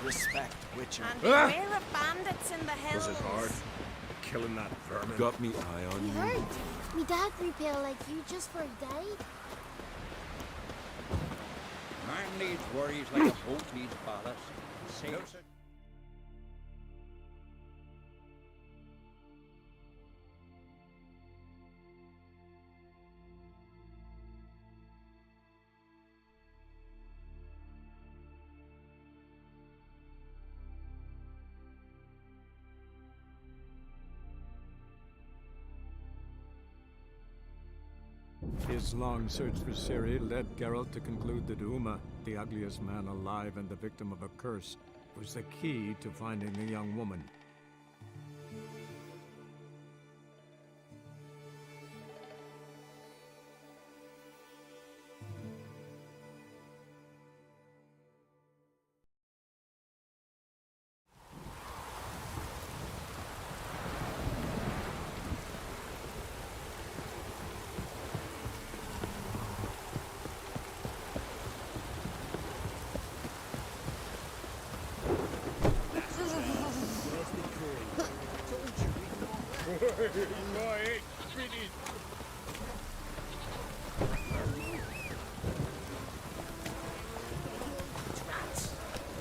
Respect, Witcher. And beware of bandits in the hills. Was it hard? Killing that vermin? Got me eye on You you. heard? Me dad repair like you just for a day? Man needs worries like a boat needs ballast. Sails it. His long search for Ciri led Geralt to conclude that Uma, the ugliest man alive and the victim of a curse, was the key to finding the young woman.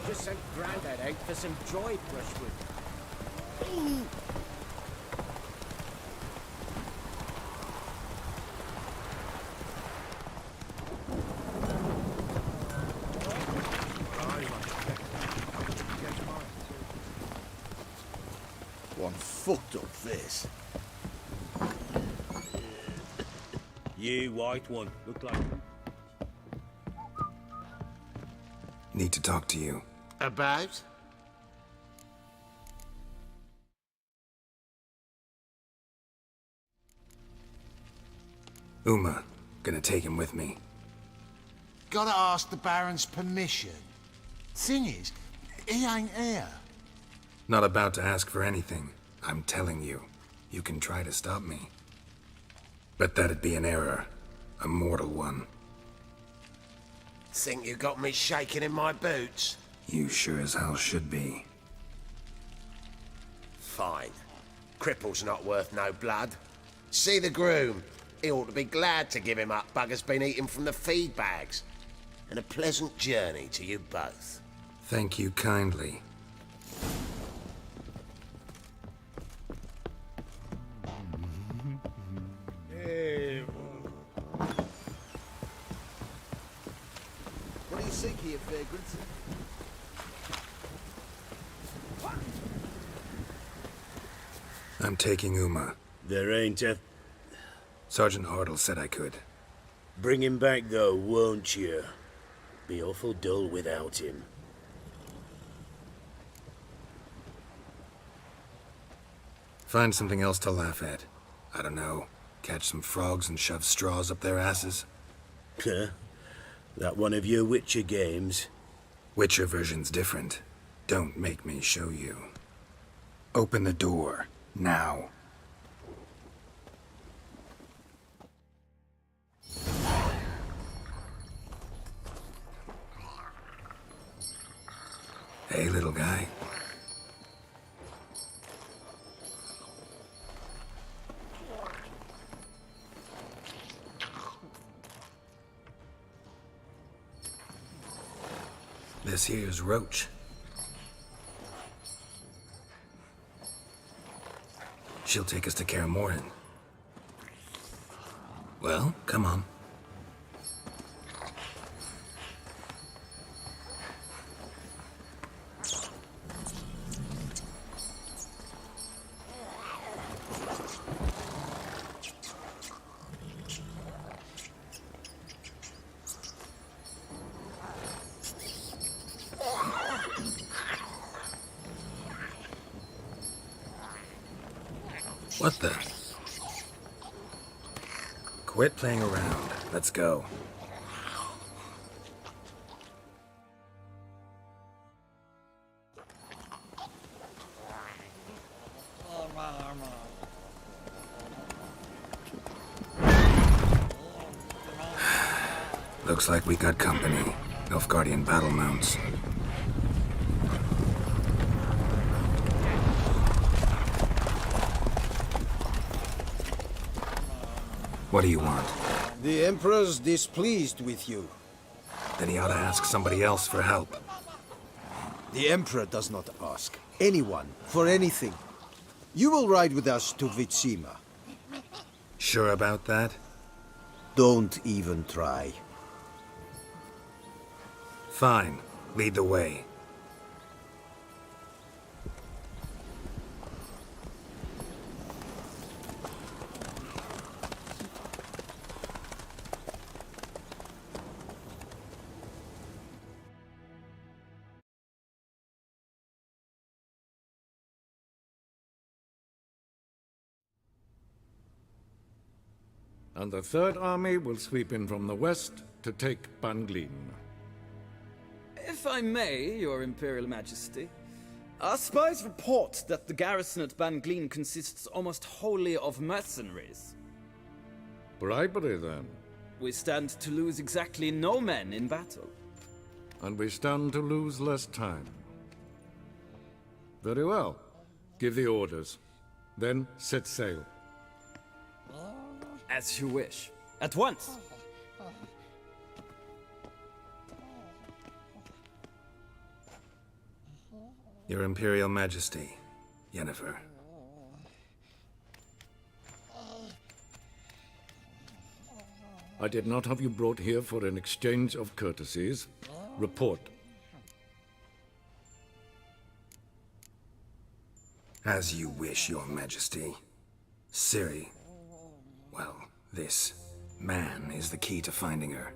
Just sent Grandad out for some dry brushwood. One fucked up this. You white one, look like. Need to talk to you. About? Uma, gonna take him with me. Gotta ask the Baron's permission. Thing is, he ain't here. Not about to ask for anything. I'm telling you. You can try to stop me. But that'd be an error. A mortal one. Think you got me shaking in my boots? You sure as hell should be. Fine. Cripple's not worth no blood. See the groom. He ought to be glad to give him up. Bugger's been eating from the feed bags. And a pleasant journey to you both. Thank you kindly. What do you think here, vagrants? I'm taking Uma. There ain't a... Sergeant Hartle said I could. Bring him back though, won't you? Be awful dull without him. Find something else to laugh at. I don't know. Catch some frogs and shove straws up their asses. Huh? That one of your Witcher games? Witcher version's different. Don't make me show you. Open the door. Now. Hey, little guy. This here's Roach. She'll take us to Kaer Morhen. Well, come on. What the? Quit playing around. Let's go. Looks like we got company. Nilfgaardian battle mounts. What do you want? The Emperor's displeased with you. Then he ought to ask somebody else for help. The Emperor does not ask anyone for anything. You will ride with us to Vitsima. Sure about that? Don't even try. Fine. Lead the way. And the Third Army will sweep in from the west to take Banglin. If I may, Your Imperial Majesty, our spies report that the garrison at Banglin consists almost wholly of mercenaries. Bribery, then. We stand to lose exactly no men in battle. And we stand to lose less time. Very well. Give the orders. Then set sail. As you wish. At once! Your Imperial Majesty, Yennefer. I did not have you brought here for an exchange of courtesies. Report. As you wish, Your Majesty. Ciri. Well, this man is the key to finding her.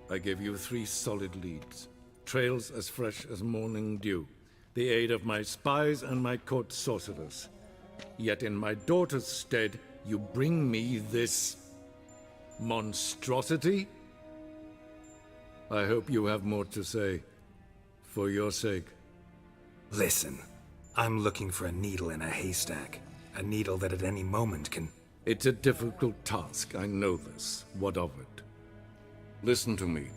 I gave you 3 solid leads. Trails as fresh as morning dew. The aid of my spies and my court sorcerers. Yet in my daughter's stead, you bring me this monstrosity? I hope you have more to say. For your sake. Listen, I'm looking for a needle in a haystack. A needle that at any moment can... It's a difficult task, I know this. What of it? Listen to me.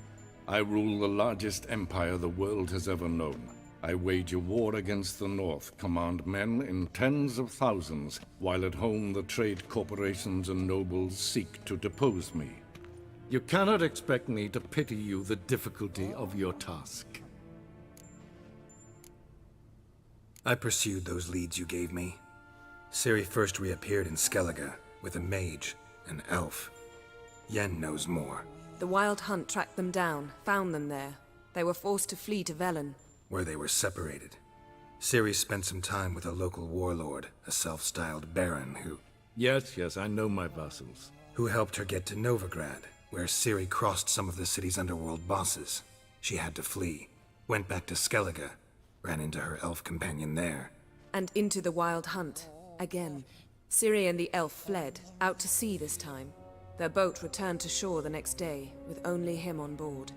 I rule the largest empire the world has ever known. I wage a war against the North, command men in tens of thousands, while at home the trade corporations and nobles seek to depose me. You cannot expect me to pity you the difficulty of your task. I pursued those leads you gave me. Ciri first reappeared in Skellige with a mage, an elf. Yen knows more. The Wild Hunt tracked them down, found them there. They were forced to flee to Leveln, where they were separated. Ciri spent some time with a local warlord, a self-styled baron who... Yes, I know my vassals. Who helped her get to Novigrad, where Ciri crossed some of the city's underworld bosses. She had to flee, went back to Skellige, ran into her elf companion there. and into the Wild Hunt, again. Ciri and the elf fled, out to sea this time. Their boat returned to shore the next day, with only him on board.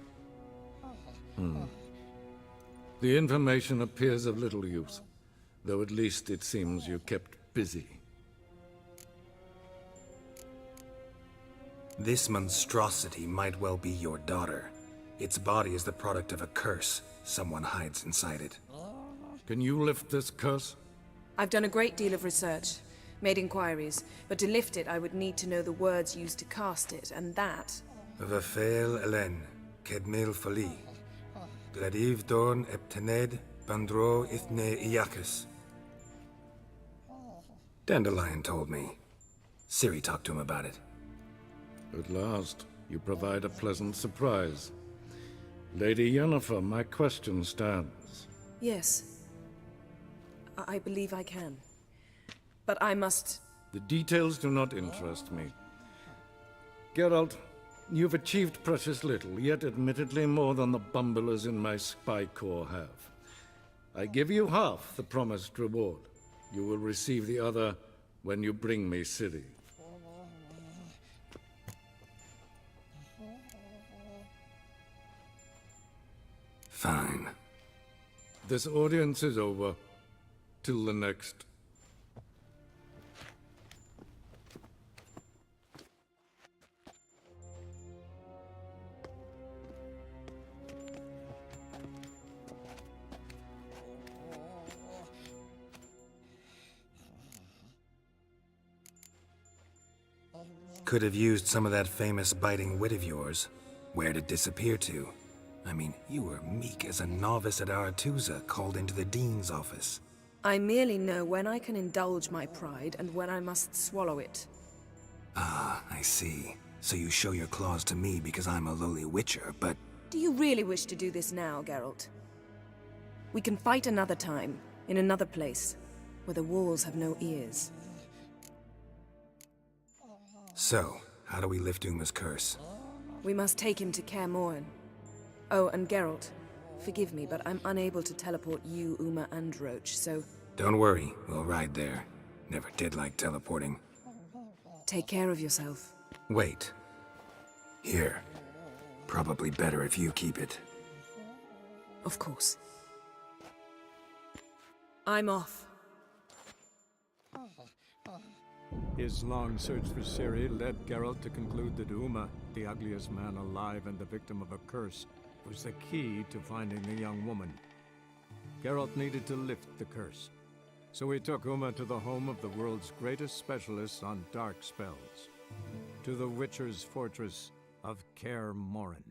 The information appears of little use, though at least it seems you kept busy. This monstrosity might well be your daughter. Its body is the product of a curse. Someone hides inside it. Can you lift this curse? I've done a great deal of research, made inquiries, but to lift it I would need to know the words used to cast it, and that... Vafel Elen, Kedmil Fali. Gladiv Dorn Eptened, Bandro Ithne Iakis. Dandelion told me. Ciri talked to him about it. At last, you provide a pleasant surprise. Lady Yennefer, my question stands. Yes. I believe I can. But I must... The details do not interest me. Geralt, you've achieved precious little, yet admittedly more than the bumblers in my spy corps have. I give you half the promised reward. You will receive the other when you bring me Ciri. Fine. This audience is over. Till the next. Could have used some of that famous biting wit of yours. Where'd it disappear to? I mean, you were meek as a novice at Aretusa called into the Dean's office. I merely know when I can indulge my pride and when I must swallow it. Ah, I see. So you show your claws to me because I'm a lowly witcher, but... Do you really wish to do this now, Geralt? We can fight another time, in another place, where the walls have no ears. So, how do we lift Uma's curse? We must take him to Kaer Morhen. Oh, and Geralt, forgive me, but I'm unable to teleport you, Uma, and Roach, so... Don't worry, we'll ride there. Never did like teleporting. Take care of yourself. Wait. Here. Probably better if you keep it. Of course. I'm off. His long search for Ciri led Geralt to conclude that Uma, the ugliest man alive and the victim of a curse, was the key to finding the young woman. Geralt needed to lift the curse, so he took Uma to the home of the world's greatest specialists on dark spells, to the Witcher's fortress of Kaer Morhen.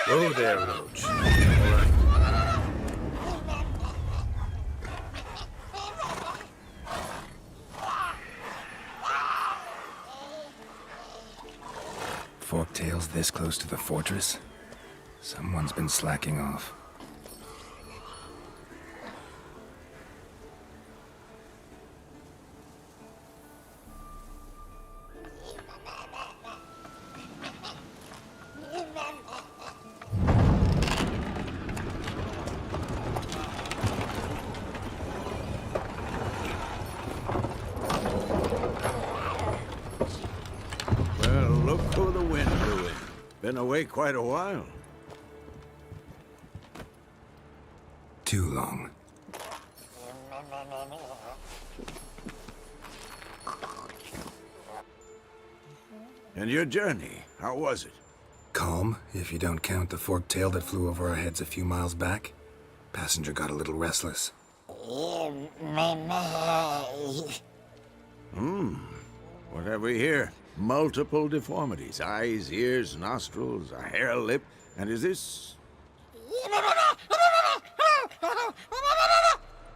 Whoa there, Roach. Forktails this close to the fortress? Someone's been slacking off. Been away quite a while. Too long. And your journey, how was it? Calm, if you don't count the forktail that flew over our heads a few miles back. Passenger got a little restless. What have we here? Multiple deformities. Eyes, ears, nostrils, a hair lip. And is this...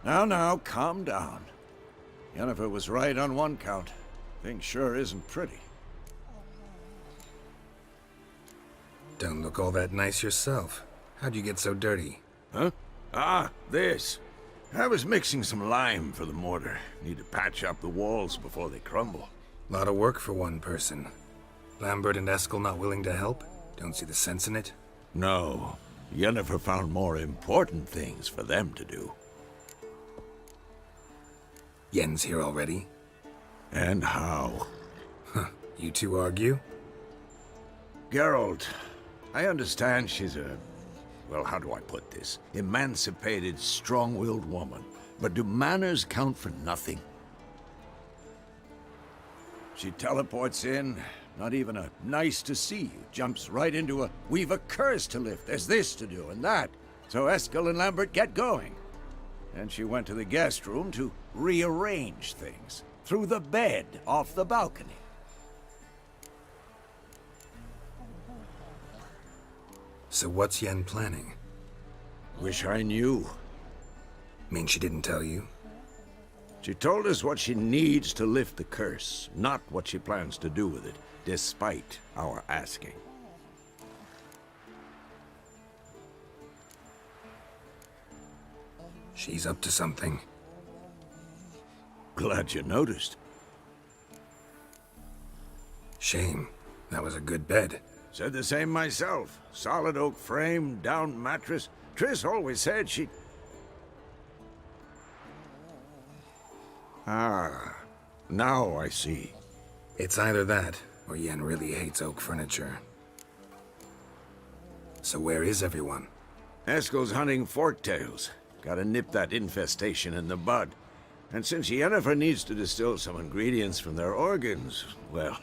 Now, calm down. Yennefer was right on one count. Thing sure isn't pretty. Don't look all that nice yourself. How'd you get so dirty? Huh? Ah, this. I was mixing some lime for the mortar. Need to patch up the walls before they crumble. Lot of work for one person. Lambert and Eskel not willing to help? Don't see the sense in it? No. Yennefer found more important things for them to do. Yen's here already? And how? Huh. You two argue? Geralt, I understand she's a... well, how do I put this? Emancipated, strong-willed woman. But do manners count for nothing? She teleports in, not even a nice to see you, jumps right into a, we've a curse to lift, there's this to do and that. So Eskel and Lambert get going. And she went to the guest room to rearrange things. Through the bed, off the balcony. So what's Yen planning? Wish I knew. Mean she didn't tell you? She told us what she needs to lift the curse, not what she plans to do with it, despite our asking. She's up to something. Glad you noticed. Shame. That was a good bed. Said the same myself. Solid oak frame, down mattress. Triss always said she... Ah, now I see. It's either that, or Yen really hates oak furniture. So where is everyone? Eskel's hunting forktails. Gotta nip that infestation in the bud. And since Yennefer needs to distill some ingredients from their organs, well,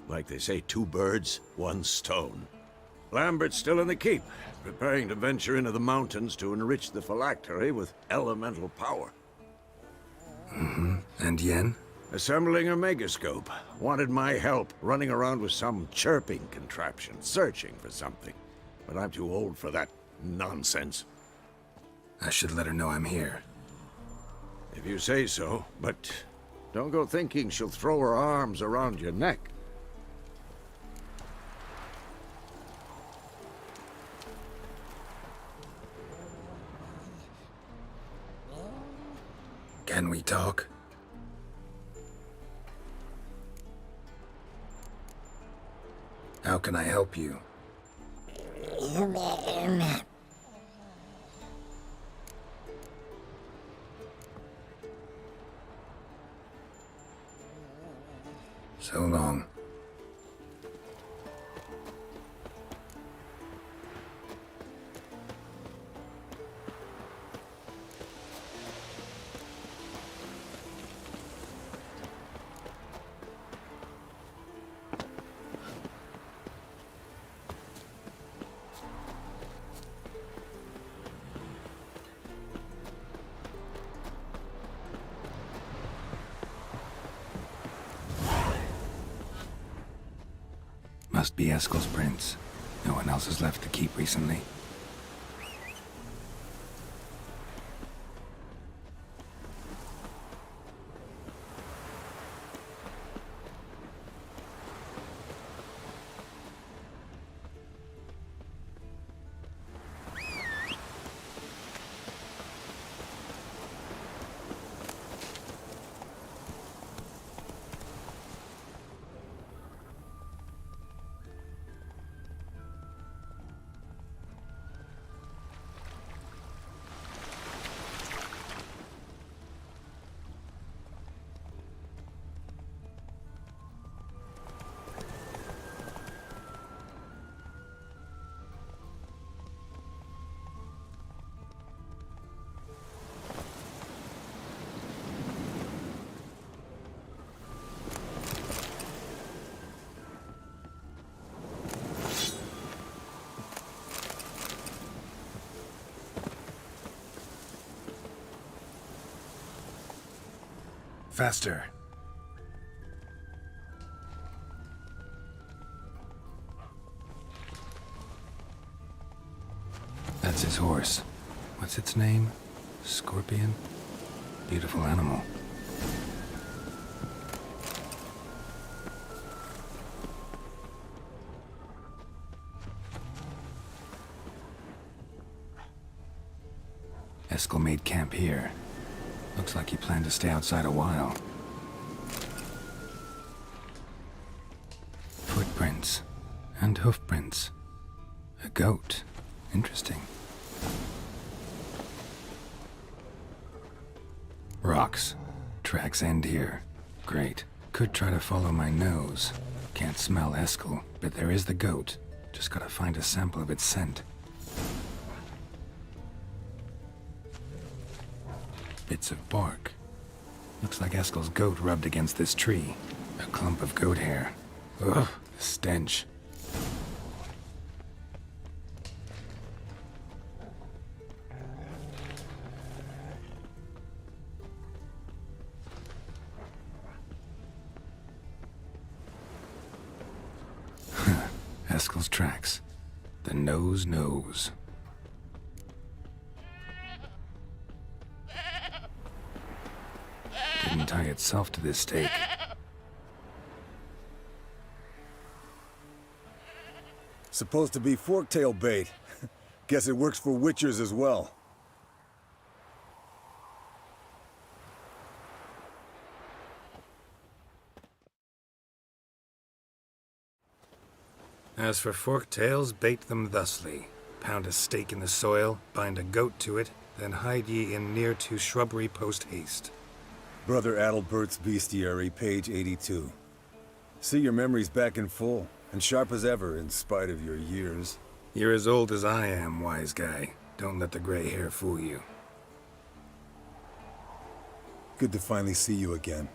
like they say, 2 birds, 1 stone. Lambert's still in the keep, preparing to venture into the mountains to enrich the phylactery with elemental power. And Yen? Assembling a megascope. Wanted my help running around with some chirping contraption, searching for something. But I'm too old for that nonsense. I should let her know I'm here. If you say so, but don't go thinking she'll throw her arms around your neck. Can we talk? How can I help you? So long. Must be Eskel's prints. No one else has left the keep recently. Faster. That's his horse. What's its name? Scorpion? Beautiful animal. Eskel made camp here. Looks like he planned to stay outside a while. Footprints. And hoofprints. A goat. Interesting. Rocks. Tracks end here. Great. Could try to follow my nose. Can't smell Eskel, but there is the goat. Just gotta find a sample of its scent. Bits of bark. Looks like Eskel's goat rubbed against this tree. A clump of goat hair. Ugh, the stench. Eskel's tracks. The nose knows. Didn't tie itself to this stake. Supposed to be forktail bait. Guess it works for witchers as well. As for forktails, bait them thusly. Pound a stake in the soil, bind a goat to it, then hide ye in near to shrubbery post haste. Brother Adalbert's Bestiary, page 82. See, your memory's back in full, and sharp as ever in spite of your years. You're as old as I am, wise guy. Don't let the gray hair fool you. Good to finally see you again.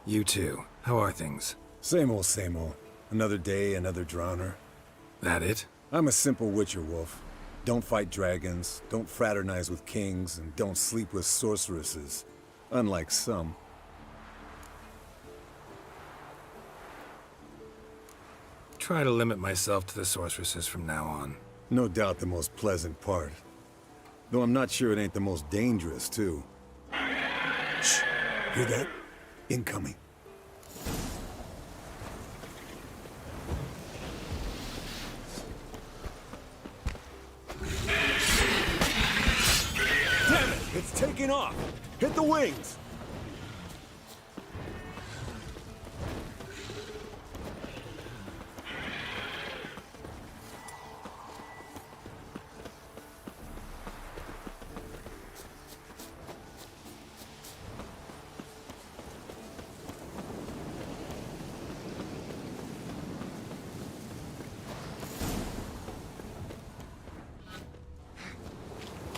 You too. How are things? Same old, same old. Another day, another drowner. That it? I'm a simple witcher wolf. Don't fight dragons, don't fraternize with kings, and don't sleep with sorceresses. Unlike some. Try to limit myself to the sorceresses from now on. No doubt the most pleasant part. Though I'm not sure it ain't the most dangerous, too. Shh! Hear that? Incoming. Damn it! It's taking off! Hit the wings!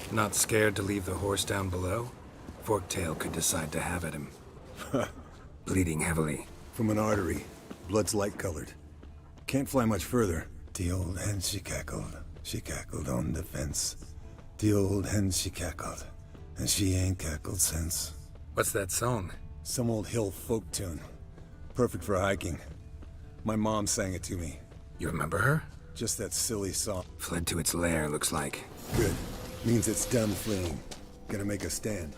Not scared to leave the horse down below? Forktail could decide to have at him. Bleeding heavily. From an artery. Blood's light-colored. Can't fly much further. The old hen she cackled on the fence. The old hen she cackled, and she ain't cackled since. What's that song? Some old hill folk tune. Perfect for hiking. My mom sang it to me. You remember her? Just that silly song. Fled to its lair, looks like. Good. Means it's done fleeing. Gonna make a stand.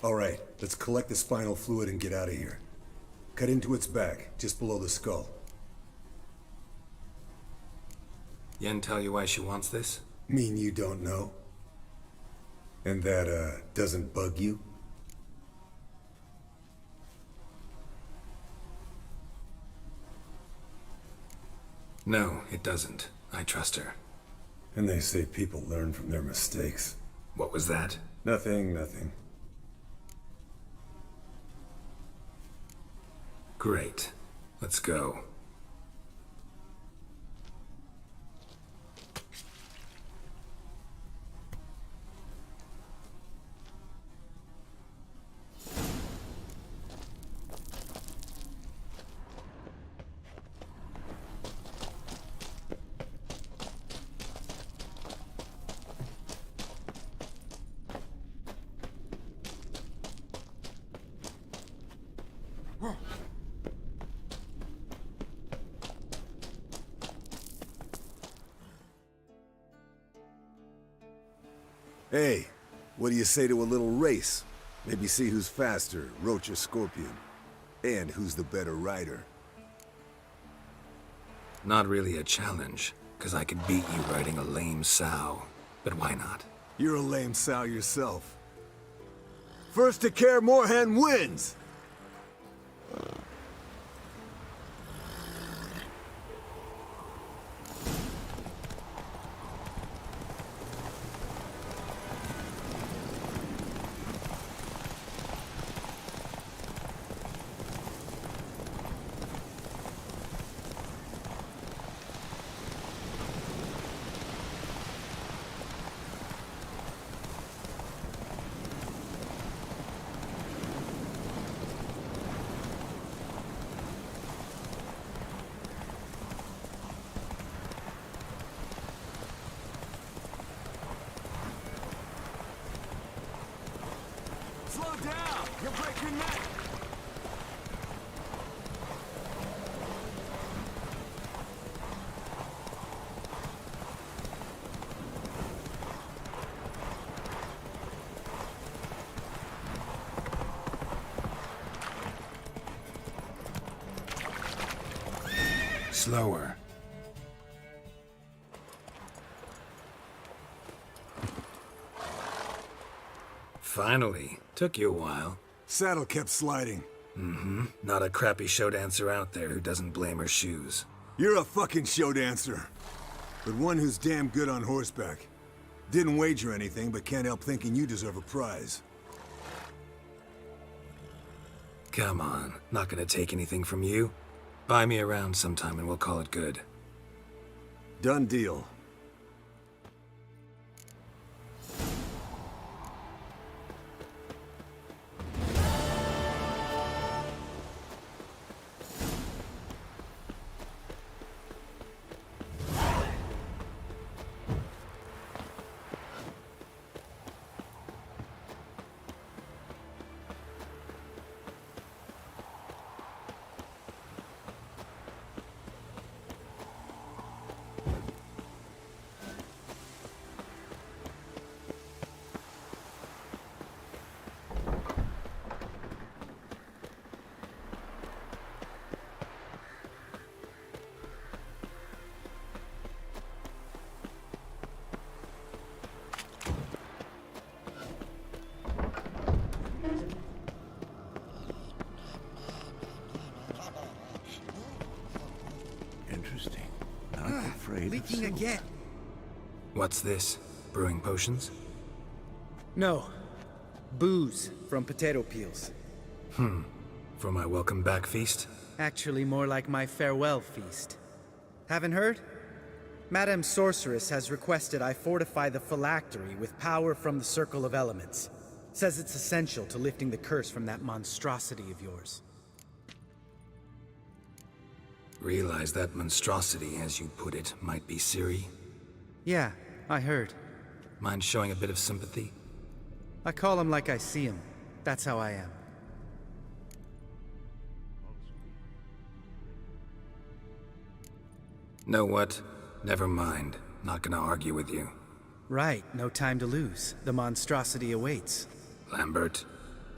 Alright, let's collect the spinal fluid and get out of here. Cut into its back, just below the skull. Yen tell you why she wants this? Mean you don't know? And that, doesn't bug you? No, it doesn't. I trust her. And they say people learn from their mistakes. What was that? Nothing, nothing. Great. Let's go. Hey, what do you say to a little race? Maybe see who's faster, Roach or Scorpion. And who's the better rider. Not really a challenge, because I could beat you riding a lame sow. But why not? You're a lame sow yourself. First to care Moorhen wins! Slow down! You'll break your neck! Slower. Finally. Took you a while. Saddle kept sliding. Mm-hmm. Not a crappy show dancer out there who doesn't blame her shoes. You're a fucking show dancer. But one who's damn good on horseback. Didn't wager anything, but can't help thinking you deserve a prize. Come on. Not gonna take anything from you. Buy me around sometime and we'll call it good. Done deal. Interesting. Not afraid Leaking of again. What's this? Brewing potions? No. Booze from potato peels. For my welcome back feast? Actually, more like my farewell feast. Haven't heard? Madame Sorceress has requested I fortify the phylactery with power from the Circle of Elements. Says it's essential to lifting the curse from that monstrosity of yours. Realize that monstrosity, as you put it, might be Ciri? Yeah, I heard. Mind showing a bit of sympathy? I call him like I see him. That's how I am. Know what? Never mind. Not gonna argue with you. Right, no time to lose. The monstrosity awaits. Lambert.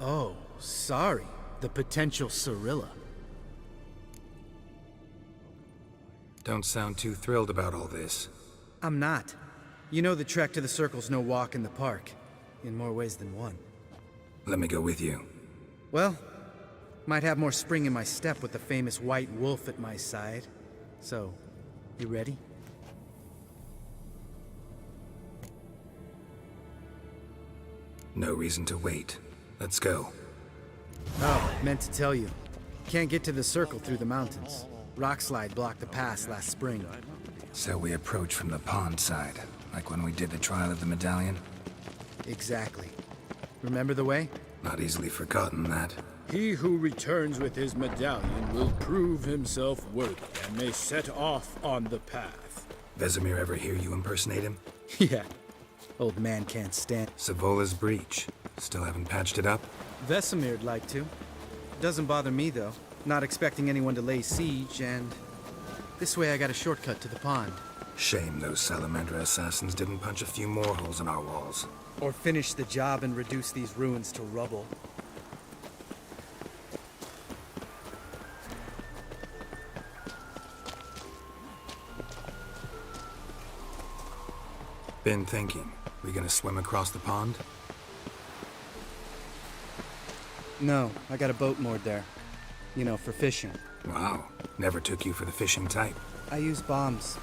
Oh, sorry. The potential Cirilla. Don't sound too thrilled about all this. I'm not. You know the trek to the Circle's no walk in the park. In more ways than one. Let me go with you. Well, might have more spring in my step with the famous White Wolf at my side. So, you ready? No reason to wait. Let's go. Oh, meant to tell you. Can't get to the Circle through the mountains. Rockslide blocked the pass last spring. So we approach from the pond side, like when we did the trial of the medallion? Exactly. Remember the way? Not easily forgotten, that. He who returns with his medallion will prove himself worthy and may set off on the path. Vesemir ever hear you impersonate him? Yeah. Old man can't stand. Savola's breach. Still haven't patched it up? Vesemir'd like to. Doesn't bother me, though. Not expecting anyone to lay siege, and... this way I got a shortcut to the pond. Shame those Salamander assassins didn't punch a few more holes in our walls. Or finish the job and reduce these ruins to rubble. Been thinking. We gonna swim across the pond? No, I got a boat moored there. You know, for fishing. Wow. Never took you for the fishing type. I use bombs.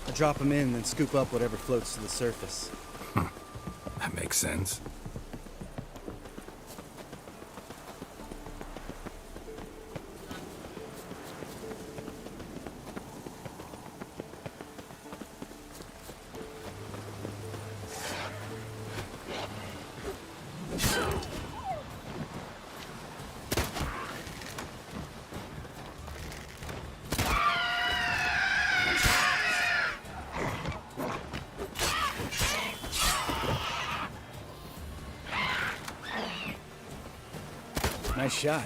I drop them in, then scoop up whatever floats to the surface. That makes sense. Nice shot.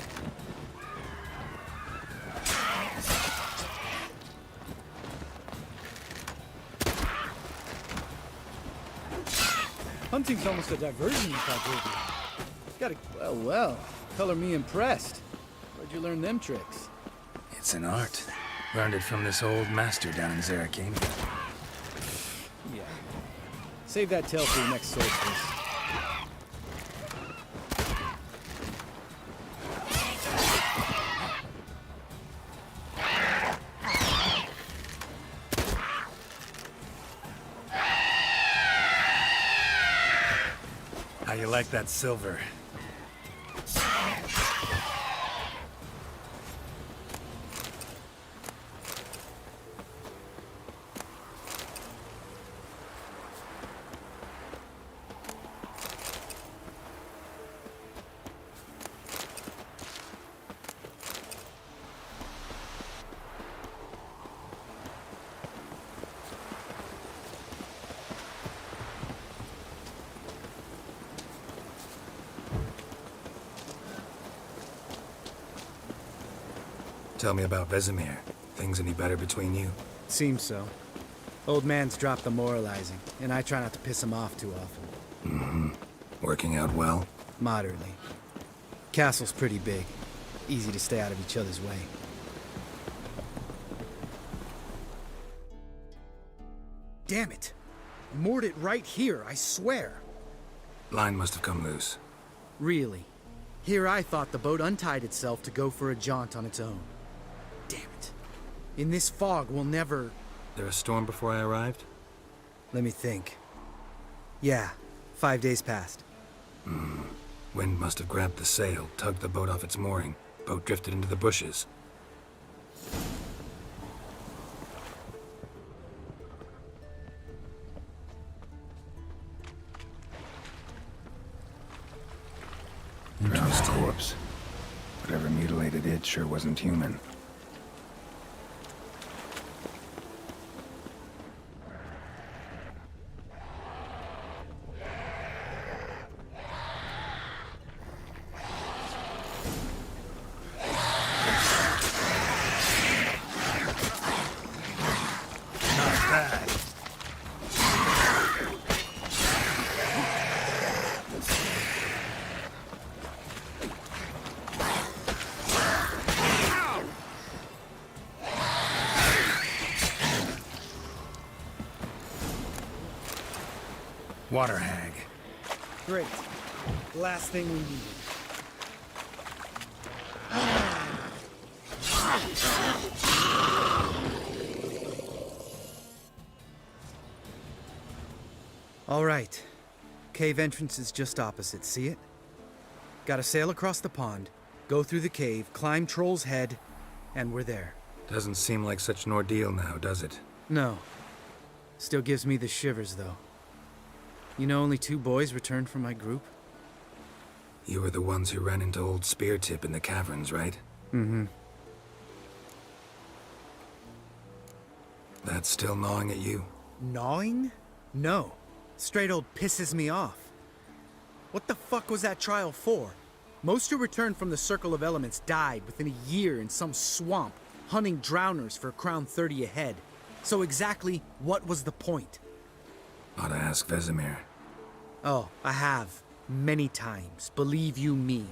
Hunting's almost a diversion, if I told you. Gotta, well, color me impressed. Where'd you learn them tricks? It's an art. Learned it from this old master down in Zarakeen. Yeah. Save that tale for your next sorceress. How you like that silver? Tell me about Vesemir. Things any better between you? Seems so. Old man's dropped the moralizing, and I try not to piss him off too often. Mm-hmm. Working out well? Moderately. Castle's pretty big. Easy to stay out of each other's way. Damn it! Moored it right here, I swear! Line must have come loose. Really? Here I thought the boat untied itself to go for a jaunt on its own. Damn it. In this fog, we'll never... There a storm before I arrived? Let me think. Yeah, 5 days passed. Wind must have grabbed the sail, tugged the boat off its mooring. Boat drifted into the bushes. Interesting. Corpse. Whatever mutilated it sure wasn't human. Water hag. Great. Last thing we needed. All right. Cave entrance is just opposite, see it? Gotta sail across the pond, go through the cave, climb Troll's Head, and we're there. Doesn't seem like such an ordeal now, does it? No. Still gives me the shivers, though. You know only 2 boys returned from my group? You were the ones who ran into old Speartip in the caverns, right? Mm-hmm. That's still gnawing at you? Gnawing? No. Straight old pisses me off. What the fuck was that trial for? Most who returned from the Circle of Elements died within a year in some swamp, hunting drowners for a crown 30 a head. So exactly what was the point? Ought to ask Vesemir. Oh, I have. Many times. Believe you me.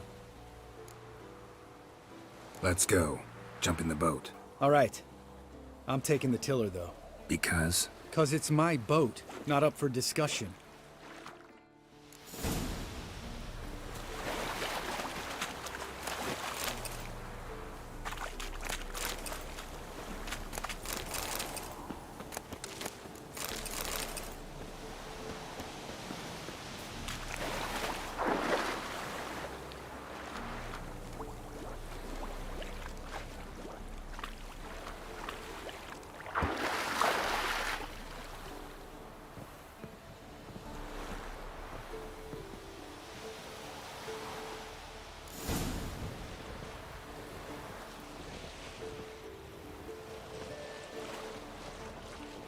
Let's go. Jump in the boat. All right. I'm taking the tiller, though. Because? 'Cause it's my boat, not up for discussion.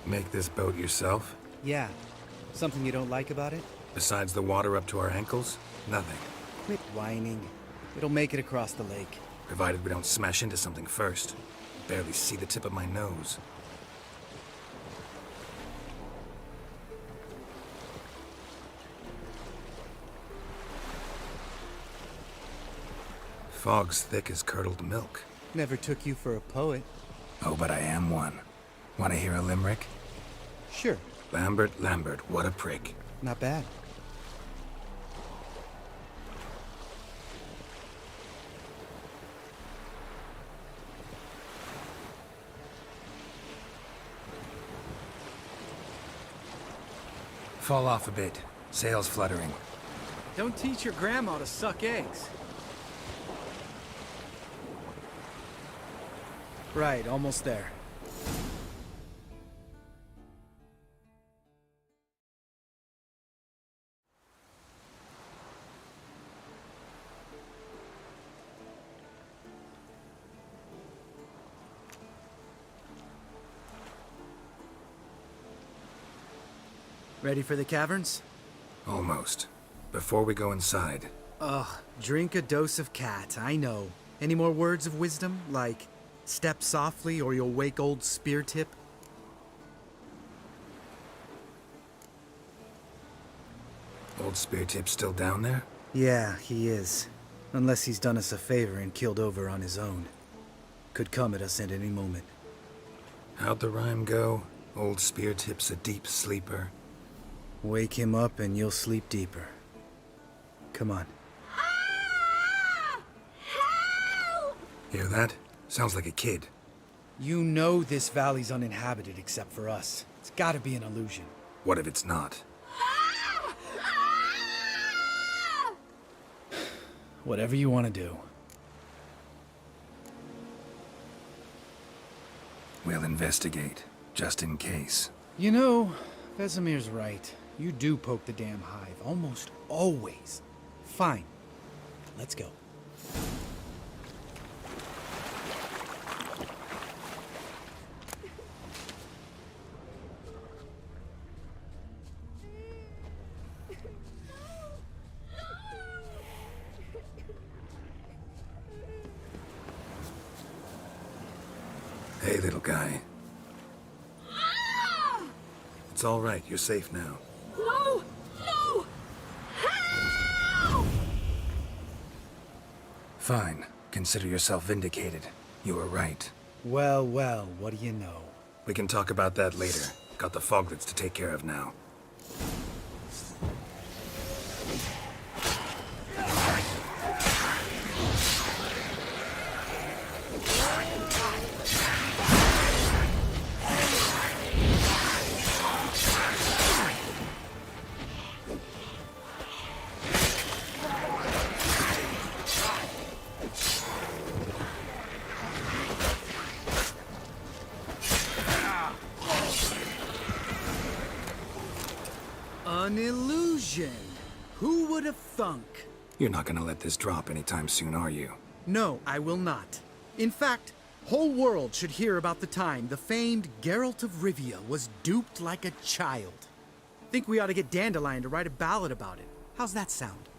Make this boat yourself? Yeah. Something you don't like about it? Besides the water up to our ankles? Nothing. Quit whining. It'll make it across the lake. Provided we don't smash into something first. Barely see the tip of my nose. Fog's thick as curdled milk. Never took you for a poet. Oh, but I am one. Want to hear a limerick? Sure. Lambert, what a prick. Not bad. Fall off a bit. Sails fluttering. Don't teach your grandma to suck eggs. Right, almost there. Ready for the caverns? Almost. Before we go inside. Ugh, drink a dose of cat, I know. Any more words of wisdom, like step softly or you'll wake old spear tip? Old spear tip still down there? Yeah, he is. Unless he's done us a favor and killed over on his own. Could come at us at any moment. How'd the rhyme go? Old spear tip's a deep sleeper. Wake him up and you'll sleep deeper. Come on. Hear that? Sounds like a kid. You know this valley's uninhabited except for us. It's gotta be an illusion. What if it's not? Whatever you want to do. We'll investigate, just in case. You know, Vesemir's right. You do poke the damn hive, almost always. Fine. Let's go. Hey, little guy. It's all right. You're safe now. No! No! Help! Fine. Consider yourself vindicated. You were right. Well, well, what do you know? We can talk about that later. Got the foglets to take care of now. An illusion! Who would have thunk? You're not gonna let this drop anytime soon, are you? No, I will not. In fact, whole world should hear about the time the famed Geralt of Rivia was duped like a child. Think we ought to get Dandelion to write a ballad about it. How's that sound?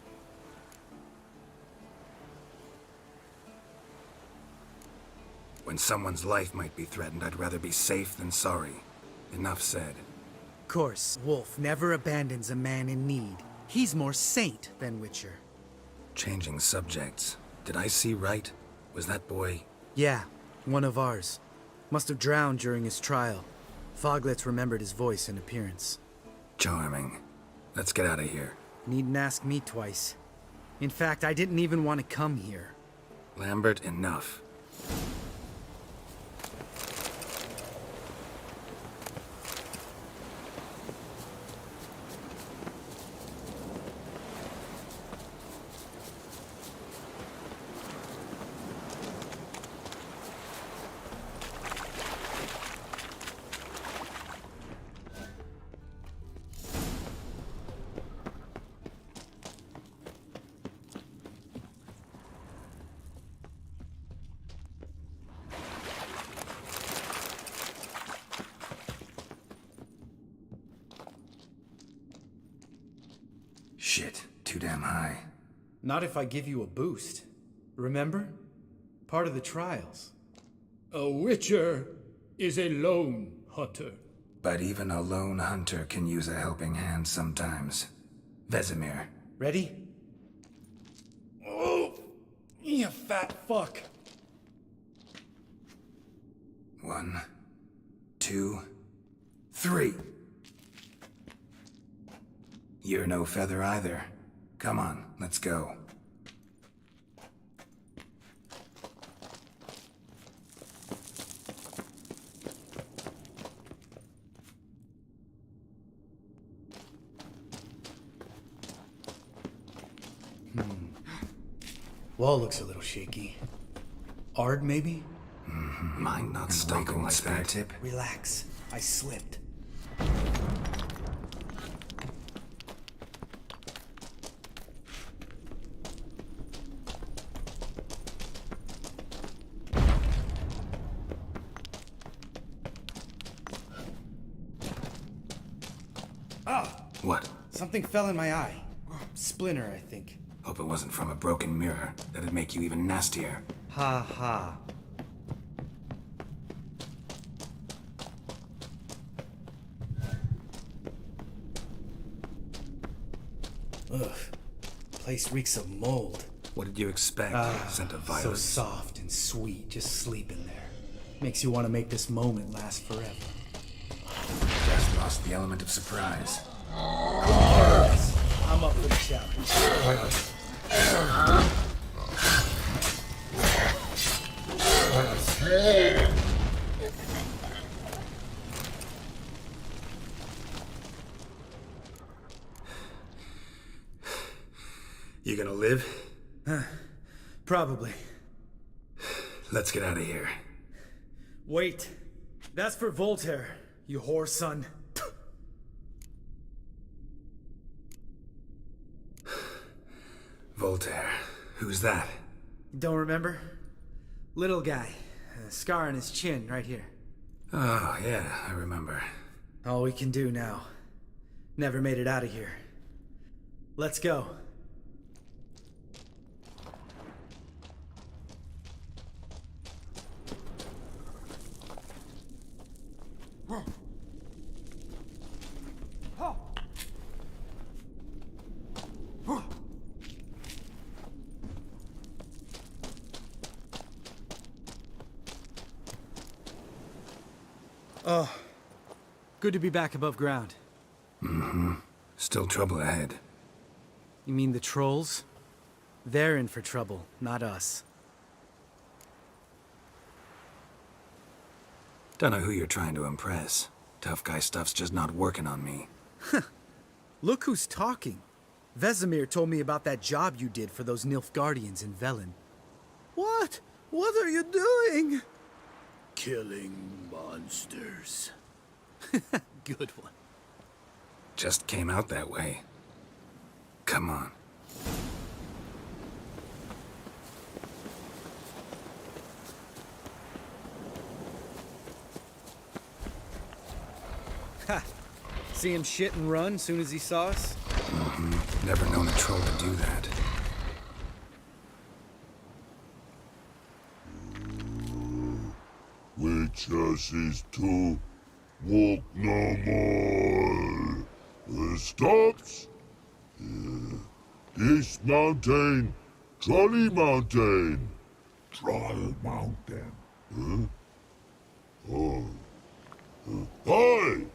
When someone's life might be threatened, I'd rather be safe than sorry. Enough said. Of course, Wolf never abandons a man in need. He's more saint than Witcher. Changing subjects. Did I see right? Was that boy... Yeah, one of ours. Must have drowned during his trial. Foglets remembered his voice and appearance. Charming. Let's get out of here. Needn't ask me twice. In fact, I didn't even want to come here. Lambert, enough. Shit, too damn high. Not if I give you a boost. Remember? Part of the trials. A witcher is a lone hunter. But even a lone hunter can use a helping hand sometimes. Vesemir. Ready? Oh! You fat fuck! 1, 2, 3. You're no feather either. Come on, let's go. Wall looks a little shaky. Ard, maybe? Mind not stumble like that. Tip. Relax. I slipped. What? Something fell in my eye. Splinter, I think. Hope it wasn't from a broken mirror. That'd make you even nastier. Ha ha. Ugh. Place reeks of mold. What did you expect? Scent of So violence. soft and sweet, just sleeping there. Makes you want to make this moment last forever. Just lost the element of surprise. I'm up for the challenge. You gonna live? Probably. Let's get out of here. Wait. That's for Voltaire, you whore son. Voltaire. Who's that? Don't remember? Little guy. A scar on his chin, right here. Oh, yeah, I remember. All we can do now. Never made it out of here. Let's go. Oh, good to be back above ground. Mm-hmm. Still trouble ahead. You mean the trolls? They're in for trouble, not us. Don't know who you're trying to impress. Tough guy stuff's just not working on me. Look who's talking. Vesemir told me about that job you did for those Nilfgaardians in Leveln. What? What are you doing? Killing monsters. Good one. Just came out that way. Come on. Ha! See him shit and run soon as he saw us? Mm-hmm. Never known a troll to do that. Witches is to walk no more. Stops? This mountain, Trolley Mountain. Troll Mountain. Huh? Oh. Hi!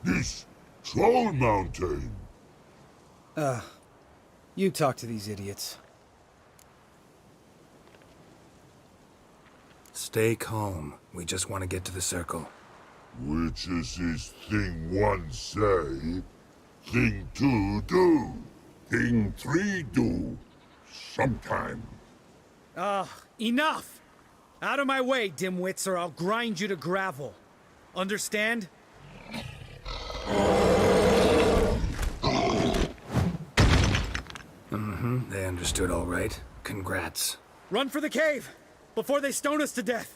This Troll Mountain. You talk to these idiots. Stay calm. We just want to get to the circle. Witches is thing one say, thing two do, thing three do, sometime. Enough! Out of my way, dimwits, or I'll grind you to gravel. Understand? Mm-hmm. They understood all right. Congrats. Run for the cave! Before they stone us to death!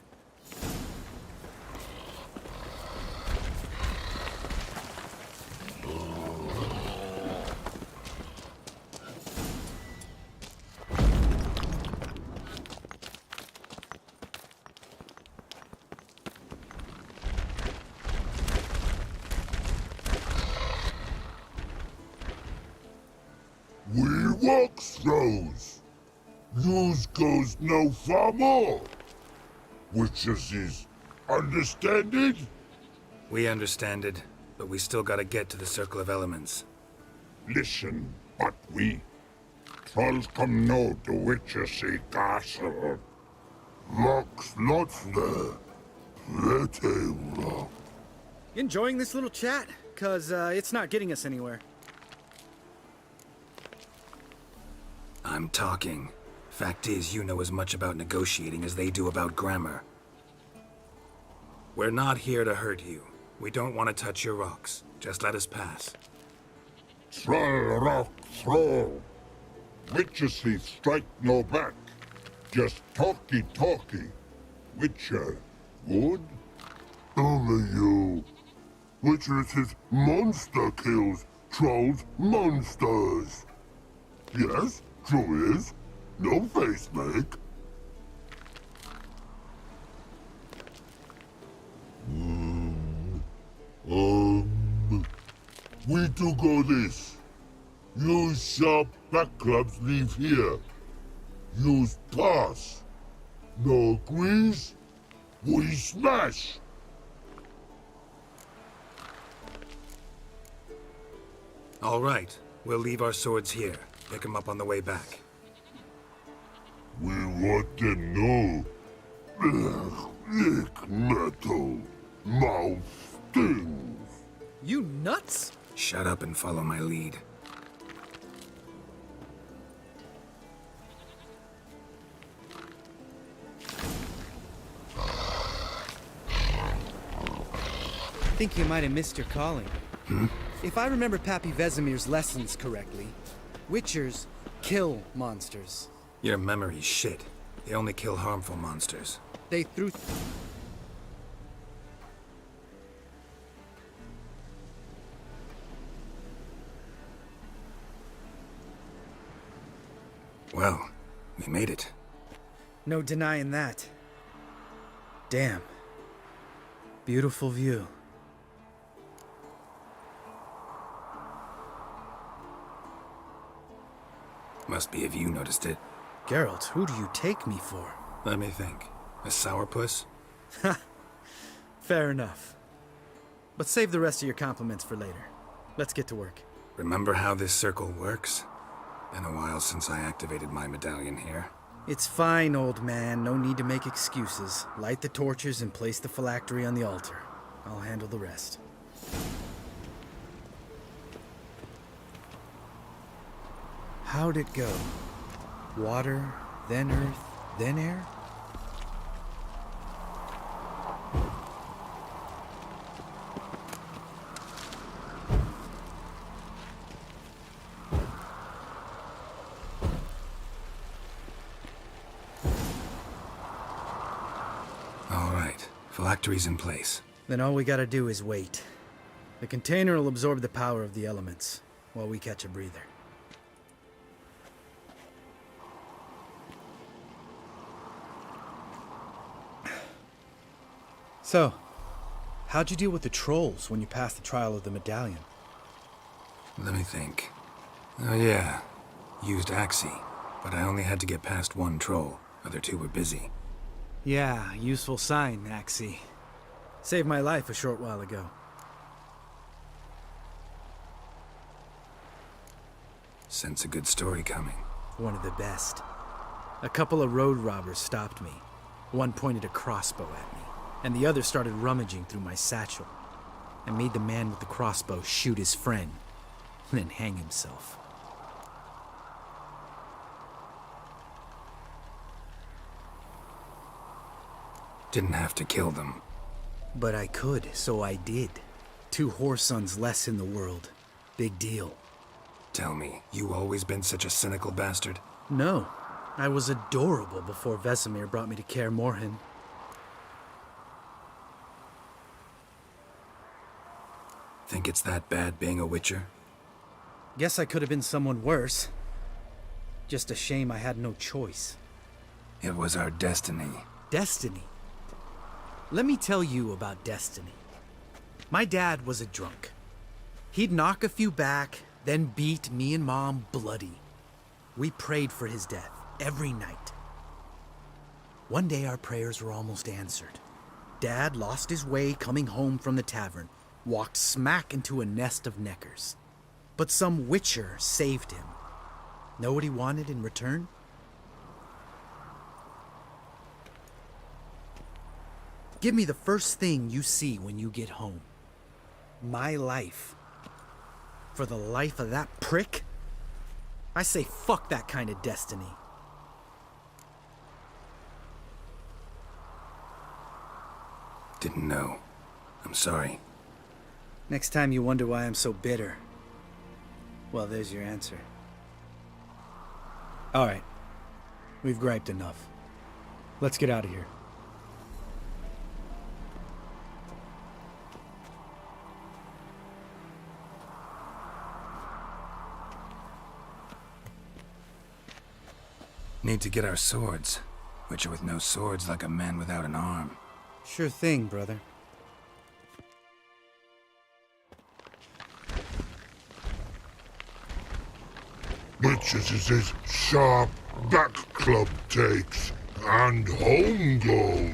We walk throws. News goes no far more. Witches is Understand it? We understand it, but we still gotta get to the Circle of Elements. Listen, but we. Trolls come no to Witchersea Castle. Rocks lots there. Pretty rock. You enjoying this little chat? Cause it's not getting us anywhere. I'm talking. Fact is, you know as much about negotiating as they do about grammar. We're not here to hurt you. We don't want to touch your rocks. Just let us pass. Troll rock throw. Witchersea strike no back. Just talky. Witcher, good? Only you. Witchers's monster kills trolls monsters. Yes, true is. No face make. We do go this. Use sharp back clubs leave here. Use pass. No agrees? We smash. All right. We'll leave our swords here. Pick them up on the way back. We want them know. Lick metal. Mouth stings. You nuts? Shut up and follow my lead. I think you might have missed your calling. If I remember Pappy Vesemir's lessons correctly, Witchers kill monsters. Your memory's shit. They only kill harmful monsters. They threw... Well, we made it. No denying that. Damn. Beautiful view. Must be if you noticed it. Geralt, who do you take me for? Let me think. A sourpuss? Ha! Fair enough. But save the rest of your compliments for later. Let's get to work. Remember how this circle works? Been a while since I activated my medallion here. It's fine, old man. No need to make excuses. Light the torches and place the phylactery on the altar. I'll handle the rest. How'd it go? Water, then earth, then air? All right, phylactery's in place. Then all we gotta do is wait. The container will absorb the power of the elements, while we catch a breather. So, how'd you deal with the trolls when you passed the trial of the medallion? Let me think. Oh yeah, used Axii, but I only had to get past one troll. Other two were busy. Yeah, useful sign, Axii. Saved my life a short while ago. Sense a good story coming. One of the best. A couple of road robbers stopped me. One pointed a crossbow at me, and the other started rummaging through my satchel. I made the man with the crossbow shoot his friend, then hang himself. Didn't have to kill them. But I could, so I did. 2 whoresons less in the world. Big deal. Tell me, you always been such a cynical bastard? No. I was adorable before Vesemir brought me to Kaer Morhen. Think it's that bad being a Witcher? Guess I could have been someone worse. Just a shame I had no choice. It was our destiny. Destiny? Let me tell you about destiny. My dad was a drunk. He'd knock a few back, then beat me and Mom bloody. We prayed for his death every night. One day our prayers were almost answered. dad lost his way coming home from the tavern, walked smack into a nest of neckers. But some witcher saved him. Know what he wanted in return? Give me the first thing you see when you get home. My life. For the life of that prick? I say fuck that kind of destiny. Didn't know. I'm sorry. Next time you wonder why I'm so bitter, well, there's your answer. All right. We've griped enough. Let's get out of here. Need to get our swords. Witcher with no swords like a man without an arm. Sure thing, brother. Bitches is his sharp back club takes, and home goes.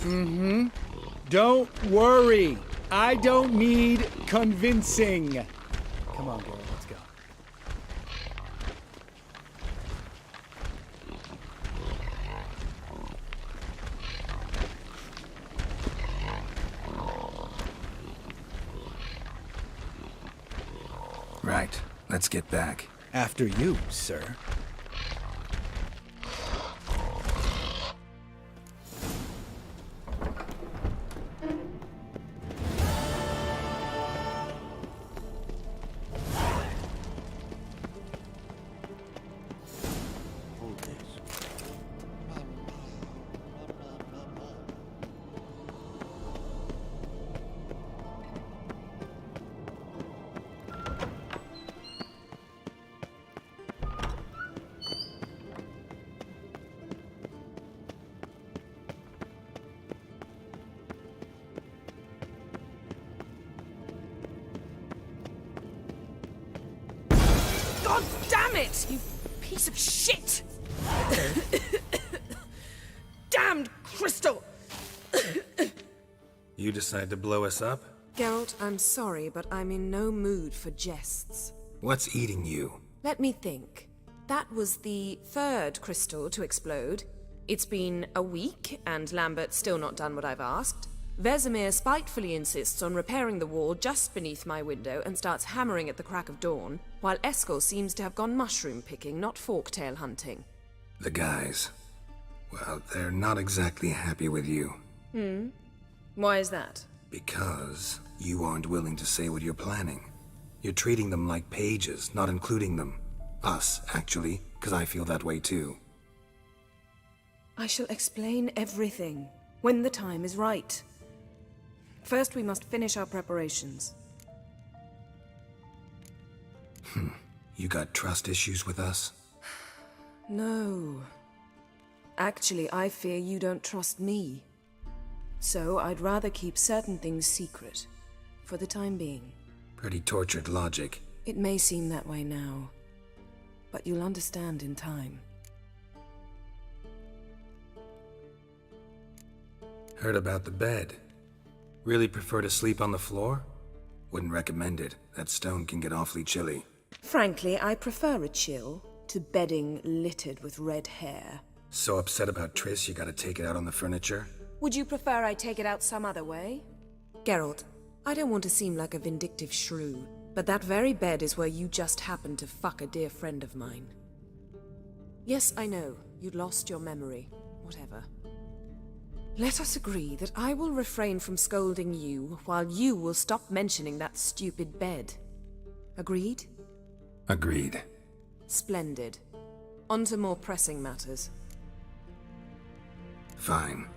Mm-hmm. Don't worry. I don't need convincing. Come on, girl, let's go. Right. Let's get back. After you, sir. God damn it, you piece of shit! Damned crystal! You decide to blow us up? Geralt, I'm sorry, but I'm in no mood for jests. What's eating you? Let me think. That was the third crystal to explode. It's been a week, and Lambert's still not done what I've asked. Vesemir spitefully insists on repairing the wall just beneath my window and starts hammering at the crack of dawn, while Eskel seems to have gone mushroom picking, not forktail hunting. The guys. Well, they're not exactly happy with you. Why is that? Because you aren't willing to say what you're planning. You're treating them like pages, not including them. Us, actually, because I feel that way too. I shall explain everything, when the time is right. First, we must finish our preparations. You got trust issues with us? No. Actually, I fear you don't trust me. So, I'd rather keep certain things secret, for the time being. Pretty tortured logic. It may seem that way now, but you'll understand in time. Heard about the bed. Really prefer to sleep on the floor? Wouldn't recommend it. That stone can get awfully chilly. Frankly, I prefer a chill to bedding littered with red hair. So upset about Triss you gotta take it out on the furniture? Would you prefer I take it out some other way? Geralt, I don't want to seem like a vindictive shrew, but that very bed is where you just happened to fuck a dear friend of mine. Yes, I know, you'd lost your memory. Whatever. Let us agree that I will refrain from scolding you, while you will stop mentioning that stupid bed. Agreed? Agreed. Splendid. On to more pressing matters. Fine.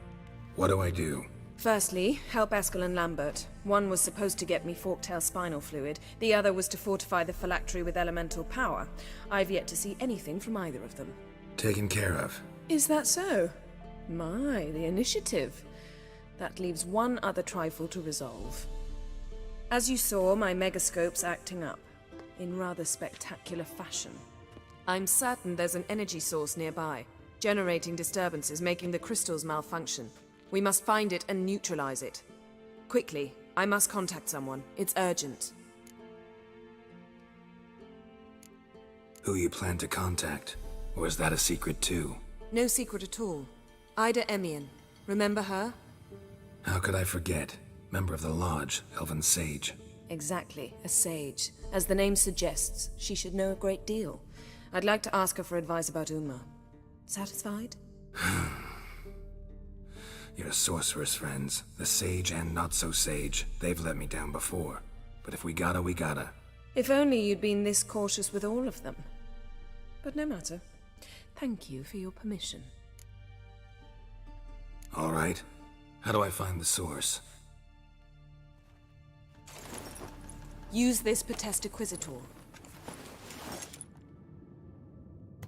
What do I do? Firstly, help Eskel and Lambert. One was supposed to get me forktail spinal fluid, the other was to fortify the phylactery with elemental power. I've yet to see anything from either of them. Taken care of. Is that so? My, the initiative. That leaves one other trifle to resolve. As you saw, my megascope's acting up, in rather spectacular fashion. I'm certain there's an energy source nearby, generating disturbances, making the crystals malfunction. We must find it and neutralize it. Quickly, I must contact someone. It's urgent. Who you plan to contact? Or is that a secret too? No secret at all. Ida Emian. Remember her? How could I forget? Member of the Lodge, Elven Sage. Exactly, a sage. As the name suggests, she should know a great deal. I'd like to ask her for advice about Uma. Satisfied? Your sorceress friends, the sage and not-so-sage, they've let me down before. But if we gotta, we gotta. If only you'd been this cautious with all of them. But no matter. Thank you for your permission. All right. How do I find the source? Use this Potest Inquisitor.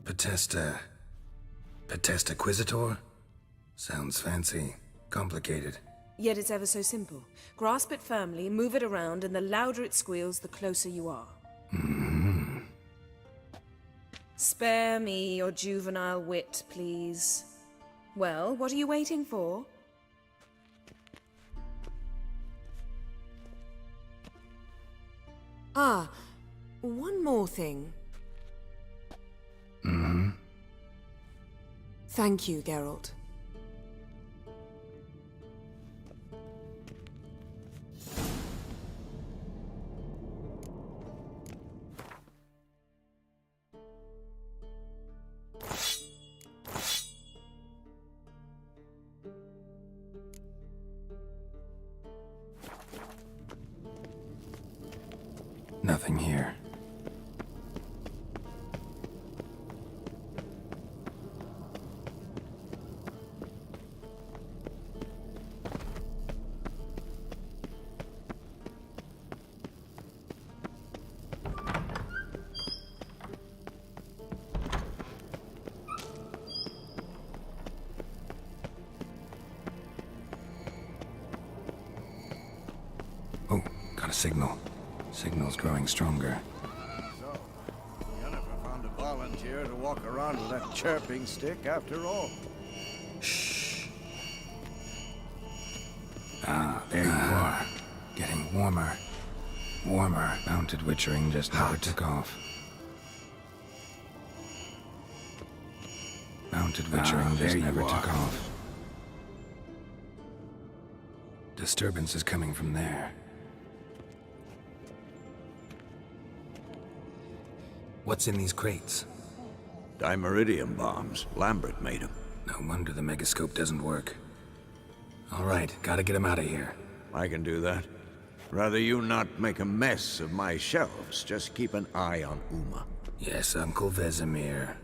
Potest Inquisitor? Sounds fancy. Complicated. Yet it's ever so simple. Grasp it firmly, move it around, and the louder it squeals, the closer you are. Spare me your juvenile wit, please. Well, what are you waiting for? Ah, one more thing. Thank you, Geralt. Nothing here. Oh, got a signal. Signal's growing stronger. So, you never found a volunteer to walk around with that chirping stick after all. Shh. Ah, there you are. Getting warmer. Warmer. Mounted witchering just never took off. Mounted witchering just never took off. Disturbance is coming from there. What's in these crates? Dimeridium bombs. Lambert made them. No wonder the megascope doesn't work. All right, gotta get him out of here. I can do that. Rather you not make a mess of my shelves. Just keep an eye on Uma. Yes, Uncle Vesemir.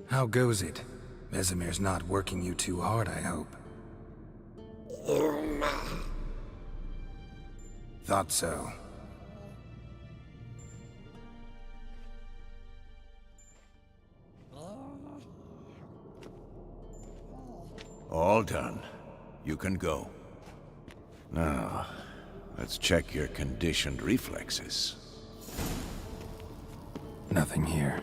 How goes it? Vesemir's not working you too hard, I hope. Uma. Thought so. All done. You can go. Now, let's check your conditioned reflexes. Nothing here.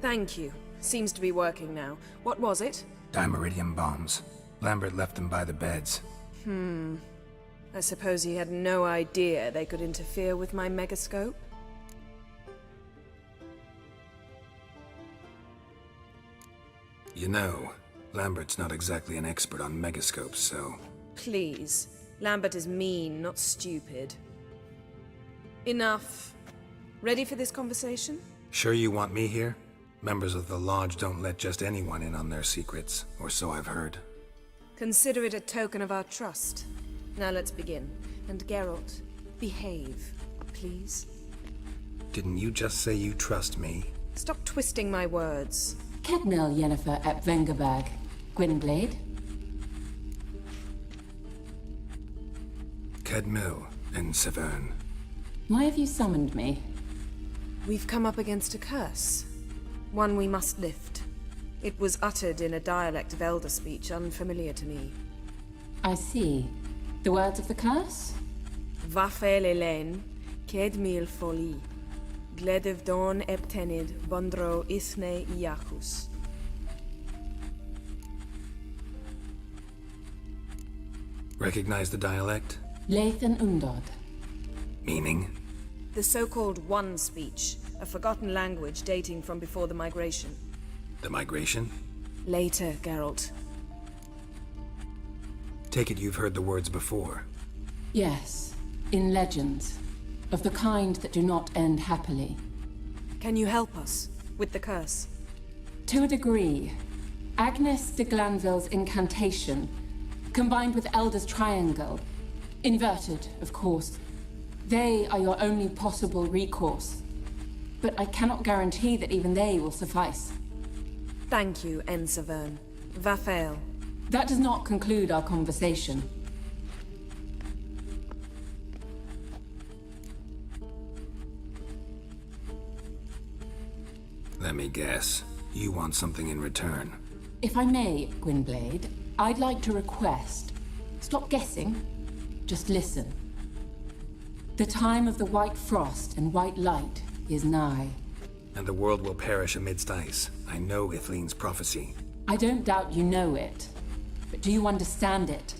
Thank you. Seems to be working now. What was it? Dimeridium bombs. Lambert left them by the beds. I suppose he had no idea they could interfere with my megascope? You know, Lambert's not exactly an expert on megascopes, so... Please. Lambert is mean, not stupid. Enough. Ready for this conversation? Sure you want me here? Members of the Lodge don't let just anyone in on their secrets, or so I've heard. Consider it a token of our trust. Now let's begin. And Geralt, behave, please. Didn't you just say you trust me? Stop twisting my words. Kedmil Yennefer at Vengerberg. Gwynblade? Kedmil and Severn. Why have you summoned me? We've come up against a curse. One we must lift. It was uttered in a dialect of Elder speech unfamiliar to me. I see. The words of the curse? Vafel Elaine, Kedmil Foli, Gledev Don Eptenid, Bondro Isne Iacus. Recognize the dialect? Leithen Undod. Meaning? The so-called One speech, a forgotten language dating from before the migration. The migration? Later, Geralt. Take it you've heard the words before. Yes, in legends. Of the kind that do not end happily. Can you help us with the curse? To a degree. Agnes de Glanville's incantation, combined with Elder's triangle, inverted, of course. They are your only possible recourse. But I cannot guarantee that even they will suffice. Thank you, Severn. Vafael. That does not conclude our conversation. Let me guess. You want something in return. If I may, Gwynblade, I'd like to request. Stop guessing. Just listen. The time of the white frost and white light is nigh. And the world will perish amidst ice. I know Ithleen's prophecy. I don't doubt you know it. But do you understand it?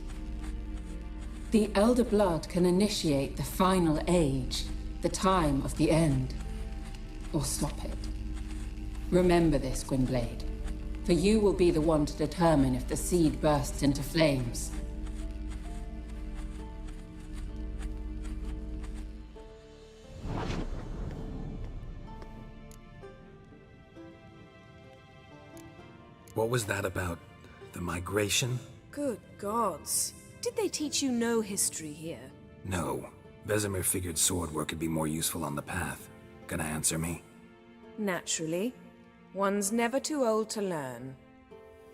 The Elder Blood can initiate the final age, the time of the end. Or stop it. Remember this, Gwynblade. For you will be the one to determine if the seed bursts into flames. What was that about? The migration? Good gods. Did they teach you no history here? No. Vesemir figured sword work could be more useful on the path. Gonna answer me? Naturally. One's never too old to learn.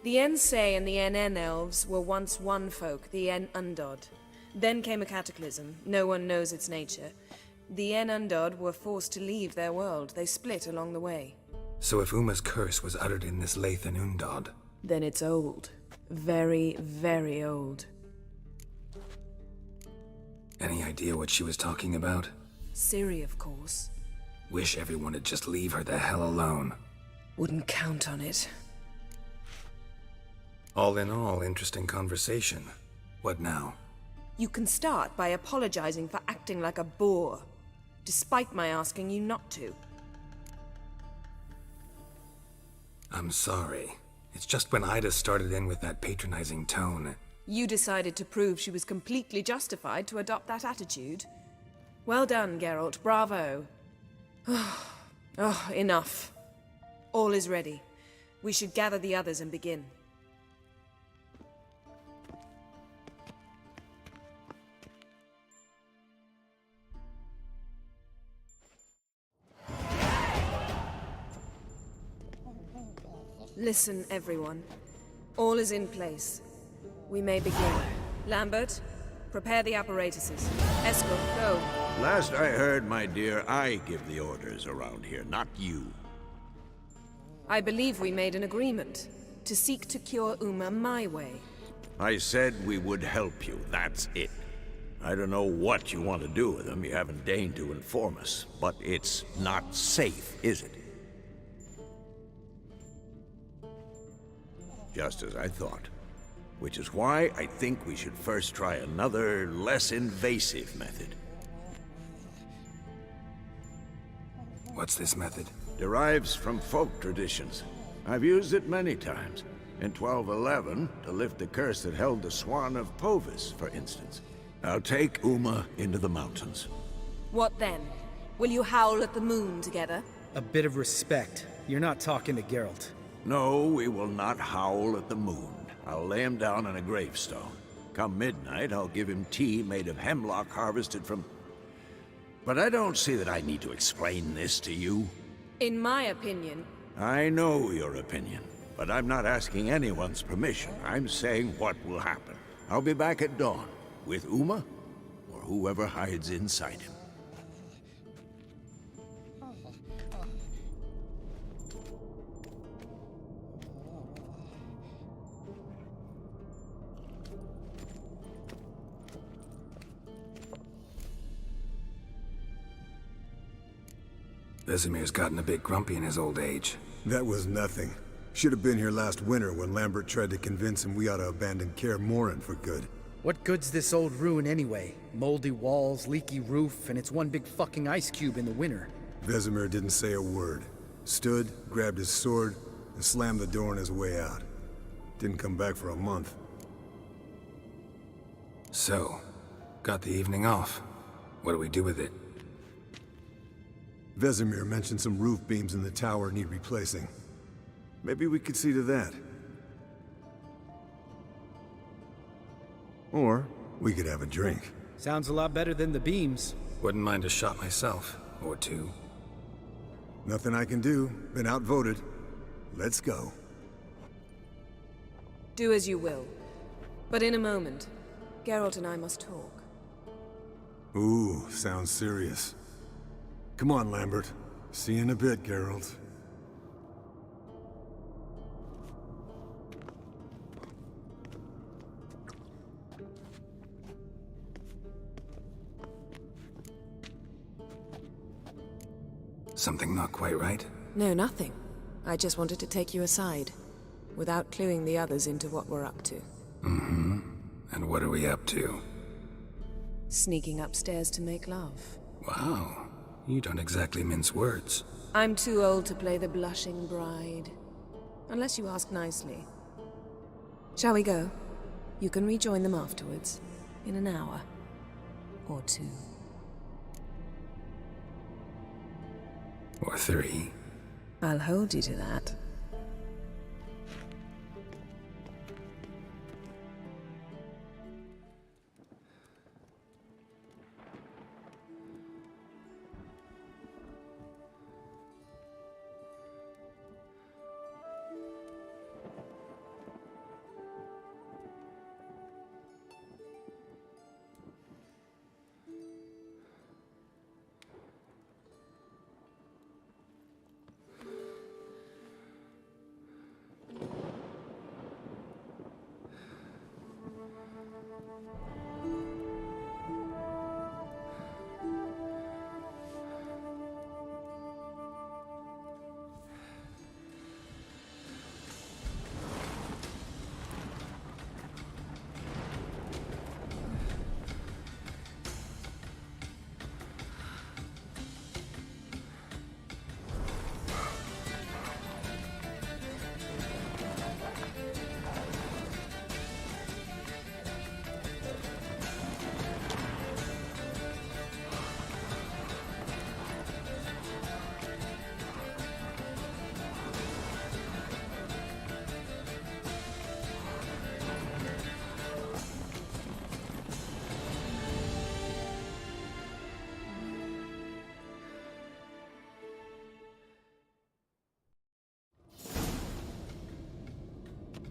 The Ensei and the NN elves were once one folk, the En Undod. Then came a cataclysm. No one knows its nature. The En Undod were forced to leave their world. They split along the way. So if Uma's curse was uttered in this Leithen Undod... Then it's old. Very, very old. Any idea what she was talking about? Ciri, of course. Wish everyone would just leave her the hell alone. Wouldn't count on it. All in all, interesting conversation. What now? You can start by apologizing for acting like a boor, despite my asking you not to. I'm sorry. It's just when Ida started in with that patronizing tone. You decided to prove she was completely justified to adopt that attitude. Well done, Geralt. Bravo. Oh, enough. All is ready. We should gather the others and begin. Listen, everyone. All is in place. We may begin. Lambert, prepare the apparatuses. Eskel, go. Last I heard, my dear, I give the orders around here, not you. I believe we made an agreement to seek to cure Uma my way. I said we would help you, that's it. I don't know what you want to do with them, you haven't deigned to inform us, but it's not safe, is it? Just as I thought. Which is why I think we should first try another, less invasive method. What's this method? Derives from folk traditions. I've used it many times. In 1211, to lift the curse that held the Swan of Povis, for instance. I'll take Uma into the mountains. What then? Will you howl at the moon together? A bit of respect. You're not talking to Geralt. No, we will not howl at the moon. I'll lay him down on a gravestone. Come midnight, I'll give him tea made of hemlock harvested from... But I don't see that I need to explain this to you. In my opinion... I know your opinion, but I'm not asking anyone's permission. I'm saying what will happen. I'll be back at dawn, with Uma, or whoever hides inside him. Vesemir's gotten a bit grumpy in his old age. That was nothing. Should have been here last winter when Lambert tried to convince him we ought to abandon Kaer Morhen for good. What good's this old ruin anyway? Moldy walls, leaky roof, and it's one big fucking ice cube in the winter. Vesemir didn't say a word. Stood, grabbed his sword, and slammed the door on his way out. Didn't come back for a month. So, got the evening off. What do we do with it? Vesemir mentioned some roof beams in the tower need replacing. Maybe we could see to that. Or we could have a drink. Sounds a lot better than the beams. Wouldn't mind a shot myself, or two. Nothing I can do. Been outvoted. Let's go. Do as you will. But in a moment, Geralt and I must talk. Ooh, sounds serious. Come on, Lambert. See you in a bit, Geralt. Something not quite right? No, nothing. I just wanted to take you aside, without cluing the others into what we're up to. Mm-hmm. And what are we up to? Sneaking upstairs to make love. Wow. You don't exactly mince words. I'm too old to play the blushing bride. Unless you ask nicely. Shall we go? You can rejoin them afterwards. In an hour. Or two. Or three. I'll hold you to that.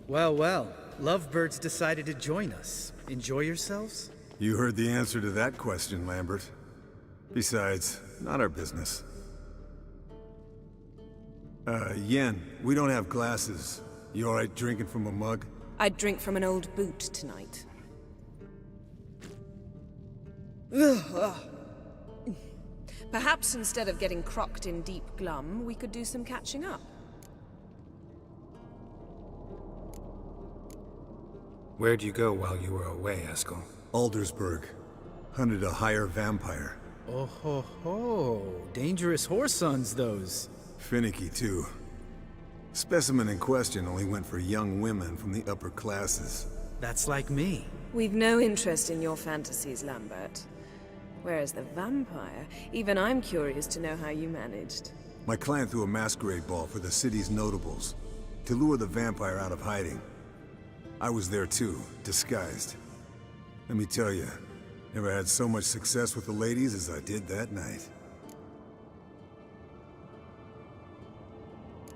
Well, well. Lovebirds decided to join us. Enjoy yourselves? You heard the answer to that question, Lambert. Besides, not our business. Yen, we don't have glasses. You alright drinking from a mug? I'd drink from an old boot tonight. Perhaps instead of getting crocked in deep glum, we could do some catching up. Where'd you go while you were away, Eskel? Aldersburg. Hunted a higher vampire. Oh ho ho. Dangerous whoresons, those. Finicky, too. Specimen in question only went for young women from the upper classes. That's like me. We've no interest in your fantasies, Lambert. Whereas the vampire, even I'm curious to know how you managed. My clan threw a masquerade ball for the city's notables, to lure the vampire out of hiding. I was there too, disguised. Let me tell you, never had so much success with the ladies as I did that night.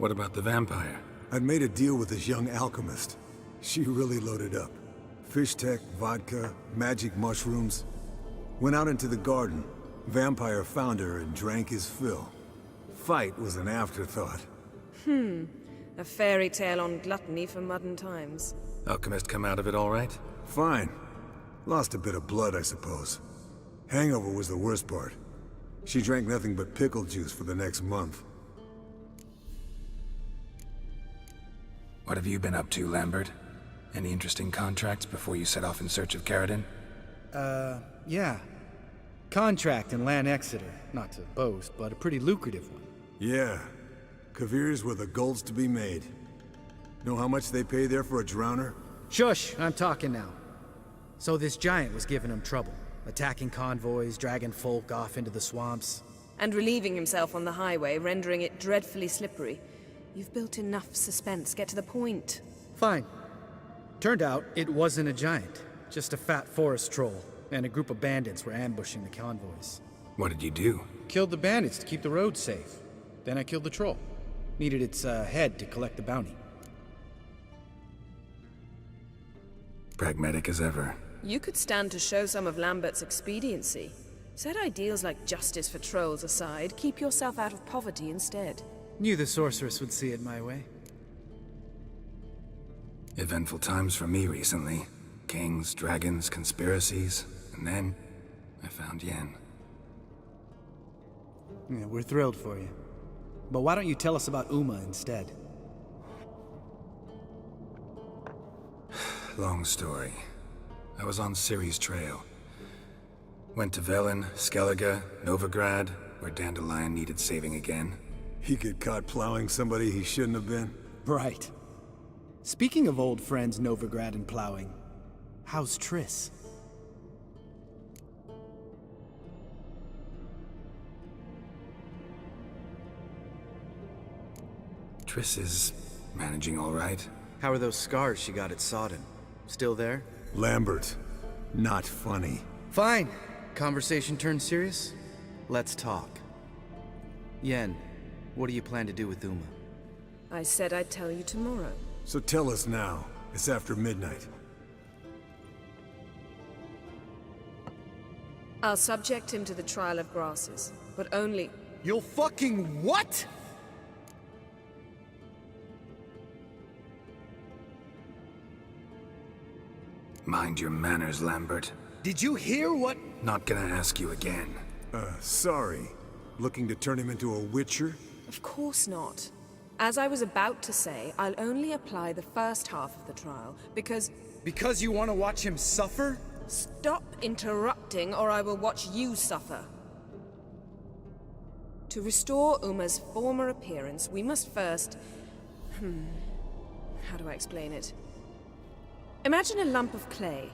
What about the vampire? I'd made a deal with this young alchemist. She really loaded up. Fish tech, vodka, magic mushrooms. Went out into the garden. Vampire found her and drank his fill. Fight was an afterthought. A fairy tale on gluttony for modern times. Alchemist come out of it all right? Fine. Lost a bit of blood, I suppose. Hangover was the worst part. She drank nothing but pickle juice for the next month. What have you been up to, Lambert? Any interesting contracts before you set off in search of Kil'Jaedan? Yeah. Contract in Lan Exeter. Not to boast, but a pretty lucrative one. Yeah. Kavir's were the gold's to be made. Know how much they pay there for a drowner? Shush! I'm talking now. So this giant was giving him trouble. Attacking convoys, dragging folk off into the swamps. And relieving himself on the highway, rendering it dreadfully slippery. You've built enough suspense. Get to the point. Fine. Turned out it wasn't a giant. Just a fat forest troll. And a group of bandits were ambushing the convoys. What did you do? Killed the bandits to keep the road safe. Then I killed the troll. Needed its head to collect the bounty. Pragmatic as ever. You could stand to show some of Lambert's expediency. Set ideals like justice for trolls aside, keep yourself out of poverty instead. Knew the sorceress would see it my way. Eventful times for me recently. Kings, dragons, conspiracies, and then I found Yen. Yeah, we're thrilled for you. But why don't you tell us about Uma instead? Long story. I was on Ciri's trail. Went to Leveln, Skellige, Novigrad, where Dandelion needed saving again. He get caught plowing somebody he shouldn't have been? Right. Speaking of old friends Novigrad and plowing, how's Triss? Triss is managing all right. How are those scars she got at Sodden? Still there? Lambert. Not funny. Fine. Conversation turned serious? Let's talk. Yen, what do you plan to do with Uma? I said I'd tell you tomorrow. So tell us now. It's after midnight. I'll subject him to the trial of grasses, but only... You'll fucking what?! Mind your manners, Lambert. Did you hear what? Not gonna ask you again. Sorry. Looking to turn him into a witcher? Of course not. As I was about to say, I'll only apply the first half of the trial, because... Because you want to watch him suffer? Stop interrupting, or I will watch you suffer. To restore Uma's former appearance, we must first... How do I explain it? Imagine a lump of clay.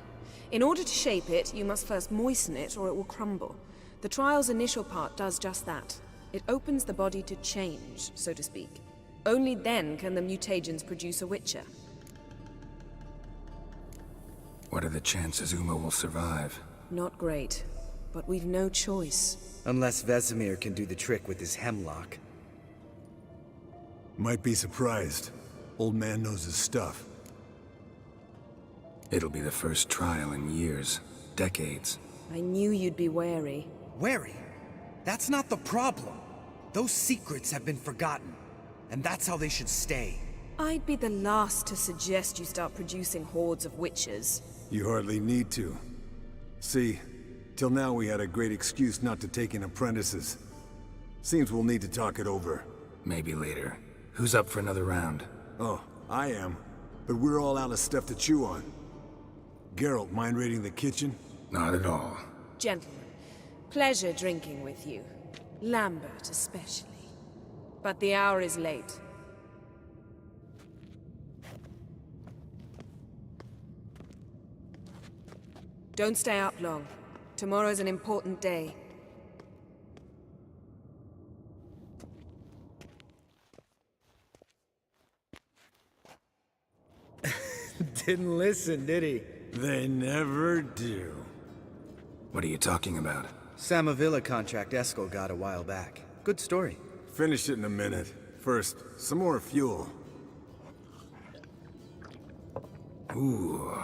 In order to shape it, you must first moisten it, or it will crumble. The trial's initial part does just that. It opens the body to change, so to speak. Only then can the mutagens produce a witcher. What are the chances Uma will survive? Not great, but we've no choice. Unless Vesemir can do the trick with his hemlock. Might be surprised. Old man knows his stuff. It'll be the first trial in years. Decades. I knew you'd be wary. Wary? That's not the problem. Those secrets have been forgotten. And that's how they should stay. I'd be the last to suggest you start producing hordes of witches. You hardly need to. See, till now we had a great excuse not to take in apprentices. Seems we'll need to talk it over. Maybe later. Who's up for another round? Oh, I am. But we're all out of stuff to chew on. Geralt, mind raiding the kitchen? Not at all. Gentlemen, pleasure drinking with you. Lambert especially. But the hour is late. Don't stay up long. Tomorrow's an important day. Didn't listen, did he? They never do. What are you talking about? Samavilla contract Eskel got a while back. Good story. Finish it in a minute. First, some more fuel. Ooh,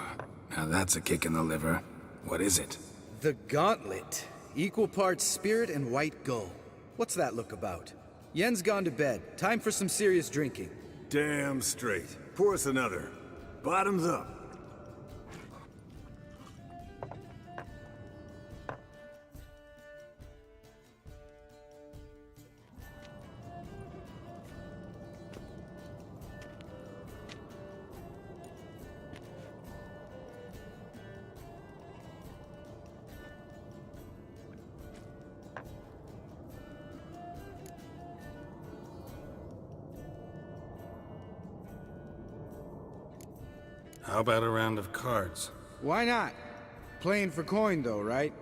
now that's a kick in the liver. What is it? The Gauntlet. Equal parts spirit and white gull. What's that look about? Yen's gone to bed. Time for some serious drinking. Damn straight. Pour us another. Bottoms up. How about a round of cards? Why not? Playing for coin though, right?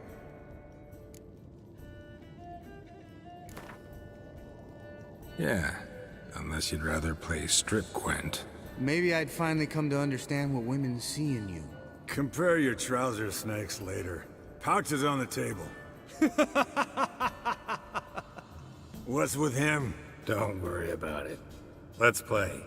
Yeah, unless you'd rather play strip Gwent. Maybe I'd finally come to understand what women see in you. Compare your trouser snakes later. Pouches on the table. What's with him? Don't worry about it. Let's play.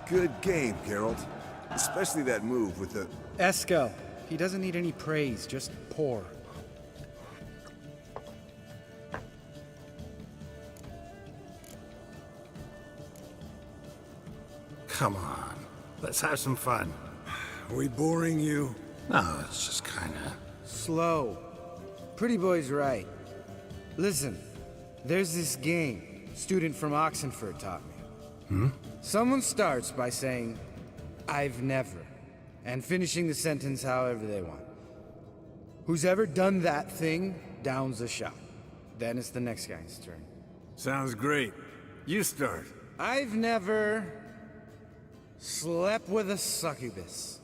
Good game, Geralt. Especially that move with the... Eskel. He doesn't need any praise, just pour. Come on, let's have some fun. Are we boring you? No, it's just kinda... Slow. Pretty boy's right. Listen, There's this game, student from Oxenford taught me. Hmm? Someone starts by saying, "I've never," and finishing the sentence however they want. Who's ever done that thing downs a shot. Then it's the next guy's turn. Sounds great. You start. I've never slept with a succubus.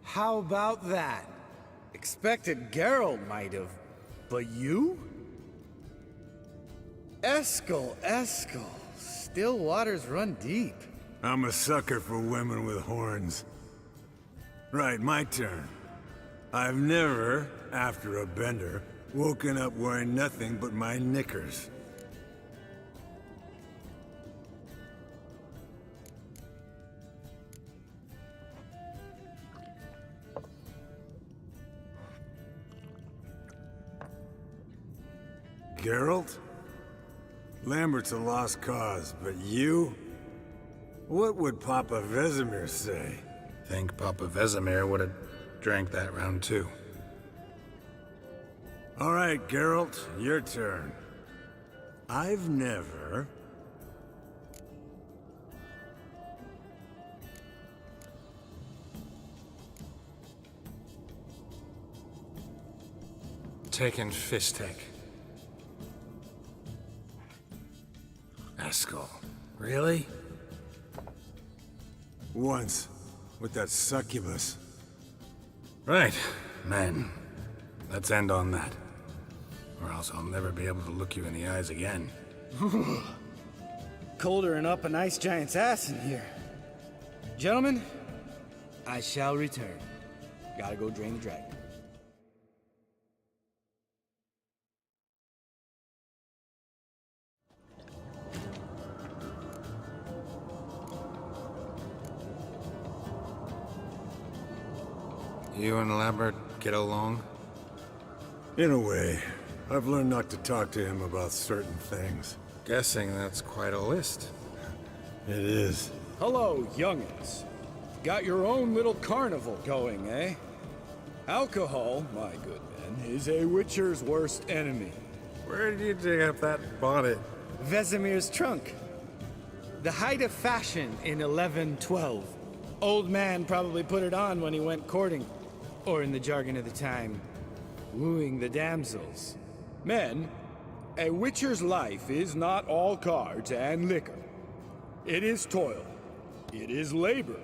How about that? Expected Geralt might have, but you? Eskel. Still waters run deep. I'm a sucker for women with horns. Right, my turn. I've never, after a bender, woken up wearing nothing but my knickers. Geralt? Lambert's a lost cause, but you? What would Papa Vesemir say? Think Papa Vesemir would have drank that round too. All right, Geralt, your turn. I've never... Taken Fistek. Eskel. Really? Once, with that succubus. Right, man. Let's end on that. Or else I'll never be able to look you in the eyes again. Colder and up an ice giant's ass in here. Gentlemen, I shall return. Gotta go drain the dragon. You and Lambert get along? In a way. I've learned not to talk to him about certain things. Guessing that's quite a list. It is. Hello, youngins. Got your own little carnival going, eh? Alcohol, my good men, is a witcher's worst enemy. Where did you dig up that bonnet? Vesemir's trunk. The height of fashion in 1112. Old man probably put it on when he went courting. Or in the jargon of the time, wooing the damsels. Men, a witcher's life is not all cards and liquor. It is toil. It is labor.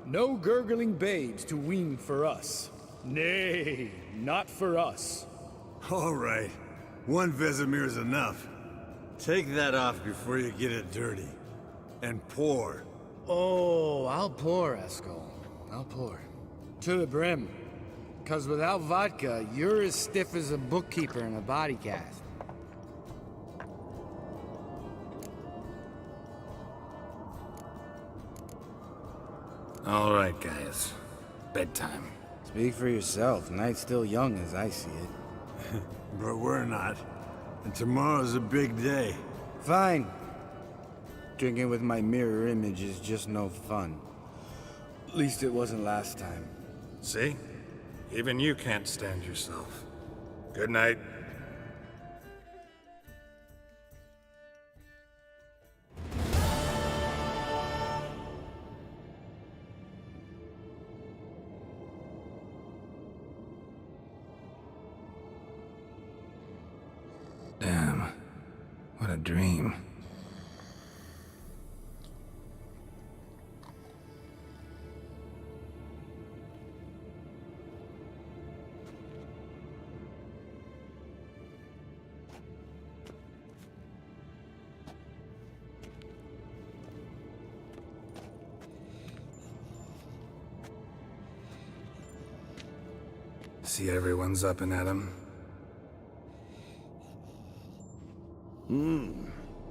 No gurgling babes to wean for us. Nay, not for us. All right. One Vesemir's enough. Take that off before you get it dirty. And pour. Oh, I'll pour, Eskel. I'll pour. To the brim. 'Cause without vodka, you're as stiff as a bookkeeper in a body cast. All right, guys. Bedtime. Speak for yourself. Night's still young as I see it. But we're not. And tomorrow's a big day. Fine. Drinking with my mirror image is just no fun. At least it wasn't last time. See? Even you can't stand yourself. Good night. Damn. What a dream. See everyone's up and at 'em.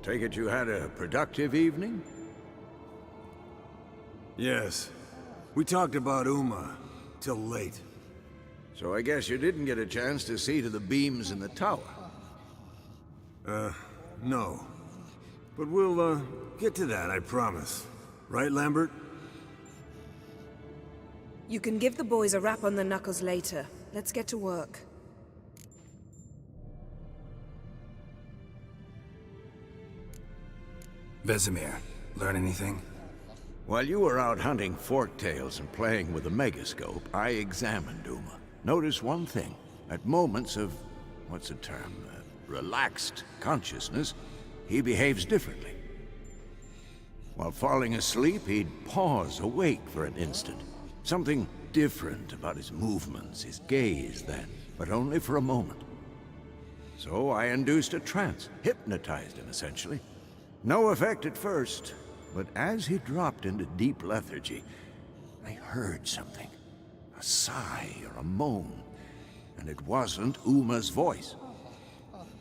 Take it you had a productive evening? Yes. We talked about Uma. Till late. So I guess you didn't get a chance to see to the beams in the tower. No. But we'll, get to that, I promise. Right, Lambert? You can give the boys a rap on the knuckles later. Let's get to work. Vesemir, learn anything? While you were out hunting forktails and playing with the megascope, I examined Uma. Notice one thing. At moments of, what's the term, relaxed consciousness, he behaves differently. While falling asleep, he'd pause awake for an instant. Something different about his movements, his gaze then, but only for a moment. So I induced a trance, hypnotized him essentially. No effect at first, but as he dropped into deep lethargy, I heard something. A sigh or a moan, and it wasn't Uma's voice.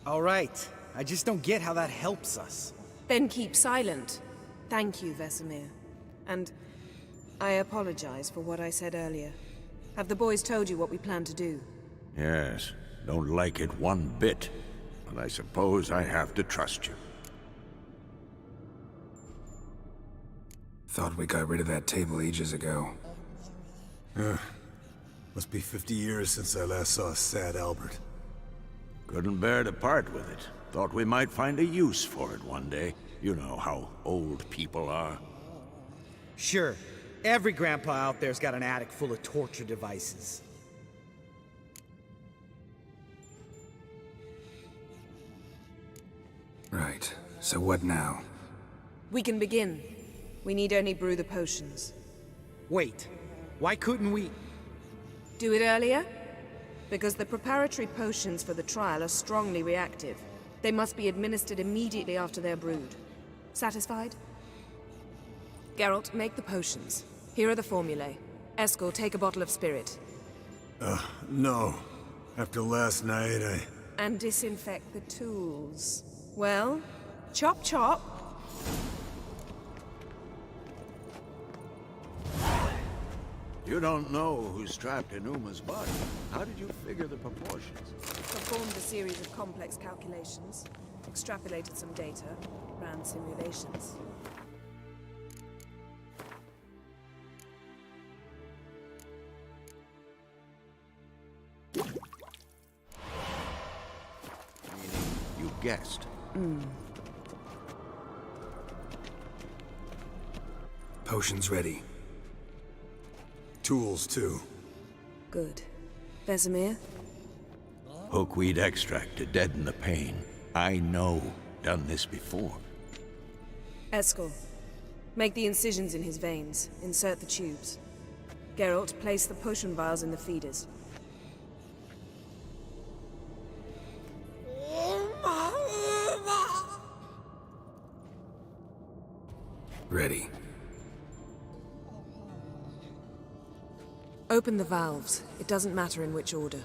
All right. I just don't get how that helps us. Then keep silent. Thank you, Vesemir. And I apologize for what I said earlier. Have the boys told you what we plan to do? Yes, don't like it one bit, but I suppose I have to trust you. Thought we got rid of that table ages ago. Must be 50 years since I last saw sad Albert. Couldn't bear to part with it. Thought we might find a use for it one day. You know how old people are. Sure. Every grandpa out there's got an attic full of torture devices. Right. So what now? We can begin. We need only brew the potions. Wait. Why couldn't we... Do it earlier? Because the preparatory potions for the trial are strongly reactive. They must be administered immediately after they're brewed. Satisfied? Geralt, make the potions. Here are the formulae. Eskel, take a bottle of spirit. No. After last night, And disinfect the tools. Well, chop chop. You don't know who's trapped in Uma's body. How did you figure the proportions? Performed a series of complex calculations. Extrapolated some data. Ran simulations. You guessed. Potions ready. tools too. Good. Vesemir? Hookweed extract to deaden the pain. I know. Done this before. Eskel, make the incisions in his veins. Insert the tubes. Geralt, place the potion vials in the feeders. Ready. Open the valves. It doesn't matter in which order.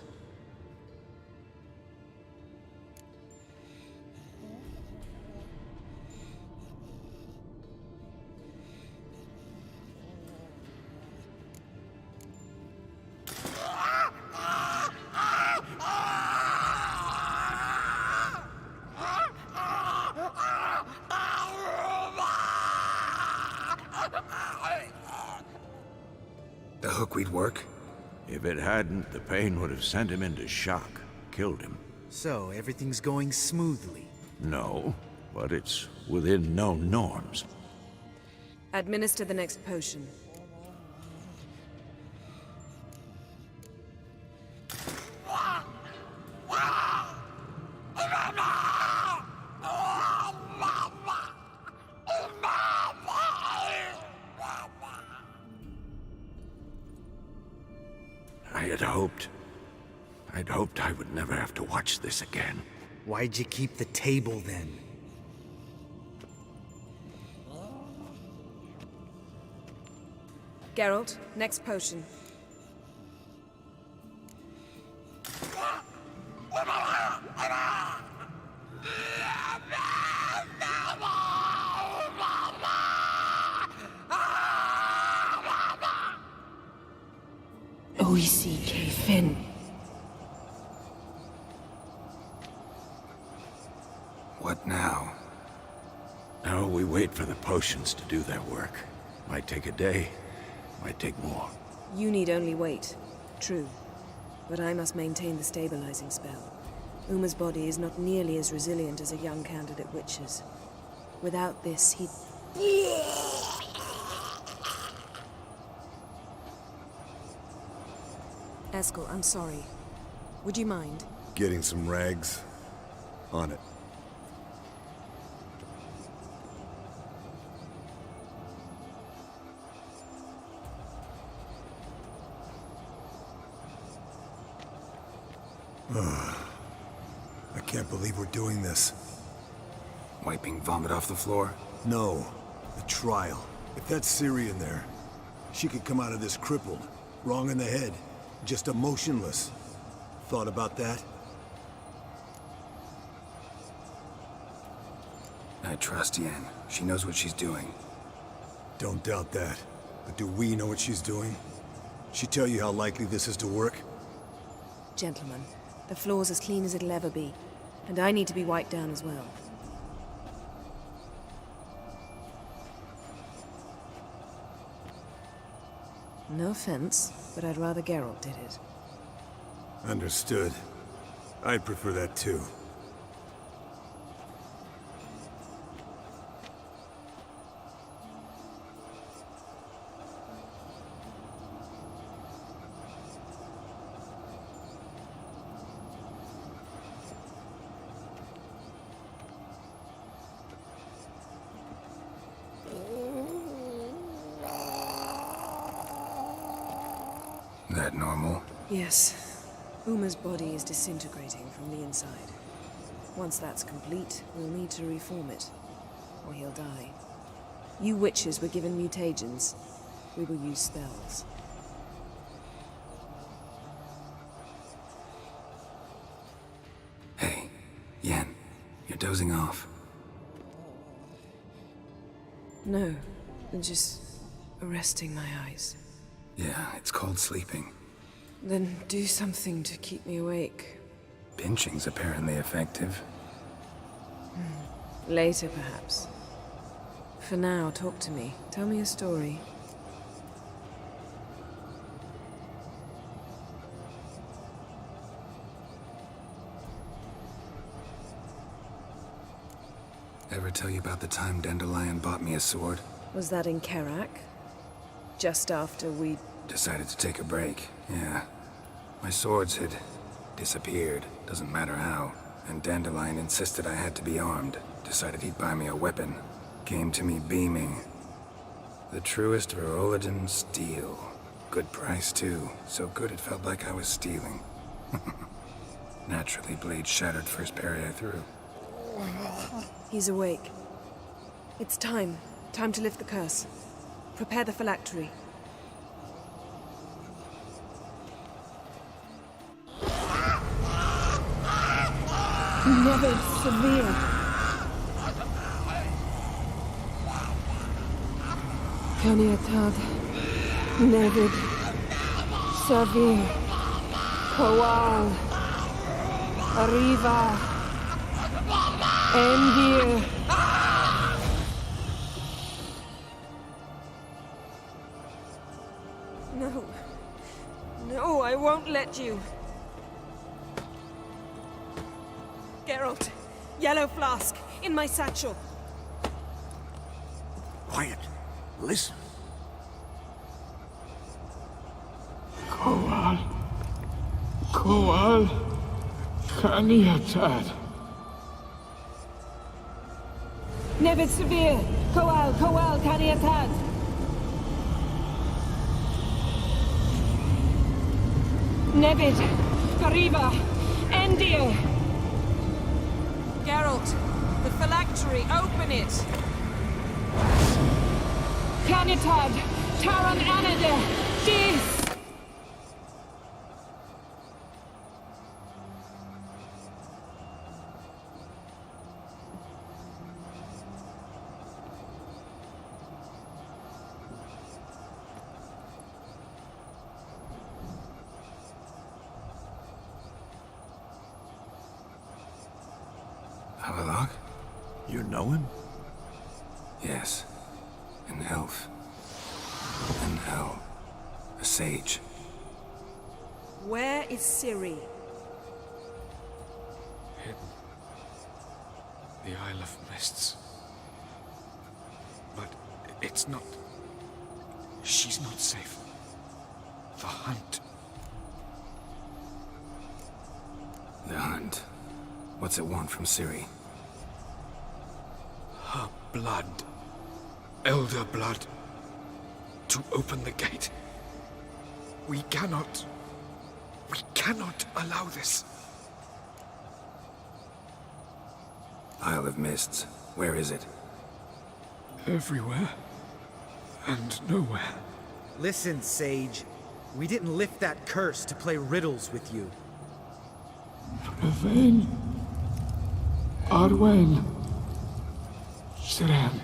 The hookweed work? If it hadn't, the pain would have sent him into shock, killed him. So, everything's going smoothly? No, but it's within known norms. Administer the next potion. I'd hoped I would never have to watch this again. Why'd you keep the table then? Geralt, next potion. Oisi Fin. What now? Now we wait for the potions to do their work. Might take a day, might take more. You need only wait. True. But I must maintain the stabilizing spell. Uma's body is not nearly as resilient as a young candidate witch's. Without this, he'd... Eskel, I'm sorry. Would you mind? Getting some rags? On it. I can't believe we're doing this. Wiping vomit off the floor? No. The trial. If that's Syrian there, she could come out of this crippled, wrong in the head, just emotionless. Thought about that? I trust Yen. She knows what she's doing. Don't doubt that. But do we know what she's doing? She tell you how likely this is to work? Gentlemen, the floor's as clean as it'll ever be. And I need to be wiped down as well. No offense, but I'd rather Geralt did it. Understood. I'd prefer that too. That normal? Yes. Uma's body is disintegrating from the inside. Once that's complete, we'll need to reform it, or he'll die. You witches were given mutagens. We will use spells. Hey, Yen, you're dozing off. No, I'm just resting my eyes. Yeah, it's called sleeping. Then do something to keep me awake. Pinching's apparently effective. Later, perhaps. For now, talk to me. Tell me a story. Ever tell you about the time Dandelion bought me a sword? Was that in Kerak? Just after we... Decided to take a break, yeah. My swords had disappeared, doesn't matter how. And Dandelion insisted I had to be armed. Decided he'd buy me a weapon. Came to me beaming. The truest Verolidan steel. Good price, too. So good it felt like I was stealing. Naturally, blade shattered first parry I threw. He's awake. It's time. Time to lift the curse. Prepare the phylactery. Never severe. Kaniatad. Nevid. Severe. Kowal. Arriva. Endir. No. No, I won't let you. Geralt, yellow flask, in my satchel. Quiet. Listen. Kowal. Kowal. Kaniatad. Nevid severe. Kowal, Kowal, Kaniatad. Nevid. Kariba. Endir. Geralt, the phylactery, open it! Kanitad, Taran Anada, Dis! Avalok? You know him? Yes. An elf. hell. A sage. Where is Ciri? Hidden. The Isle of Mists. But it's not... She's not safe. The hunt. The hunt. What's it want from Ciri? Her blood. Elder blood. To open the gate. We cannot allow this. Isle of Mists. Where is it? Everywhere. And nowhere. Listen, Sage. We didn't lift that curse to play riddles with you. Yvain. Arwen. Siran.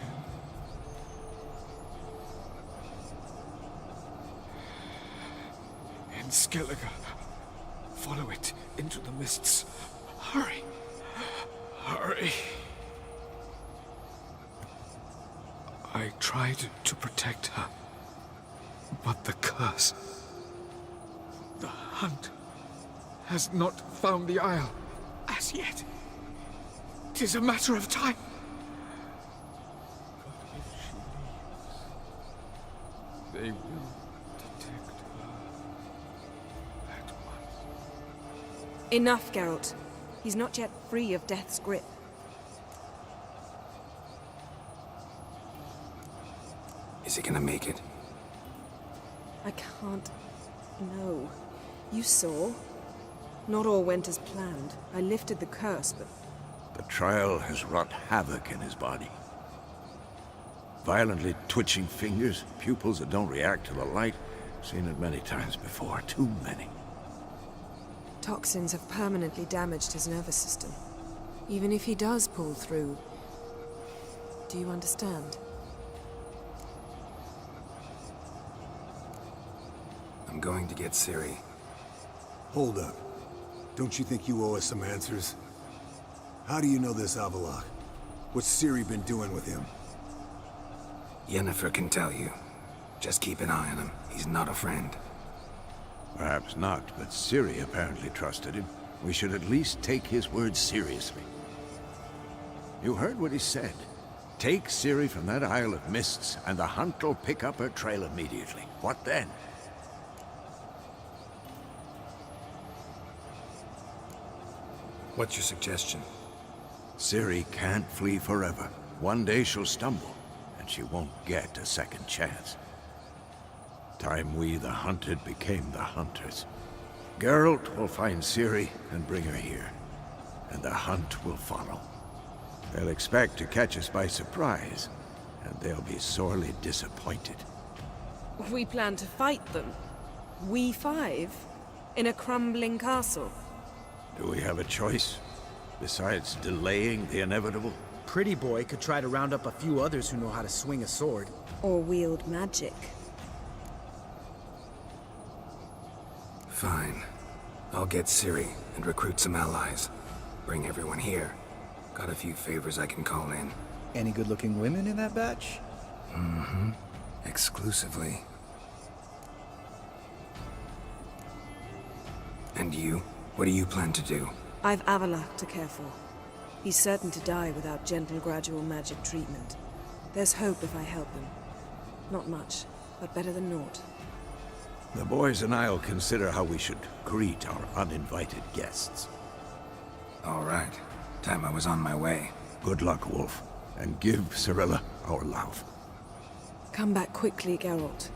In Skellige. Follow it into the mists. Hurry. Hurry. I tried to protect her. But the curse... The hunt has not found the Isle as yet. 'Tis a matter of time. But if she leaves, they will detect her at once. Enough, Geralt. He's not yet free of death's grip. Is he gonna make it? I can't... No. You saw. Not all went as planned. I lifted the curse, but... The trial has wrought havoc in his body. Violently twitching fingers, pupils that don't react to the light. Seen it many times before, too many. Toxins have permanently damaged his nervous system. Even if he does pull through... Do you understand? I'm going to get Ciri. Hold up. Don't you think you owe us some answers? How do you know this Avalok? What's Ciri been doing with him? Yennefer can tell you. Just keep an eye on him. He's not a friend. Perhaps not, but Ciri apparently trusted him. We should at least take his words seriously. You heard what he said. Take Ciri from that Isle of Mists, and the hunt will pick up her trail immediately. What then? What's your suggestion? Ciri can't flee forever. One day she'll stumble, and she won't get a second chance. Time we, the hunted, became the hunters. Geralt will find Ciri and bring her here, and the hunt will follow. They'll expect to catch us by surprise, and they'll be sorely disappointed. We plan to fight them. We five? In a crumbling castle? Do we have a choice? Besides delaying the inevitable? Pretty Boy could try to round up a few others who know how to swing a sword. Or wield magic. Fine. I'll get Ciri and recruit some allies. Bring everyone here. Got a few favors I can call in. Any good-looking women in that batch? Mm-hmm. Exclusively. And you? What do you plan to do? I've Avalok to care for. He's certain to die without gentle, gradual magic treatment. There's hope if I help him. Not much, but better than naught. The boys and I'll consider how we should greet our uninvited guests. All right. Time I was on my way. Good luck, Wolf. And give Cirilla our love. Come back quickly, Geralt.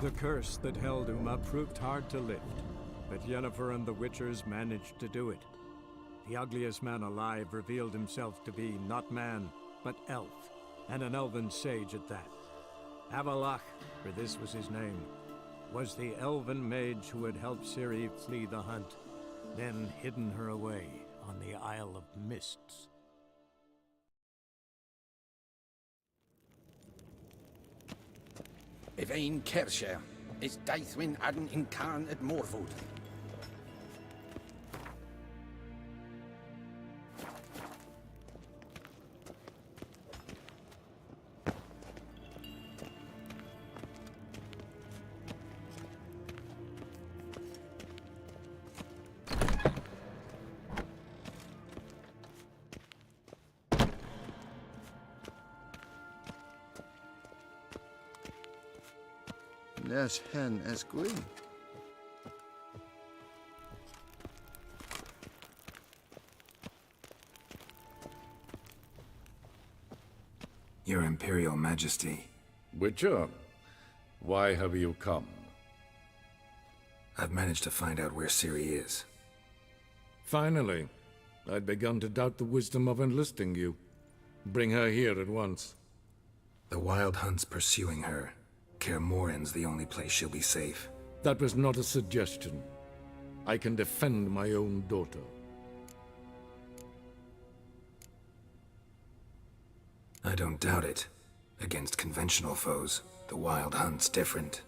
The curse that held Uma proved hard to lift, but Yennefer and the Witchers managed to do it. The ugliest man alive revealed himself to be not man, but elf, and an elven sage at that. Avalach, for this was his name, was the elven mage who had helped Ciri flee the hunt, then hidden her away on the Isle of Mists. Evain Kersher is Daithwin Adden Incarn at Morvood. There's hen as green. Your Imperial Majesty. Witcher, why have you come? I've managed to find out where Ciri is. Finally. I'd begun to doubt the wisdom of enlisting you. Bring her here at once. The Wild Hunt's pursuing her. Kaer Morhen's the only place she'll be safe. That was not a suggestion. I can defend my own daughter. I don't doubt it. Against conventional foes, the Wild Hunt's different.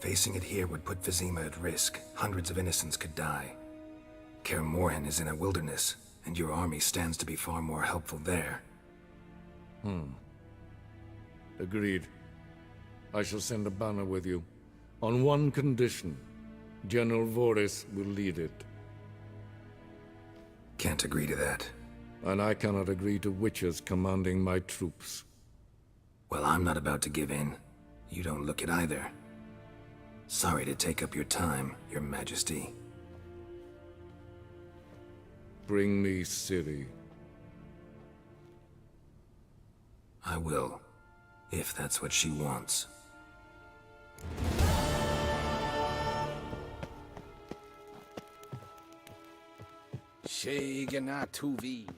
Facing it here would put Vizima at risk. Hundreds of innocents could die. Kaer Morhen is in a wilderness, and your army stands to be far more helpful there. Agreed. I shall send a banner with you. On one condition. General Voris will lead it. Can't agree to that. And I cannot agree to witches commanding my troops. Well, I'm not about to give in. You don't look it either. Sorry to take up your time, Your Majesty. Bring me Ciri. I will, if that's what she wants. Shegana Tuvi.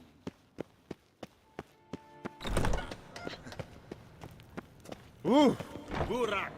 Burak.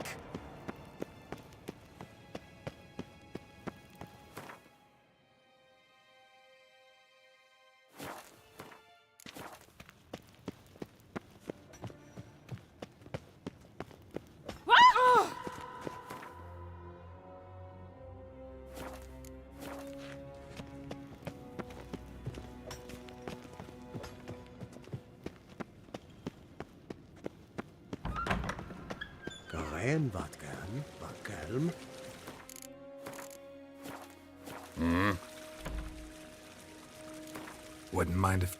Garen Vatkan, Vatkelm. Wouldn't mind if...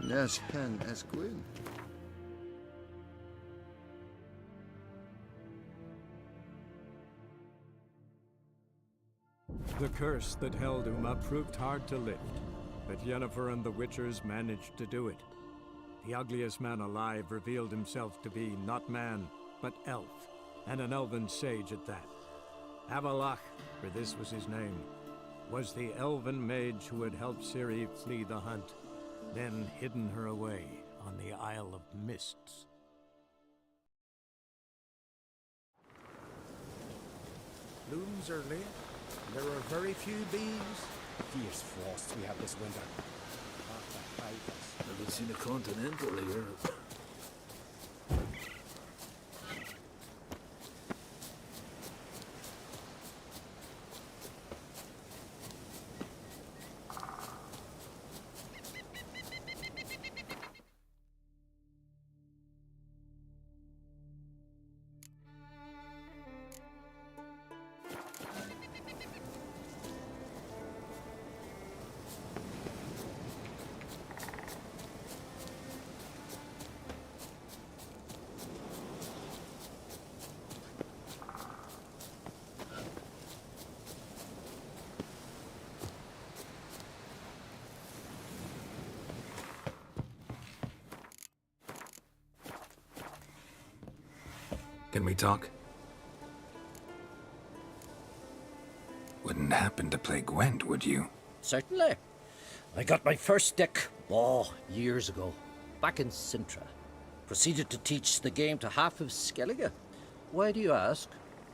Nes pen es gwyn. The curse that held Uma proved hard to lift, but Yennefer and the Witchers managed to do it. The ugliest man alive revealed himself to be not man, but elf, and an elven sage at that. Avalach, for this was his name, was the elven mage who had helped Ciri flee the hunt, then hidden her away on the Isle of Mists. Blooms are late. There are very few bees. Fierce frosts we have this winter. Haven't seen a continental here. Can we talk? Wouldn't happen to play Gwent, would you? Certainly. I got my first deck, years ago, back in Sintra. Proceeded to teach the game to half of Skellige. Why do you ask?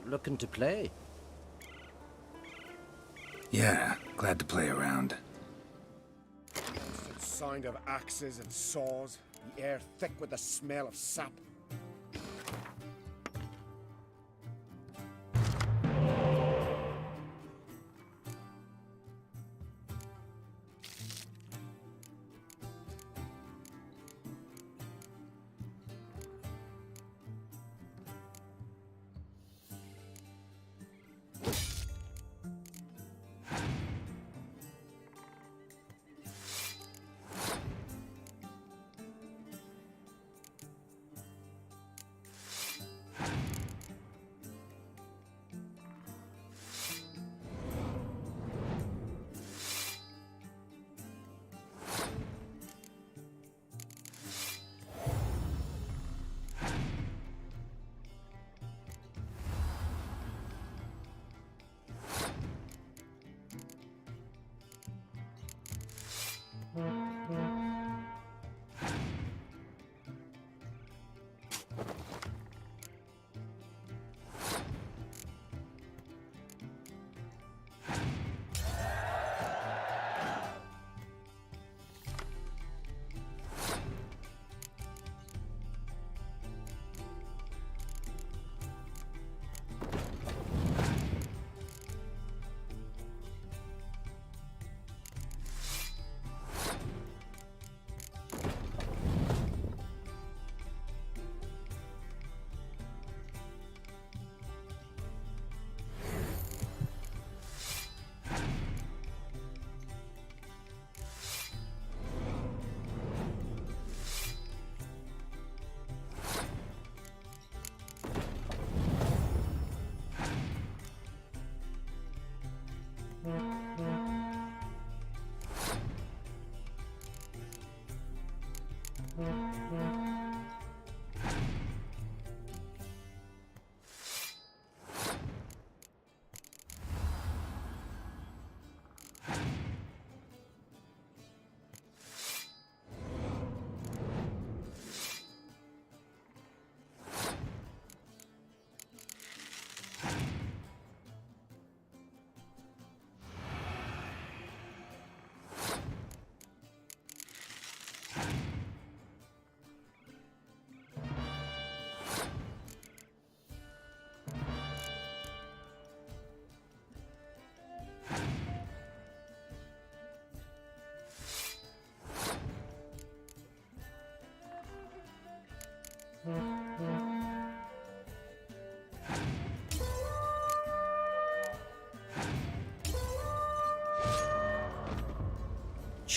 Looking to play? Yeah, glad to play around. Constant sound of axes and saws, the air thick with the smell of sap.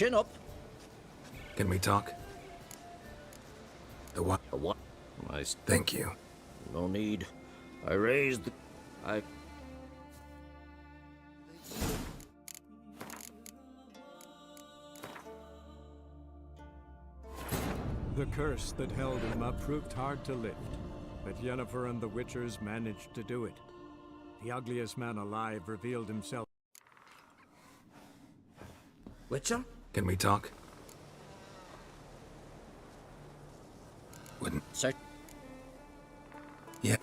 Chin up. Can we talk? The what? A what? Thank you. No need. I raised the... The curse that held him up proved hard to lift, but Yennefer and the Witchers managed to do it. The ugliest man alive revealed himself. Witcher? Can we talk? Wouldn't. Sir? Yeah.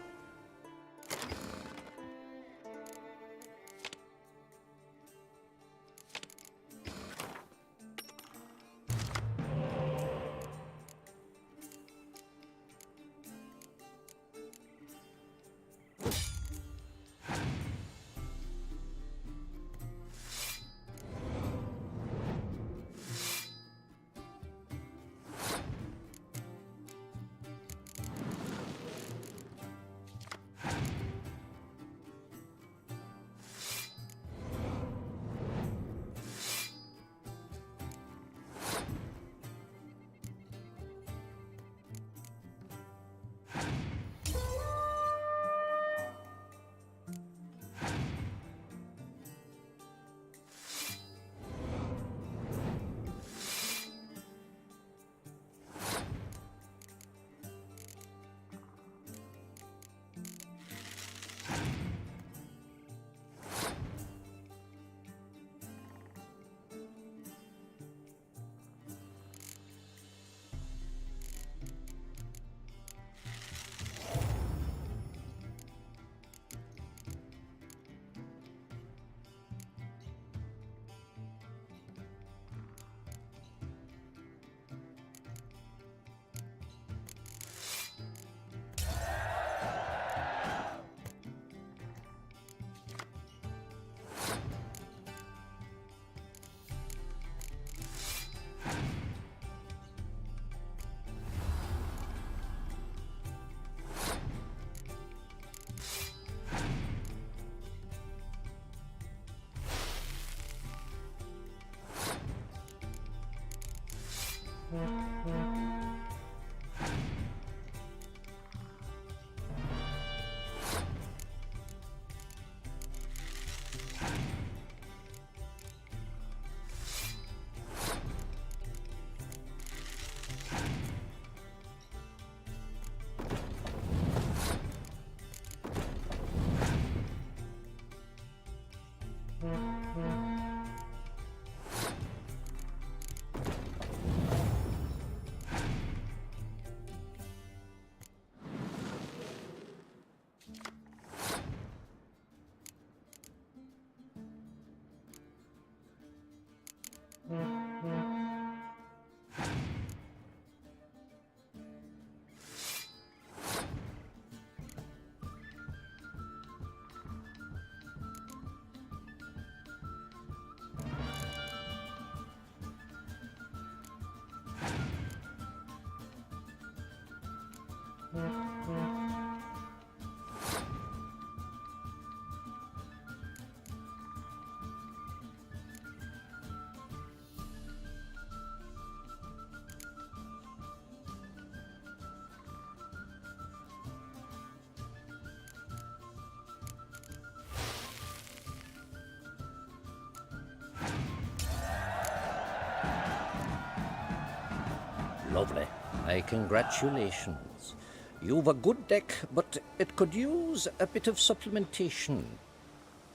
Lovely. My congratulations. You've a good deck, but it could use a bit of supplementation.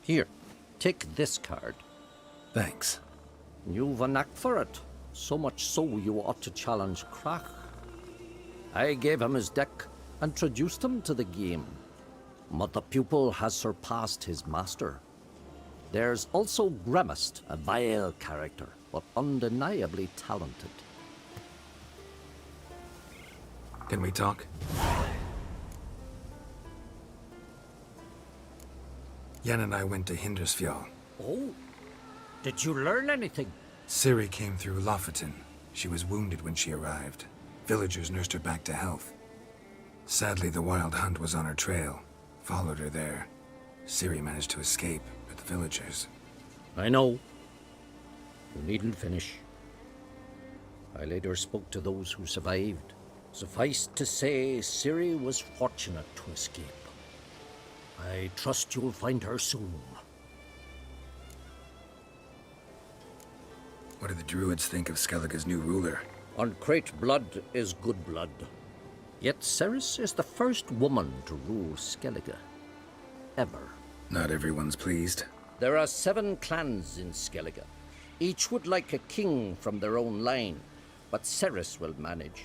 Here, take this card. Thanks. You've a knack for it. So much so you ought to challenge Krach. I gave him his deck, introduced him to the game. But the pupil has surpassed his master. There's also Grimmest, a vile character, but undeniably talented. Can we talk? Yen and I went to Hindersfjall. Oh? Did you learn anything? Ciri came through Lofoten. She was wounded when she arrived. Villagers nursed her back to health. Sadly, the Wild Hunt was on her trail. Followed her there. Ciri managed to escape, but the villagers... I know. You needn't finish. I later spoke to those who survived. Suffice to say, Ciri was fortunate to escape. I trust you'll find her soon. What do the Druids think of Skellige's new ruler? Uncrate blood is good blood. Yet Ceres is the first woman to rule Skellige. Ever. Not everyone's pleased. There are 7 clans in Skellige. Each would like a king from their own line, but Ceres will manage.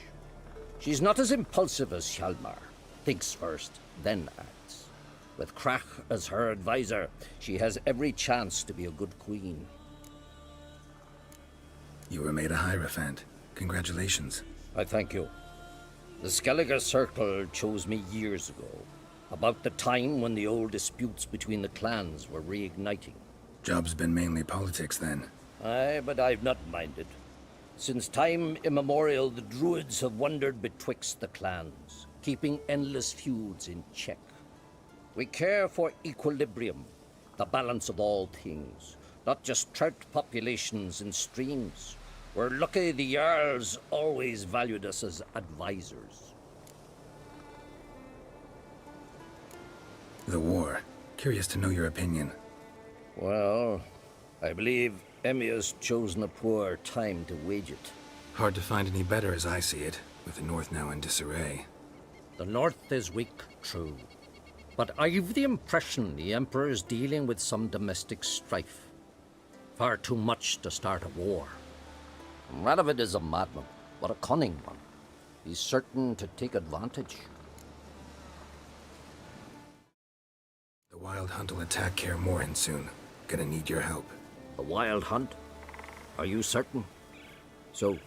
She's not as impulsive as Hjalmar. Thinks first, then acts. With Krach as her advisor, she has every chance to be a good queen. You were made a Hierophant. Congratulations. I thank you. The Skellige Circle chose me years ago, about the time when the old disputes between the clans were reigniting. Job's been mainly politics then. Aye, but I've not minded. Since time immemorial, the Druids have wandered betwixt the clans, keeping endless feuds in check. We care for equilibrium, the balance of all things, not just trout populations and streams. We're lucky the Jarls always valued us as advisors. The war. Curious to know your opinion. Well, I believe Emmia's chosen a poor time to wage it. Hard to find any better as I see it, with the North now in disarray. The North is weak, true. But I've the impression the Emperor is dealing with some domestic strife. Far too much to start a war. Radovid is a madman, but a cunning one. He's certain to take advantage. The Wild Hunt will attack Kaer Morhen soon. Gonna need your help. The Wild Hunt? Are you certain? So,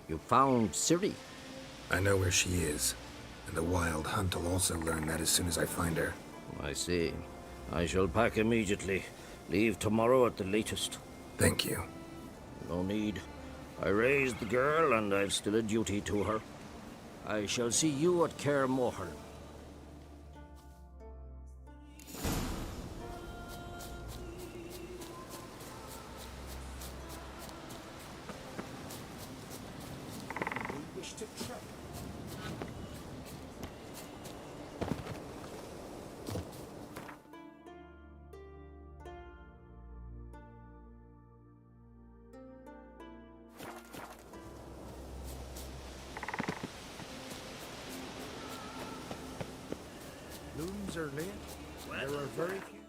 you found Ciri? I know where she is. And the Wild Hunt will also learn that as soon as I find her. I see. I shall pack immediately. Leave tomorrow at the latest. Thank you. No need. I raised the girl, and I've still a duty to her. I shall see you at Kaer Morhen. Looms are late. There are very few.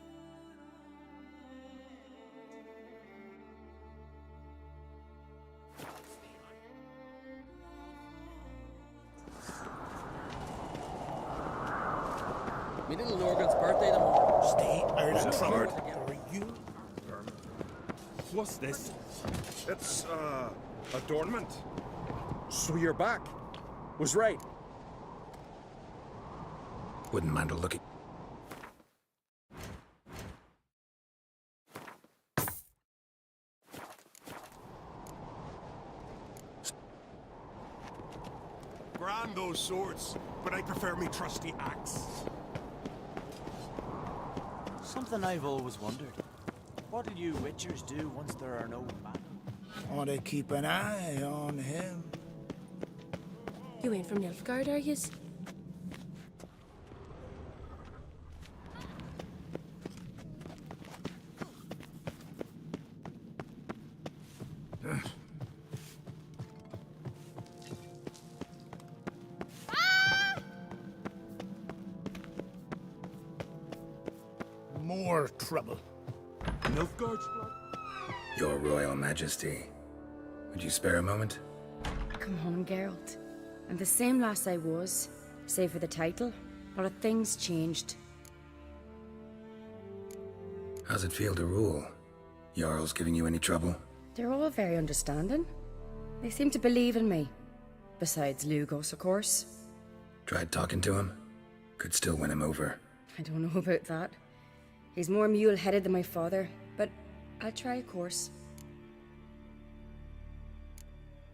Me little Lorgan's birthday tomorrow. Stay out of trouble. Are you? What's this? It's, adornment. So you're back. Was right. Wouldn't mind a look at... Grand those swords, but I prefer me trusty axe. Something I've always wondered. What do you witchers do once there are no men? Want to keep an eye on him. You ain't from Nilfgaard, are yous? more trouble. Nilfgaard's blood? Your Royal Majesty. Would you spare a moment? Come on, Geralt. I'm the same lass I was, save for the title. But things changed. How's it feel to rule? Jarl's giving you any trouble? They're all very understanding. They seem to believe in me. Besides Lugos, of course. Tried talking to him? Could still win him over. I don't know about that. He's more mule-headed than my father, but I'll try, of course.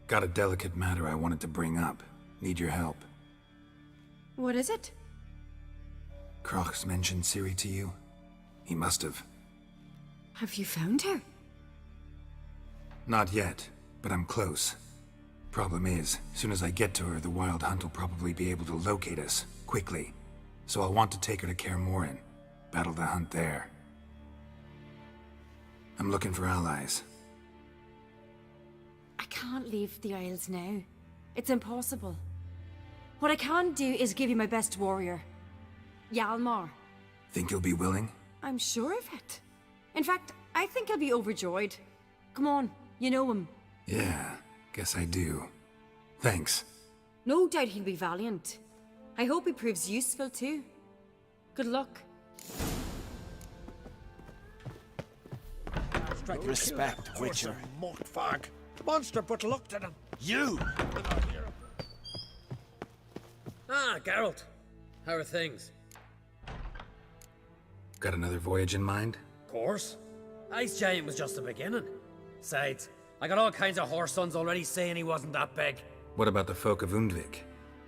Got a delicate matter I wanted to bring up. Need your help. What is it? Kroch's mentioned Ciri to you? He must have. Have you found her? Not yet, but I'm close. Problem is, as soon as I get to her, the Wild Hunt will probably be able to locate us, quickly. So I'll want to take her to Kaer Morhen. Battle the hunt there. I'm looking for allies. I can't leave the Isles now. It's impossible. What I can do is give you my best warrior. Hjalmar. Think you'll be willing? I'm sure of it. In fact, I think he'll be overjoyed. Come on, you know him. Yeah, guess I do. Thanks. No doubt he'll be valiant. I hope he proves useful too. Good luck. Respect, Witcher. Mortfag. The monster put looked at him. You! Ah, Geralt. How are things? Got another voyage in mind? Of course. Ice Giant was just the beginning. Besides, I got all kinds of horse sons already saying he wasn't that big. What about the folk of Undvik?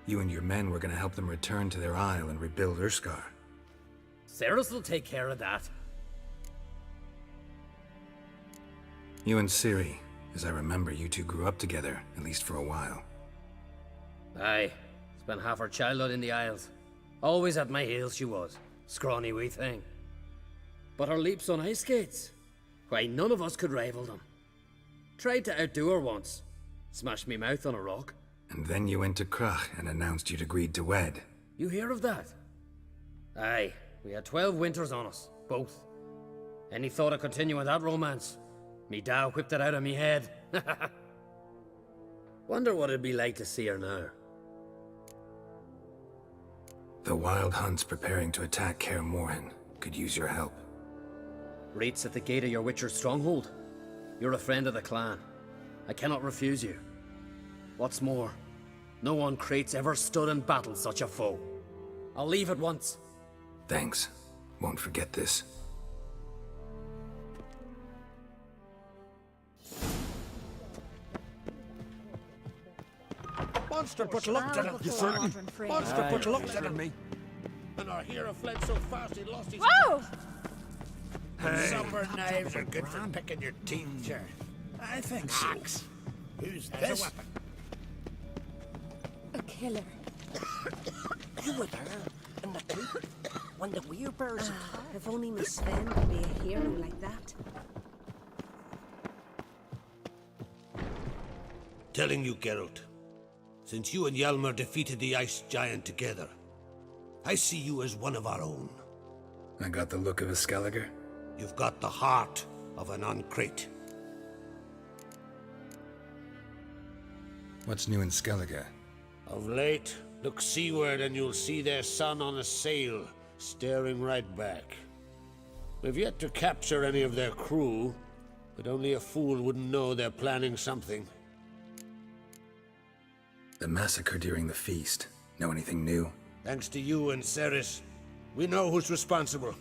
You and your men were gonna help them return to their isle and rebuild Urskar. Cerys will take care of that. You and Ciri, as I remember, you two grew up together, at least for a while. Aye. Spent half her childhood in the Isles. Always at my heels she was. Scrawny wee thing. But her leaps on ice skates? Why, none of us could rival them. Tried to outdo her once. Smashed me mouth on a rock. And then you went to Krach and announced you'd agreed to wed. You hear of that? Aye. We had 12 winters on us. Both. Any thought of continuing that romance? Me da whipped it out of me head. Wonder what it'd be like to see her now. The Wild Hunt's preparing to attack Kaer Morhen. Could use your help. Rates at the gate of your Witcher's stronghold. You're a friend of the clan. I cannot refuse you. What's more, no one Krait's ever stood and battled such a foe. I'll leave at once. Thanks. Won't forget this. Monster put looked at him. You certain? Monster put looked at him. And our hero fled so fast he lost his... Whoa! Supper knives are good for picking your teeth, sir. I think so. Axe. Who's this? a weapon. A killer. You were there, in the coop, when the werebears attacked. If only Miss Sven could be a hero like that. Telling you, Geralt, since you and Hjalmar defeated the Ice Giant together, I see you as one of our own. I got the look of a Skelliger. You've got the heart of an Uncrate. What's new in Skellige? Of late, look seaward and you'll see their sun on a sail, staring right back. We've yet to capture any of their crew, but only a fool wouldn't know they're planning something. The massacre during the feast. Know anything new? Thanks to you and Cerys, we know who's responsible.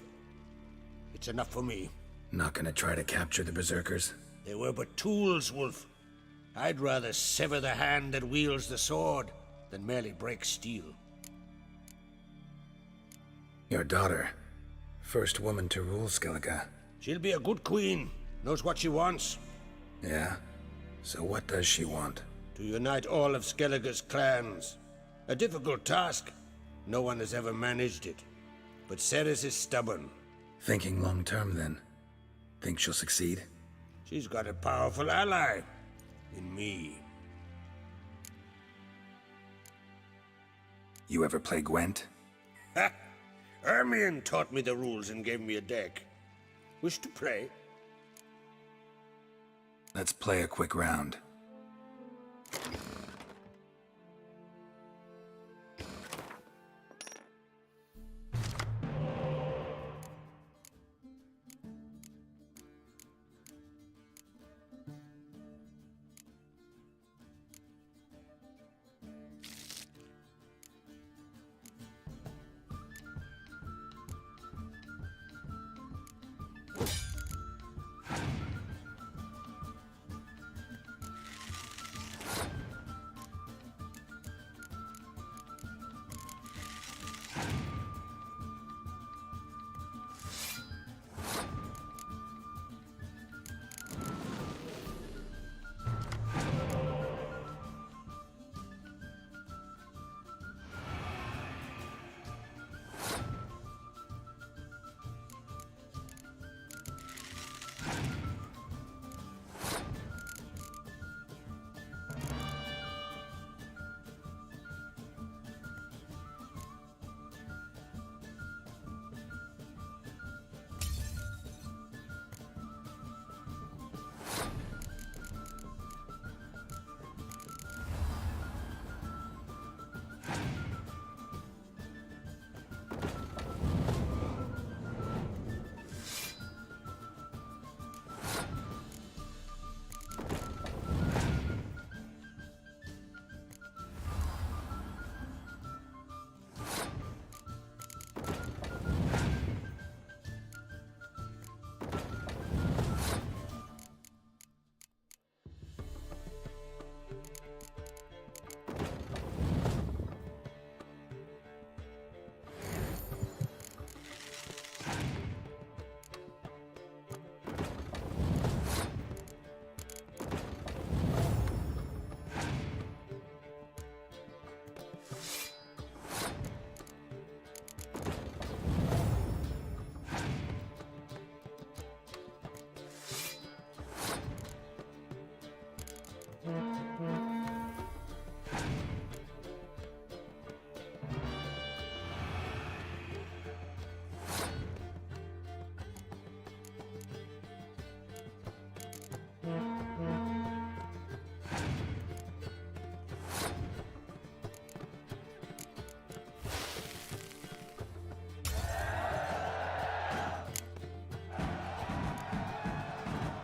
It's enough for me. Not gonna try to capture the Berserkers? They were but tools, Wolf. I'd rather sever the hand that wields the sword than merely break steel. Your daughter. First woman to rule Skellige. She'll be a good queen. Knows what she wants. Yeah? So what does she want? To unite all of Skellige's clans. A difficult task. No one has ever managed it. But Cerys is stubborn. Thinking long term, then. Think she'll succeed? She's got a powerful ally. In me. You ever play Gwent? Ha! Ermion taught me the rules and gave me a deck. Wish to play? Let's play a quick round.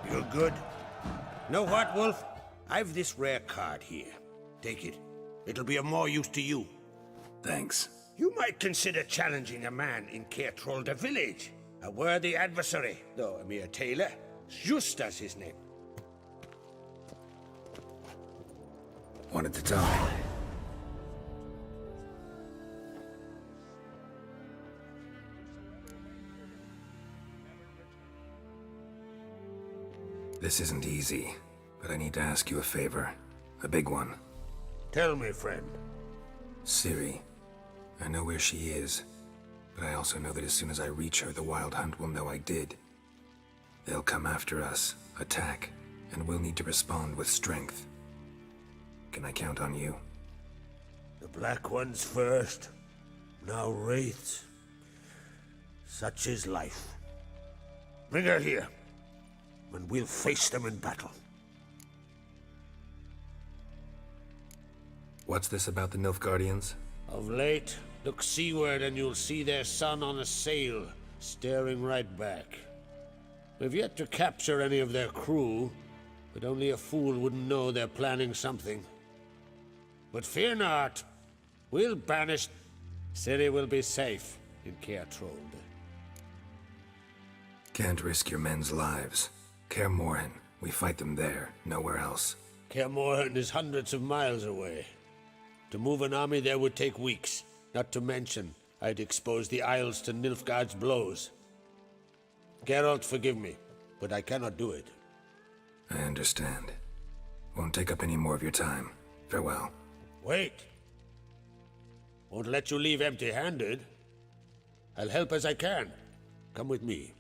You're good. Know what, Wolf? I've this rare card here. Take it. It'll be of more use to you. Thanks. You might consider challenging a man in Kael'thas village. A worthy adversary, though a mere tailor. Just as his name. Wanted to talk. This isn't easy, but I need to ask you a favor. A big one. Tell me, friend. Ciri. I know where she is, but I also know that as soon as I reach her, the Wild Hunt will know I did. They'll come after us, attack, and we'll need to respond with strength. Can I count on you? The Black Ones first, now Wraiths. Such is life. Bring her here, and we'll face them in battle. What's this about the Nilfgaardians? Of late, look seaward and you'll see their sun on a sail, staring right back. We've yet to capture any of their crew, but only a fool wouldn't know they're planning something. But fear not, we'll banish... Ciri will be safe in Kael'thas. Can't risk your men's lives. Kaer Morhen, we fight them there, nowhere else. Kaer Morhen is hundreds of miles away. To move an army there would take weeks, not to mention I'd expose the Isles to Nilfgaard's blows. Geralt, forgive me, but I cannot do it. I understand. Won't take up any more of your time. Farewell. Wait. Won't let you leave empty-handed. I'll help as I can. Come with me.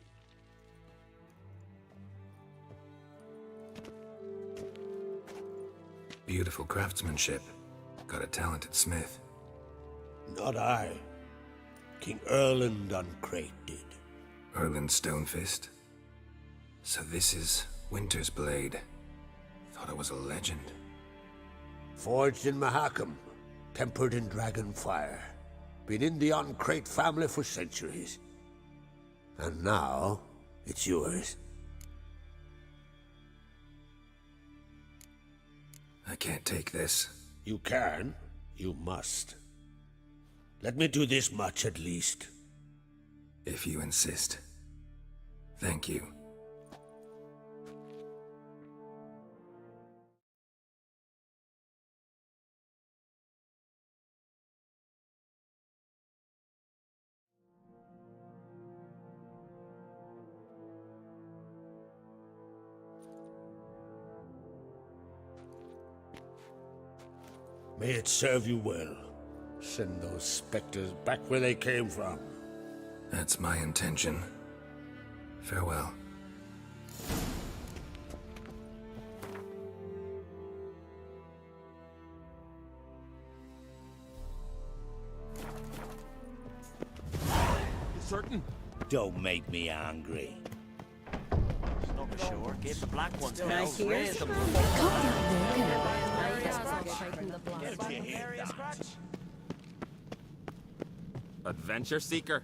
Beautiful craftsmanship. Got a talented smith. Not I. King Erland Uncrate did. Erland Stonefist? So this is Winter's Blade. Thought it was a legend. Forged in Mahakam, tempered in dragon fire. Been in the Uncrate family for centuries. And now, it's yours. I can't take this. You can. You must. Let me do this much at least. If you insist. Thank you. May it serve you well. Send those specters back where they came from. That's my intention. Farewell. You certain? Don't make me angry. Not for sure. Gave the black ones Can I bells, hear? raised them. Adventure seeker.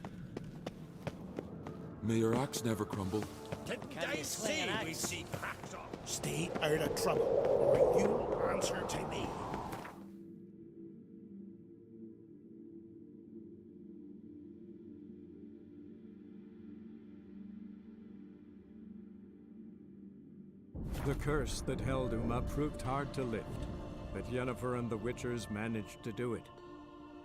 May your axe never crumble. Didn't I say we'd see cracked up? Stay out of trouble, or you'll answer to me. The curse that held Uma proved hard to lift, but Yennefer and the Witchers managed to do it.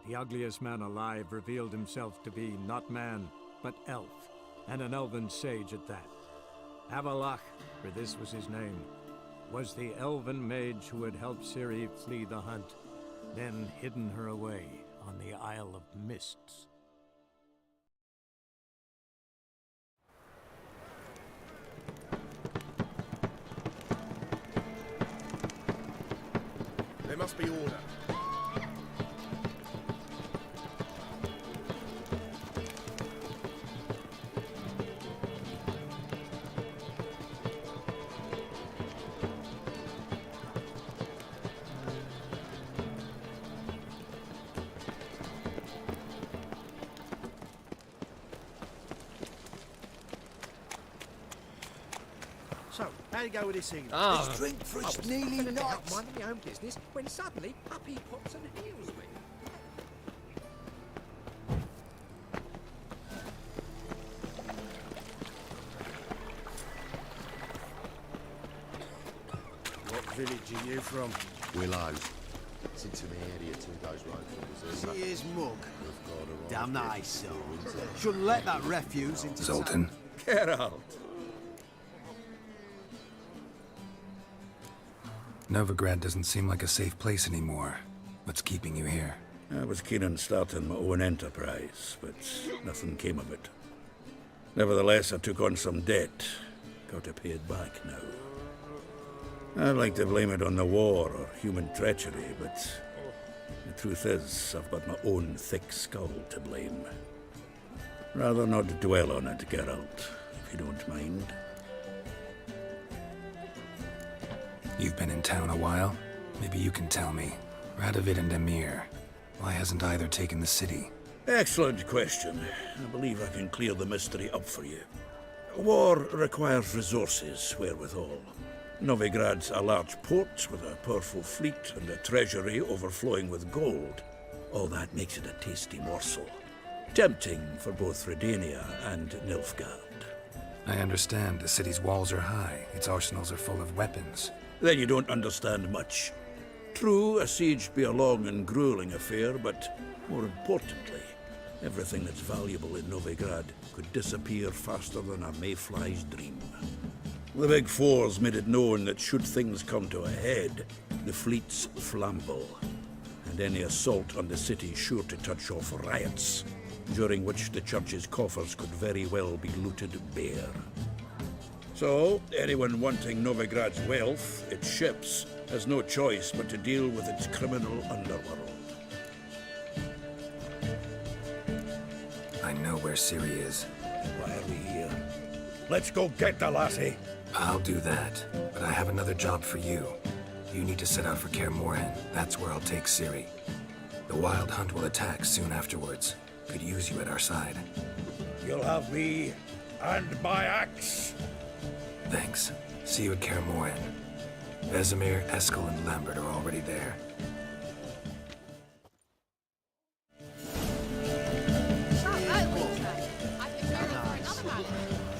The ugliest man alive revealed himself to be not man, but elf, and an elven sage at that. Avalach, for this was his name, was the elven mage who had helped Ciri flee the hunt, then hidden her away on the Isle of Mists. There must be order. So, how do you go with this evening? Ah. Let's drink for it's nearly night. night. Minding my own business when suddenly Puppy pops and heals me. What village are you from? Willows. It's into the area 2 days road from See Zuma. his mug. We've got a Damn right nice soul. Shouldn't let that refuse into Zoltan. Get out. Novigrad doesn't seem like a safe place anymore. What's keeping you here? I was keen on starting my own enterprise, but nothing came of it. Nevertheless, I took on some debt. Got to pay it back now. I'd like to blame it on the war or human treachery, but the truth is, I've got my own thick skull to blame. Rather not dwell on it, Geralt, if you don't mind. You've been in town a while. Maybe you can tell me. Radovid and Emir. Why hasn't either taken the city? Excellent question. I believe I can clear the mystery up for you. War requires resources, wherewithal. Novigrad's a large port with a powerful fleet and a treasury overflowing with gold. All that makes it a tasty morsel. Tempting for both Redania and Nilfgaard. I understand. The city's walls are high. Its arsenals are full of weapons. Then you don't understand much. True, a siege be a long and grueling affair, but more importantly, everything that's valuable in Novigrad could disappear faster than a mayfly's dream. The Big Four's made it known that should things come to a head, the fleet's flammable, and any assault on the city sure to touch off riots, during which the church's coffers could very well be looted bare. So, anyone wanting Novigrad's wealth, its ships, has no choice but to deal with its criminal underworld. I know where Ciri is. Why are we here? Let's go get the lassie. I'll do that, but I have another job for you. You need to set out for Kaer. That's where I'll take Ciri. The Wild Hunt will attack soon afterwards. Could use you at our side. You'll have me and my axe. Thanks. See you at Kaer. Vesemir, Eskel, and Lambert are already there.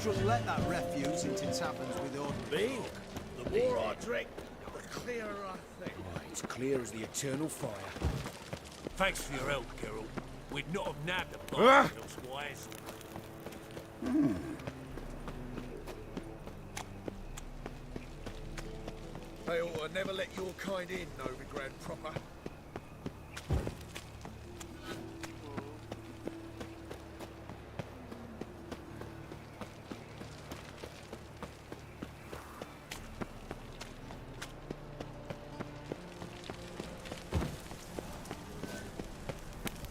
Shouldn't let that refuse into taverns with ordinary folk. The more I drink, the clearer I think. It's clear as the eternal fire. Thanks for your help, Geralt. We'd not have nabbed the bastard elsewise. They ought to never let your kind in, Novigrad proper.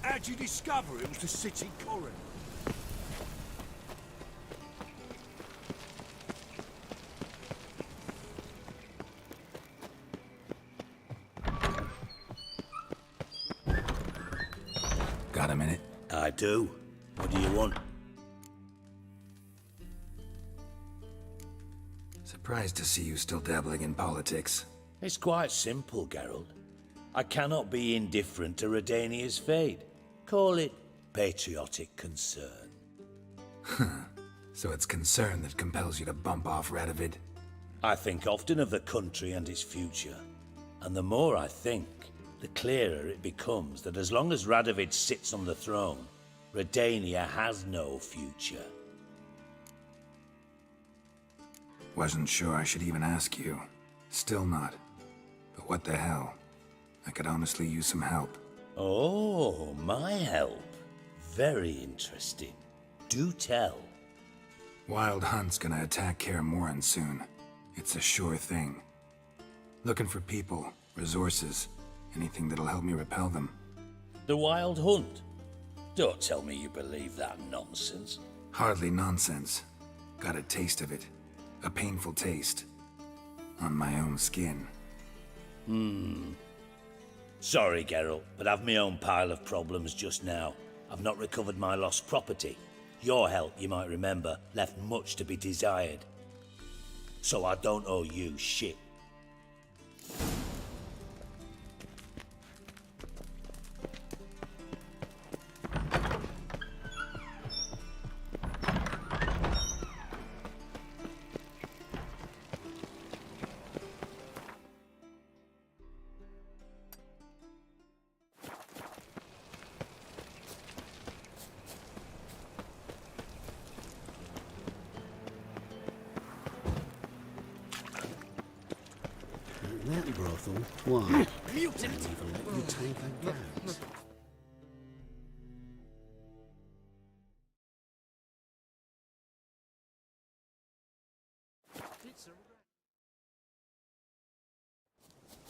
How'd you discover it was the city coroner? Got a minute? I do. What do you want? Surprised to see you still dabbling in politics. It's quite simple, Geralt. I cannot be indifferent to Redania's fate. Call it patriotic concern. So it's concern that compels you to bump off Radovid? I think often of the country and its future. And the more I think, the clearer it becomes that as long as Radovid sits on the throne, Redania has no future. Wasn't sure I should even ask you. Still not. But what the hell? I could honestly use some help. Oh, my help. Very interesting. Do tell. Wild Hunt's gonna attack Kaer soon. It's a sure thing. Looking for people, resources, anything that'll help me repel them. The Wild Hunt? Don't tell me you believe that nonsense. Hardly nonsense. Got a taste of it. A painful taste. On my own skin. Sorry, Geralt, but I've my own pile of problems just now. I've not recovered my lost property. Your help, you might remember, left much to be desired. So I don't owe you shit. That brothel? Why? Mutant! Even let you take a gaze.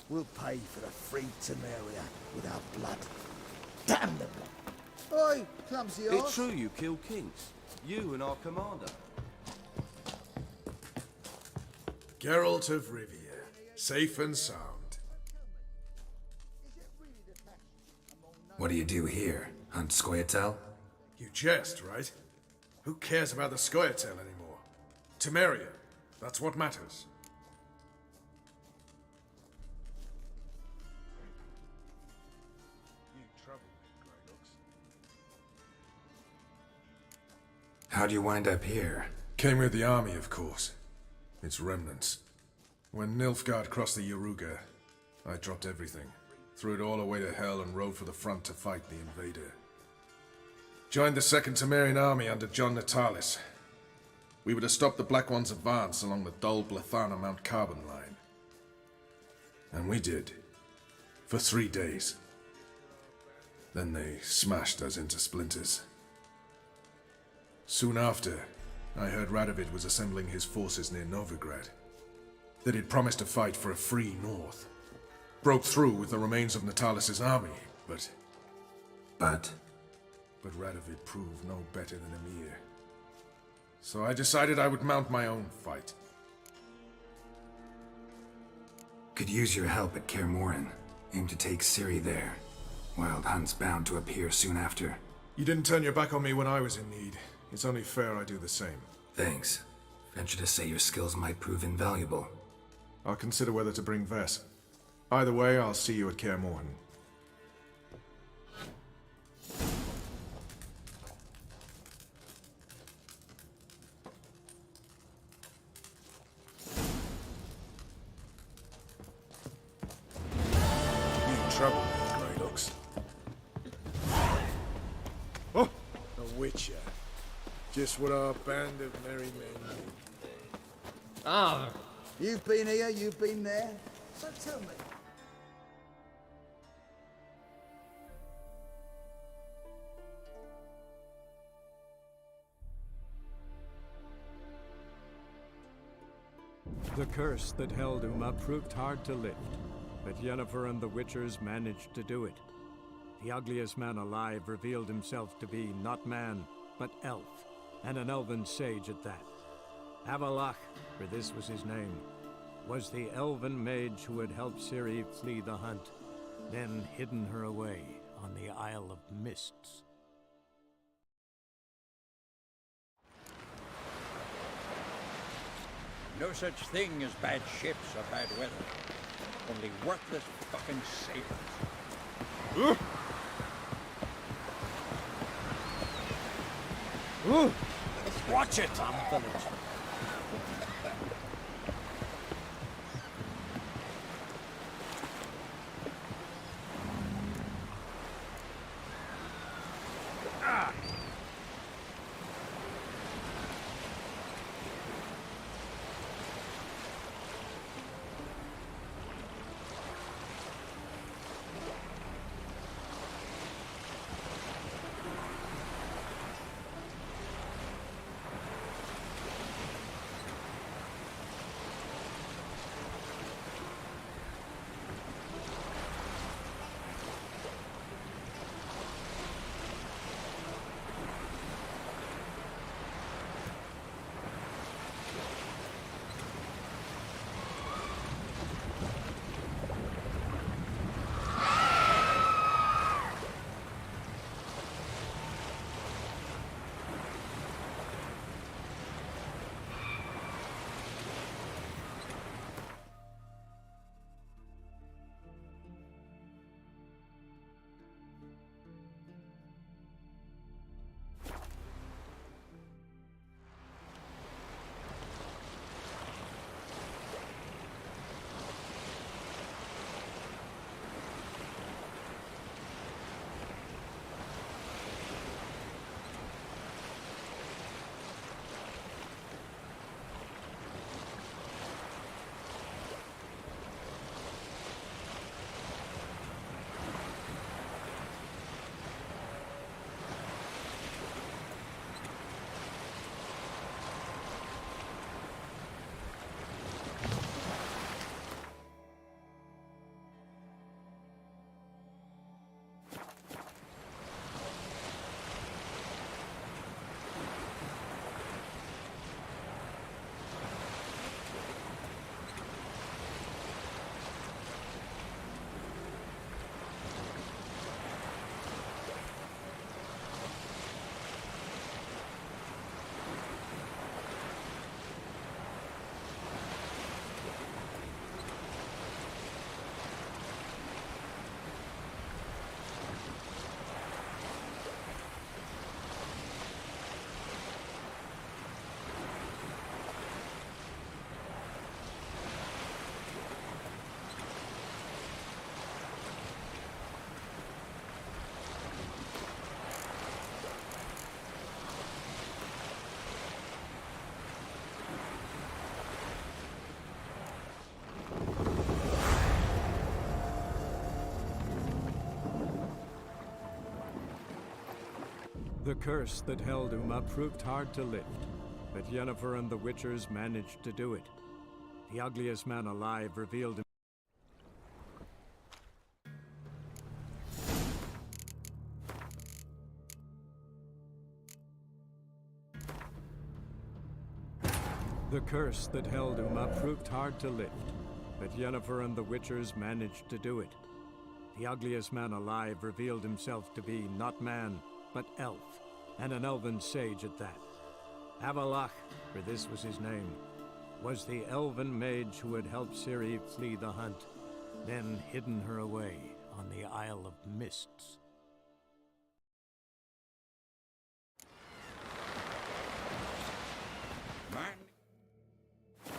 We'll pay for the free Temeria with our blood. Damn the blood! Oi, clumsy arse. It's true you killed kings. You and our commander. Geralt of Rivia. Safe and sound. What do you do here? Hunt Scoia'tael? You jest, right? Who cares about the Scoia'tael anymore? Temeria. That's what matters. How'd you wind up here? Came with the army, of course. Its remnants. When Nilfgaard crossed the Yaruga, I dropped everything. Threw it all away to hell and rode for the front to fight the invader. Joined the 2nd Temerian army under John Natalis. We were to stop the Black One's advance along the Dol Blathana Mount Carbon line. And we did. For 3 days. Then they smashed us into splinters. Soon after, I heard Radovid was assembling his forces near Novigrad. That he'd promised to fight for a free north. Broke through with the remains of Natalis' army, but... But? but Radovid proved no better than Emir. So I decided I would mount my own fight. Could use your help at Kaer Morhen. Aim to take Ciri there. Wild Hunt's bound to appear soon after. You didn't turn your back on me when I was in need. It's only fair I do the same. Thanks. Venture to say your skills might prove invaluable. I'll consider whether to bring Vess. Either way, I'll see you at Kaer Morhen. You in trouble, Grey Looks. Oh, a witcher. Just what our band of merry men need. Ah, You've been here, you've been there. So tell me. The curse that held Uma proved hard to lift, but Yennefer and the Witchers managed to do it. The ugliest man alive revealed himself to be not man, but elf, and an elven sage at that. Avalach, for this was his name, was the elven mage who had helped Ciri flee the hunt, then hidden her away on the Isle of Mists. No such thing as bad ships or bad weather. Only worthless fucking sailors. Watch it, Tom Village. The curse that held Uma proved hard to lift, but Yennefer and the Witchers managed to do it. The ugliest man alive revealed him. The curse that held Uma proved hard to lift, but Yennefer and the Witchers managed to do it. The ugliest man alive revealed himself to be not man, but elf, and an elven sage at that. Avalach, for this was his name, was the elven mage who had helped Ciri flee the hunt, then hidden her away on the Isle of Mists. Man,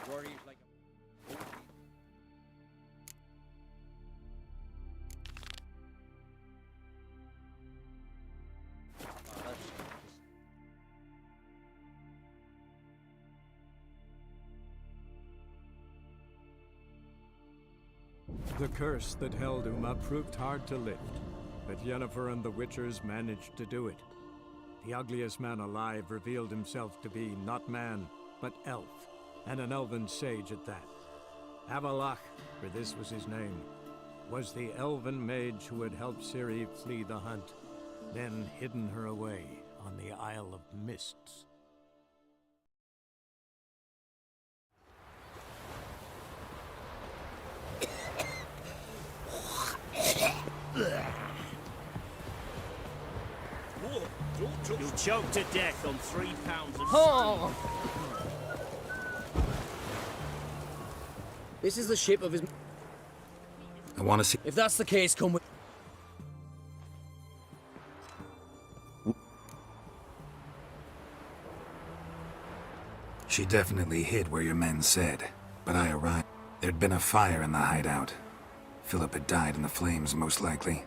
worries like a... The curse that held Uma proved hard to lift, but Yennefer and the Witchers managed to do it. The ugliest man alive revealed himself to be not man, but elf, and an elven sage at that. Avalach, for this was his name, was the elven mage who had helped Ciri flee the hunt, then hidden her away on the Isle of Mists. You'll choke to death on 3 pounds of Oh! This is the shape of his... I want to see... If that's the case, come with... She definitely hid where your men said, but I arrived. There'd been a fire in the hideout. Philip had died in the flames, most likely.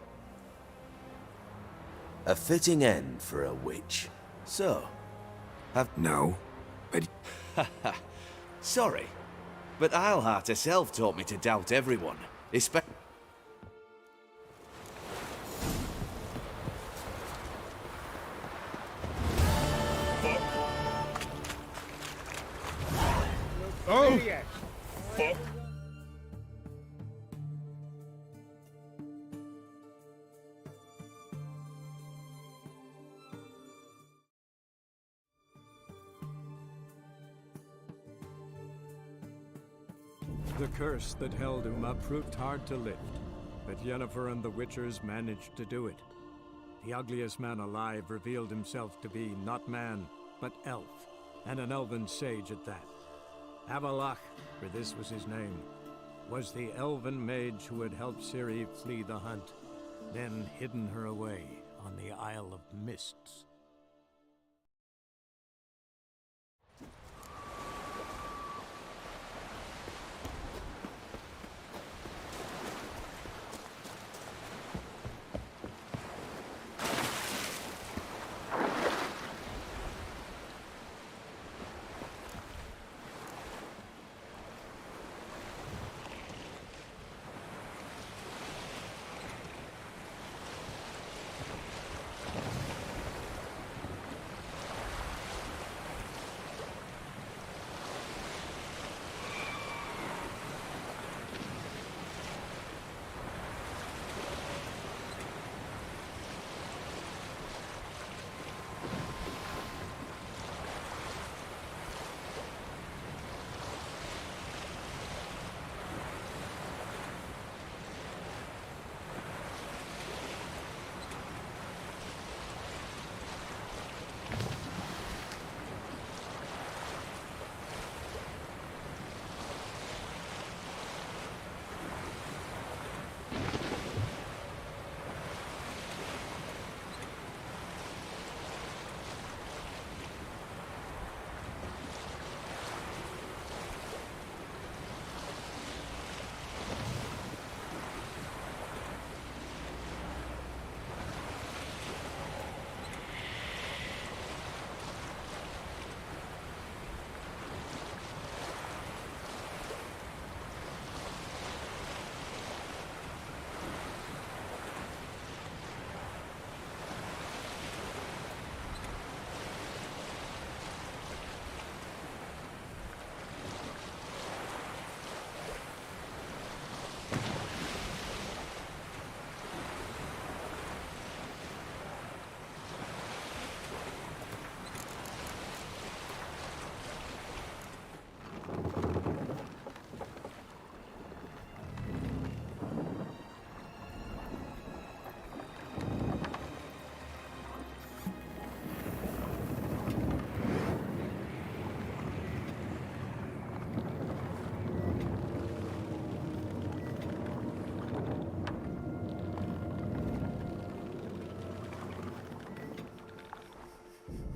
A fitting end for a witch. So, No, but... sorry, but Eilhart herself taught me to doubt everyone, especially... Oh! Fuck. The curse that held Uma proved hard to lift, but Yennefer and the Witchers managed to do it. The ugliest man alive revealed himself to be not man, but elf, and an elven sage at that. Avalach, for this was his name, was the elven mage who had helped Ciri flee the hunt, then hidden her away on the Isle of Mists.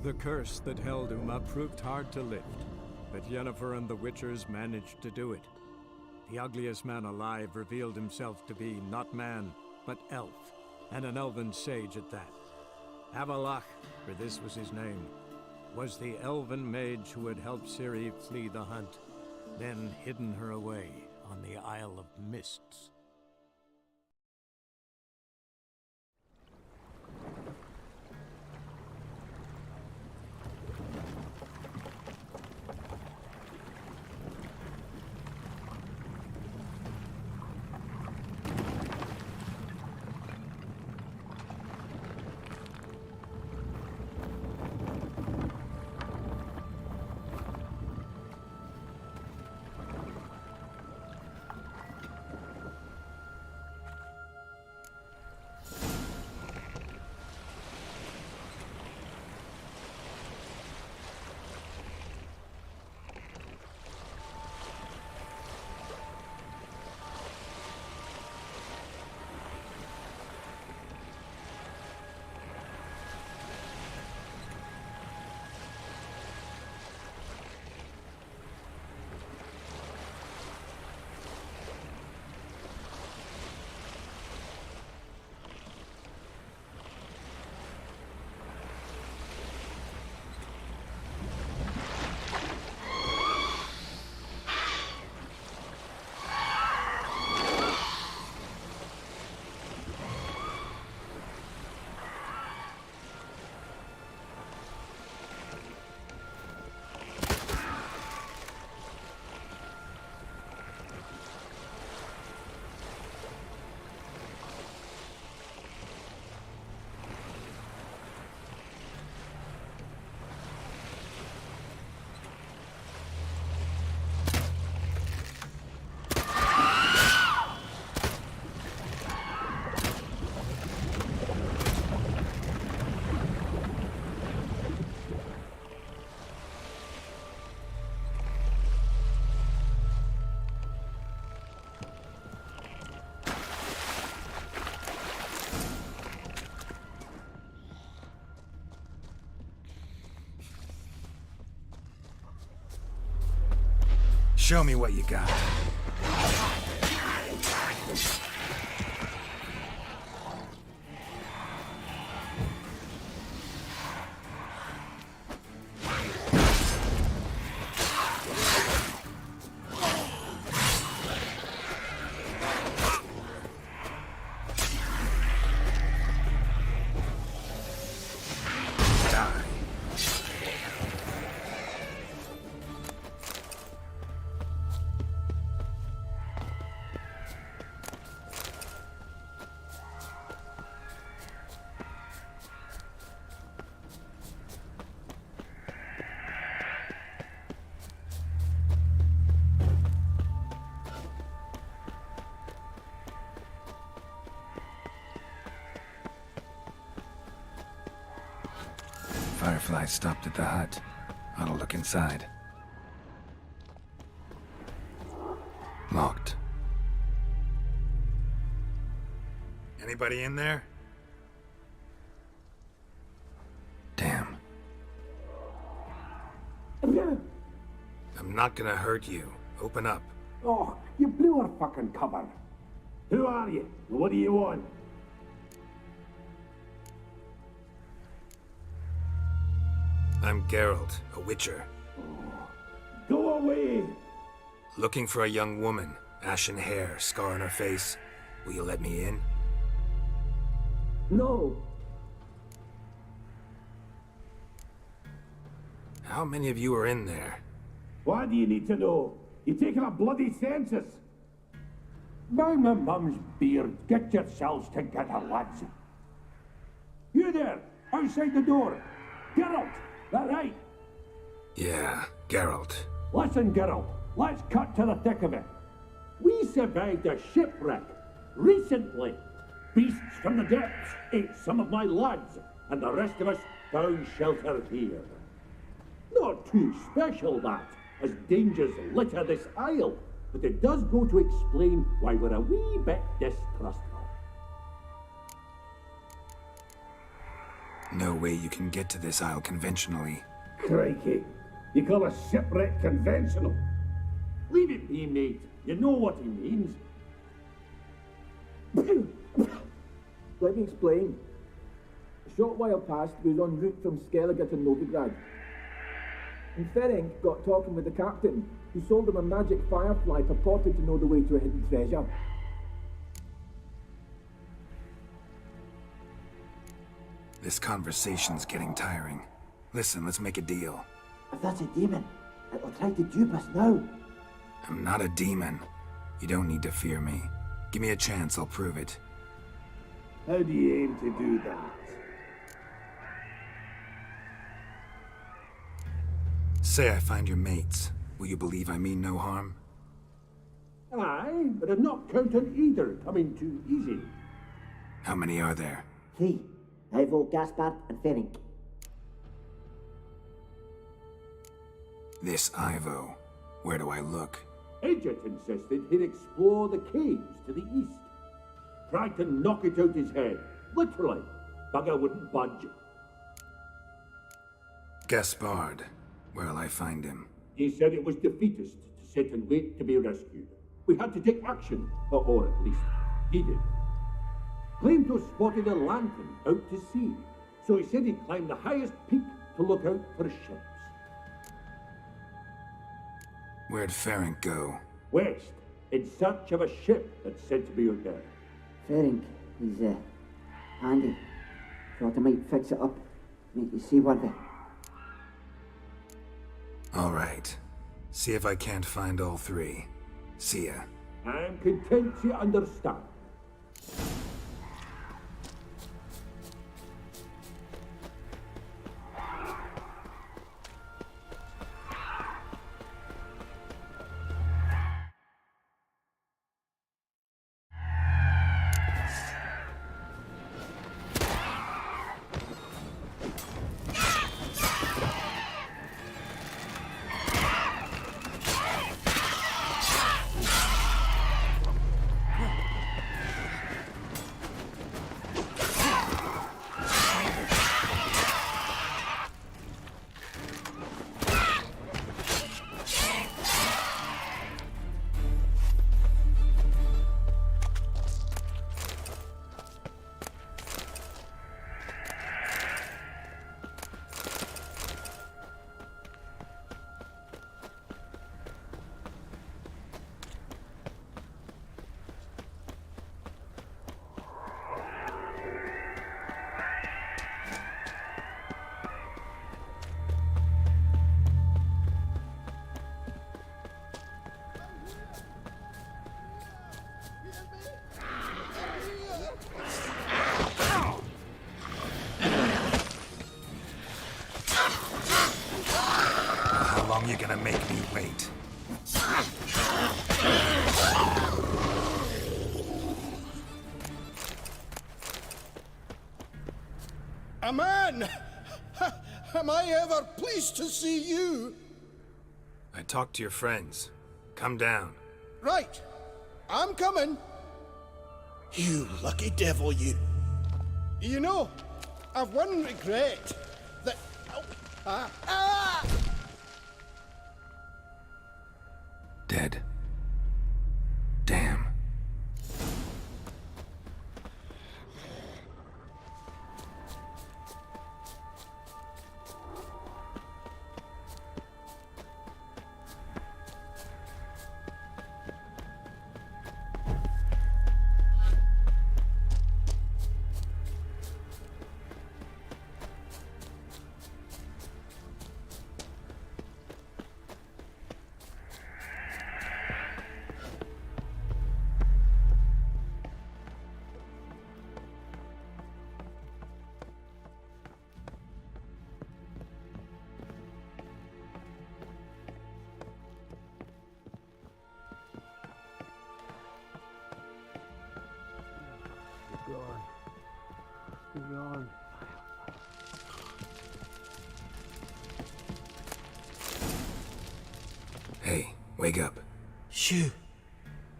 The curse that held Uma proved hard to lift, but Yennefer and the Witchers managed to do it. The ugliest man alive revealed himself to be not man, but elf, and an elven sage at that. Avalach, for this was his name, was the elven mage who had helped Ciri flee the hunt, then hidden her away on the Isle of Mists. Show me what you got. Firefly stopped at the hut. I'll look inside. Locked. Anybody in there? Damn. I'm not gonna hurt you. Open up. Oh, you blew our fucking cover. Who are you? What do you want? I'm Geralt, a witcher. Go away! Looking for a young woman. Ashen hair, scar on her face. Will you let me in? No. How many of you are in there? Why do you need to know? You're taking a bloody census. By my mum's beard, get yourselves together, lads. You there, outside the door. Geralt, that right? Yeah, Geralt. Listen, Geralt, let's cut to the thick of it. We survived a shipwreck recently. Beasts from the depths ate some of my lads, and the rest of us found shelter here. Not too special, that, as dangers litter this isle, but it does go to explain why we're a wee bit distrustful. No way you can get to this isle conventionally. Crikey, you call a shipwreck conventional? Leave it be, mate. You know what he means. Let me explain. A short while past, we was en route from Skellige to Novigrad. And Ferenc got talking with the captain, who sold him a magic firefly purported to know the way to a hidden treasure. This conversation's getting tiring. Listen, let's make a deal. If that's a demon, it'll try to dupe us now. I'm not a demon. You don't need to fear me. Give me a chance, I'll prove it. How do you aim to do that? Say I find your mates. Will you believe I mean no harm? Aye, but I'm not counting either coming too easy. How many are there? 3. Ivo, Gaspard, and Ferenc. This Ivo. Where do I look? Agent insisted he'd explore the caves to the east. Tried to knock it out his head. Literally. Bugger wouldn't budge. Gaspard. Where'll I find him? He said it was defeatist to sit and wait to be rescued. We had to take action, or at least he did. Claimed to have spotted a lantern out to sea, so he said he'd climb the highest peak to look out for ships. Where'd Ferenc go? West, in search of a ship that's said to be out there. Ferenc, he's handy. Thought I might fix it up, make you seaworthy. All right. See if I can't find all 3. See ya. I'm content you understand. You're gonna make me wait. A man! Am I ever pleased to see you? I talked to your friends. Come down. Right. I'm coming. You lucky devil, you. You know, I've one regret. That... Dead. Damn. Hey, wake up. Shoo.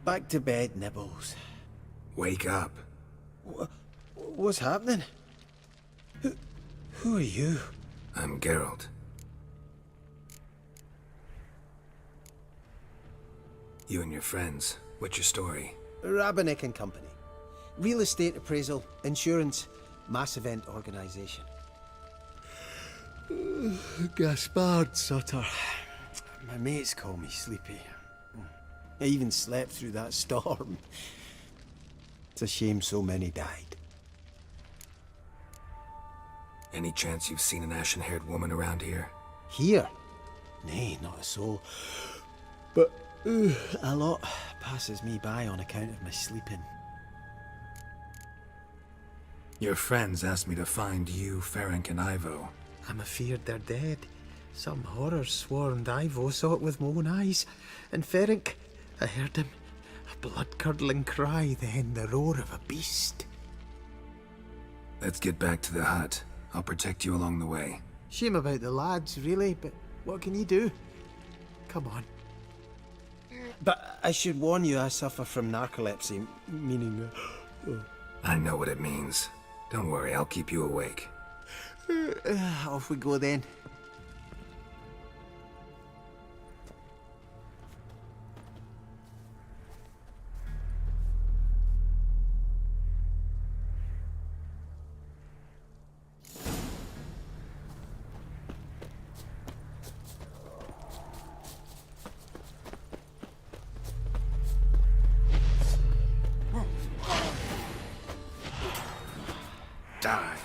Back to bed, Nibbles. Wake up. What's happening? Who are you? I'm Geralt. You and your friends, what's your story? Rabenik and Company. Real estate appraisal, insurance, mass event organisation. Gaspard Sutter. My mates call me Sleepy. I even slept through that storm. It's a shame so many died. Any chance you've seen an ashen-haired woman around here? Here? Nay, not a soul. But a lot passes me by on account of my sleeping. Your friends asked me to find you, Ferenc, and Ivo. I'm afeard they're dead. Some horrors swarmed Ivo, saw it with my own eyes. And Ferenc, I heard him. A blood-curdling cry, then the roar of a beast. Let's get back to the hut. I'll protect you along the way. Shame about the lads, really, but what can you do? Come on. But I should warn you, I suffer from narcolepsy, meaning... I know what it means. Don't worry, I'll keep you awake. Off we go then. Die.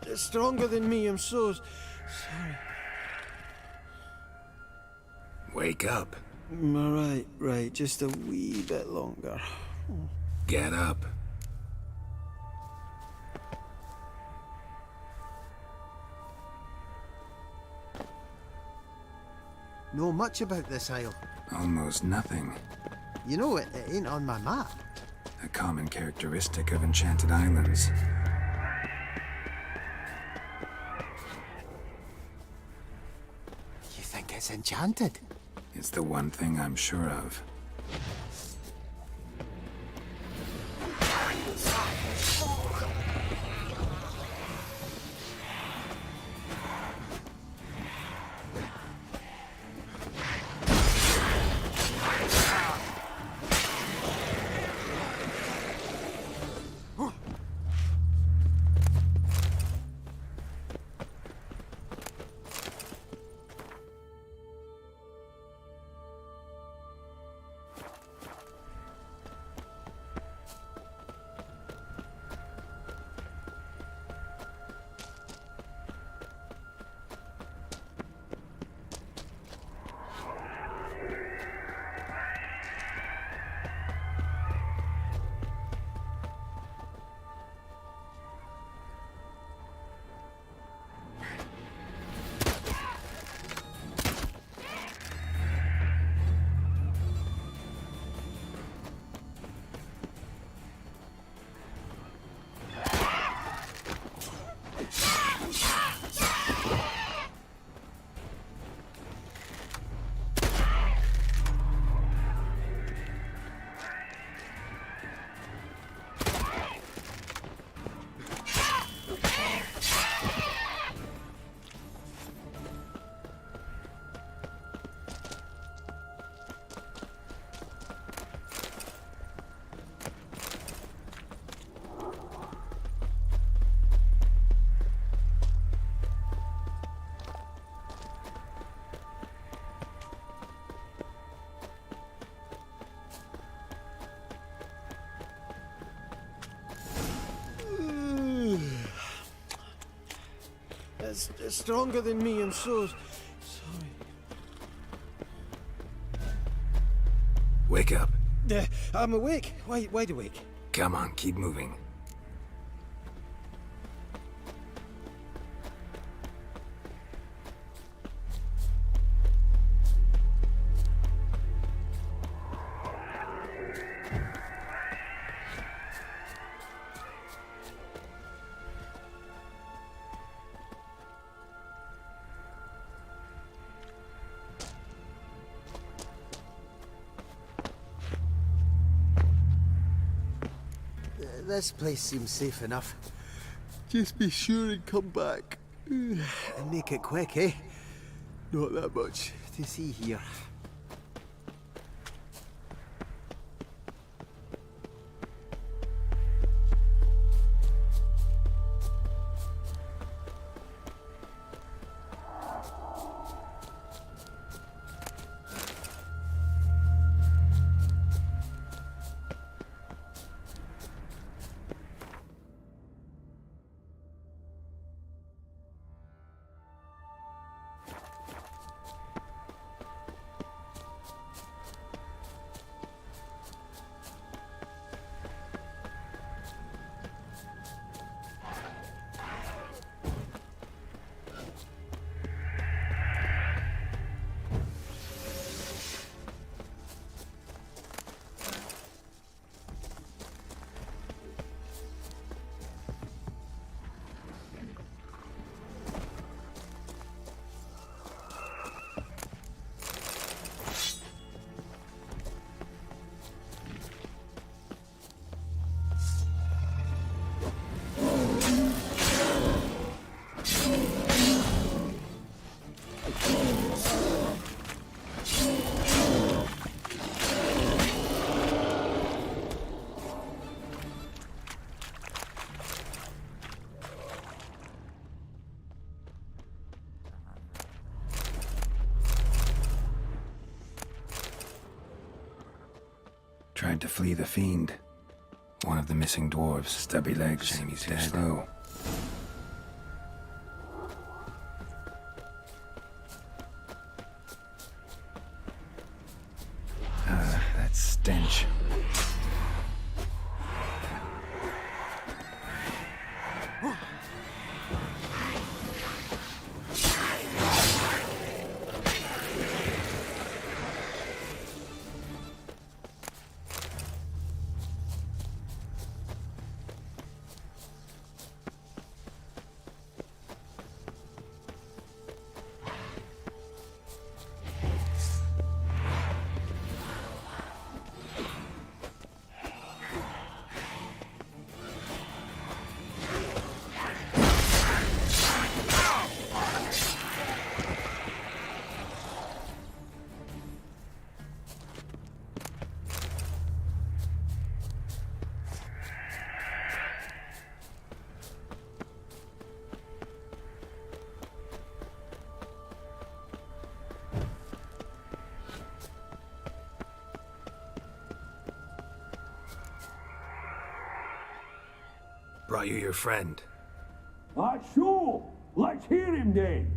It's stronger than me, I'm so sorry. Wake up. Right, just a wee bit longer. Get up. Know much about this isle? Almost nothing. You know, it ain't on my map. A common characteristic of enchanted islands. You think it's enchanted? It's the one thing I'm sure of. It's stronger than me, I'm so sorry. Wake up. I'm awake. Wide awake. Come on, keep moving. This place seems safe enough. Just be sure and come back. And make it quick, eh? Not that much to see here. Tried to flee the fiend. One of the missing dwarves, stubby legs, shame he's too slow. That stench. Brought you your friend. Sure. Let's hear him then.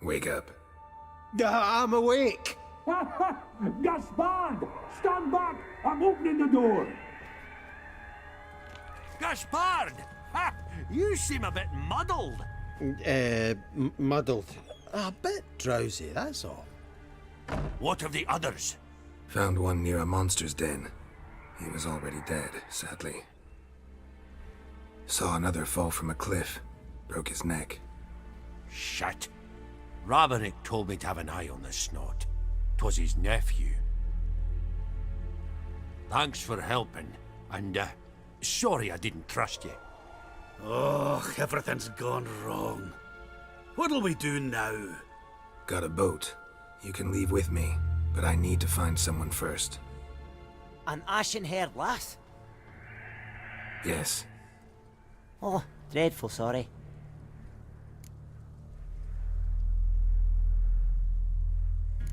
Wake up. I'm awake. Gaspard! Stand back! I'm opening the door. Gaspard! Ha! You seem a bit muddled. Muddled. A bit drowsy, that's all. What of the others? Found one near a monster's den. He was already dead, sadly. Saw another fall from a cliff. Broke his neck. Shit. Raverick told me to have an eye on the snot. 'Twas his nephew. Thanks for helping, and sorry I didn't trust you. Oh, everything's gone wrong. What'll we do now? Got a boat. You can leave with me, but I need to find someone first. An ashen-haired lass? Yes. Oh, dreadful sorry.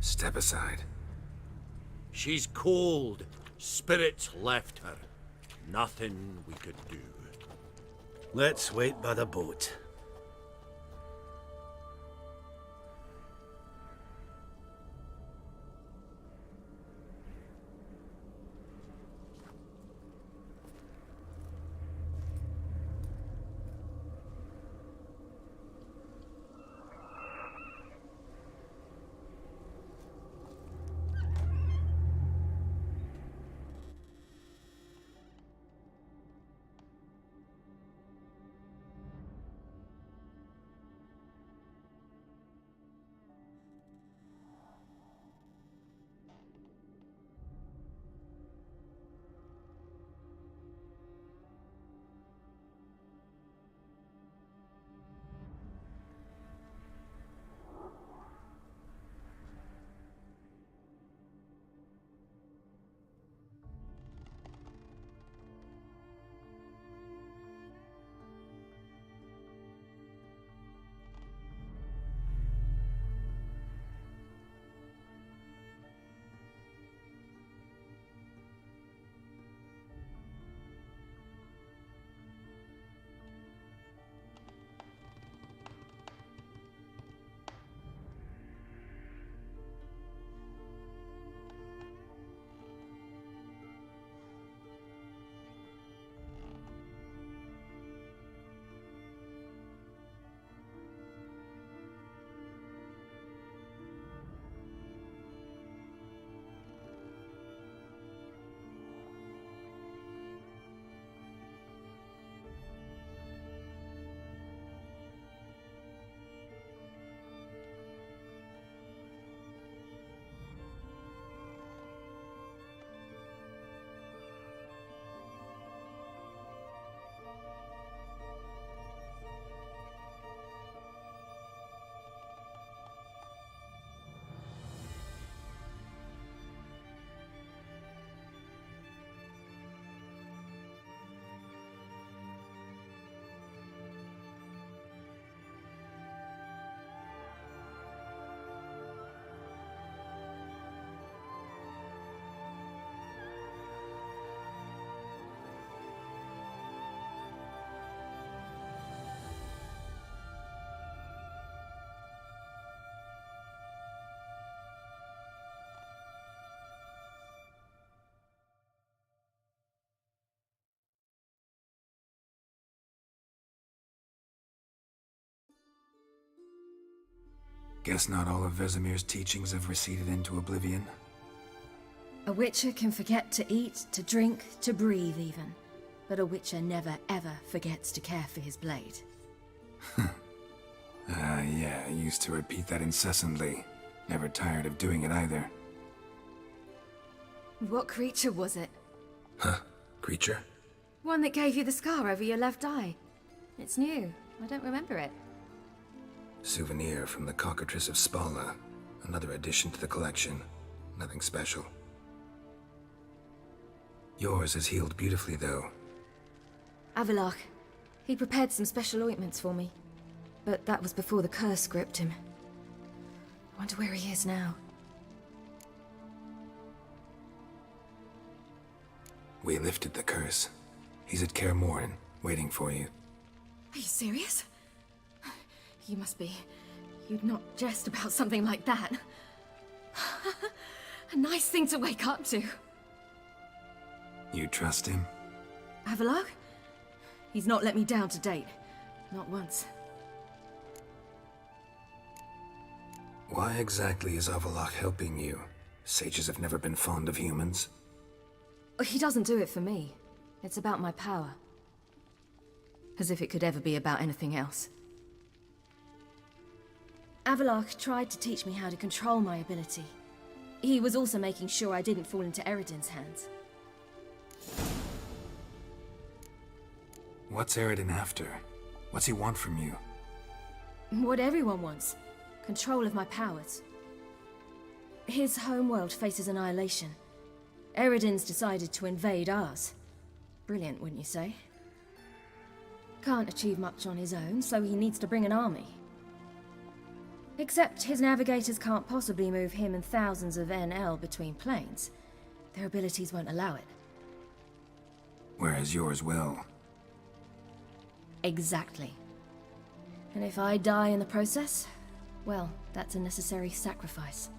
Step aside. She's cold. Spirits left her. Nothing we could do. Let's wait by the boat. Guess not all of Vesemir's teachings have receded into oblivion. A witcher can forget to eat, to drink, to breathe even. But a witcher never ever forgets to care for his blade. Yeah, I used to repeat that incessantly. Never tired of doing it either. What creature was it? Huh? Creature? One that gave you the scar over your left eye. It's new. I don't remember it. Souvenir from the Cockatrice of Spala. Another addition to the collection. Nothing special. Yours has healed beautifully, though. Avallac'h. He prepared some special ointments for me. But that was before the curse gripped him. I wonder where he is now. We lifted the curse. He's at Kaer Morhen, waiting for you. Are you serious? You must be. You'd not jest about something like that. A nice thing to wake up to. You trust him? Avallac'h? He's not let me down to date. Not once. Why exactly is Avallac'h helping you? Sages have never been fond of humans. He doesn't do it for me. It's about my power. As if it could ever be about anything else. Avallac'h tried to teach me how to control my ability. He was also making sure I didn't fall into Eredin's hands. What's Eredin after? What's he want from you? What everyone wants. Control of my powers. His homeworld faces annihilation. Eredin's decided to invade ours. Brilliant, wouldn't you say? Can't achieve much on his own, so he needs to bring an army. Except his navigators can't possibly move him and thousands of NL between planes. Their abilities won't allow it. Whereas yours will. Exactly. And if I die in the process, well, that's a necessary sacrifice.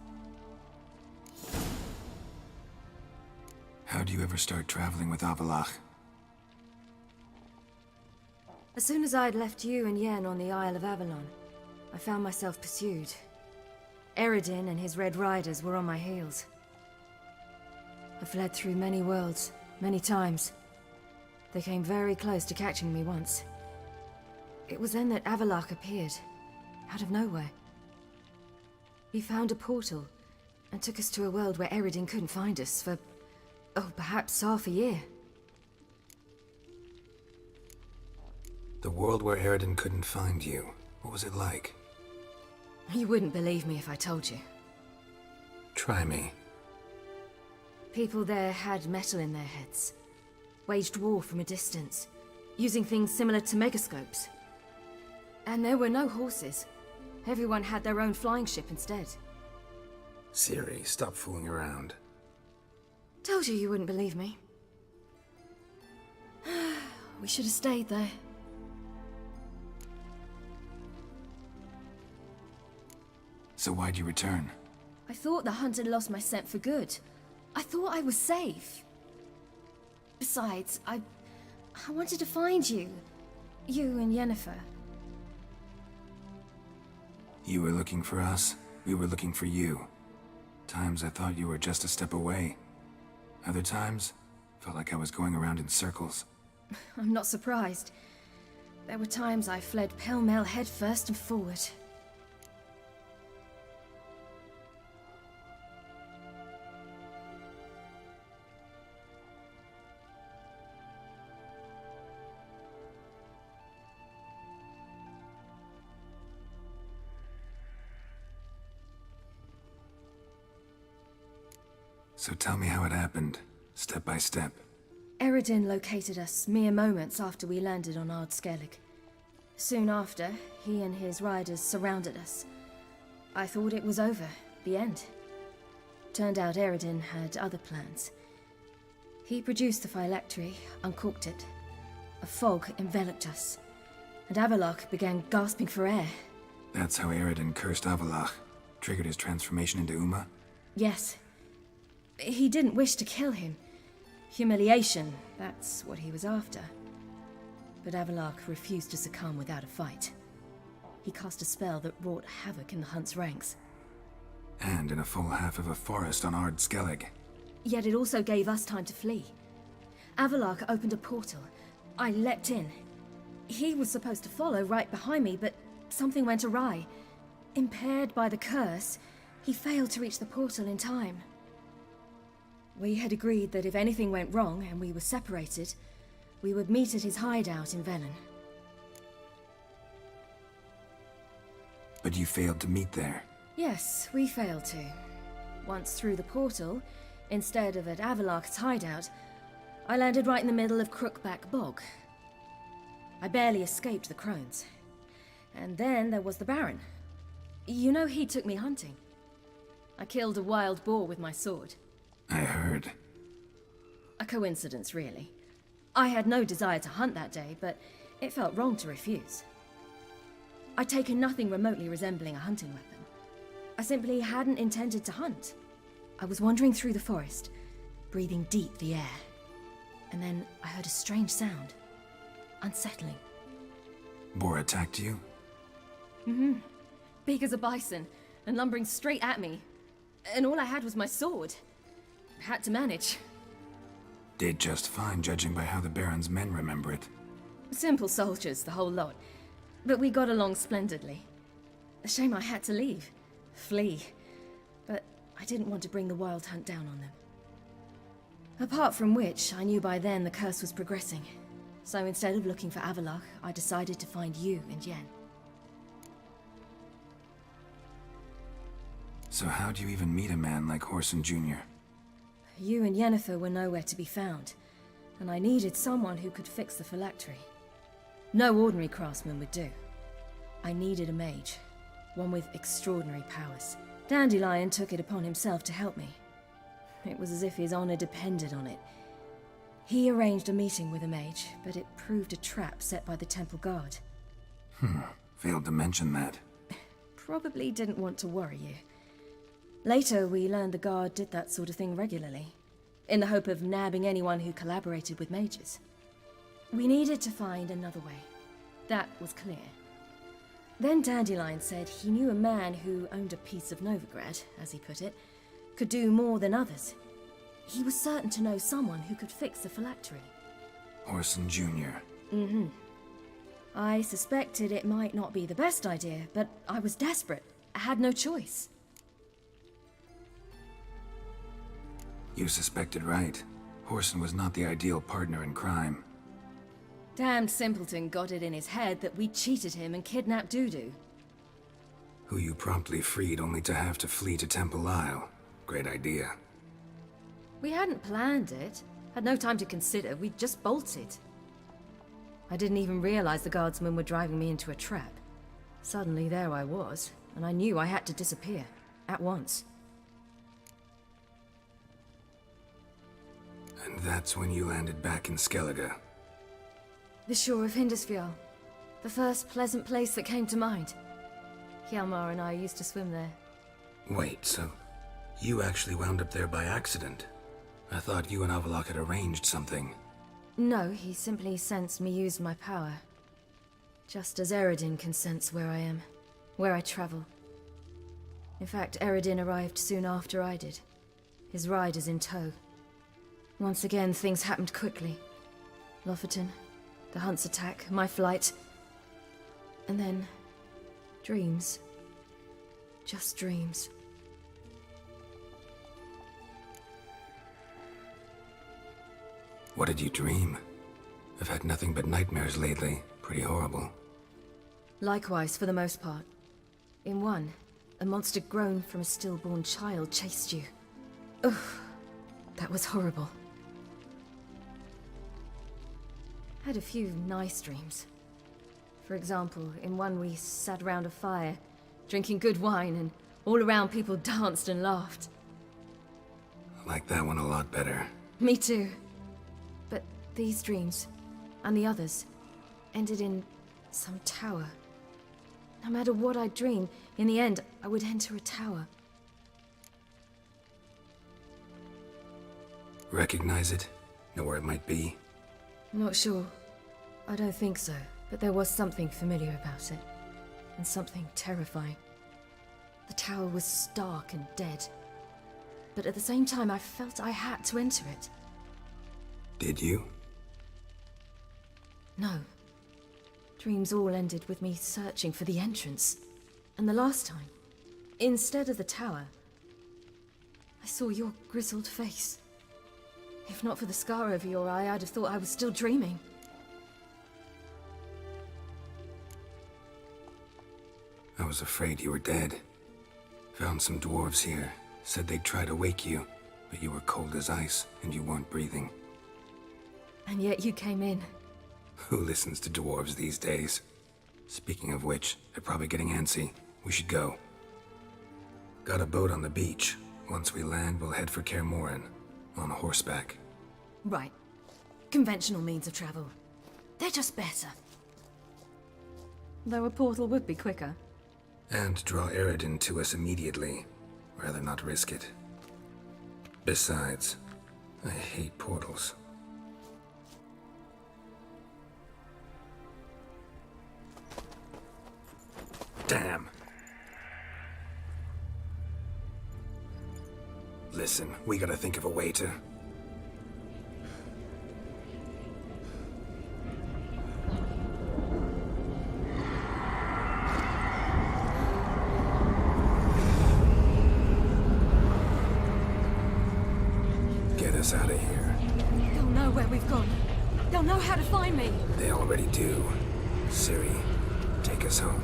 How do you ever start traveling with Avallac'h? As soon as I'd left you and Yen on the Isle of Avalon, I found myself pursued. Eredin and his Red Riders were on my heels. I fled through many worlds, many times. They came very close to catching me once. It was then that Avallac'h appeared, out of nowhere. He found a portal, and took us to a world where Eredin couldn't find us for, oh, perhaps half a year. The world where Eredin couldn't find you. What was it like? You wouldn't believe me if I told you. Try me. People there had metal in their heads. Waged war from a distance, using things similar to megascopes. And there were no horses. Everyone had their own flying ship instead. Ciri, stop fooling around. Told you you wouldn't believe me. We should have stayed there. So why'd you return? I thought the hunt had lost my scent for good. I thought I was safe. Besides, I wanted to find you. You and Yennefer. You were looking for us, we were looking for you. Times I thought you were just a step away. Other times, felt like I was going around in circles. I'm not surprised. There were times I fled pell-mell head first and forward. So tell me how it happened, step by step. Eredin located us mere moments after we landed on Ard Skellig. Soon after, he and his riders surrounded us. I thought it was over, the end. Turned out Eredin had other plans. He produced the phylactery, uncorked it. A fog enveloped us, and Avallac'h began gasping for air. That's how Eredin cursed Avallac'h, triggered his transformation into Uma? Yes. He didn't wish to kill him. Humiliation, that's what he was after. But Avallac'h refused to succumb without a fight. he cast a spell that wrought havoc in the hunt's ranks. And in a full half of a forest on Ard Skellig. Yet it also gave us time to flee. Avalark opened a portal. I leapt in. He was supposed to follow right behind me, but something went awry. Impaired by the curse, he failed to reach the portal in time. We had agreed that if anything went wrong and we were separated, we would meet at his hideout in Leveln. But you failed to meet there. Yes, we failed to. Once through the portal, instead of at Avalark's hideout, I landed right in the middle of Crookback Bog. I barely escaped the crones. And then there was the Baron. You know, he took me hunting. I killed a wild boar with my sword. I heard. A coincidence, really. I had no desire to hunt that day, but it felt wrong to refuse. I'd taken nothing remotely resembling a hunting weapon. I simply hadn't intended to hunt. I was wandering through the forest, breathing deep the air. And then I heard a strange sound. Unsettling. Boar attacked you? Mm-hmm. Big as a bison, and lumbering straight at me. And all I had was my sword. Had to manage. Did just fine, judging by how the Baron's men remember it. Simple soldiers, the whole lot. But we got along splendidly. A shame I had to leave. Flee. But I didn't want to bring the wild hunt down on them. Apart from which, I knew by then the curse was progressing. So instead of looking for Avalark, I decided to find you and Yen. So how'd you even meet a man like Whoreson Jr.? You and Yennefer were nowhere to be found, and I needed someone who could fix the phylactery. No ordinary craftsman would do. I needed a mage, one with extraordinary powers. Dandelion took it upon himself to help me. It was as if his honor depended on it. He arranged a meeting with a mage, but it proved a trap set by the temple guard. Failed to mention that. Probably didn't want to worry you. Later, we learned the guard did that sort of thing regularly, in the hope of nabbing anyone who collaborated with mages. We needed to find another way. That was clear. Then Dandelion said he knew a man who owned a piece of Novigrad, as he put it, could do more than others. He was certain to know someone who could fix the phylactery. Whoreson Jr. Mm-hmm. I suspected it might not be the best idea, but I was desperate. I had no choice. You suspected right. Whoreson was not the ideal partner in crime. Damned simpleton got it in his head that we cheated him and kidnapped Dudu. Who you promptly freed only to have to flee to Temple Isle. Great idea. We hadn't planned it. Had no time to consider. We just bolted. I didn't even realize the guardsmen were driving me into a trap. Suddenly there I was, and I knew I had to disappear. At once. And that's when you landed back in Skellige. The shore of Hindisfjall. The first pleasant place that came to mind. Hjalmar and I used to swim there. Wait, so you actually wound up there by accident? I thought you and Avalark had arranged something. No, he simply sensed me use my power. Just as Eredin can sense where I am, where I travel. In fact, Eredin arrived soon after I did. His riders in tow. Once again, things happened quickly. Looten, the hunt's attack, my flight. And then... dreams. Just dreams. What did you dream? I've had nothing but nightmares lately. Pretty horrible. Likewise, for the most part. In one, a monster grown from a stillborn child chased you. Ugh, that was horrible. Had a few nice dreams. For example, in one we sat around a fire, drinking good wine, and all around people danced and laughed. I like that one a lot better. Me too. But these dreams, and the others, ended in some tower. No matter what I dream, in the end, I would enter a tower. Recognize it? Know where it might be? Not sure. I don't think so, but there was something familiar about it. and something terrifying. The tower was stark and dead, but at the same time I felt I had to enter it. Did you? No. Dreams all ended with me searching for the entrance. And the last time, instead of the tower, I saw your grizzled face. If not for the scar over your eye, I'd have thought I was still dreaming. I was afraid you were dead. Found some dwarves here. Said they'd try to wake you, but you were cold as ice and you weren't breathing. And yet you came in. Who listens to dwarves these days? Speaking of which, they're probably getting antsy. We should go. Got a boat on the beach. Once we land, we'll head for Kaer on horseback. Right. Conventional means of travel. They're just better. Though a portal would be quicker. And draw Eredin to us immediately. Rather not risk it. Besides, I hate portals. Damn. Listen, we gotta think of a way to... Get us out of here. They'll know where we've gone. They'll know how to find me. They already do. Ciri, take us home.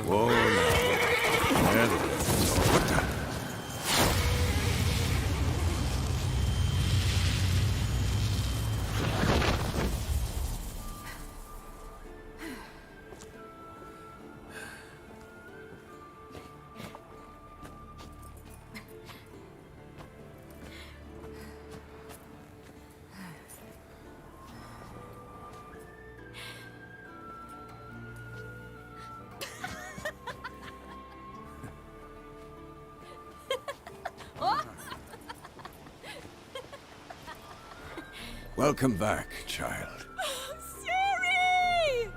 Whoa, now. There they go. What the? Welcome back, child. Ciri!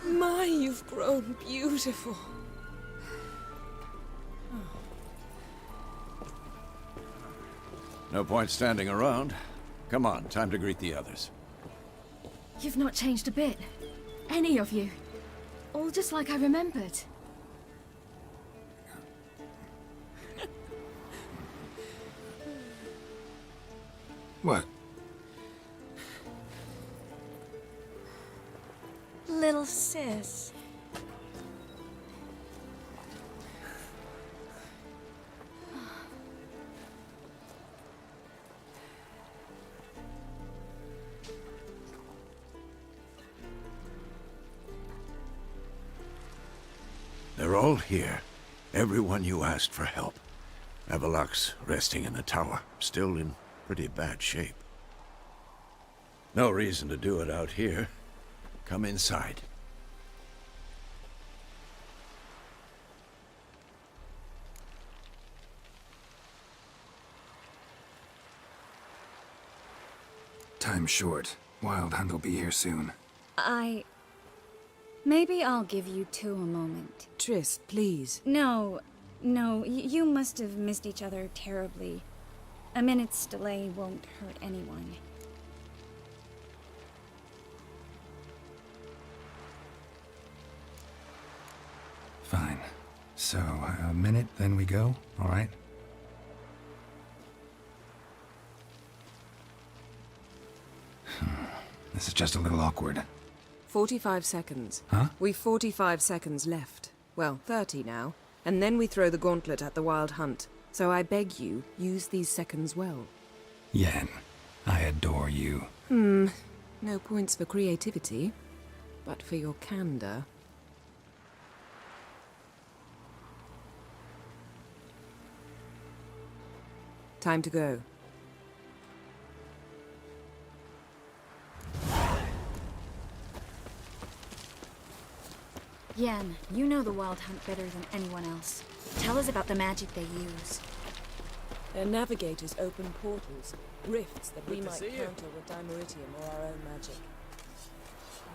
My, you've grown beautiful. No point standing around. Come on, time to greet the others. You've not changed a bit. Any of you. All just like I remembered. What? Little sis. They're all here. Everyone you asked for help. Avalok's resting in the tower, still in pretty bad shape. No reason to do it out here. Come inside. Time's short. Wild Hunt will be here soon. Maybe I'll give you two a moment. Triss, please. No, you must have missed each other terribly. A minute's delay won't hurt anyone. So, a minute, then we go, all right? This is just a little awkward. 45 seconds. Huh? We've 45 seconds left. Well, 30 now. And then we throw the gauntlet at the Wild Hunt. So I beg you, use these seconds well. Yen, I adore you. No points for creativity, but for your candor. Time to go. Yen, you know the Wild Hunt better than anyone else. Tell us about the magic they use. Their navigators open portals, rifts that we Good to might see you. counter with dimeritium or our own magic.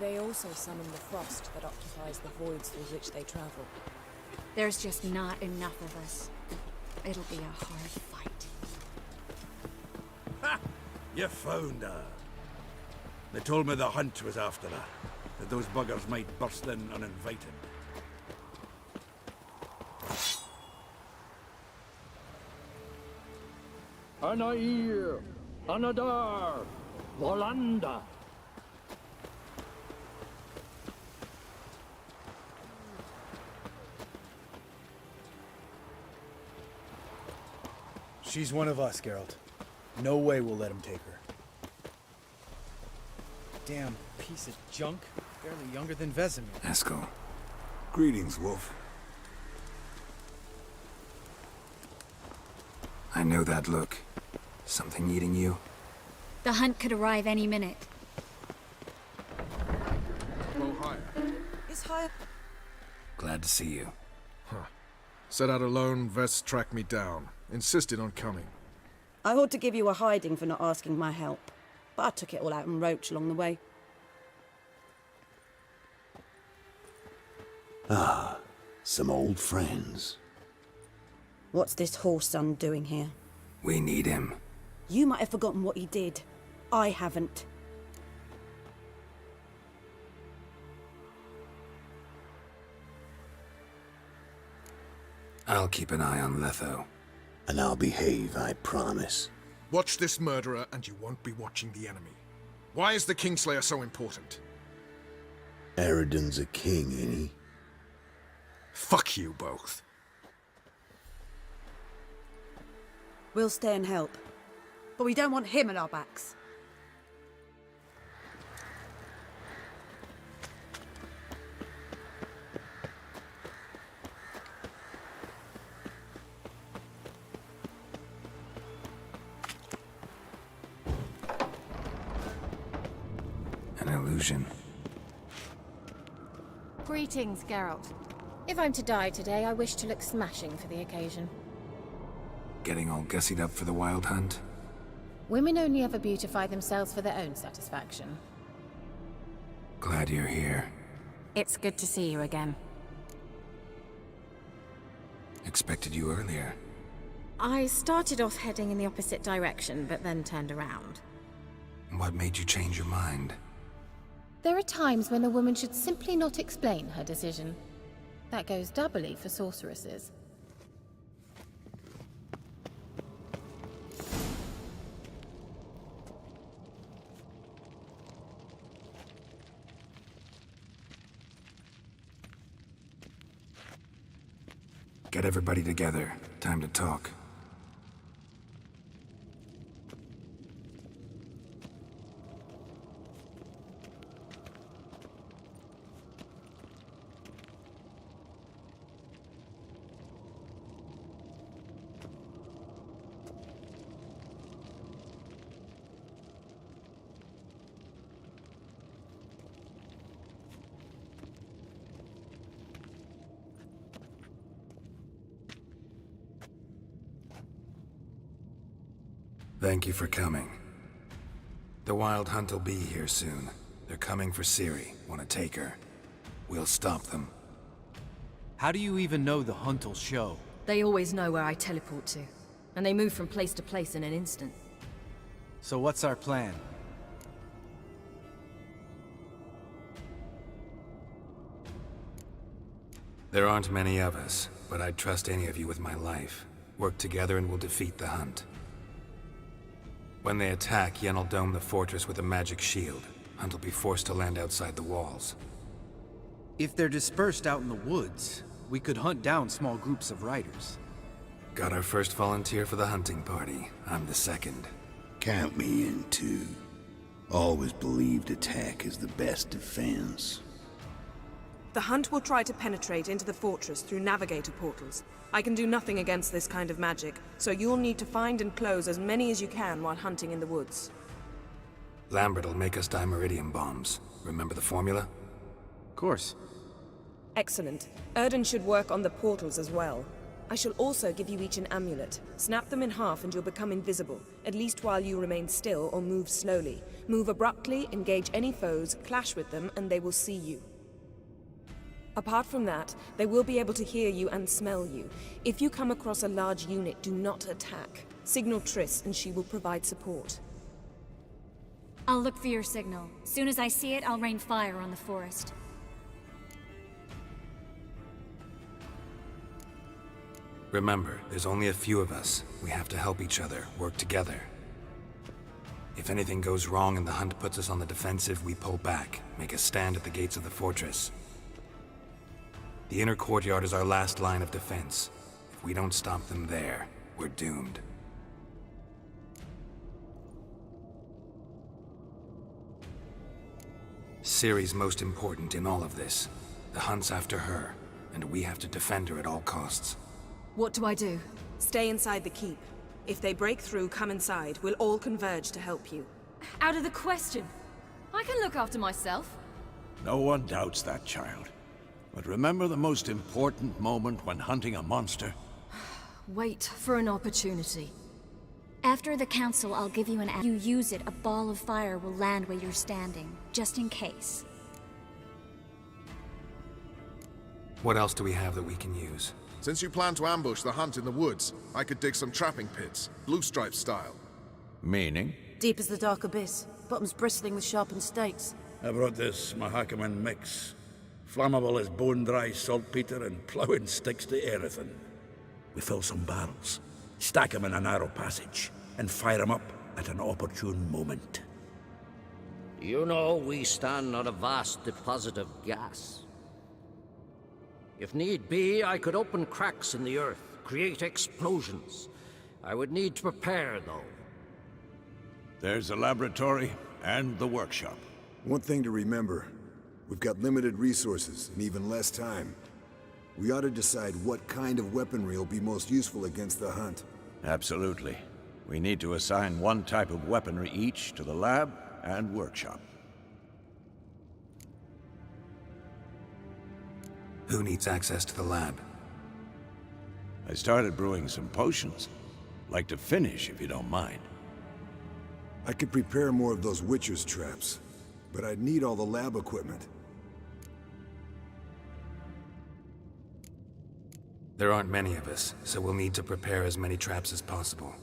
They also summon the frost that occupies the voids through which they travel. There's just not enough of us. It'll be a hard fight. Ha! You found her. They told me the hunt was after her, that those buggers might burst in uninvited. Anair, Anadar, Volanda. She's one of us, Geralt. No way we'll let him take her. Damn piece of junk. Barely younger than Vesemir. Eskel. Greetings, Wolf. I know that look. Something eating you? The hunt could arrive any minute. Go higher. Is higher. Glad to see you. Set out alone, Vest tracked me down. Insisted on coming. I ought to give you a hiding for not asking my help, but I took it all out in Roach along the way. Ah, some old friends. What's this horse son doing here? We need him. You might have forgotten what he did. I haven't. I'll keep an eye on Letho. And I'll behave, I promise. Watch this murderer and you won't be watching the enemy. Why is the Kingslayer so important? Eridan's a king, ain't he? Fuck you both. We'll stay and help. But we don't want him at our backs. An illusion. Greetings, Geralt. If I'm to die today, I wish to look smashing for the occasion. Getting all gussied up for the Wild Hunt? Women only ever beautify themselves for their own satisfaction. Glad you're here. It's good to see you again. Expected you earlier. I started off heading in the opposite direction, but then turned around. What made you change your mind? There are times when a woman should simply not explain her decision. That goes doubly for sorceresses. Get everybody together. Time to talk. Thank you for coming. The Wild Hunt will be here soon. They're coming for Ciri. Want to take her? We'll stop them. How do you even know the hunt will show? They always know where I teleport to, and they move from place to place in an instant. So what's our plan? There aren't many of us. but I'd trust any of you with my life. Work together and we'll defeat the hunt. When they attack, Yen'll dome the fortress with a magic shield. Hunt will be forced to land outside the walls. If they're dispersed out in the woods, we could hunt down small groups of riders. Got our first volunteer for the hunting party. I'm the second. Count me in too. Always believed attack is the best defense. The hunt will try to penetrate into the fortress through navigator portals. I can do nothing against this kind of magic, so you'll need to find and close as many as you can while hunting in the woods. Lambert'll make us dimeridium bombs. Remember the formula? Of course. Excellent. Erden should work on the portals as well. I shall also give you each an amulet. Snap them in half and you'll become invisible, at least while you remain still or move slowly. Move abruptly, engage any foes, clash with them, and they will see you. Apart from that, they will be able to hear you and smell you. If you come across a large unit, do not attack. Signal Triss and she will provide support. I'll look for your signal. Soon as I see it, I'll rain fire on the forest. Remember, there's only a few of us. We have to help each other, work together. If anything goes wrong and the hunt puts us on the defensive, we pull back, make a stand at the gates of the fortress. The inner courtyard is our last line of defense. If we don't stop them there, we're doomed. Ciri's most important in all of this. The hunt's after her, and we have to defend her at all costs. What do I do? Stay inside the keep. If they break through, come inside. We'll all converge to help you. Out of the question. I can look after myself. No one doubts that, child. But remember the most important moment when hunting a monster? Wait for an opportunity. After the council, I'll give you you use it, a ball of fire will land where you're standing, just in case. What else do we have that we can use? Since you plan to ambush the hunt in the woods, I could dig some trapping pits, blue stripe style. Meaning? Deep as the dark abyss, bottoms bristling with sharpened stakes. I brought this Mahakaman mix. Flammable as bone-dry saltpeter and ploughing sticks to everything. We fill some barrels, stack them in a narrow passage, and fire them up at an opportune moment. You know, we stand on a vast deposit of gas. If need be, I could open cracks in the earth, create explosions. I would need to prepare, though. There's the laboratory and the workshop. One thing to remember, we've got limited resources and even less time. We ought to decide what kind of weaponry will be most useful against the hunt. Absolutely. We need to assign one type of weaponry each to the lab and workshop. Who needs access to the lab? I started brewing some potions. Like to finish, if you don't mind. I could prepare more of those Witcher's traps, but I'd need all the lab equipment. There aren't many of us, so we'll need to prepare as many traps as possible.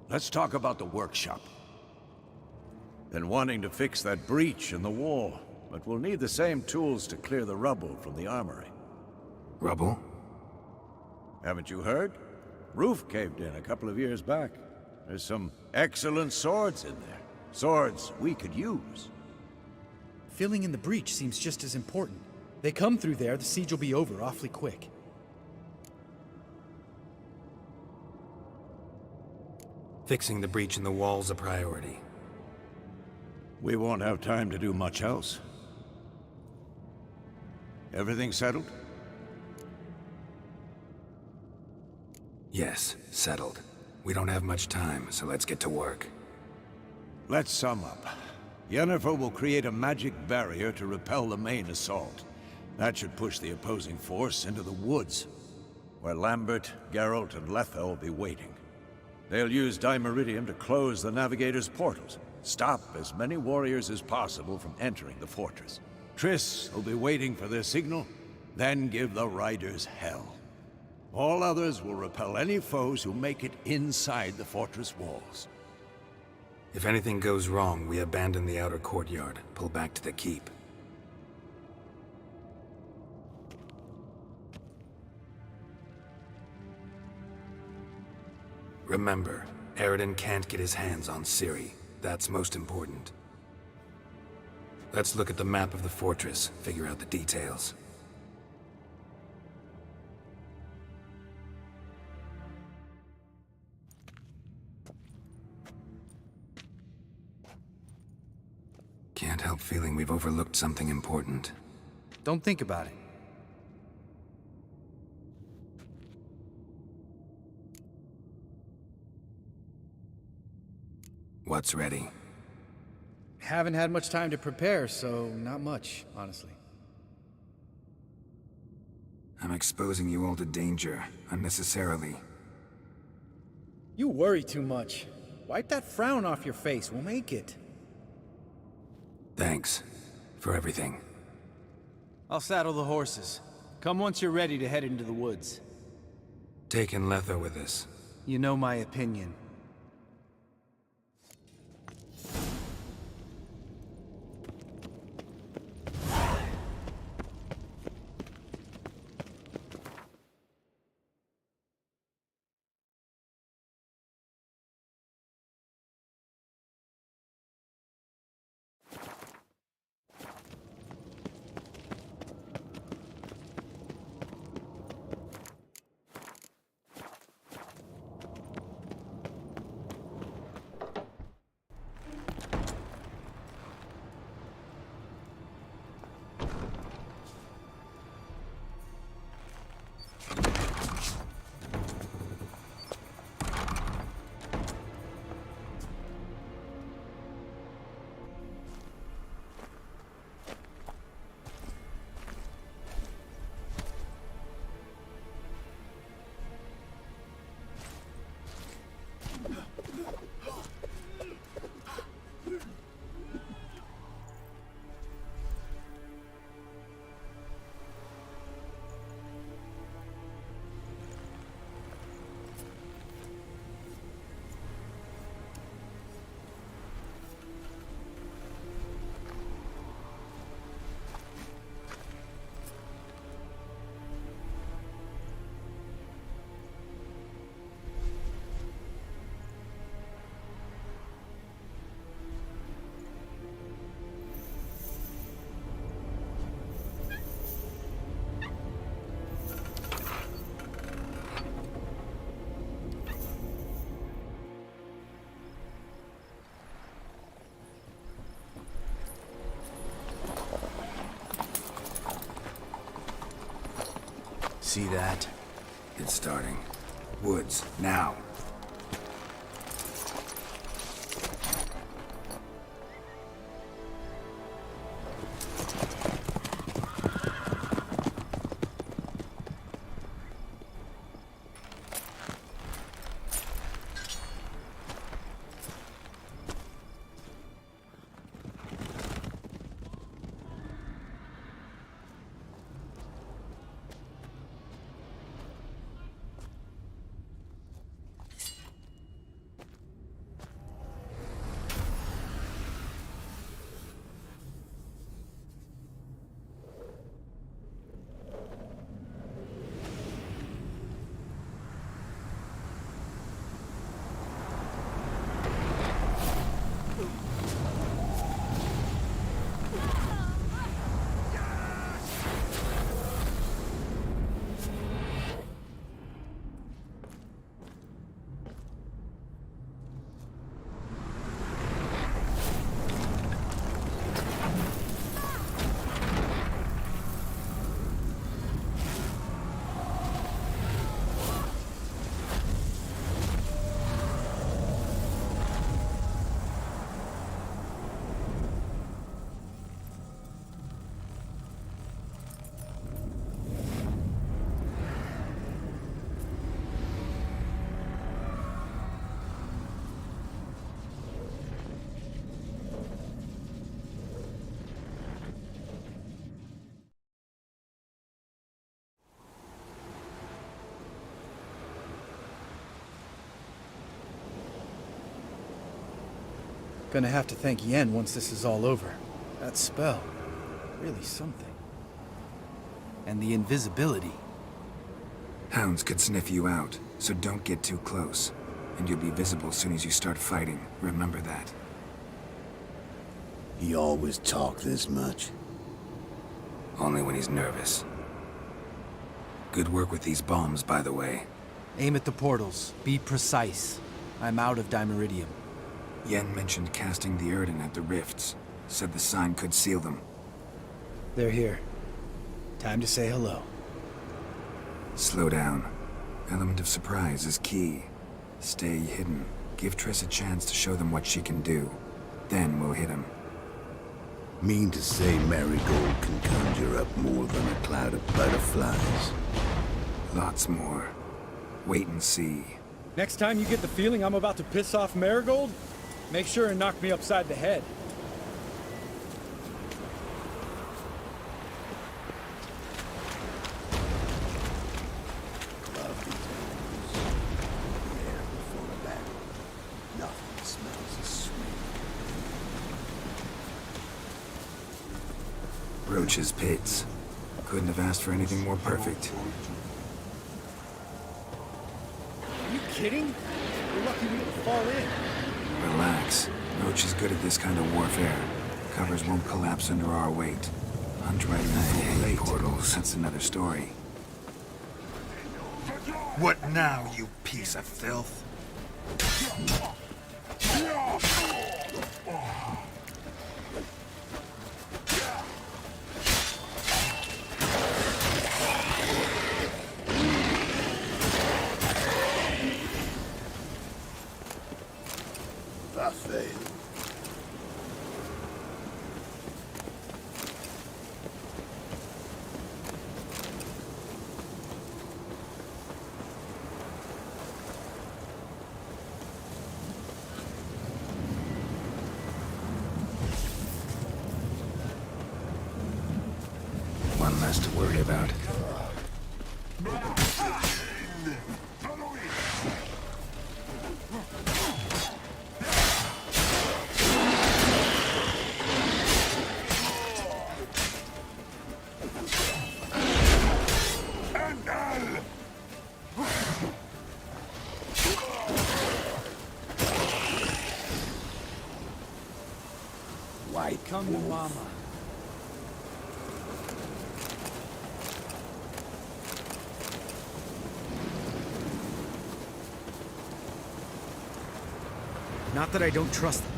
Let's talk about the workshop. Been wanting to fix that breach in the wall, but we'll need the same tools to clear the rubble from the armory. Rubble? Haven't you heard? Roof caved in a couple of years back. There's some excellent swords in there. Swords we could use. Filling in the breach seems just as important. They come through there, the siege will be over awfully quick. Fixing the breach in the wall's a priority. We won't have time to do much else. Everything settled? Yes, settled. We don't have much time, so let's get to work. Let's sum up. Yennefer will create a magic barrier to repel the main assault. That should push the opposing force into the woods, where Lambert, Geralt, and Letha will be waiting. They'll use dimeridium to close the navigator's portals, stop as many warriors as possible from entering the fortress. Triss will be waiting for their signal, then give the riders hell. All others will repel any foes who make it inside the fortress walls. If anything goes wrong, we abandon the outer courtyard, pull back to the keep. Remember, Eridan can't get his hands on Ciri. That's most important. Let's look at the map of the fortress, figure out the details. Can't help feeling we've overlooked something important. Don't think about it. What's ready? Haven't had much time to prepare, so not much, honestly. I'm exposing you all to danger, unnecessarily. You worry too much. Wipe that frown off your face, we'll make it. Thanks for everything. I'll saddle the horses. Come once you're ready to head into the woods. Taking Letho with us. You know my opinion. See that? It's starting. Woods, now. Gonna have to thank Yen once this is all over. That spell, really something. And the invisibility. Hounds could sniff you out, so don't get too close. And you'll be visible as soon as you start fighting. Remember that. He always talk this much? Only when he's nervous. Good work with these bombs, by the way. Aim at the portals. Be precise. I'm out of dimeridium. Yen mentioned casting the Erden at the rifts. Said the sign could seal them. They're here. Time to say hello. Slow down. Element of surprise is key. Stay hidden. Give Triss a chance to show them what she can do. Then we'll hit him. Mean to say Marigold can conjure up more than a cloud of butterflies? Lots more. Wait and see. Next time you get the feeling I'm about to piss off Marigold, make sure and knock me upside the head. Roach's pits. Couldn't have asked for anything more perfect. Are you kidding? We're lucky we didn't fall in. Relax. Roach is good at this kind of warfare. Covers won't collapse under our weight. Hunt right in the portals. That's another story. What now, you piece of filth? I failed. One less to worry about. Come to mama. Not that I don't trust them.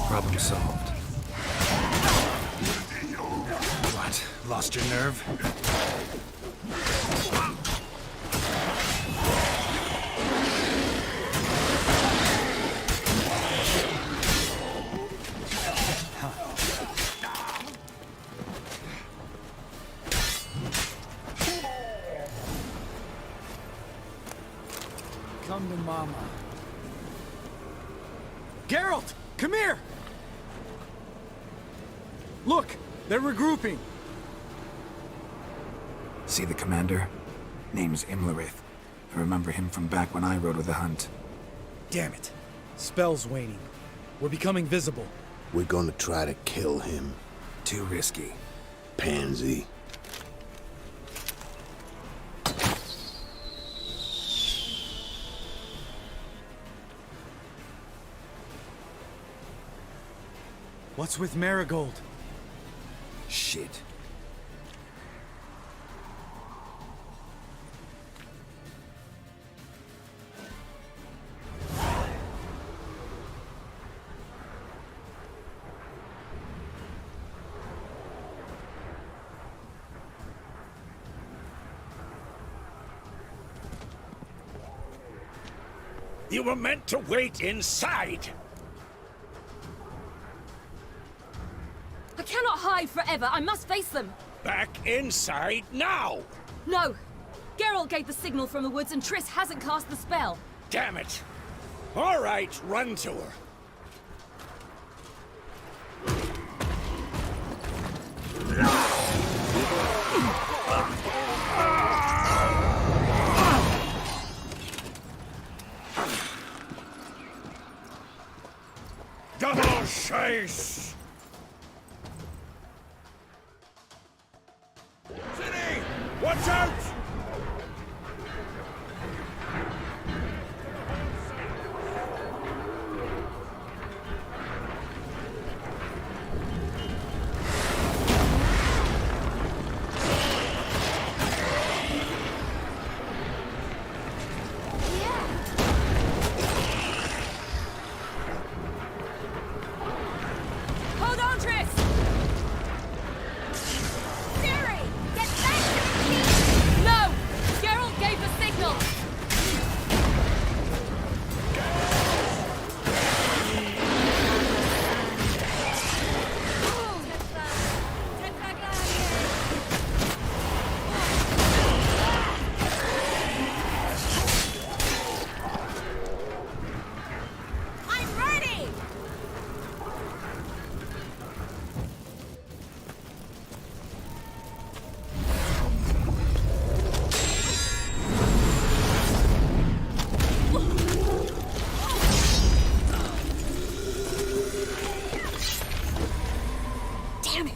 Problem solved. What? Lost your nerve? Come to mama. Geralt, come here! Look, they're regrouping. See the commander? Name's Imlerith. I remember him from back when I rode with the hunt. Damn it. Spell's waning. We're becoming visible. We're gonna try to kill him. Too risky. Pansy. What's with Marigold? Shit. You were meant to wait inside! I cannot hide forever. I must face them. Back inside now! No! Geralt gave the signal from the woods and Triss hasn't cast the spell. Damn it! All right, run to her. Double chase! What's Watch out! Hold on, Triss! Siri! Get back to the team! No! Geralt gave the signal! I'm ready! Damn it!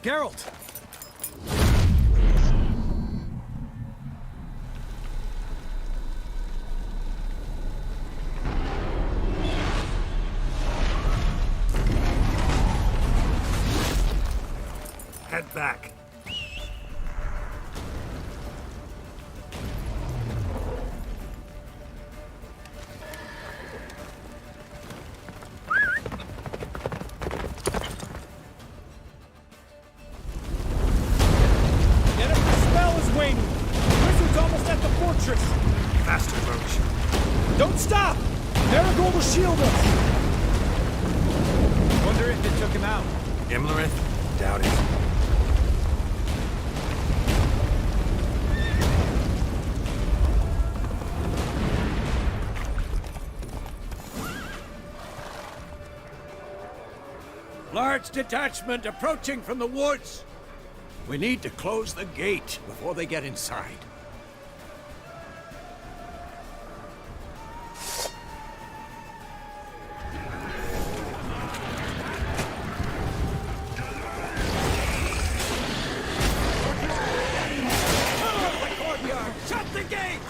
Geralt! Head back. Get him, the spell is waning! Wizard's almost at the fortress! Fast approach. Don't stop! Marigold will shield us! Wonder if it took him out. Imlerith? Doubt it. Large detachment approaching from the woods. We need to close the gate before they get inside. Shut the gate!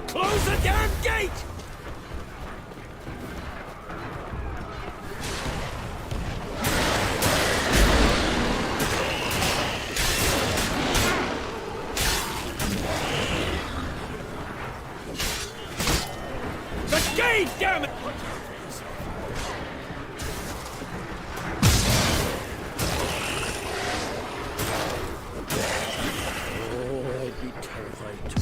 Close the damn gate! The gate, damn it! Oh, I'd be terrified too.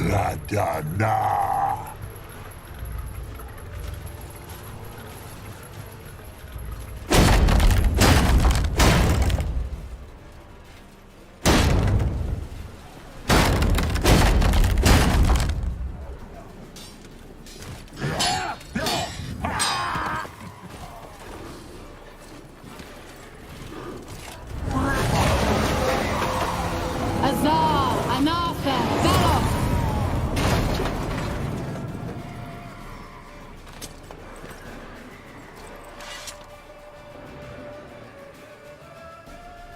La Dana! Azar! Anatha! Velos!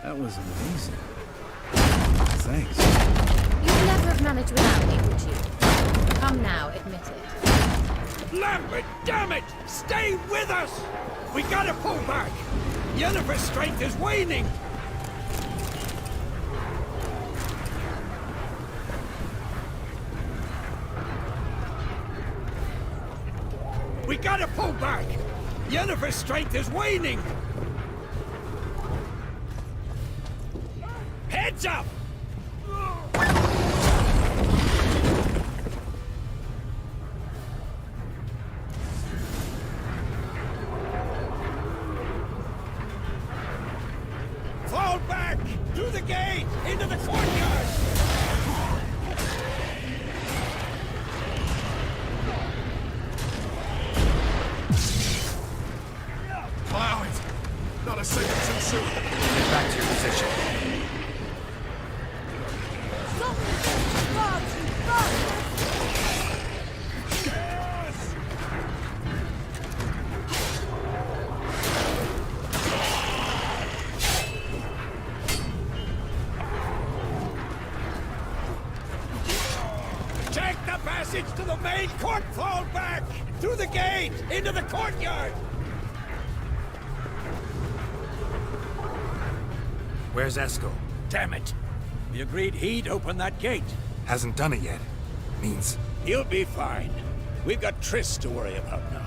That was amazing. Thanks. You'd never have managed without me, would you? Come now, admit it. Lambert, damn it! Stay with us! We gotta pull back! Yennefer's strength is waning! We gotta pull back! Yennefer's strength is waning! Heads up! Fall back! Through the gate! Into the courtyard! Allow it! Not a second too soon! Get back to your position. Take the passage to the main court! Fall back! Through the gate! Into the courtyard! Where's Eskel? Damn it! We agreed he'd open that gate. Hasn't done it yet. Means... He'll be fine. We've got Triss to worry about now.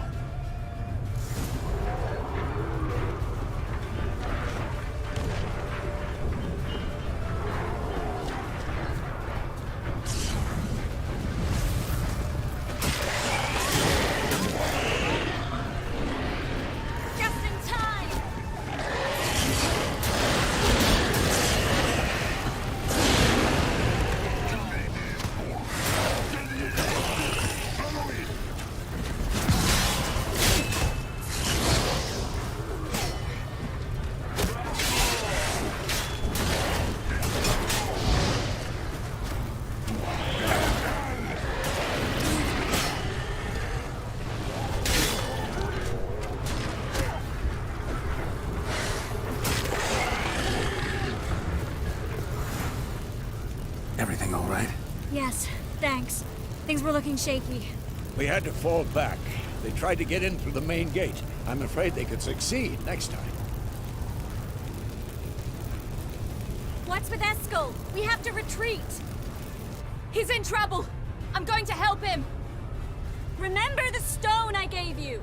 Everything all right? Yes, thanks. Things were looking shaky. We had to fall back. They tried to get in through the main gate. I'm afraid they could succeed next time. What's with Eskel? We have to retreat. He's in trouble. I'm going to help him. Remember the stone I gave you.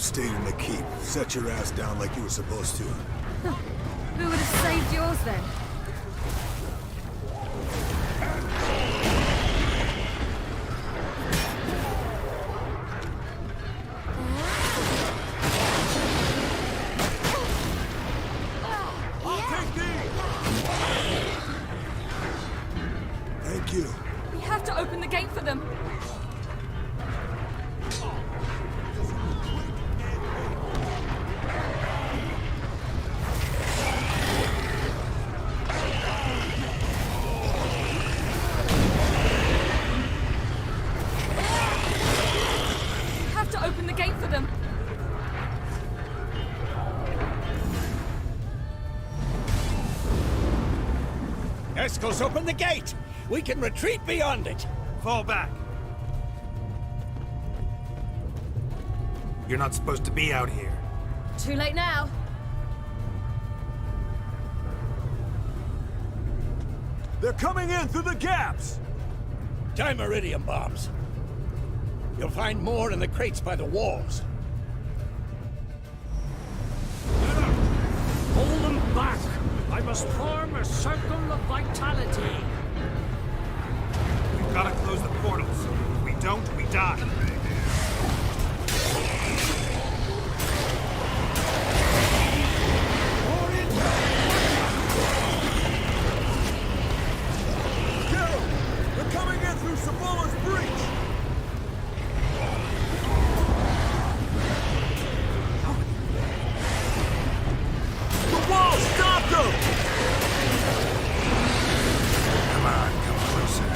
have stayed in the keep. Set your ass down like you were supposed to. Who would have saved yours then? Thank you. We have to open the gate for them. Eskel's open the gate! We can retreat beyond it! Fall back. You're not supposed to be out here. Too late now. They're coming in through the gaps! Time iridium bombs. You'll find more in the crates by the walls. Hold them back! I must form a circle of vitality. We've got to close the portals. If we don't, we die. Geralt! They're coming in through Sabolo's breach! The wall stopped them! Come on, come closer.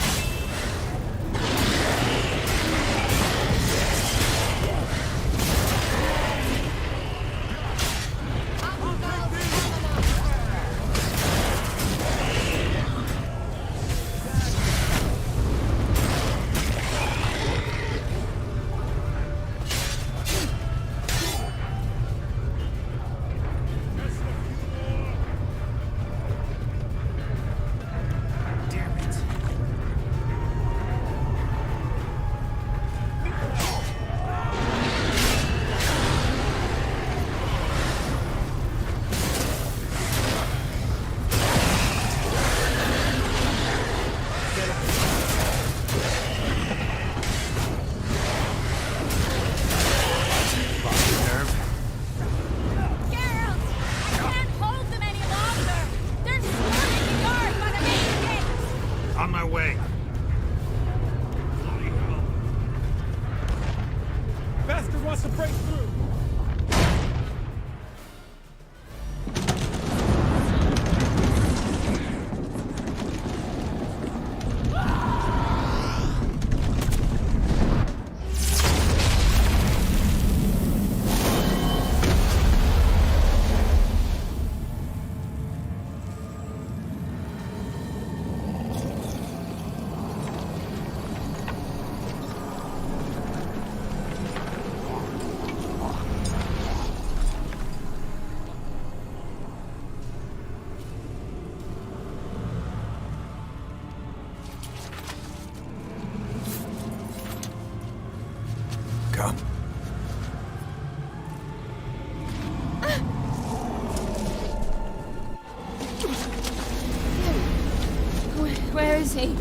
Where is he? You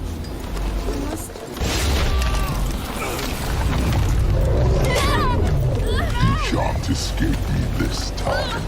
shan't escape me this time.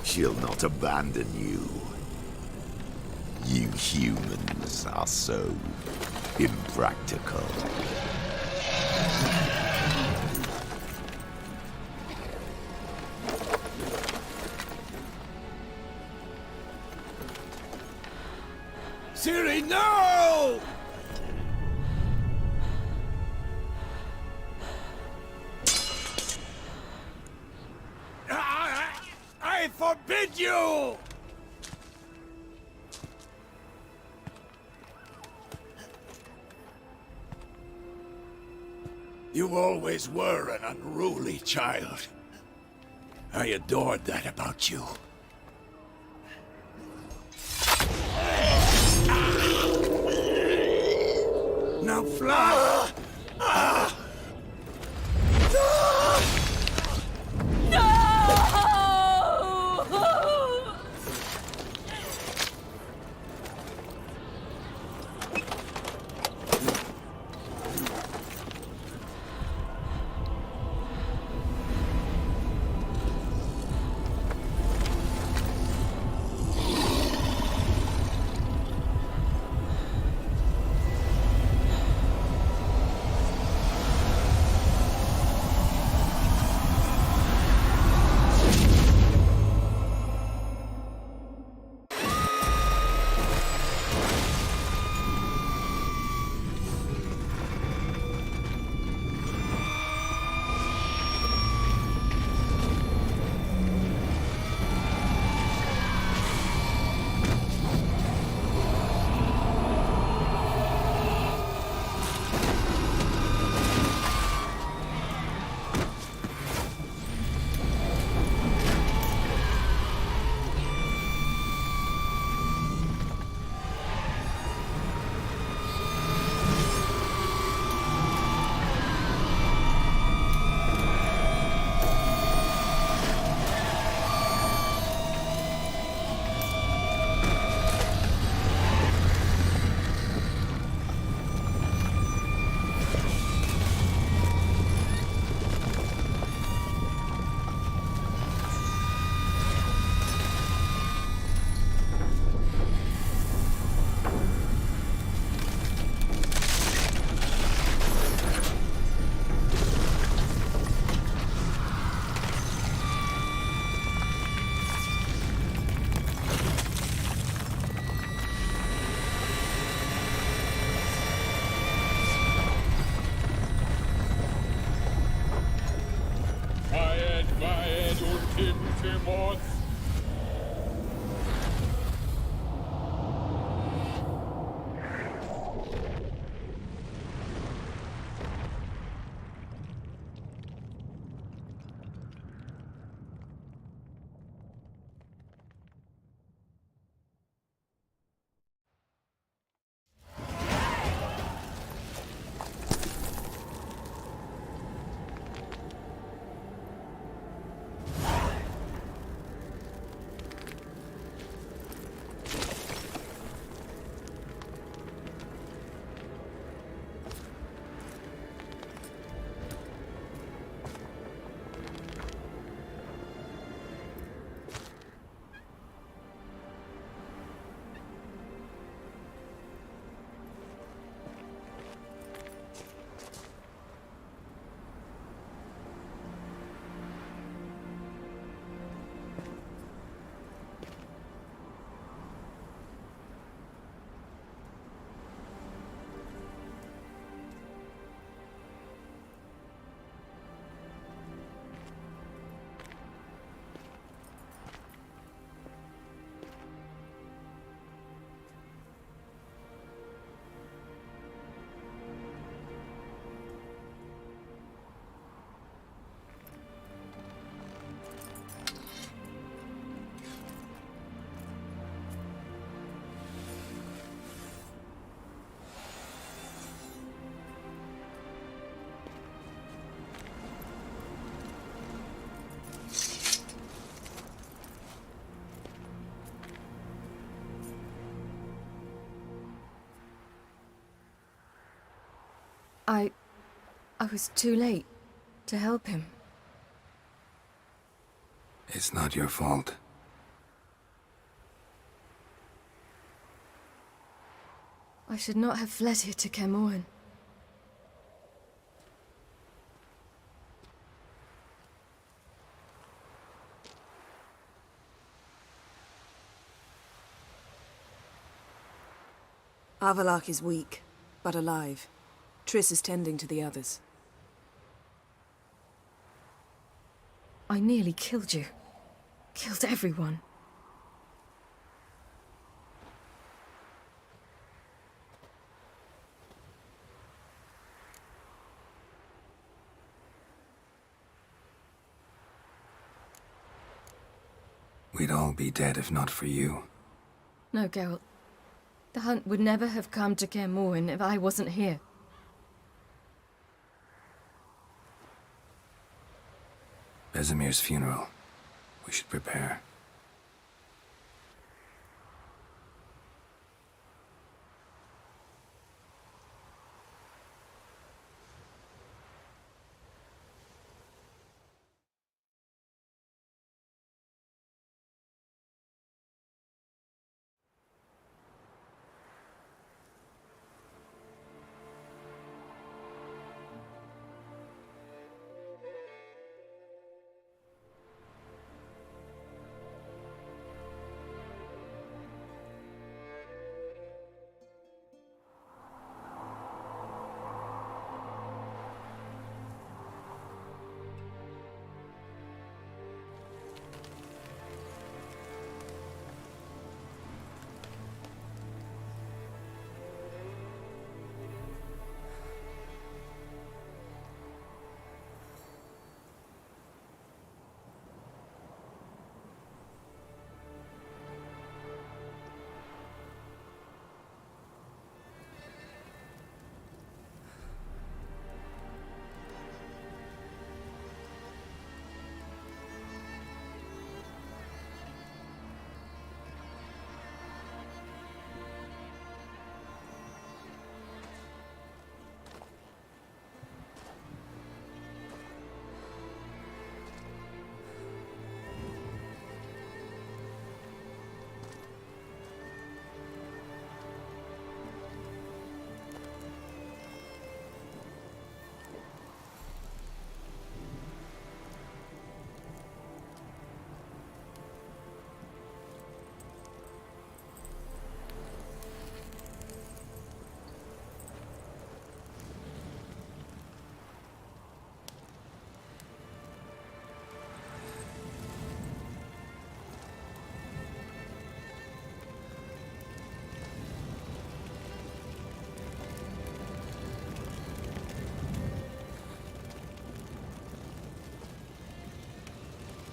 She'll not abandon you. You humans are so impractical. Ciri, no! I forbid you! You always were an unruly child. I adored that about you. Now fly! I was too late to help him. It's not your fault. I should not have fled here to Kermoren. Avalak is weak, but alive. Triss is tending to the others. I nearly killed you. Killed everyone. We'd all be dead if not for you. No, Geralt. The hunt would never have come to Kermoren if I wasn't here. Vesemir's funeral. We should prepare.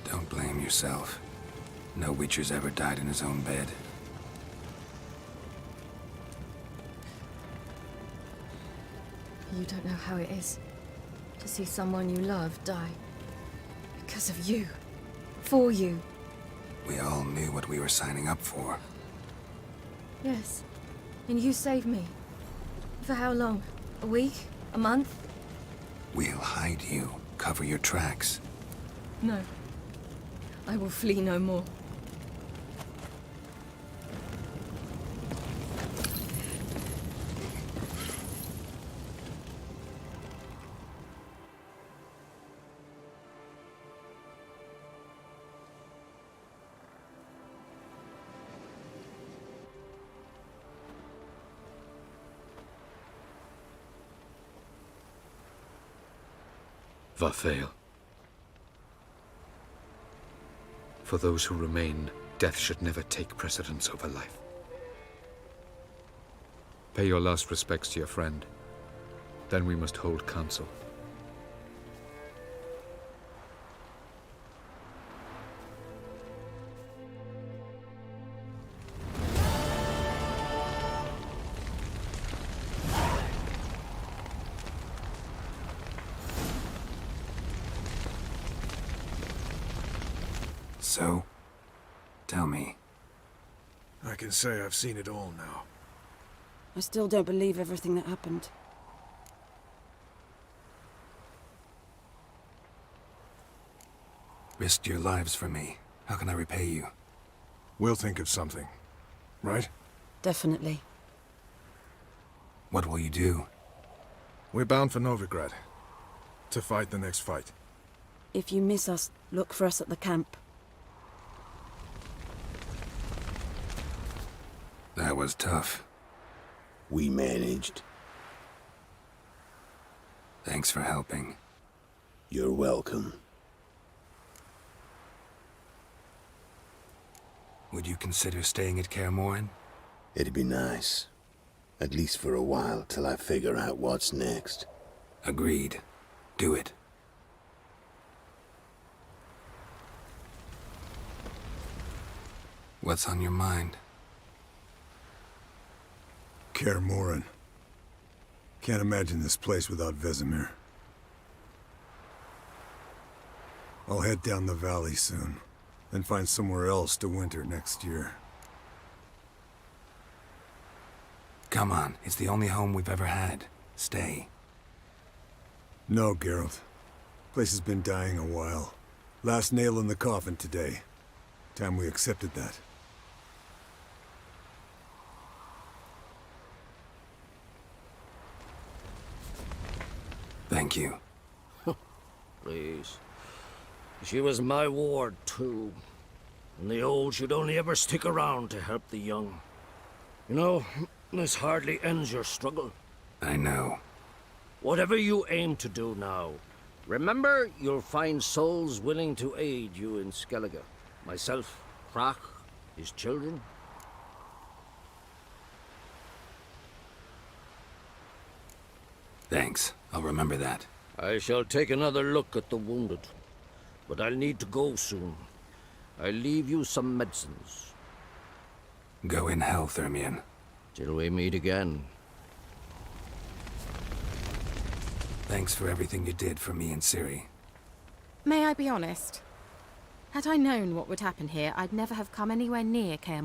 Don't blame yourself. No Witcher's ever died in his own bed. You don't know how it is to see someone you love die. Because of you. For you. We all knew what we were signing up for. Yes. And you saved me. For how long? A week? A month? We'll hide you. Cover your tracks. No. I will flee no more. Vafael. For those who remain, death should never take precedence over life. Pay your last respects to your friend. Then we must hold council. So, tell me. I can say I've seen it all now. I still don't believe everything that happened. Risked your lives for me. How can I repay you? We'll think of something, right? Definitely. What will you do? We're bound for Novigrad. To fight the next fight. If you miss us, look for us at the camp. That was tough. We managed. Thanks for helping. You're welcome. Would you consider staying at Kaer? It'd be nice. At least for a while, till I figure out what's next. Agreed. Do it. What's on your mind? Kaer. Can't imagine this place without Vesemir. I'll head down the valley soon, then find somewhere else to winter next year. Come on, it's the only home we've ever had. Stay. No, Geralt. Place has been dying a while. Last nail in the coffin today. Time we accepted that. Thank you. Please. She was my ward, too. And the old should only ever stick around to help the young. You know, this hardly ends your struggle. I know. Whatever you aim to do now, remember you'll find souls willing to aid you in Skellige. Myself, Crach, his children. Thanks. I'll remember that. I shall take another look at the wounded. But I'll need to go soon. I'll leave you some medicines. Go in health, Ermion. Till we meet again. Thanks for everything you did for me and Ciri. May I be honest? Had I known what would happen here, I'd never have come anywhere near Kaer.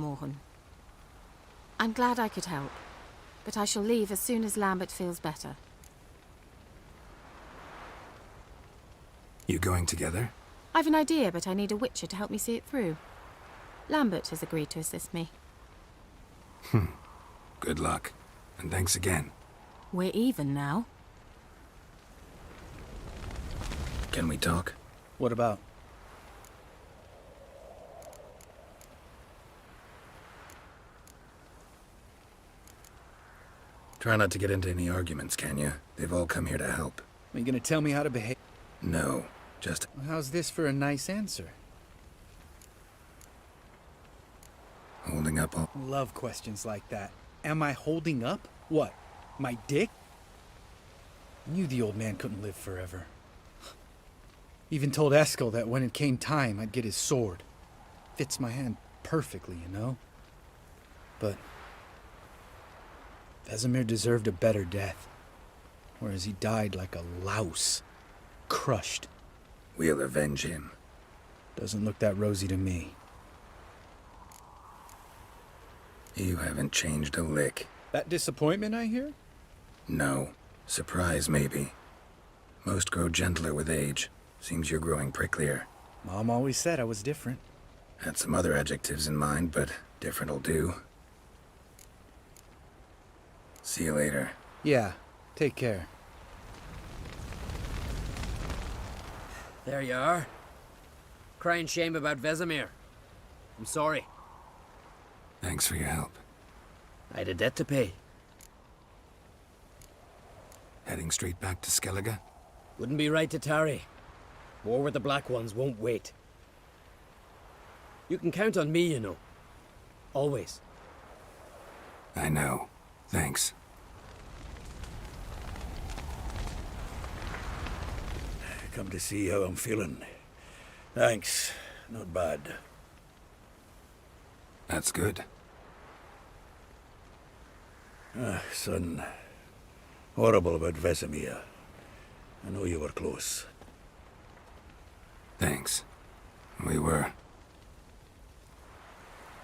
I'm glad I could help, but I shall leave as soon as Lambert feels better. You going together? I've an idea, but I need a witcher to help me see it through. Lambert has agreed to assist me. Good luck. And thanks again. We're even now. Can we talk? What about? Try not to get into any arguments, can you? They've all come here to help. Are you gonna tell me how to behave? No, just... How's this for a nice answer? Holding up all... Love questions like that. Am I holding up? What? My dick? I knew the old man couldn't live forever. Even told Eskel that when it came time, I'd get his sword. Fits my hand perfectly, you know? But... Vesemir deserved a better death. Whereas he died like a louse. Crushed. We'll avenge him. Doesn't look that rosy to me. You haven't changed a lick. That disappointment I hear? No. Surprise, maybe. Most grow gentler with age. Seems you're growing pricklier. Mom always said I was different. Had some other adjectives in mind, but different'll do. See you later. Yeah, take care. There you are. Crying shame about Vesemir. I'm sorry. Thanks for your help. I had a debt to pay. Heading straight back to Skellige? Wouldn't be right to tarry. War with the Black Ones won't wait. You can count on me, you know. Always. I know. Thanks. Come to see how I'm feeling. Thanks. Not bad. That's good. Son. Horrible about Vesemir. I know you were close. Thanks. We were.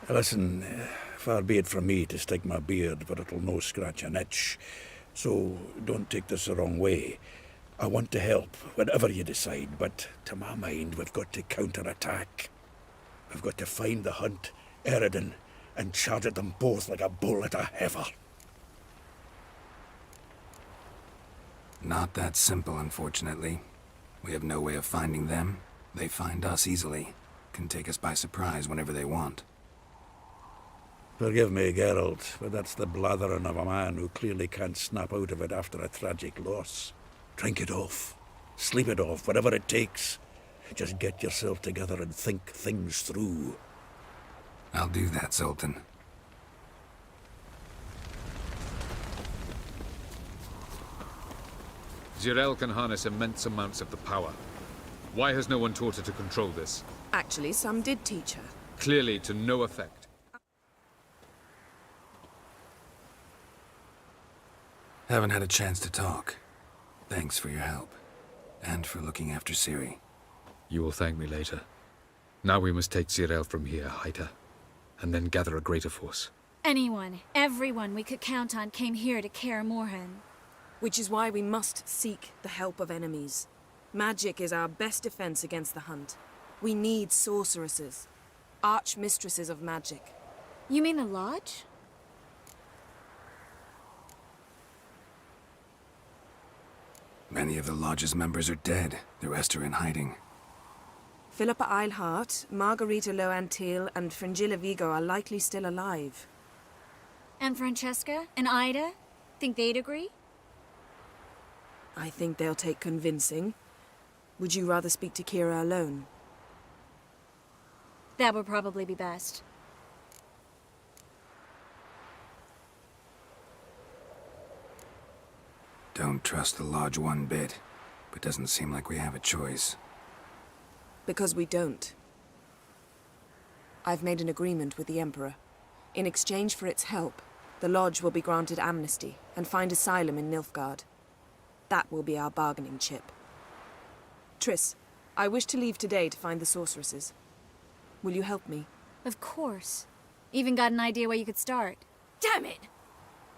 Listen, far be it from me to stick my beard, but it'll no scratch an itch. So don't take this the wrong way. I want to help, whatever you decide, but to my mind, we've got to counterattack. We've got to find the hunt, Eredin, and charge at them both like a bull at a heifer. Not that simple, unfortunately. We have no way of finding them. They find us easily. Can take us by surprise whenever they want. Forgive me, Geralt, but that's the blathering of a man who clearly can't snap out of it after a tragic loss. Drink it off. Sleep it off, whatever it takes. Just get yourself together and think things through. I'll do that, Sultan. Zirael can harness immense amounts of the power. Why has no one taught her to control this? Actually, some did teach her. Clearly to no effect. Haven't had a chance to talk. Thanks for your help. And for looking after Ciri. You will thank me later. Now we must take Zirael from here, Hyjal, and then gather a greater force. Anyone, everyone we could count on came here to Kaer Morhen. Which is why we must seek the help of enemies. Magic is our best defense against the hunt. We need sorceresses. Archmistresses of magic. You mean the Lodge? Many of the Lodge's members are dead. The rest are in hiding. Philippa Eilhart, Margarita Loantil, and Fringilla Vigo are likely still alive. And Francesca and Ida? Think they'd agree? I think they'll take convincing. Would you rather speak to Kira alone? That would probably be best. Don't trust the Lodge one bit, but doesn't seem like we have a choice. Because we don't. I've made an agreement with the Emperor. In exchange for its help, the Lodge will be granted amnesty and find asylum in Nilfgaard. That will be our bargaining chip. Triss, I wish to leave today to find the sorceresses. Will you help me? Of course. Even got an idea where you could start. Damn it!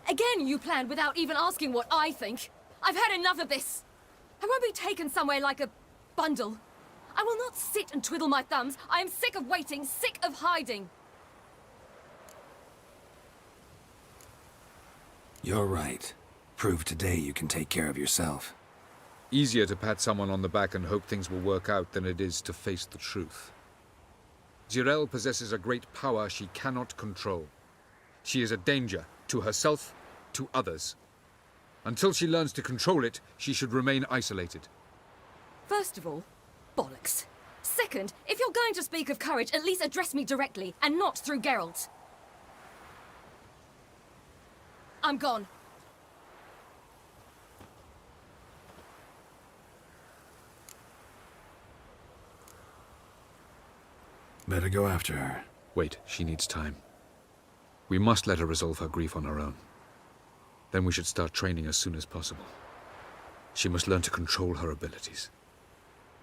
Again you planned without even asking what I think. I've had enough of this. I won't be taken somewhere like a bundle. I will not sit and twiddle my thumbs. I am sick of waiting, sick of hiding. You're right. Prove today you can take care of yourself. Easier to pat someone on the back and hope things will work out than it is to face the truth. Zirael possesses a great power she cannot control. She is a danger to herself, to others. Until she learns to control it, she should remain isolated. First of all, bollocks. Second, if you're going to speak of courage, at least address me directly, and not through Geralt. I'm gone. Better go after her. Wait, she needs time. We must let her resolve her grief on her own. Then we should start training as soon as possible. She must learn to control her abilities.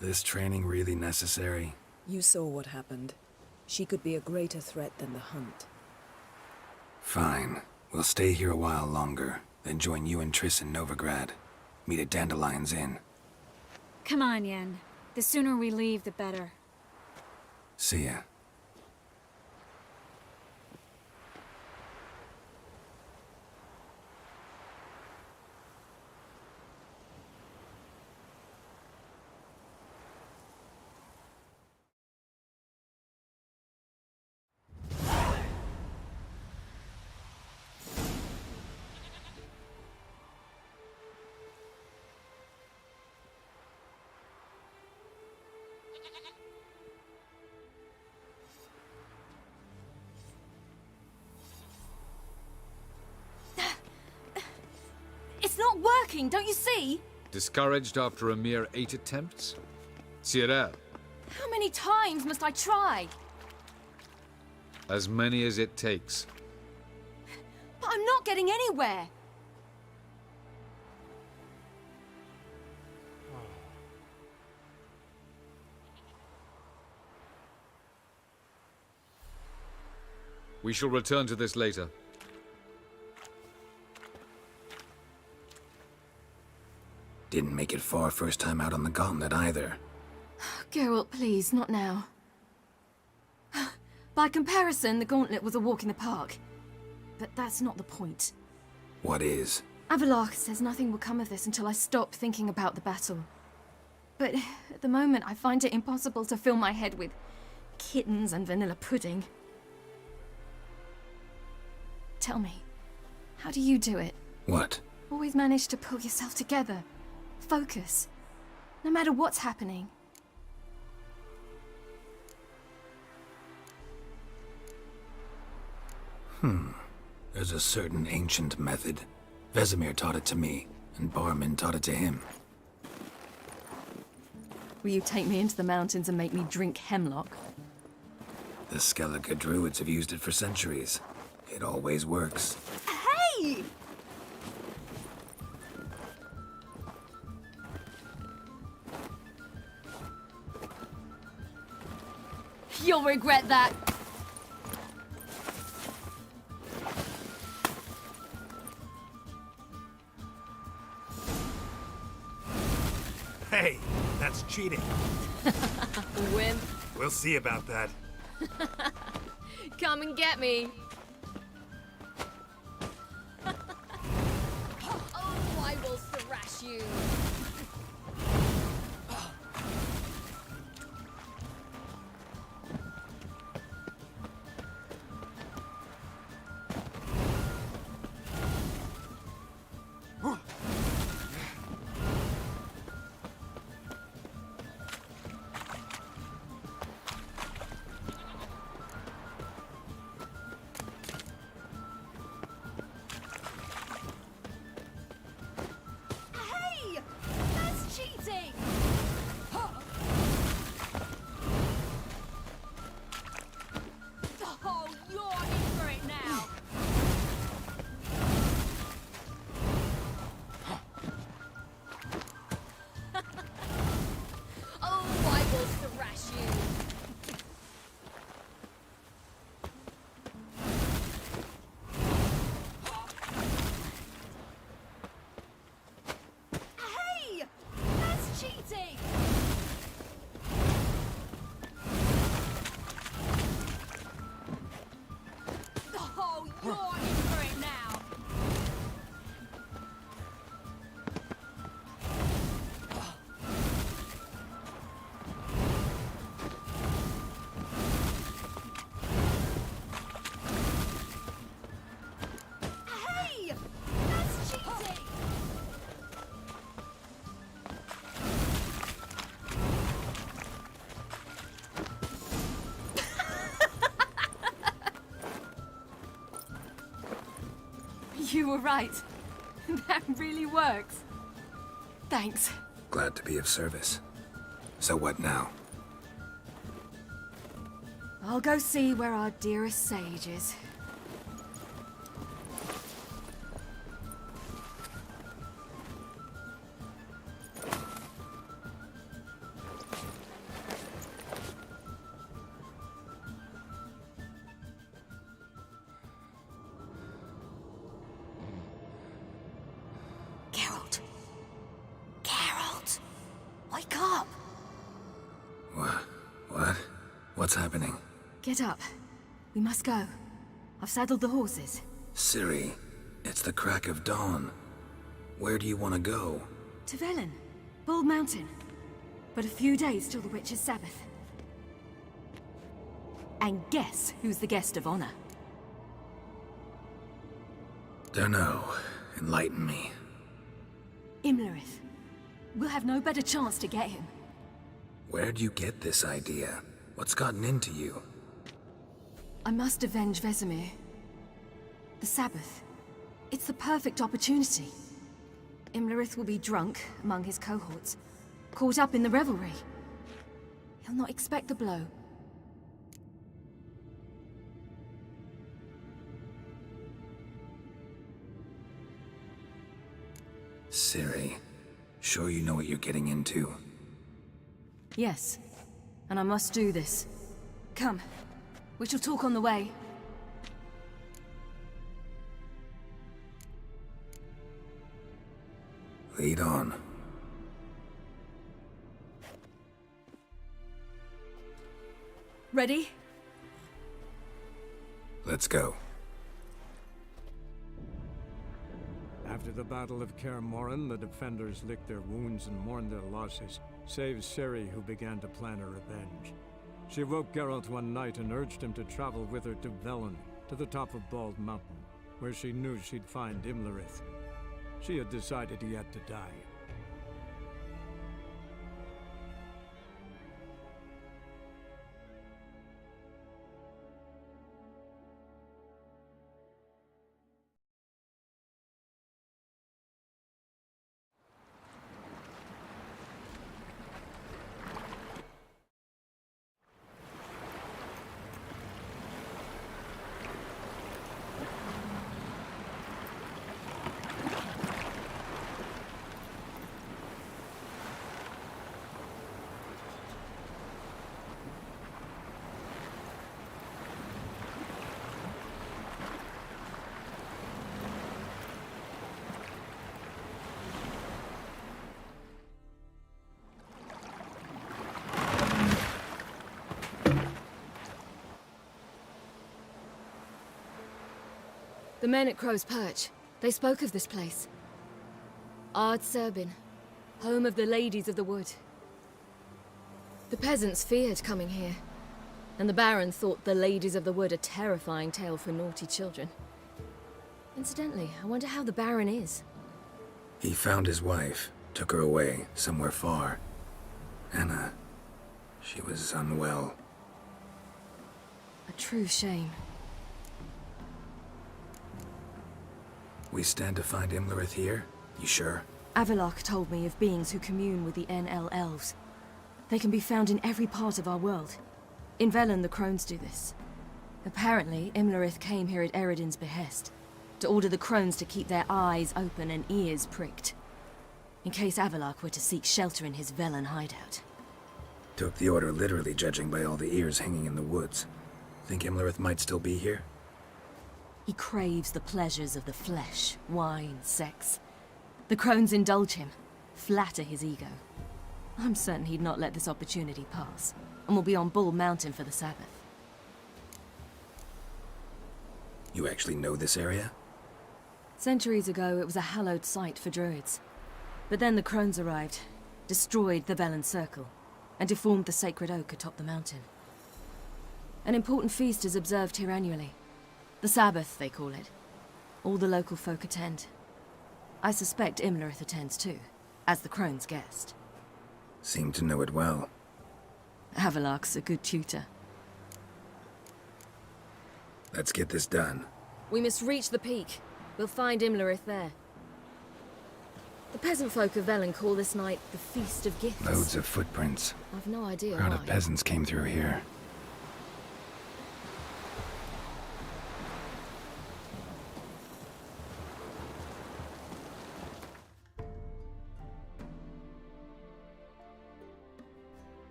This training really necessary? You saw what happened. She could be a greater threat than the hunt. Fine. We'll stay here a while longer, then join you and Triss in Novigrad. Meet at Dandelion's Inn. Come on, Yen. The sooner we leave, the better. See ya. It's not working, don't you see? Discouraged after a mere 8 attempts? Zirael, How many times must I try? as many as it takes. But I'm not getting anywhere. We shall return to this later. Didn't make it far first time out on the gauntlet either. Geralt, please, not now. By comparison, the gauntlet was a walk in the park. But that's not the point. What is? Avalok says nothing will come of this until I stop thinking about the battle. But at the moment, I find it impossible to fill my head with kittens and vanilla pudding. Tell me, how do you do it? What? Always manage to pull yourself together. Focus. No matter what's happening. There's a certain ancient method. Vesemir taught it to me, and Barman taught it to him. Will you take me into the mountains and make me drink hemlock? The Skellige druids have used it for centuries. It always works. Hey! You'll regret that. Hey, that's cheating. Wimp. We'll see about that. Come and get me. Oh, I will thrash you. You were right. That really works. Thanks. Glad to be of service. So what now? I'll go see where our dearest sage is. What's happening? Get up. We must go. I've saddled the horses. Ciri, it's the crack of dawn. Where do you want to go? To Leveln. Bald Mountain. But a few days till the Witch's Sabbath. And guess who's the guest of honor? Dunno. Enlighten me. Imlerith. We'll have no better chance to get him. Where'd you get this idea? What's gotten into you? I must avenge Vesemir. The Sabbath. It's the perfect opportunity. Imlerith will be drunk among his cohorts, caught up in the revelry. He'll not expect the blow. Ciri, sure you know what you're getting into? Yes, and I must do this. Come, we shall talk on the way. Lead on. Ready? Let's go. After the Battle of Kaer Morhen, the defenders licked their wounds and mourned their losses, save Ciri, who began to plan her revenge. She woke Geralt one night and urged him to travel with her to Leveln, to the top of Bald Mountain, where she knew she'd find Imlerith. She had decided he had to die. The men at Crow's Perch, they spoke of this place. Ard Serbin, home of the Ladies of the Wood. The peasants feared coming here, and the Baron thought the Ladies of the Wood a terrifying tale for naughty children. Incidentally, I wonder how the Baron is. He found his wife, took her away, somewhere far. Anna, she was unwell. A true shame. We stand to find Imlerith here? You sure? Avalok told me of beings who commune with the NL elves. They can be found in every part of our world. In Leveln, the crones do this. Apparently, Imlerith came here at Eredin's behest, to order the crones to keep their eyes open and ears pricked, in case Avalok were to seek shelter in his Leveln hideout. Took the order literally, judging by all the ears hanging in the woods. Think Imlerith might still be here? He craves the pleasures of the flesh, wine, sex. The crones indulge him, flatter his ego. I'm certain he'd not let this opportunity pass, and will be on Bull Mountain for the Sabbath. You actually know this area? Centuries ago, it was a hallowed site for druids. But then the crones arrived, destroyed the Leveln Circle, and deformed the sacred oak atop the mountain. An important feast is observed here annually. The Sabbath, they call it. All the local folk attend. I suspect Imlerith attends too, as the crone's guest. Seem to know it well. Avalok's a good tutor. Let's get this done. We must reach the peak. We'll find Imlerith there. The peasant folk of Leveln call this night the Feast of Gifts. Loads of footprints. I've no idea Crowd why. of peasants came through here.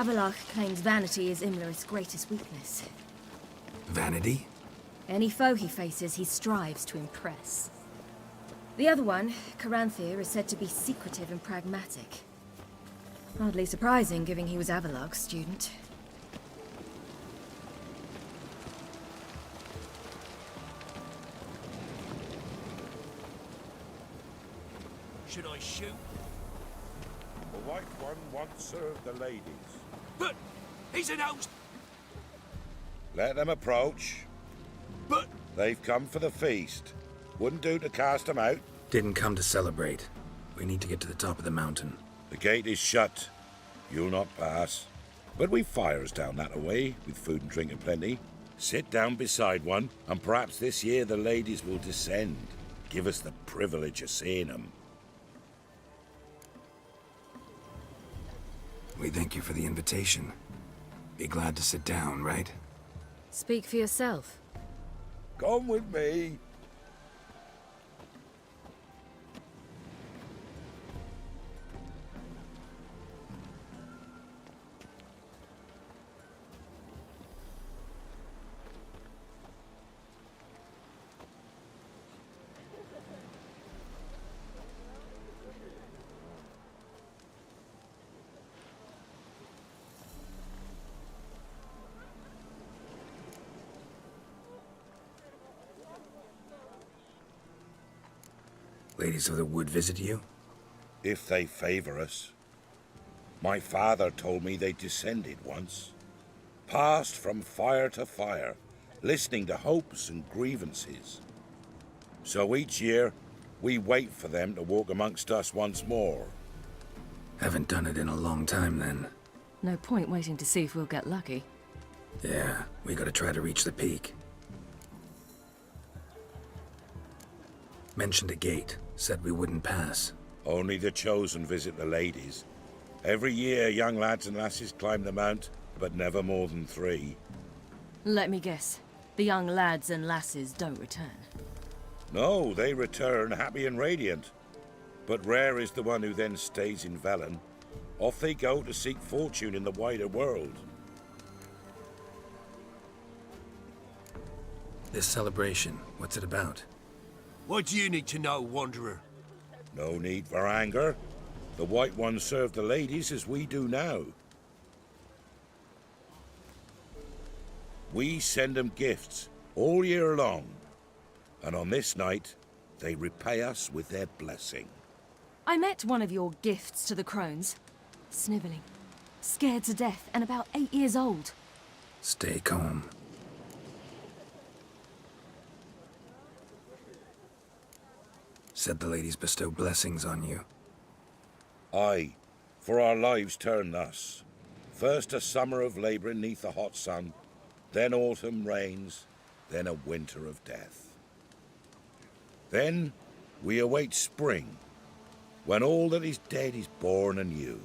Havelach claims vanity is Imlerith's greatest weakness. Vanity? Any foe he faces, he strives to impress. The other one, Caranthir, is said to be secretive and pragmatic. Hardly surprising, given he was Avalog's student. Should I shoot? The White One once served the ladies. But he's an host. Let them approach. But they've come for the feast. Wouldn't do to cast them out. Didn't come to celebrate. We need to get to the top of the mountain. The gate is shut. You'll not pass. But we've fires down that way, with food and drink and plenty. Sit down beside one, and perhaps this year the ladies will descend. Give us the privilege of seeing them. We thank you for the invitation. Be glad to sit down, right? Speak for yourself. Come with me. Ladies of the Wood visit you? If they favor us. My father told me they descended once. Passed from fire to fire, listening to hopes and grievances. So each year, we wait for them to walk amongst us once more. Haven't done it in a long time, then. No point waiting to see if we'll get lucky. Yeah, we gotta try to reach the peak. Mentioned a gate. Said we wouldn't pass. Only the chosen visit the ladies. Every year, young lads and lasses climb the mount, but never more than 3. Let me guess. The young lads and lasses don't return. No, they return happy and radiant. But rare is the one who then stays in Leveln. Off they go to seek fortune in the wider world. This celebration, what's it about? What do you need to know, Wanderer? No need for anger. The White Ones serve the ladies as we do now. We send them gifts all year long. And on this night, they repay us with their blessing. I met one of your gifts to the crones. Snivelling. Scared to death and about 8 years old. Stay calm. Said the ladies bestow blessings on you. Aye, for our lives turn thus. First a summer of labouring neath the hot sun, then autumn rains, then a winter of death. Then we await spring, when all that is dead is born anew.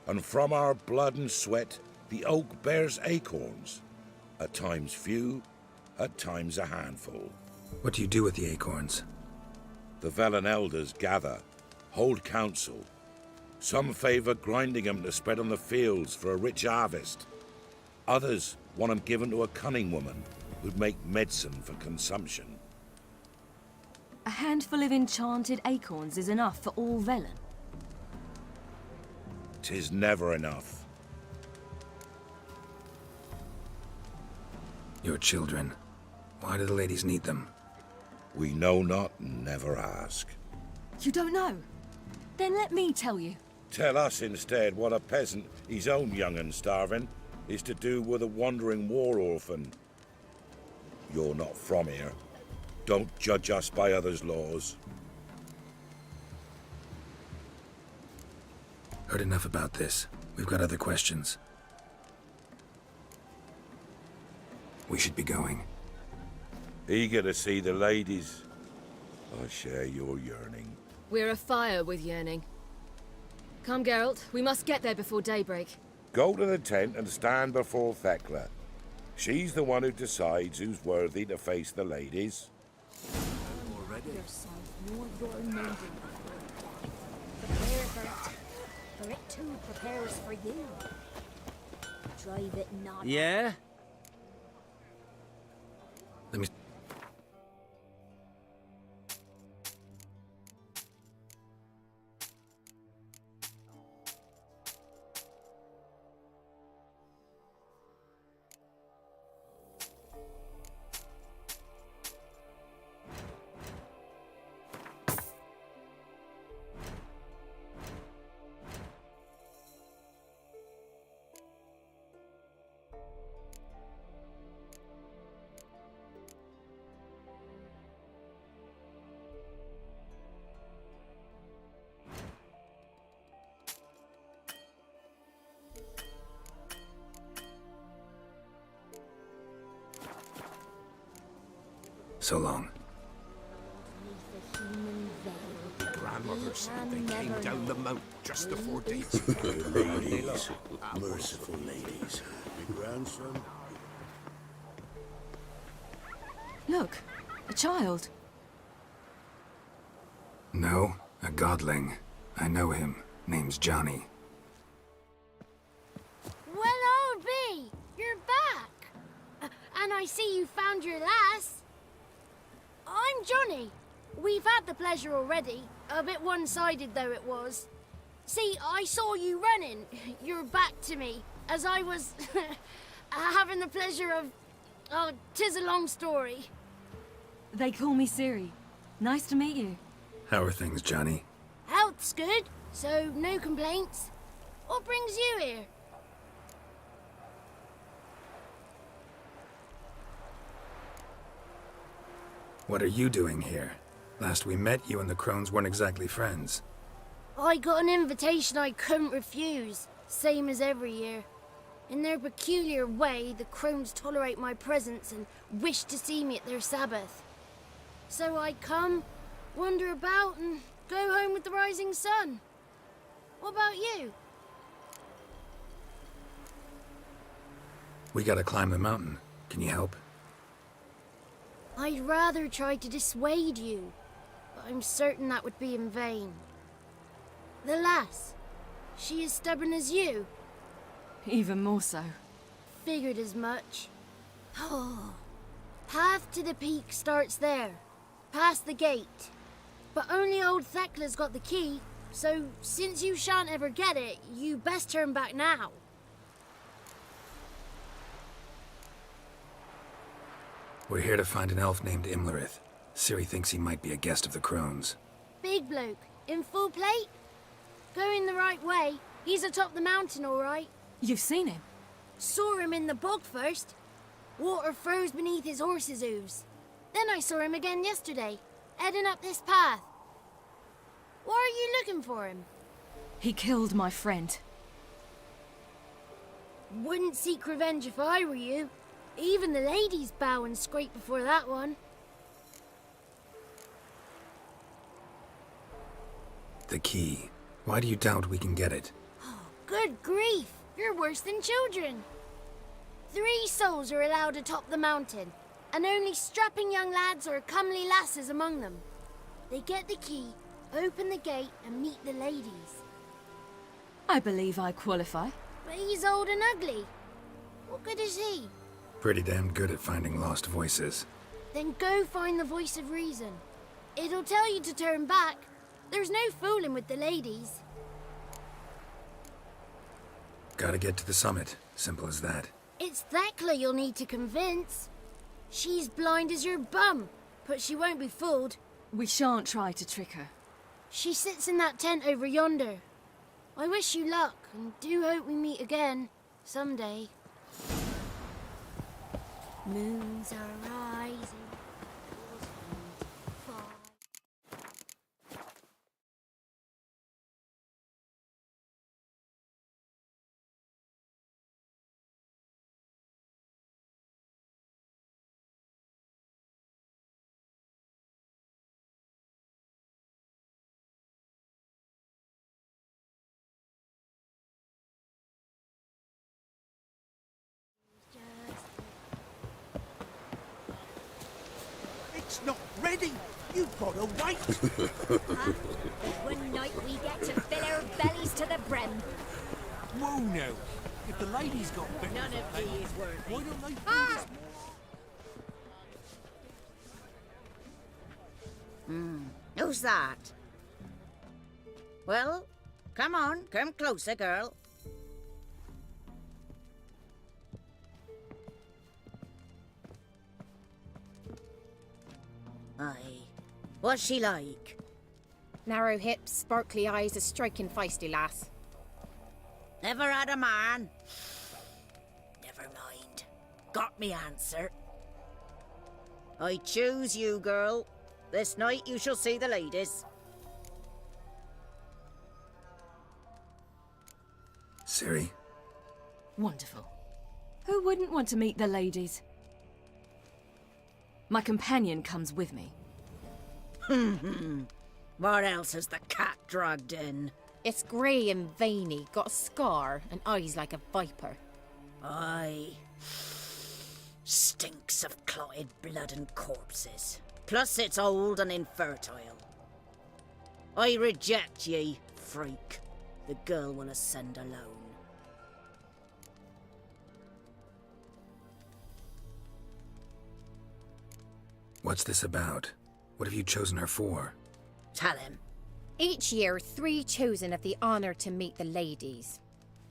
And from our blood and sweat the oak bears acorns, at times few, at times a handful. What do you do with the acorns? The Leveln elders gather, hold council. Some favor grinding them to spread on the fields for a rich harvest. Others want them given to a cunning woman who'd make medicine for consumption. A handful of enchanted acorns is enough for all Leveln. 'Tis never enough. Your children. Why do the ladies need them? We know not and never ask. You don't know? Then let me tell you. Tell us instead what a peasant, his own young and starving, is to do with a wandering war orphan. You're not from here. Don't judge us by others' laws. Heard enough about this. We've got other questions. We should be going. Eager to see the ladies. I share your yearning. We're afire with yearning. Come, Geralt. We must get there before daybreak. Go to the tent and stand before Thekla. She's the one who decides who's worthy to face the ladies. Already? Prepare for it. For it too prepares for you. private knowledge. Yeah? Let me... So long. Grandmother said they came down the moat just before days. Ladies, merciful ladies. Your grandson? Look, a child. No, a godling. I know him. Name's Johnny. Well, old B, you're back. And I see you found your lass. I'm Johnny. We've had the pleasure already. A bit one-sided though it was. See, I saw you running. Your back to me. As I was having the pleasure of... Oh, 'tis a long story. They call me Ciri. Nice to meet you. How are things, Johnny? Health's good, so no complaints. What brings you here? What are you doing here? Last we met, you and the Crones weren't exactly friends. I got an invitation I couldn't refuse, same as every year. In their peculiar way, the Crones tolerate my presence and wish to see me at their Sabbath. So I come, wander about, and go home with the rising sun. What about you? We gotta climb the mountain. Can you help? I'd rather try to dissuade you, but I'm certain that would be in vain. The lass, she as stubborn as you? Even more so. Figured as much. Oh. Path to the peak starts there, past the gate. But only old Thekla's got the key, so since you shan't ever get it, you best turn back now. We're here to find an elf named Imlerith. Ciri thinks he might be a guest of the Crones. Big bloke, in full plate? Going the right way. He's atop the mountain, all right. You've seen him? Saw him in the bog first. Water froze beneath his horse's hooves. Then I saw him again yesterday, heading up this path. Why are you looking for him? He killed my friend. Wouldn't seek revenge if I were you. Even the ladies bow and scrape before that one. The key. Why do you doubt we can get it? Good grief, you're worse than children. 3 souls are allowed atop the mountain, and only strapping young lads or comely lasses among them. They get the key, open the gate, and meet the ladies. I believe I qualify. But he's old and ugly. What good is he? Pretty damn good at finding lost voices. Then go find the voice of reason. It'll tell you to turn back. There's no fooling with the ladies. Gotta get to the summit. Simple as that. It's Thekla you'll need to convince. She's blind as your bum, but she won't be fooled. We shan't try to trick her. She sits in that tent over yonder. I wish you luck, and do hope we meet again, someday. Moons are rising. It's not ready. You've got to wait. One night we get to fill our bellies to the brim. Whoa now. If the ladies got better, None of these worthy. why don't they do this? Who's that? Well, come on, come closer, girl. Aye. What's she like? Narrow hips, sparkly eyes, a striking feisty lass. Never had a man. Never mind. Got me answer. I choose you, girl. This night you shall see the ladies. Ciri? Wonderful. Who wouldn't want to meet the ladies? My companion comes with me. What else has the cat dragged in? It's grey and veiny, got a scar, and eyes like a viper. Aye. Stinks of clotted blood and corpses. Plus it's old and infertile. I reject ye, freak. The girl will ascend alone. What's this about? What have you chosen her for? Tell him. Each year, 3 chosen have the honour to meet the ladies.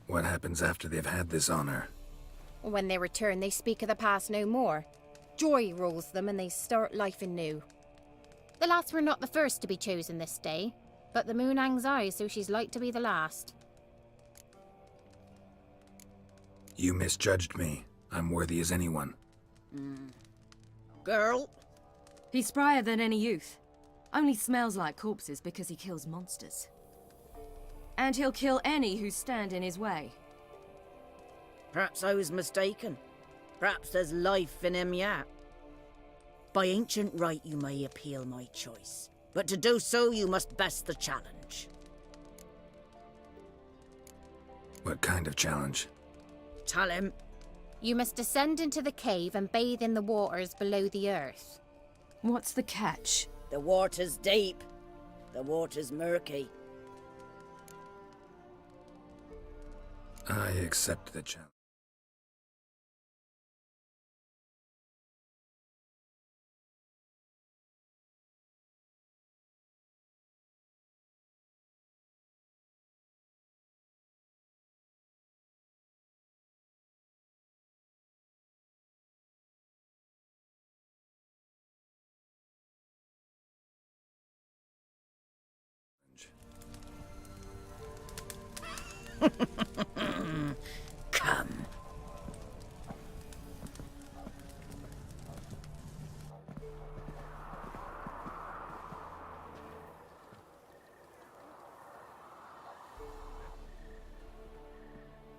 What happens after they've had this honor? When they return, they speak of the past no more. Joy rules them and they start life anew. The lads were not the first to be chosen this day, but the moon hangs high, so she's like to be the last. You misjudged me. I'm worthy as anyone. Girl? He's sprier than any youth. Only smells like corpses because he kills monsters. And he'll kill any who stand in his way. Perhaps I was mistaken. Perhaps there's life in him yet. By ancient right you may appeal my choice, but to do so you must best the challenge. What kind of challenge? Tell him. You must descend into the cave and bathe in the waters below the earth. What's the catch? The water's deep. The water's murky. I accept the challenge. Come.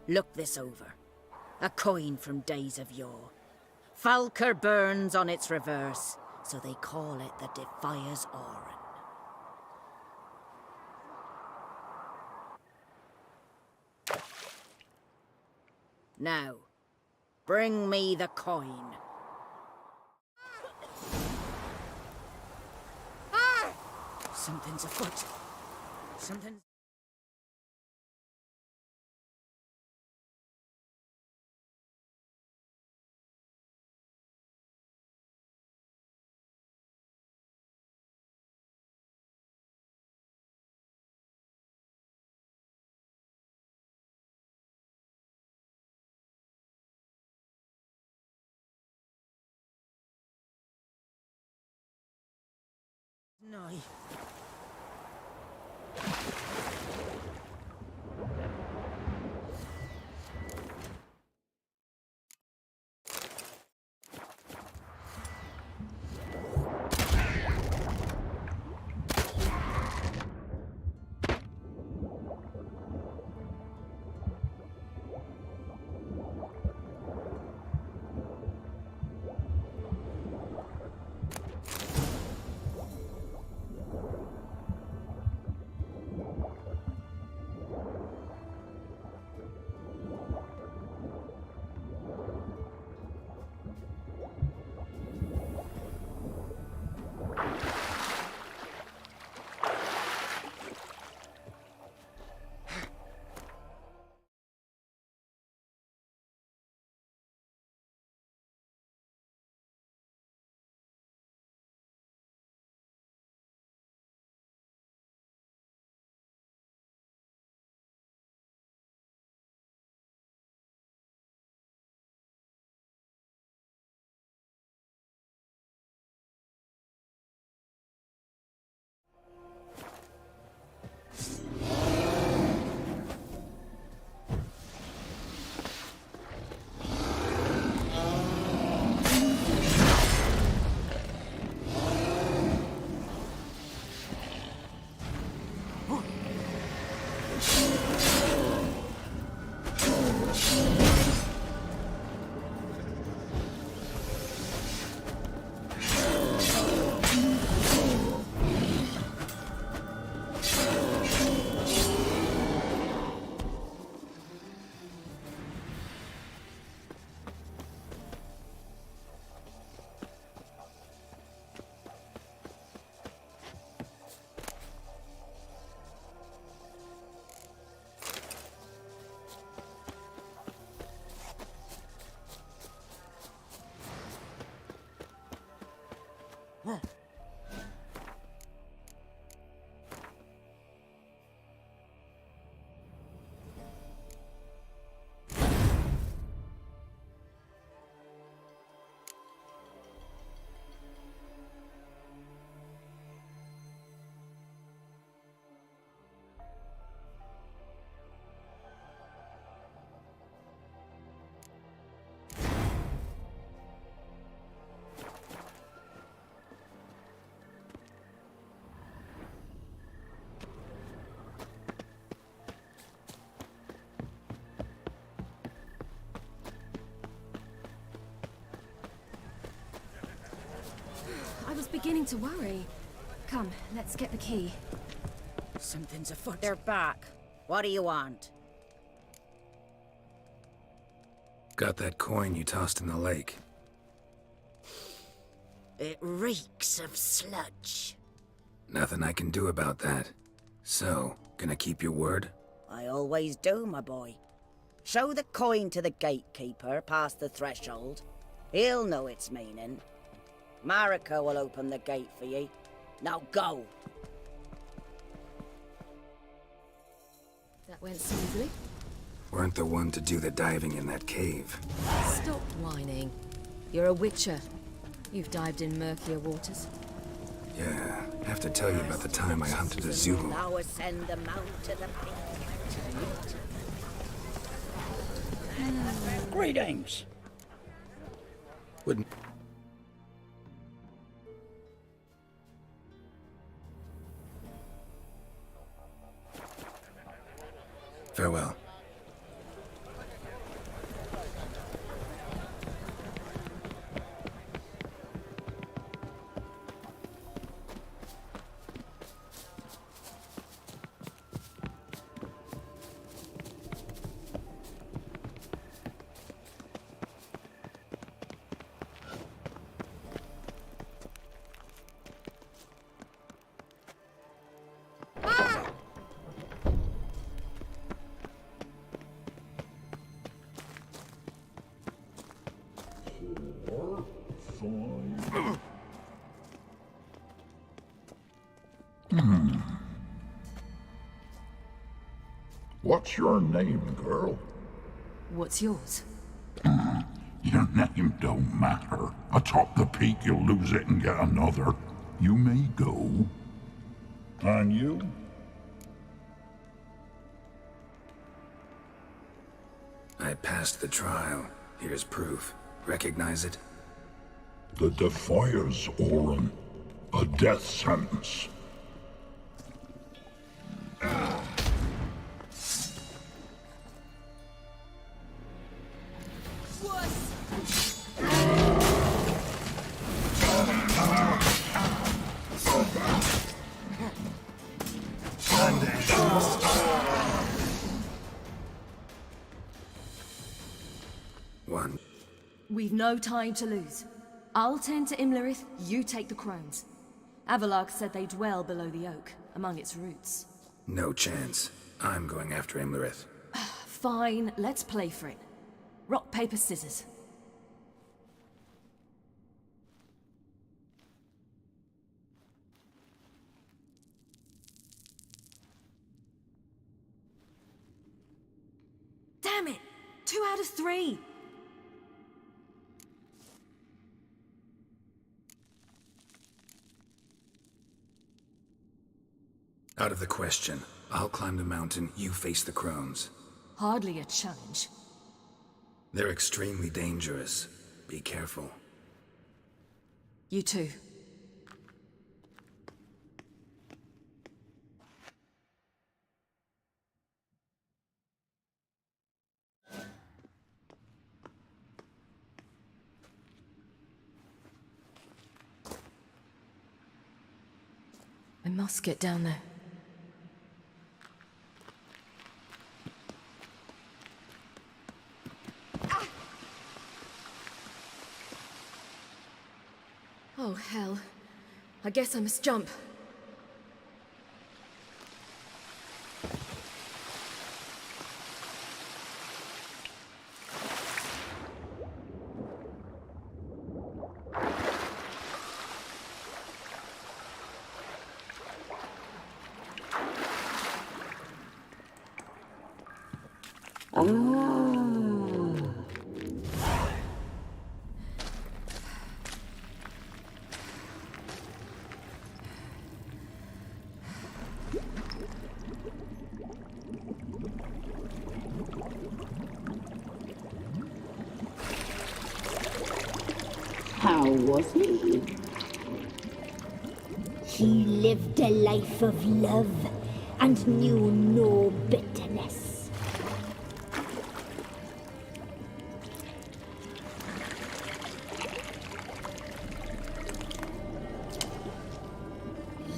Look this over. A coin from days of yore. Falker burns on its reverse, so they call it the Defier's Oran. Now, bring me the coin. Something's afoot. Something's... No. I was beginning to worry. Come, let's get the key. Something's afoot. They're back. What do you want? Got that coin you tossed in the lake. It reeks of sludge. Nothing I can do about that. So, gonna keep your word? I always do, my boy. Show the coin to the gatekeeper past the threshold. He'll know its meaning. Marika will open the gate for ye. Now go! That went smoothly. Weren't the one to do the diving in that cave. Stop whining. You're a witcher. You've dived in murkier waters. Yeah, have to tell you about the time I hunted a Zul'Aman. Now ascend the mount to the peak. Greetings. Wouldn't... Farewell. What's your name, girl? What's yours? Your name don't matter. Atop the peak, you'll lose it and get another. You may go. And you? I passed the trial. Here's proof. Recognize it? The Defier's Orin. A death sentence. We've no time to lose. I'll tend to Imlerith, you take the crones. Avalark said they dwell below the oak, among its roots. No chance. I'm going after Imlerith. Fine, let's play for it. Rock, paper, scissors. Damn it! 2 out of 3! Out of the question. I'll climb the mountain, you face the crones. Hardly a challenge. They're extremely dangerous. Be careful. You too. I must get down there. Oh, hell. I guess I must jump. was he? He lived a life of love and knew no bitterness.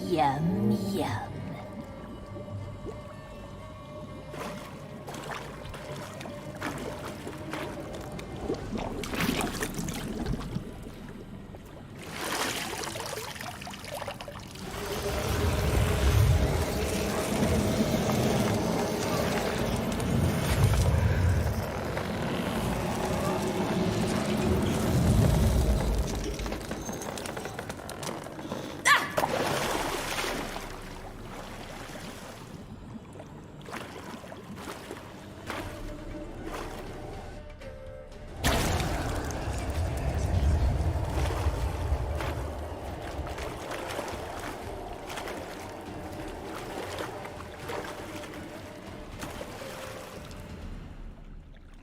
Yum, yum.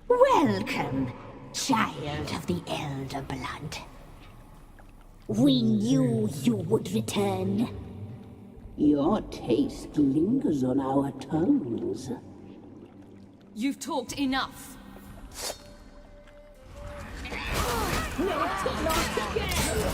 Welcome, child of the Elder Blood. We knew you would return. Your taste lingers on our tongues. You've talked enough. Naughty, naughty girl!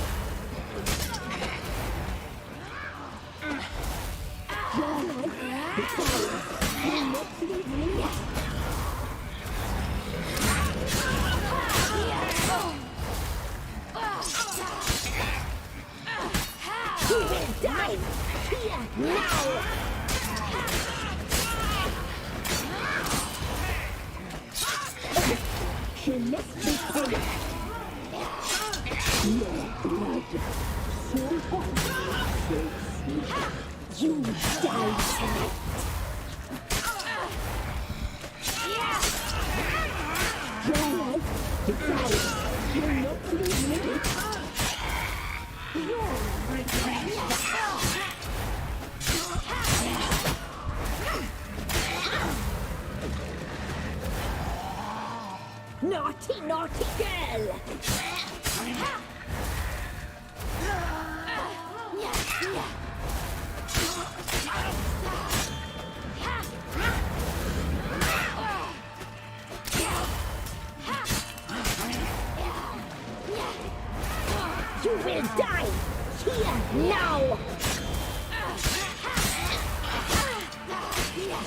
You will die here now! She must be free. Your blood, so hot, so sweet. You die tonight. Your life decides you're not leaving it. Your regret. Naughty, naughty girl! You will die here now!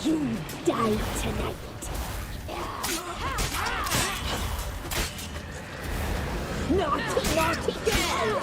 You die tonight! Naughty, naughty girl!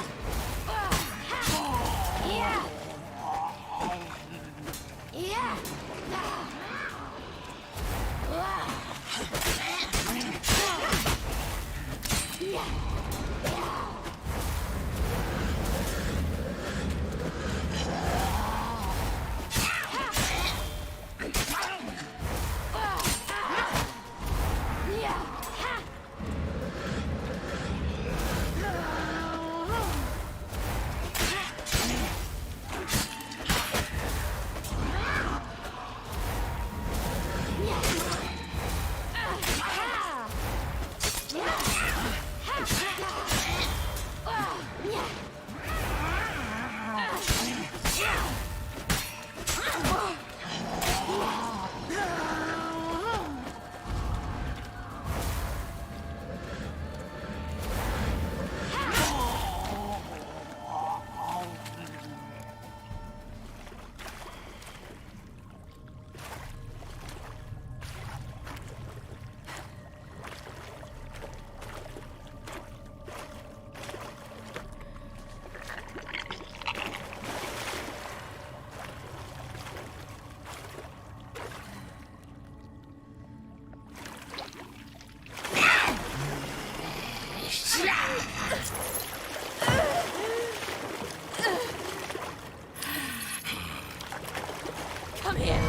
Come here.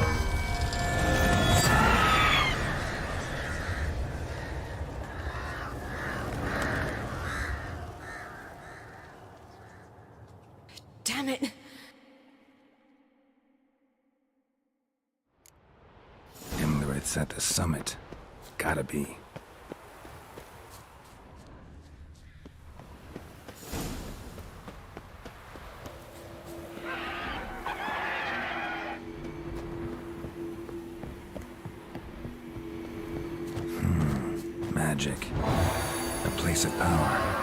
Damn it. Imlerith's at the summit. Gotta be. magic. A place of power.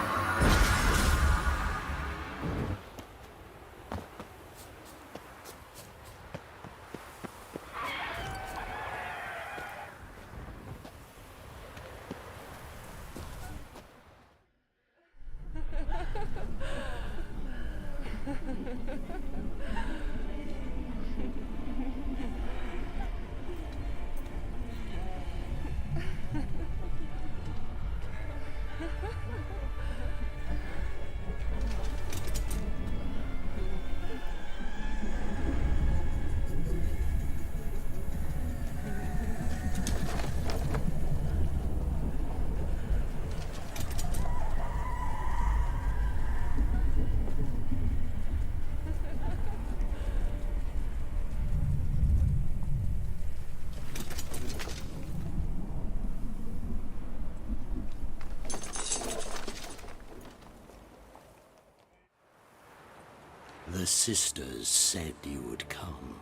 The sisters said you would come.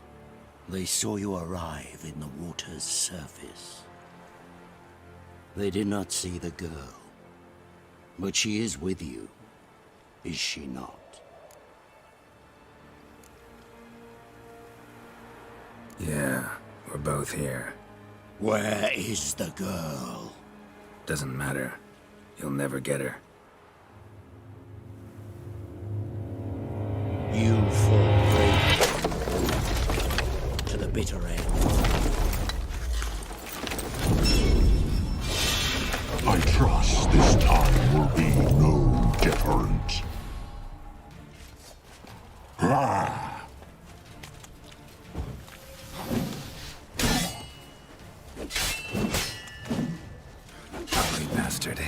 They saw you arrive in the water's surface. They did not see the girl. But she is with you, is she not? Yeah, we're both here. Where is the girl? Doesn't matter. You'll never get her. You fall brave to the bitter end. I trust this time will be no different. Ah! Ugly bastard.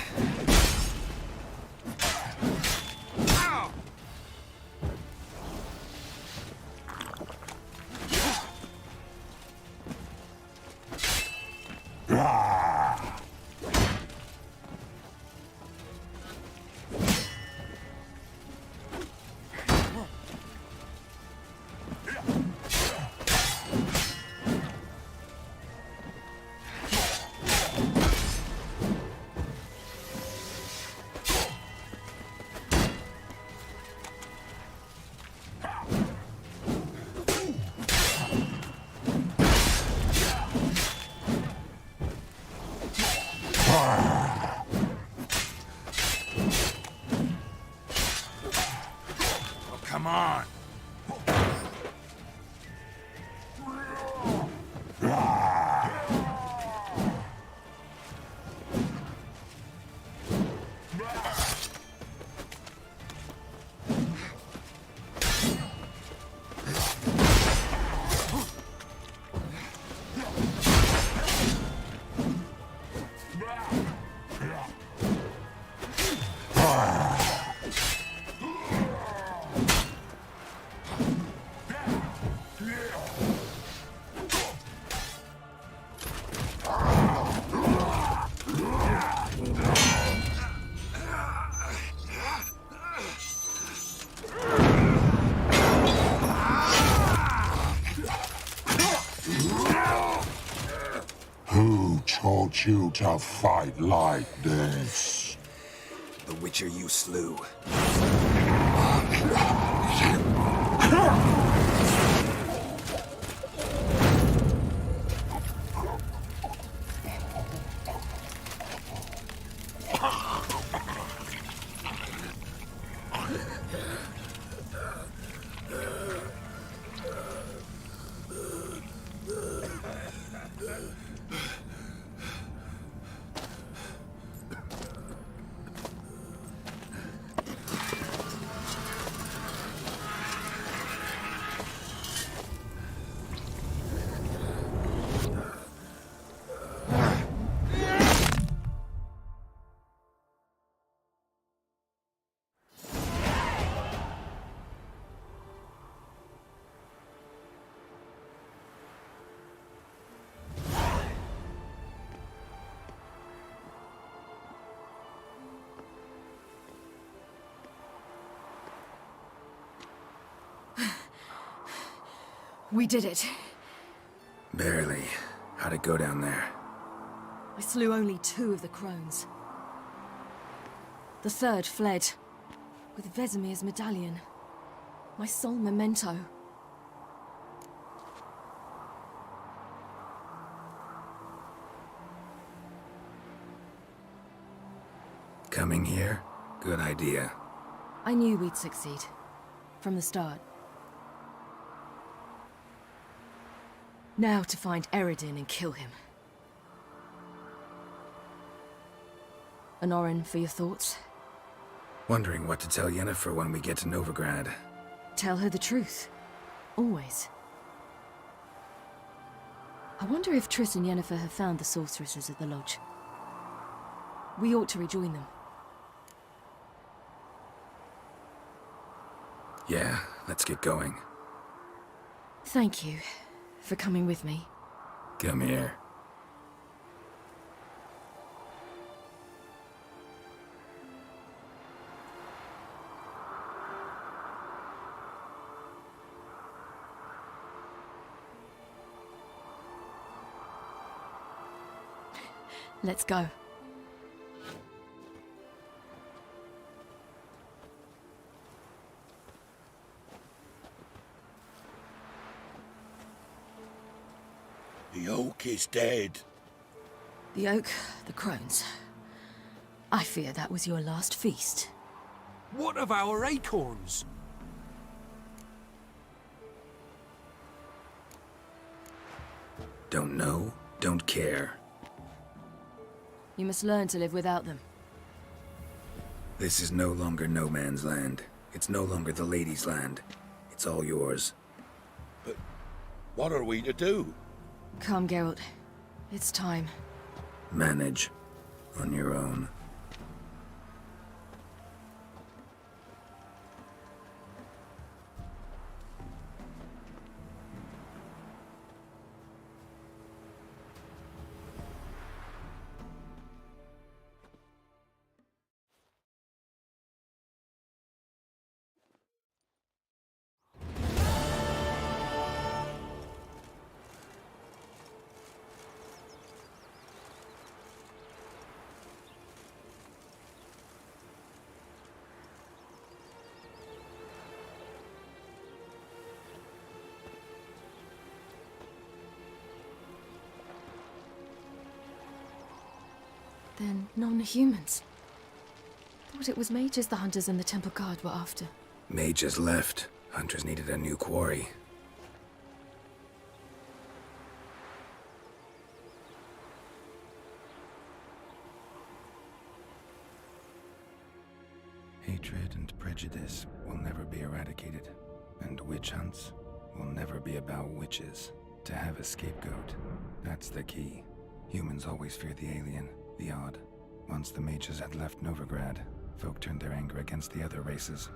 Come on. Taught you to fight like this? The Witcher you slew. We did it. Barely. How'd it go down there? I slew only 2 of the crones. The 3rd fled, with Vesemir's medallion. My sole memento. Coming here? Good idea. I knew we'd succeed. From the start. Now to find Eredin and kill him. Honorin, for your thoughts? Wondering what to tell Yennefer when we get to Novigrad. Tell her the truth. Always. I wonder if Triss and Yennefer have found the sorceresses at the lodge. We ought to rejoin them. Yeah, let's get going. Thank you for coming with me. Come here. Let's go. The oak is dead. The oak, the crones. I fear that was your last feast. What of our acorns? Don't know, don't care. You must learn to live without them. This is no longer no man's land. It's no longer the lady's land. It's all yours. But what are we to do? Come, Geralt. It's time. Manage. On your own. Then non-humans. Thought it was mages the hunters and the temple guard were after. Mages left. Hunters needed a new quarry. Hatred and prejudice will never be eradicated. And witch hunts will never be about witches. To have a scapegoat, that's the key. Humans always fear the alien. The odd. Once the mages had left Novigrad, folk turned their anger against the other races.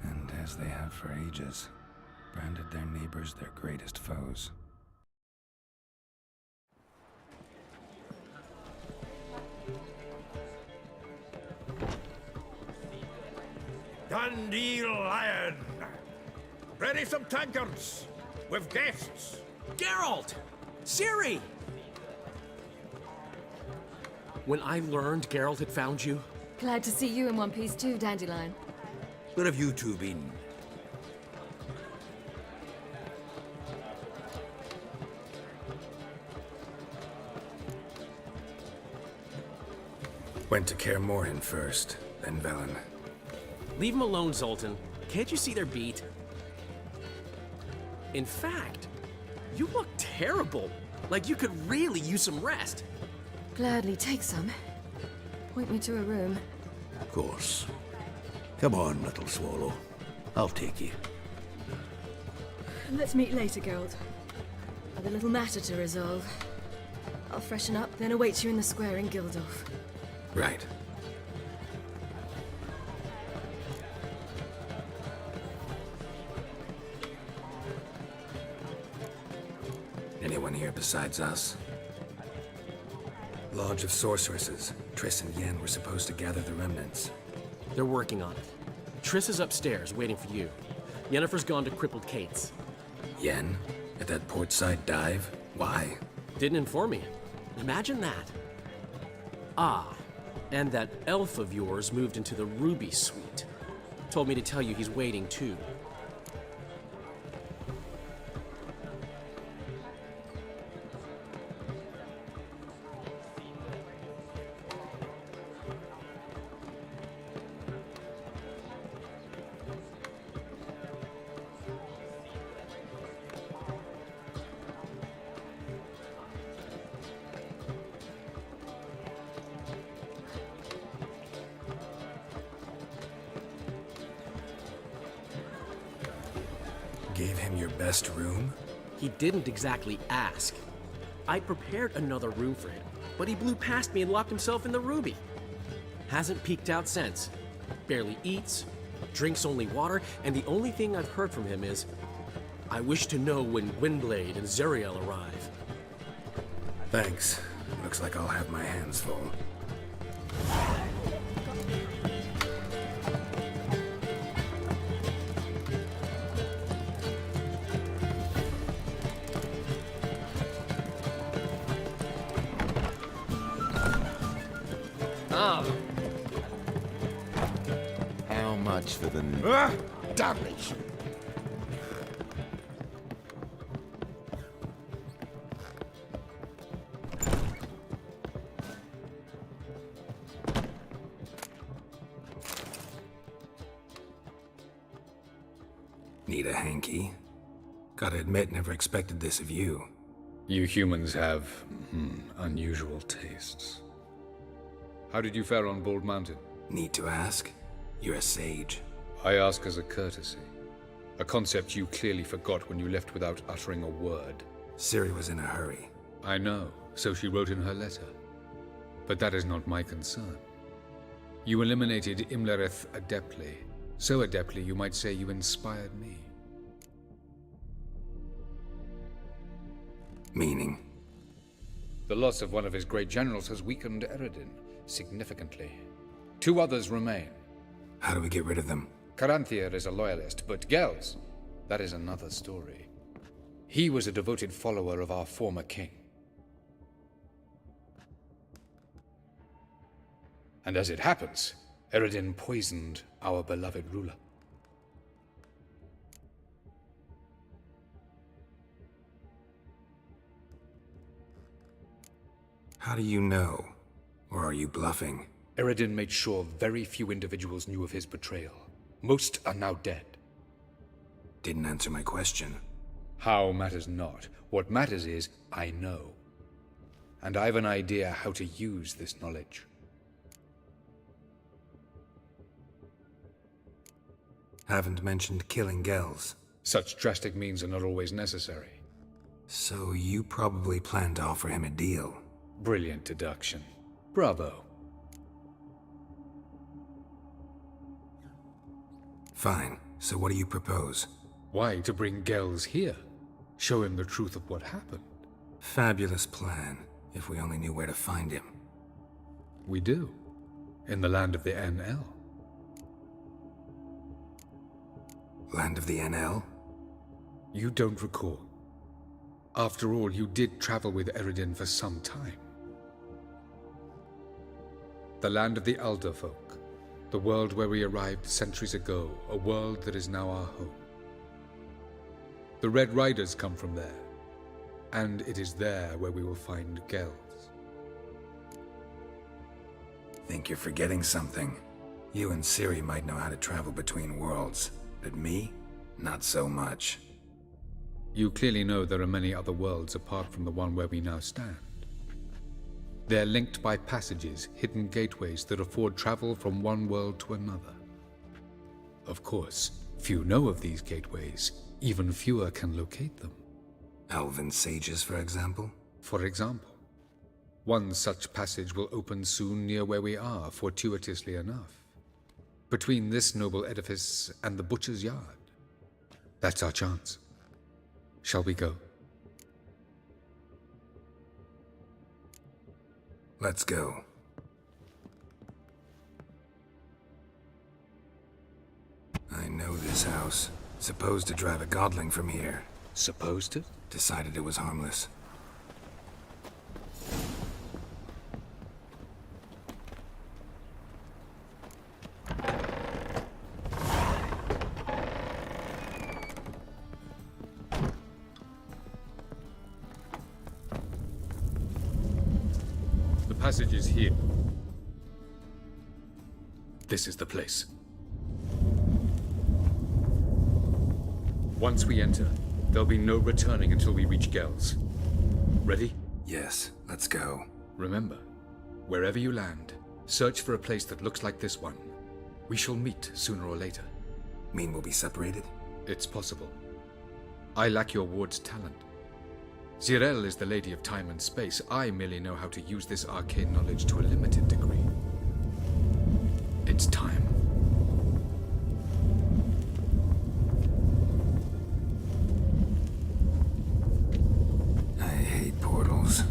And as they have for ages, branded their neighbors their greatest foes. Dandelion! Ready some tankards! With guests! Geralt! Ciri! When I learned Geralt had found you... Glad to see you in one piece too, Dandelion. Where have you two been? Went to Kaer Morhen first, then Velen. Leave them alone, Zoltan. Can't you see they're beat? In fact, you look terrible. Like you could really use some rest. Gladly take some. Point me to a room. Of course. Come on, little swallow. I'll take you. Let's meet later, Geralt. I've a little matter to resolve. I'll freshen up, then await you in the square in Gildorf. Right. Anyone here besides us? Lodge of Sorceresses. Triss and Yen were supposed to gather the remnants. They're working on it. Triss is upstairs, waiting for you. Yennefer's gone to Crippled Kate's. Yen? At that portside dive? Why? Didn't inform me. Imagine that. Ah, and that elf of yours moved into the Ruby Suite. Told me to tell you he's waiting too. Gave him your best room? He didn't exactly ask. I prepared another room for him, but he blew past me and locked himself in the Ruby. Hasn't peeked out since. Barely eats, drinks only water, and the only thing I've heard from him is, I wish to know when Windblade and Zeriel arrive. Thanks. Looks like I'll have my hands full. How much for the... Damnation! Need a hanky? Gotta admit, never expected this of you. You humans have, unusual tastes. How did you fare on Bald Mountain? Need to ask? You're a sage. I ask as a courtesy. A concept you clearly forgot when you left without uttering a word. Ciri was in a hurry. I know, so she wrote in her letter. But that is not my concern. You eliminated Imlerith adeptly. So adeptly, you might say you inspired me. Meaning? The loss of one of his great generals has weakened Eredin significantly. 2 others remain. How do we get rid of them? Caranthir is a loyalist, but Gels, that is another story. He was a devoted follower of our former king. And as it happens, Eredin poisoned our beloved ruler. How do you know? Or are you bluffing? Eredin made sure very few individuals knew of his betrayal. Most are now dead. Didn't answer my question. How matters not. What matters is, I know. And I've an idea how to use this knowledge. Haven't mentioned killing Gels. Such drastic means are not always necessary. So you probably plan to offer him a deal. Brilliant deduction. Bravo. Fine. So what do you propose? Why, to bring Gels here. Show him the truth of what happened. Fabulous plan, if we only knew where to find him. We do. In the land of the NL. Land of the NL? You don't recall. After all, you did travel with Eredin for some time. The land of the Elder Folk. The world where we arrived centuries ago. A world that is now our home. The Red Riders come from there. And it is there where we will find Gels. Think you're forgetting something. You and Ciri might know how to travel between worlds. But me? Not so much. You clearly know there are many other worlds apart from the one where we now stand. They're linked by passages, hidden gateways that afford travel from one world to another. Of course, few know of these gateways. Even fewer can locate them. Elven sages, for example? For example. One such passage will open soon near where we are, fortuitously enough. Between this noble edifice and the butcher's yard. That's our chance. Shall we go? Let's go. I know this house. Supposed to drive a godling from here. Supposed to? Decided it was harmless. passage is here. This is the place. Once we enter, there'll be no returning until we reach Gel's. Ready? Yes, let's go. Remember, wherever you land, search for a place that looks like this one. We shall meet sooner or later. Mean we'll be separated? It's possible. I lack your ward's talent. Zirel is the lady of time and space. I merely know how to use this arcane knowledge to a limited degree. It's time. I hate portals.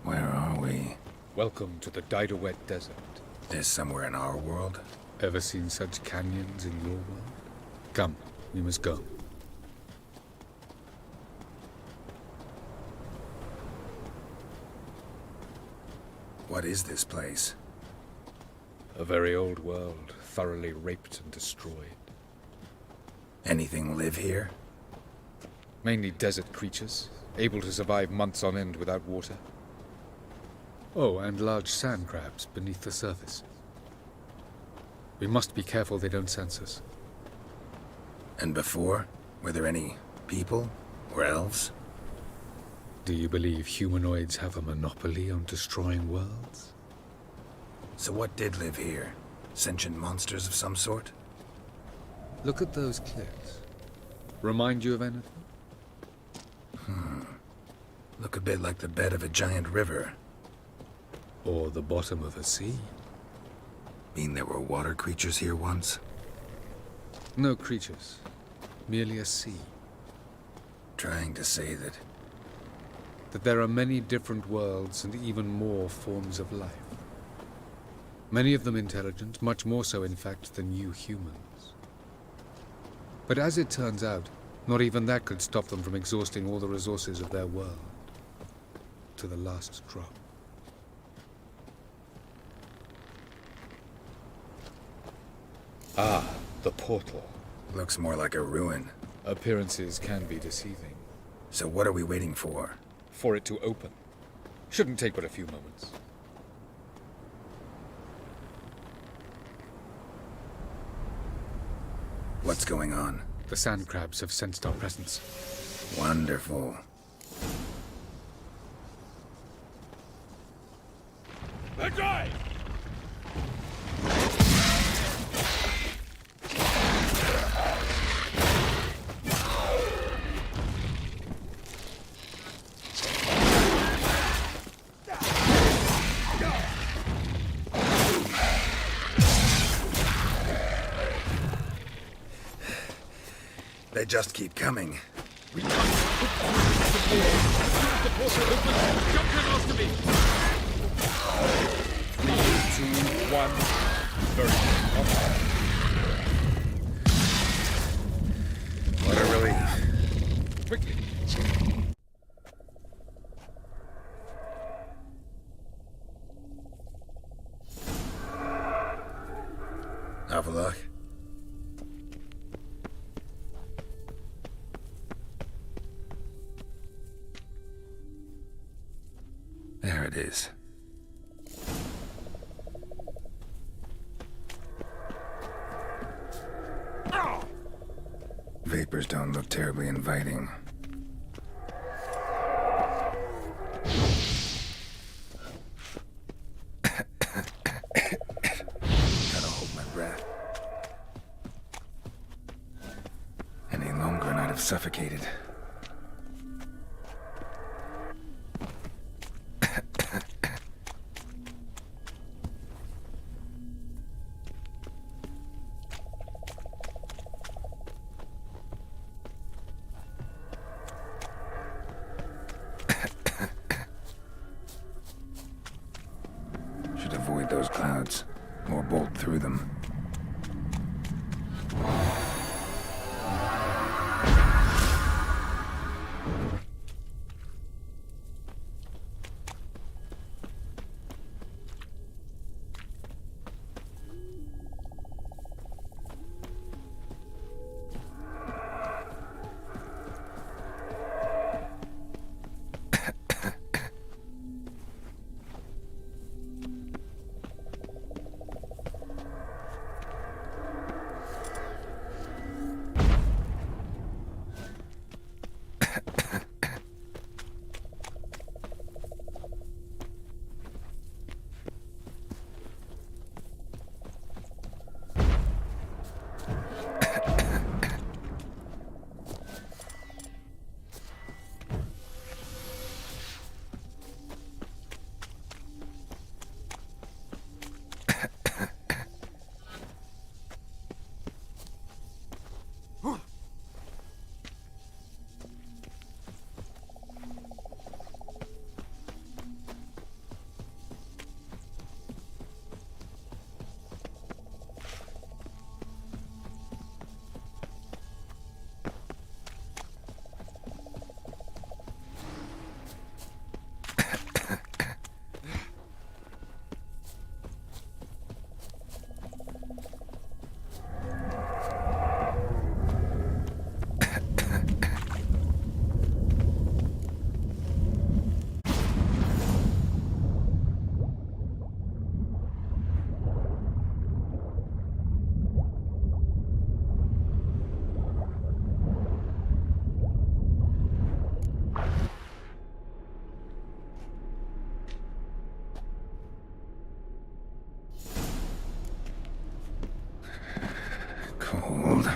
Where are we? Welcome to the Didowet Desert. This somewhere in our world? Ever seen such canyons in your world? Come, we must go. What is this place? A very old world, thoroughly raped and destroyed. Anything live here? Mainly desert creatures, able to survive months on end without water. Oh, and large sand crabs beneath the surface. We must be careful they don't sense us. And before? Were there any people? Or elves? Do you believe humanoids have a monopoly on destroying worlds? So what did live here? Sentient monsters of some sort? Look at those cliffs. Remind you of anything? Look a bit like the bed of a giant river. Or the bottom of a sea. Mean there were water creatures here once? No creatures. Merely a sea. Trying to say that there are many different worlds and even more forms of life. Many of them intelligent, much more so in fact than you humans. But as it turns out, not even that could stop them from exhausting all the resources of their world. To the last drop. Ah, the portal. Looks more like a ruin. Appearances can be deceiving. So what are we waiting for? For it to open. Shouldn't take but a few moments. What's going on? The sand crabs have sensed our presence. Wonderful. Drive! They just keep coming. We can't. The portal opens. Jump in after me. 3, 2, 1. Very good. What a relief. Quickly. Have a look. There it is. Vapors don't look terribly inviting. Gotta hold my breath. Any longer and I'd have suffocated. guards, or bolt through them. Cold.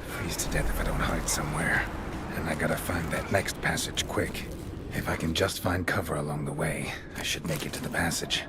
Freeze to death if I don't hide somewhere. And I gotta find that next passage quick. If I can just find cover along the way, I should make it to the passage.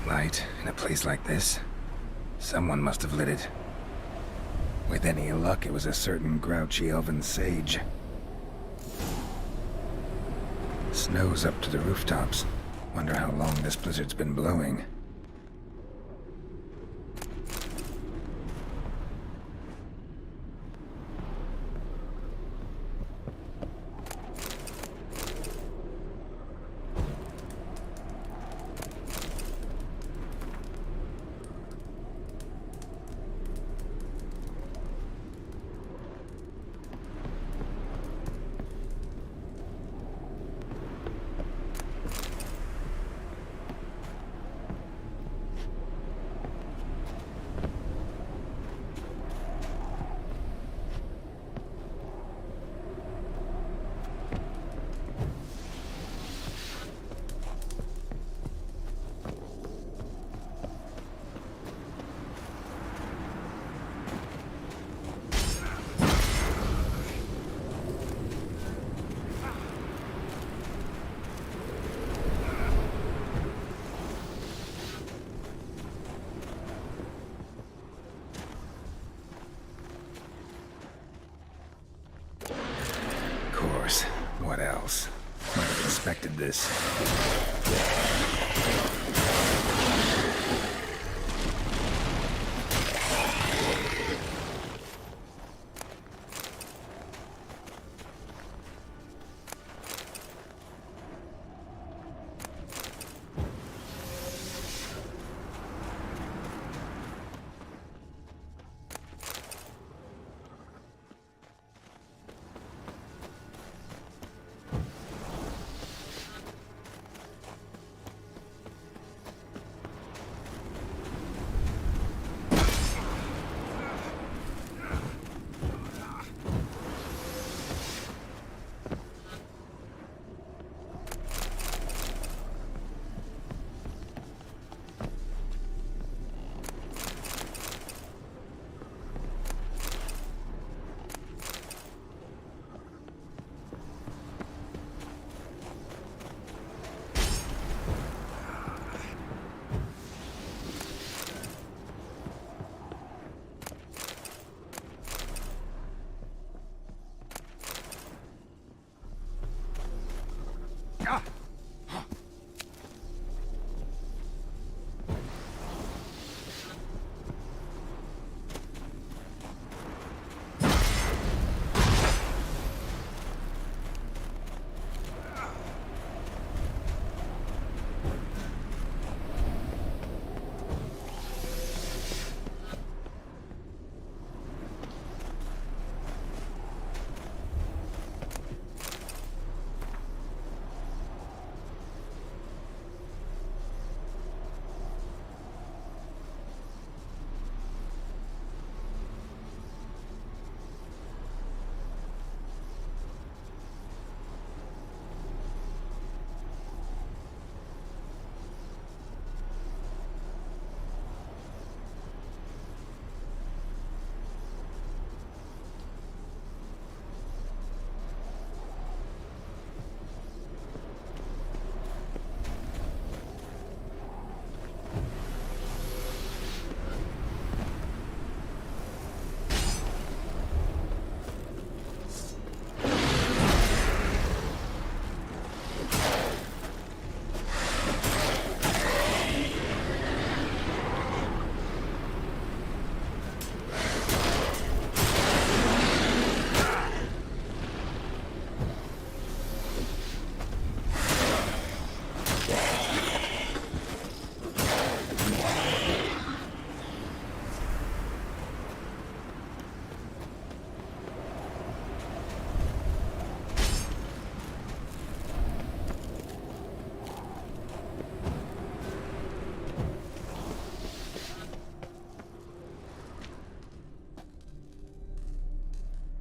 Light in a place like this? Someone must have lit it. With any luck, it was a certain grouchy elven sage. Snow's up to the rooftops. Wonder how long this blizzard's been blowing. else. Might have expected this.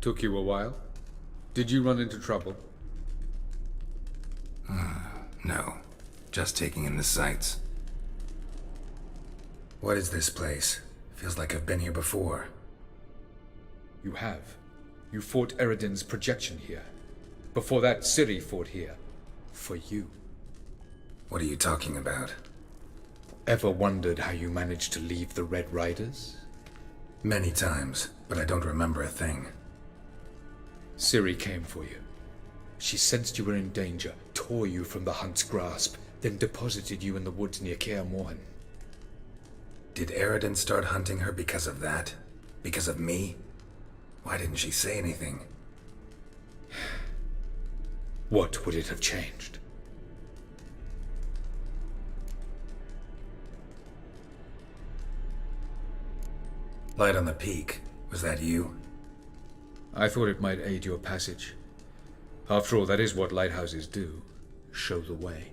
Took you a while? Did you run into trouble? No. Just taking in the sights. What is this place? Feels like I've been here before. You have. You fought Eredin's projection here. Before that, Ciri fought here. For you. What are you talking about? Ever wondered how you managed to leave the Red Riders? Many times, but I don't remember a thing. Ciri came for you. She sensed you were in danger, tore you from the Hunt's grasp, then deposited you in the woods near Kil'Jaedan. Did Eredin start hunting her because of that? Because of me? Why didn't she say anything? What would it have changed? Light on the peak. Was that you? I thought it might aid your passage. After all, that is what lighthouses do. Show the way.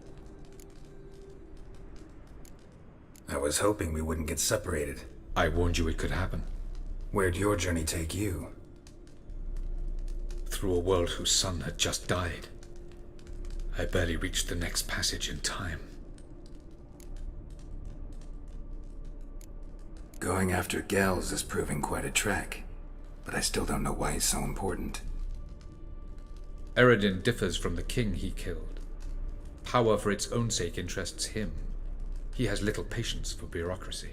I was hoping we wouldn't get separated. I warned you it could happen. Where'd your journey take you? Through a world whose sun had just died. I barely reached the next passage in time. Going after Gels is proving quite a trek, but I still don't know why he's so important. Eredin differs from the king he killed. Power for its own sake interests him. He has little patience for bureaucracy.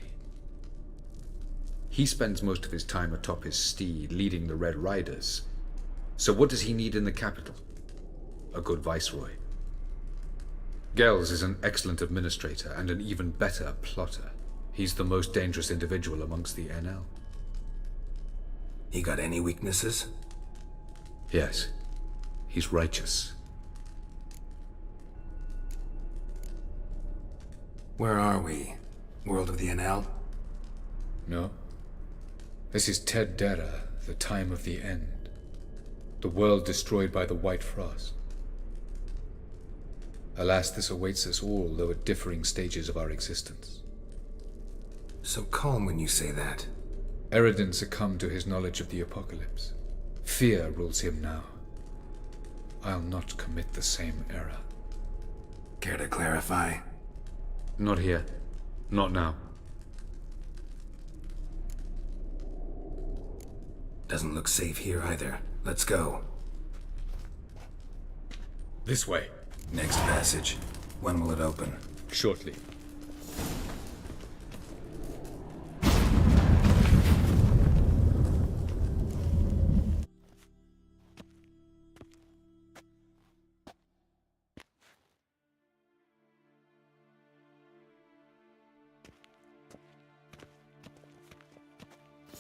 He spends most of his time atop his steed, leading the Red Riders. So what does he need in the capital? a good viceroy. Gels is an excellent administrator and an even better plotter. He's the most dangerous individual amongst the NL. He got any weaknesses? Yes. He's righteous. Where are we? World of the NL? No. This is Ted Dera, the time of the end. The world destroyed by the White Frost. Alas, this awaits us all, though at differing stages of our existence. So calm when you say that. Eredin succumbed to his knowledge of the apocalypse. Fear rules him now. I'll not commit the same error. Care to clarify? Not here. Not now. Doesn't look safe here either. Let's go. This way. Next passage. When will it open? Shortly.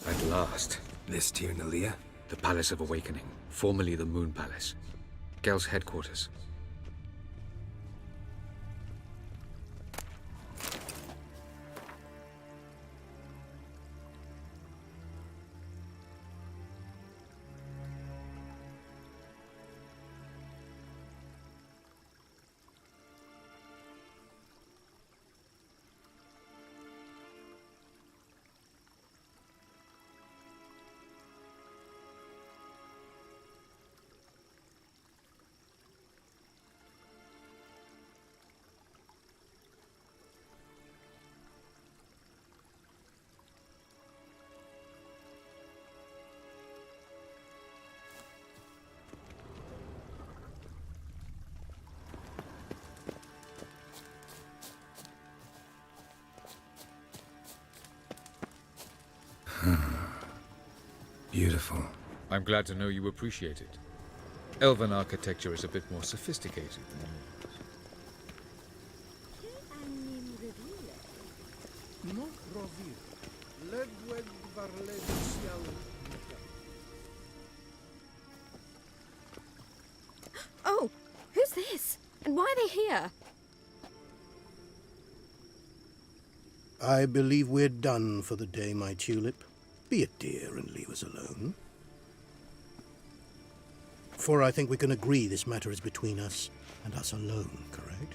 At last. This Tir Nalia? The Palace of Awakening, formerly the Moon Palace. Gel's headquarters. Beautiful. I'm glad to know you appreciate it. Elven architecture is a bit more sophisticated than Oh, who's this? And why are they here? I believe we're done for the day, my tulip. Be a dear and leave us alone. For I think we can agree this matter is between us and us alone, correct?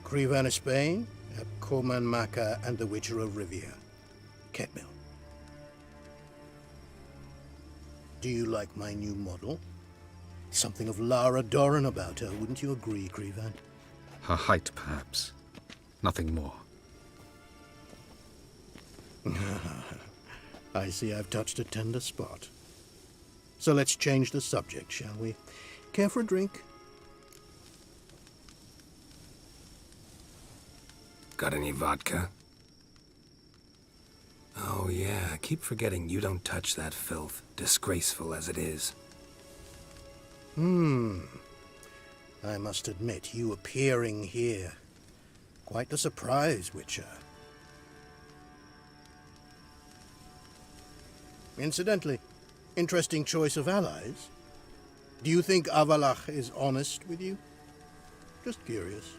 Krivan of Spain, Koman Maka, and the Witcher of Rivia. Ketmil. Do you like my new model? Something of Lara Doran about her, wouldn't you agree, Krivan? her height, perhaps. Nothing more. I see I've touched a tender spot. So let's change the subject, shall we? Care for a drink? Got any vodka? Oh yeah, I keep forgetting you don't touch that filth, disgraceful as it is. I must admit, you appearing here. Quite the surprise, Witcher. Incidentally, interesting choice of allies. Do you think Avalach is honest with you? Just curious.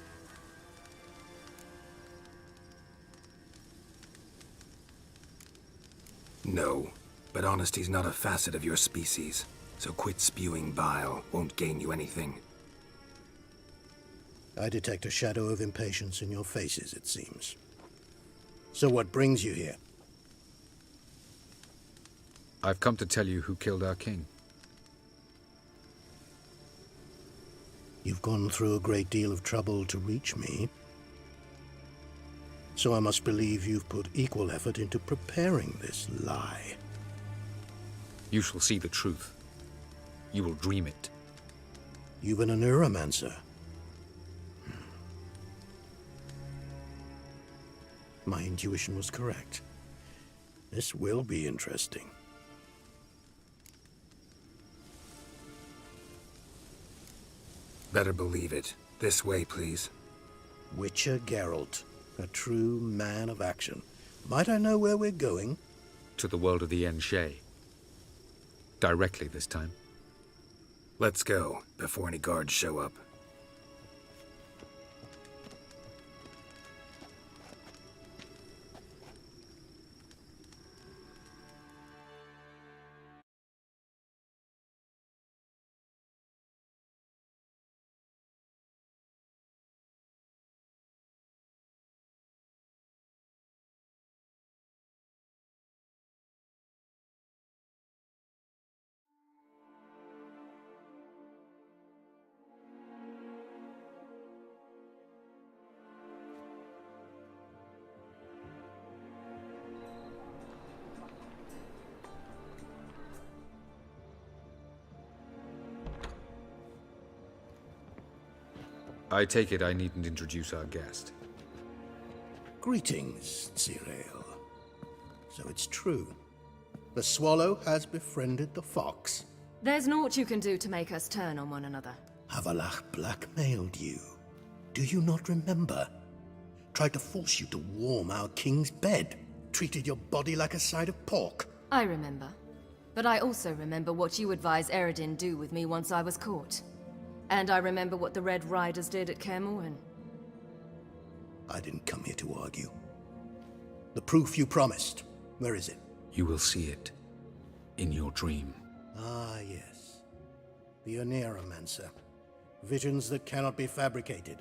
No, but honesty's not a facet of your species. So quit spewing bile, won't gain you anything. I detect a shadow of impatience in your faces, it seems. So what brings you here? I've come to tell you who killed our king. You've gone through a great deal of trouble to reach me. So I must believe you've put equal effort into preparing this lie. You shall see the truth. You will dream it. You've been a neuromancer. My intuition was correct. This will be interesting. Better believe it. This way, please. Witcher Geralt, a true man of action. Might I know where we're going? To the world of the Enshe. Directly this time. Let's go, before any guards show up. I take it I needn't introduce our guest. Greetings, Zirael. So it's true. The swallow has befriended the fox. There's naught you can do to make us turn on one another. Avalach blackmailed you. Do you not remember? Tried to force you to warm our king's bed. Treated your body like a side of pork. I remember. But I also remember what you advised Eredin do with me once I was caught. And I remember what the Red Riders did at Kael'thas. I didn't come here to argue. The proof you promised, where is it? You will see it. In your dream. Ah, yes. The Oneiromancer. Visions that cannot be fabricated.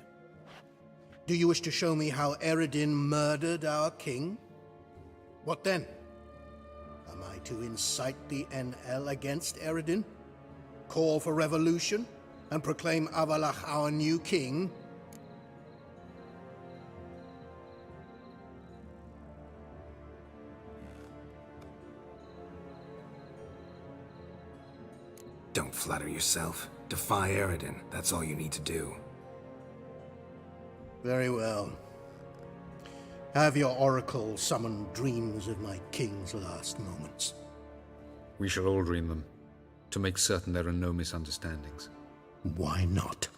Do you wish to show me how Eredin murdered our king? What then? Am I to incite the NL against Eredin? Call for revolution? And proclaim Avalach our new king? Don't flatter yourself. Defy Eredin. That's all you need to do. Very well. Have your oracle summon dreams of my king's last moments. We shall all dream them, to make certain there are no misunderstandings. Why not?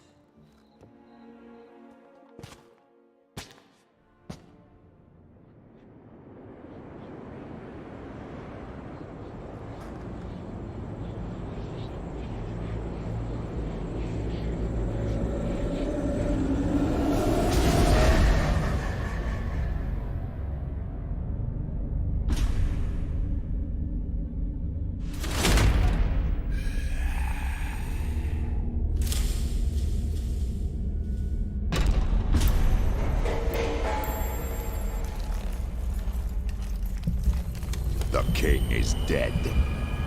The king is dead.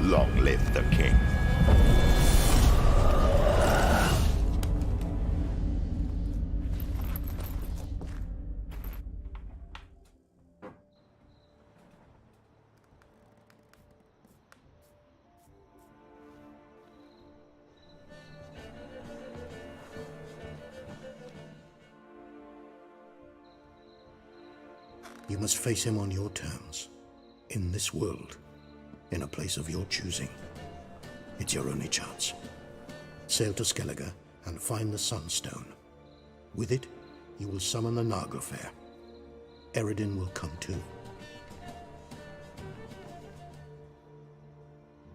Long live the king. You must face him on your terms. In this world. In a place of your choosing. It's your only chance. Sail to Skellige and find the Sunstone. With it, you will summon the Naglfar. Eredin will come too.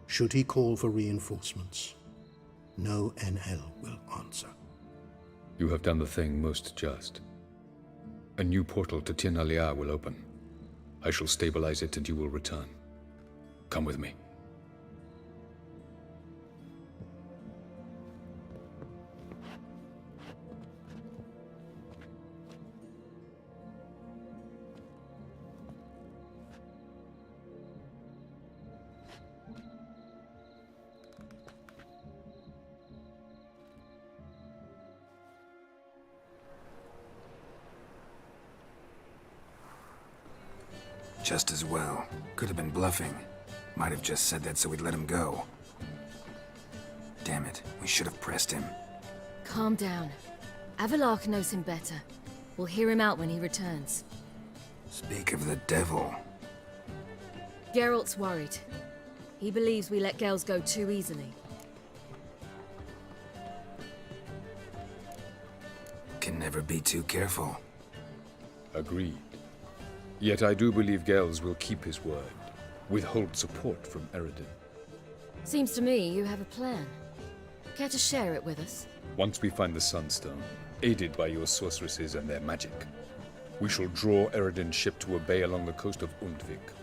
Should he call for reinforcements, no NL will answer. You have done the thing most just. A new portal to Tir Nalia will open. I shall stabilize it and you will return. Come with me. Just as well. Could have been bluffing. Might have just said that so we'd let him go. Damn it, we should have pressed him. Calm down. Avalach knows him better. We'll hear him out when he returns. Speak of the devil. Geralt's worried. He believes we let girls go too easily. Never be too careful. Agreed. Yet I do believe Gels will keep his word, withhold support from Eredin. Seems to me you have a plan. Care to share it with us? Once we find the Sunstone, aided by your sorceresses and their magic, we shall draw Eredin's ship to a bay along the coast of Undvik.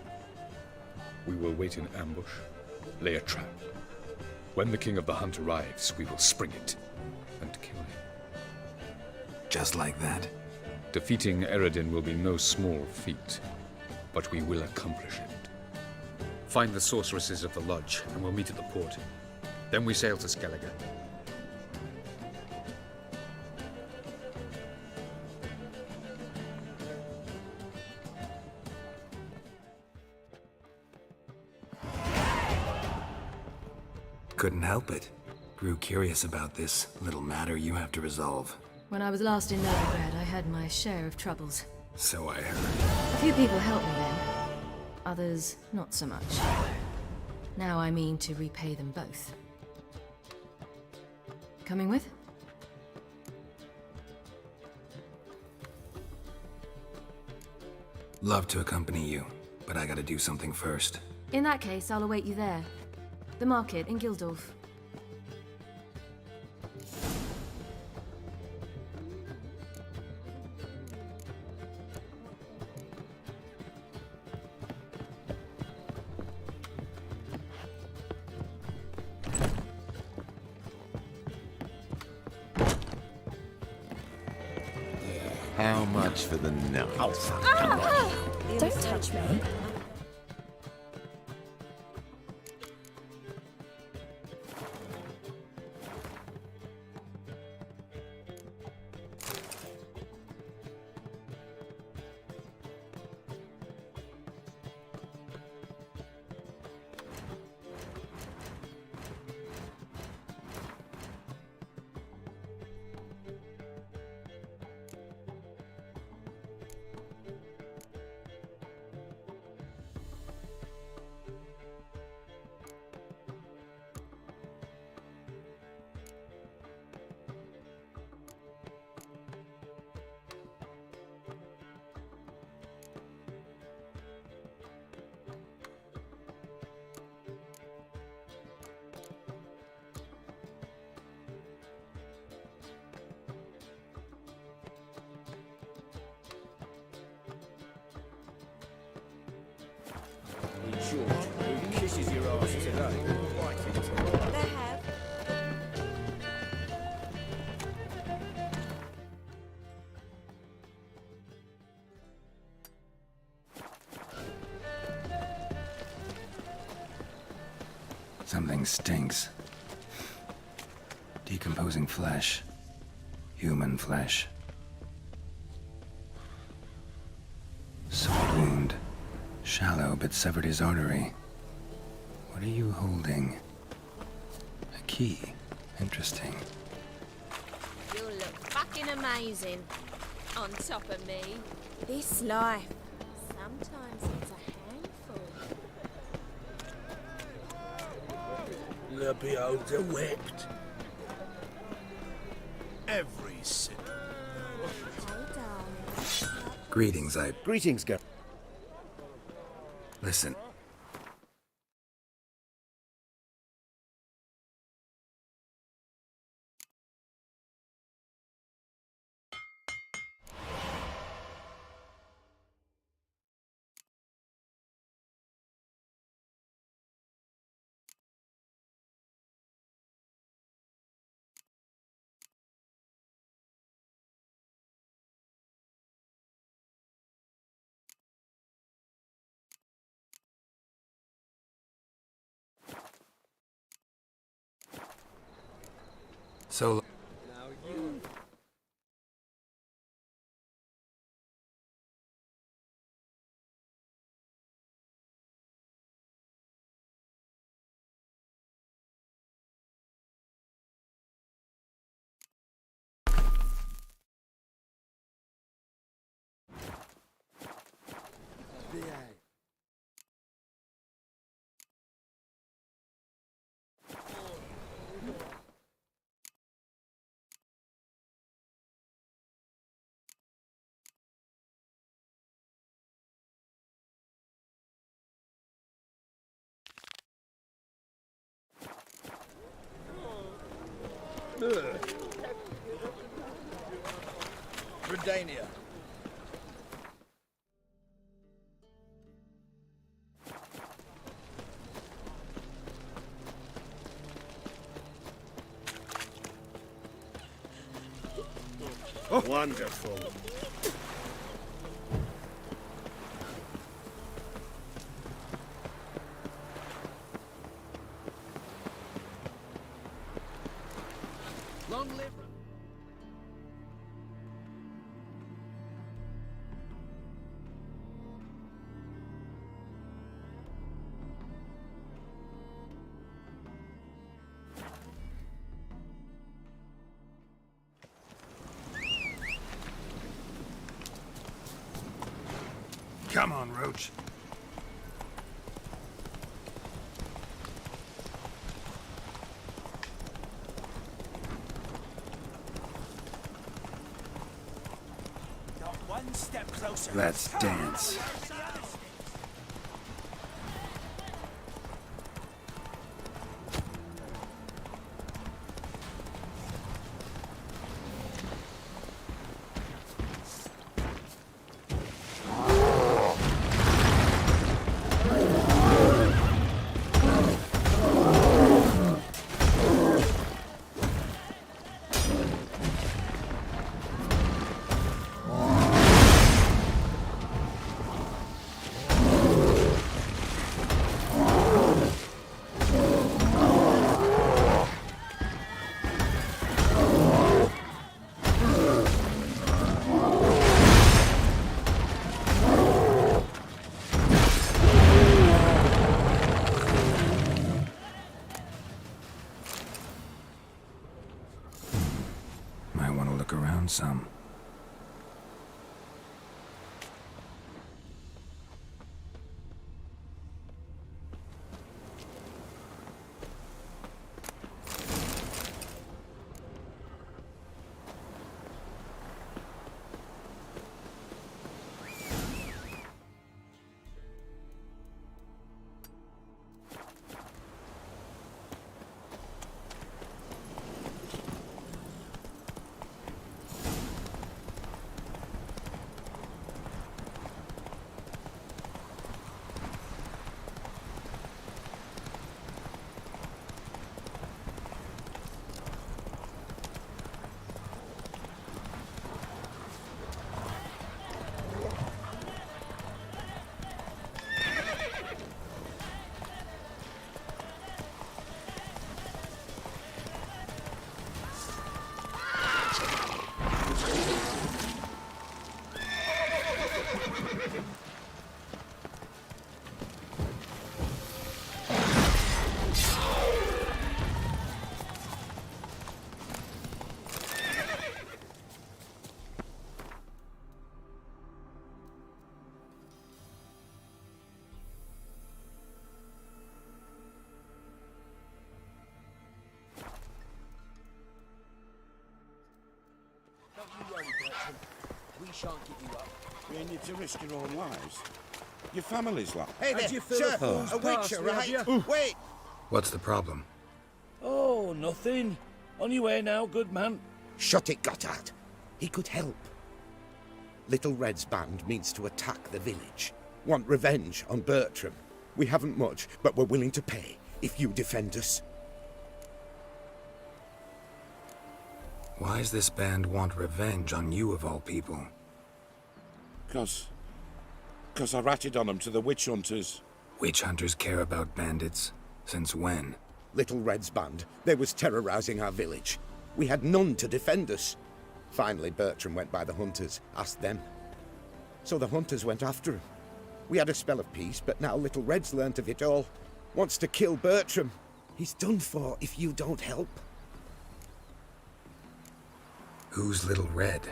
We will wait in ambush, lay a trap. When the King of the Hunt arrives, we will spring it and kill him. Just like that? Defeating Eredin will be no small feat, but we will accomplish it. Find the sorceresses of the lodge, and we'll meet at the port. Then we sail to Skellige. Couldn't help it. Grew curious about this little matter you have to resolve. When I was last in Novigrad, I had my share of troubles. So I heard. A few people helped me then. Others, not so much. Now I mean to repay them both. Coming with? Love to accompany you, but I gotta do something first. In that case, I'll await you there. The market in Gildorf. How much for the night? Don't touch me. Who kisses your ass today? They have. Something stinks. Decomposing flesh. Human flesh. Sword wound. Shallow, but severed his artery. What are you holding? A key. Interesting. You look fucking amazing. On top of me. This life. Sometimes it's a handful. The beholds are whipped. Every sin. Greetings, Greetings, Gar. Listen. So Redania. Oh. Wonderful. Long live. Come on, Roach. Not one step closer. Let's dance. Some. We shan't give you up. You need to risk your own lives. Your family's like. Hey there, sir, a witcher, right? Wait! What's the problem? Oh, nothing. On your way now, good man. Shut it, Gotthard. He could help. Little Red's band means to attack the village. Want revenge on Bertram. We haven't much, but we're willing to pay if you defend us. Why does this band want revenge on you of all people? Cause I ratted on them to the witch hunters. Witch hunters care about bandits? Since when? Little Red's band, they was terrorizing our village. We had none to defend us. Finally, Bertram went by the hunters, asked them. So the hunters went after him. We had a spell of peace, but now Little Red's learnt of it all. Wants to kill Bertram. He's done for if you don't help. Who's Little Red?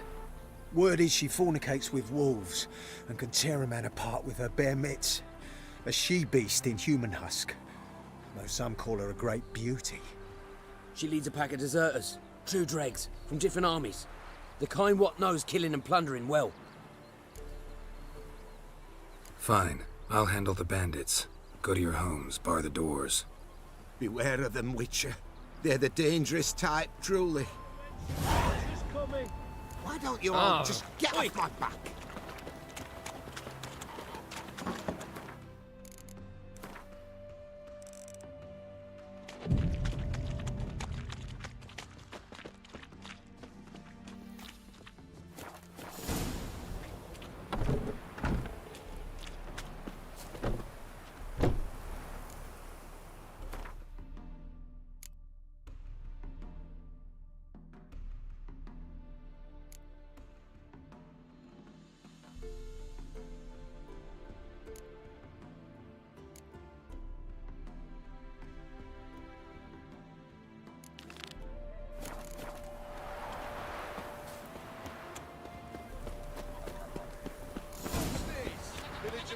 Word is she fornicates with wolves and can tear a man apart with her bare mitts. A she-beast in human husk. Though some call her a great beauty. She leads a pack of deserters, true dregs, from different armies. The kind what knows killing and plundering well. Fine. I'll handle the bandits. Go to your homes, bar the doors. Beware of them, Witcher. They're the dangerous type, truly. She's coming. Why don't you all just get off my back?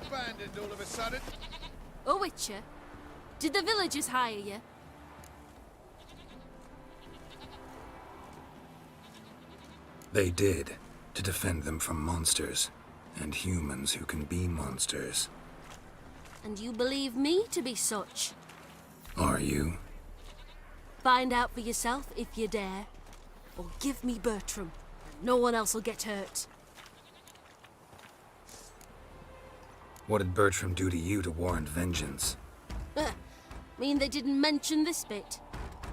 Abandoned all of a sudden. A Witcher? Did the villagers hire you? They did, to defend them from monsters, and humans who can be monsters. And you believe me to be such? Are you? Find out for yourself if you dare. Or give me Bertram, and no one else will get hurt. What did Bertram do to you to warrant vengeance? Mean they didn't mention this bit?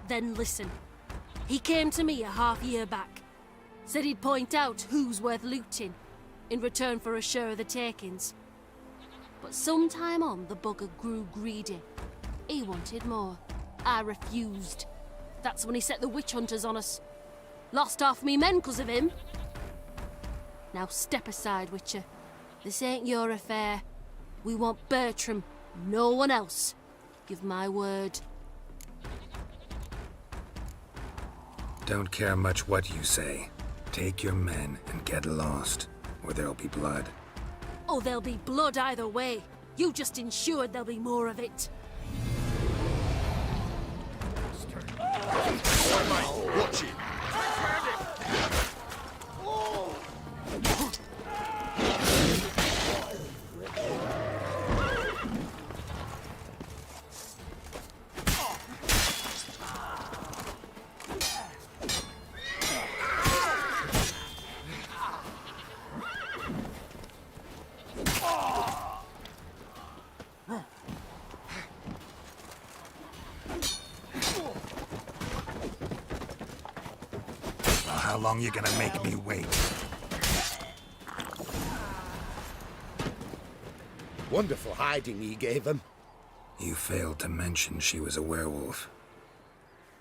Then listen. He came to me a half-year back. Said he'd point out who's worth looting, in return for a share of the takings. But sometime on, the bugger grew greedy. He wanted more. I refused. That's when he set the witch hunters on us. Lost half me men 'cause of him. Now step aside, Witcher. This ain't your affair. We want Bertram, no one else. Give my word. Don't care much what you say. Take your men and get lost, or there'll be blood. Oh, there'll be blood either way. You just ensured there'll be more of it. Watch it. How long you gonna make me wait? Wonderful hiding he gave them. You failed to mention she was a werewolf.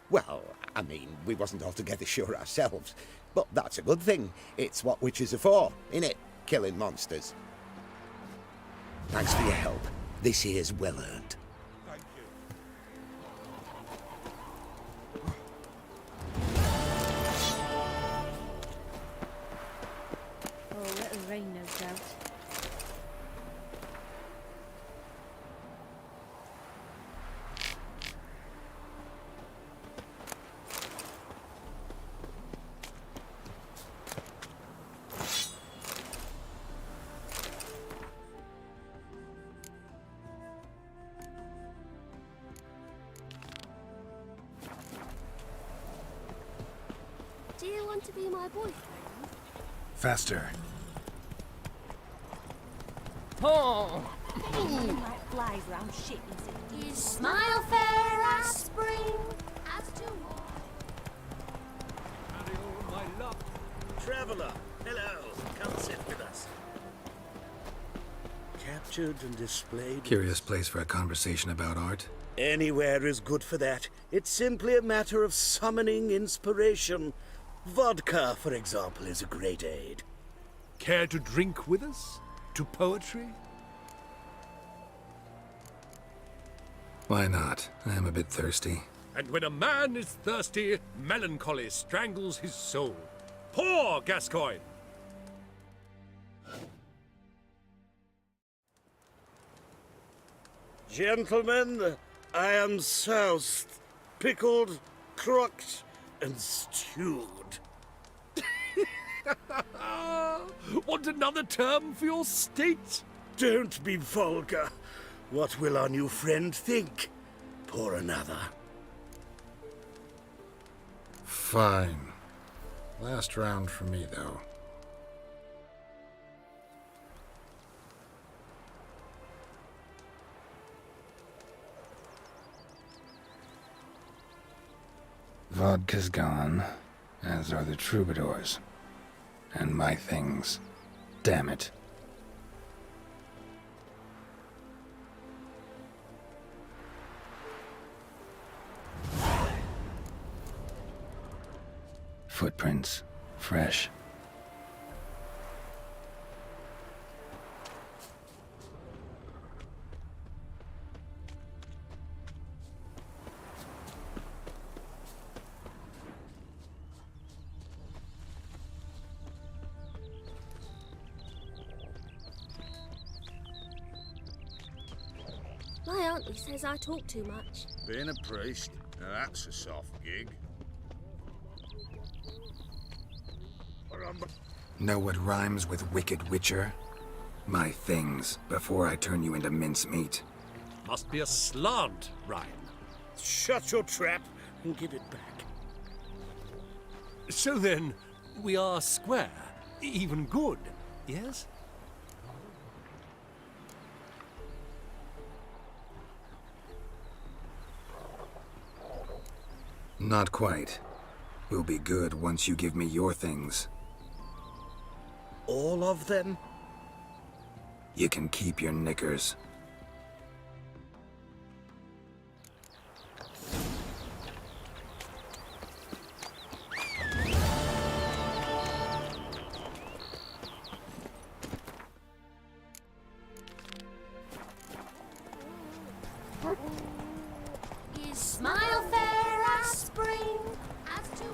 Well, I mean, we wasn't altogether sure ourselves. But that's a good thing. It's what witches are for, innit? Killing monsters. Thanks for your help. This here's well earned. Thank you. Oh, little rain, no doubt. Do you want to be my boyfriend? Faster. Oh! Like flies round shit, Is smile fair as spring, as to My luck. Traveler, hello. Come sit with us. Captured and displayed. Curious place for a conversation about art. Anywhere is good for that. It's simply a matter of summoning inspiration. Vodka, for example, is a great aid. Care to drink with us? To poetry? Why not? I am a bit thirsty. And when a man is thirsty, melancholy strangles his soul. Pour, Gascoigne! Gentlemen, I am soused, pickled, crocked, and stewed. Want another term for your state? Don't be vulgar. What will our new friend think? Pour another. Fine. Last round for me, though. Vodka's gone, as are the troubadours. And my things. Damn it. Footprints. Fresh. My auntie says I talk too much. Being a priest, now that's a soft gig. Know what rhymes with Wicked Witcher? My things, before I turn you into mincemeat. Must be a slant rhyme. Shut your trap and give it back. So then, we are square, even good, yes? Not quite. We'll be good once you give me your things. All of them? You can keep your knickers. His smile fair as spring, as to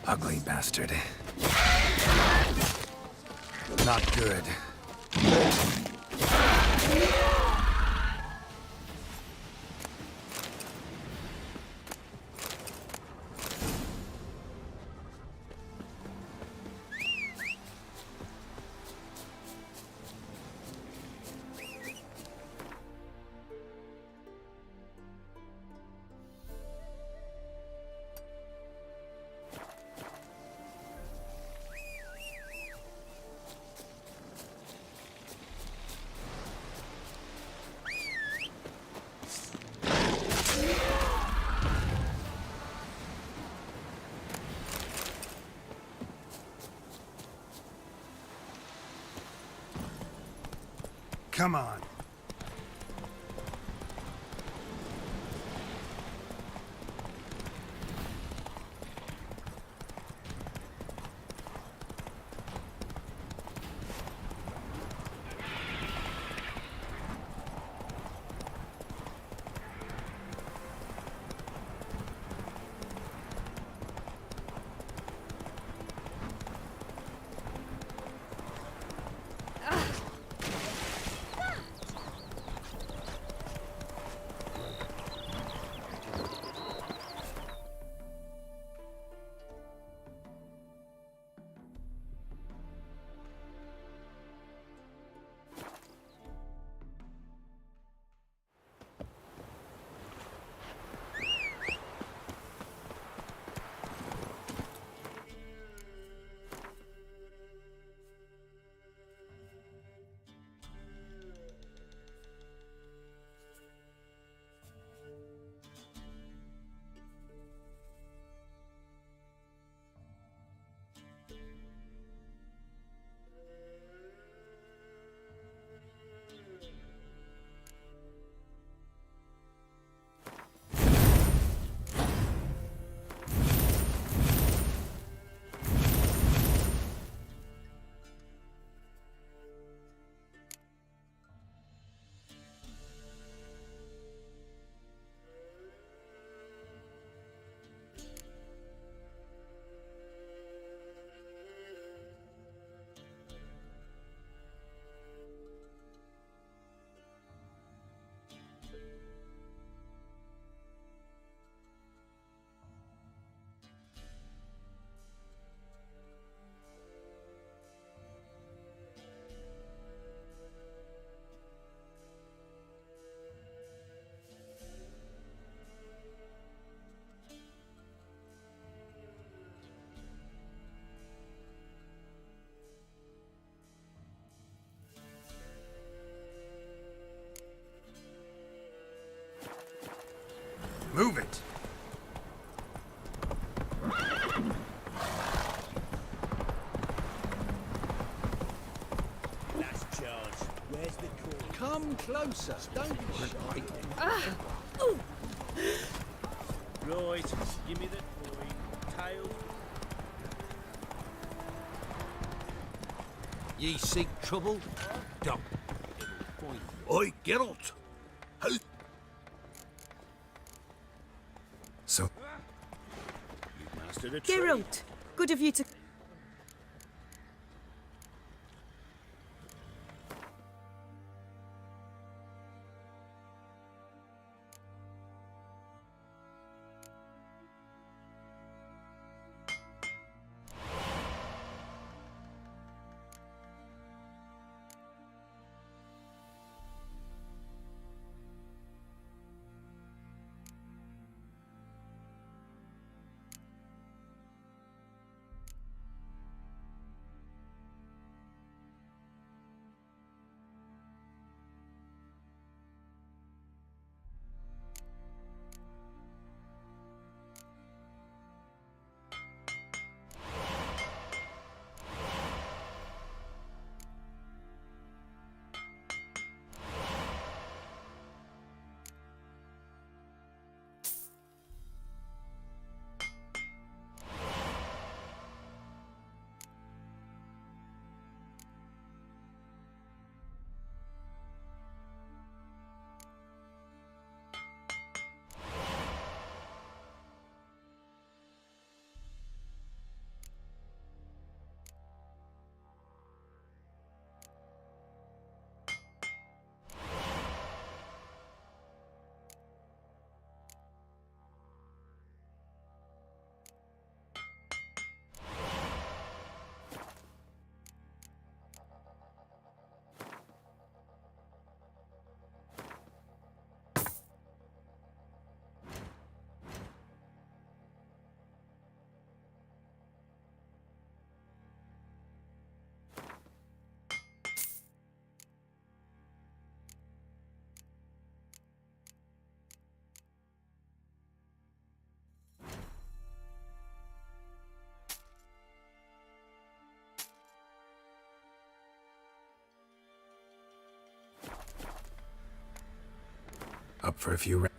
Ugly bastard. Not good. Come on. Move it! Last charge. Where's the call? Come closer. Don't be shy. Right, give me the coin. Tails. Ye seek trouble? Don't. Oi, Geralt! How? So, You've mastered a trade. Geralt, good of you to... up for a few rounds.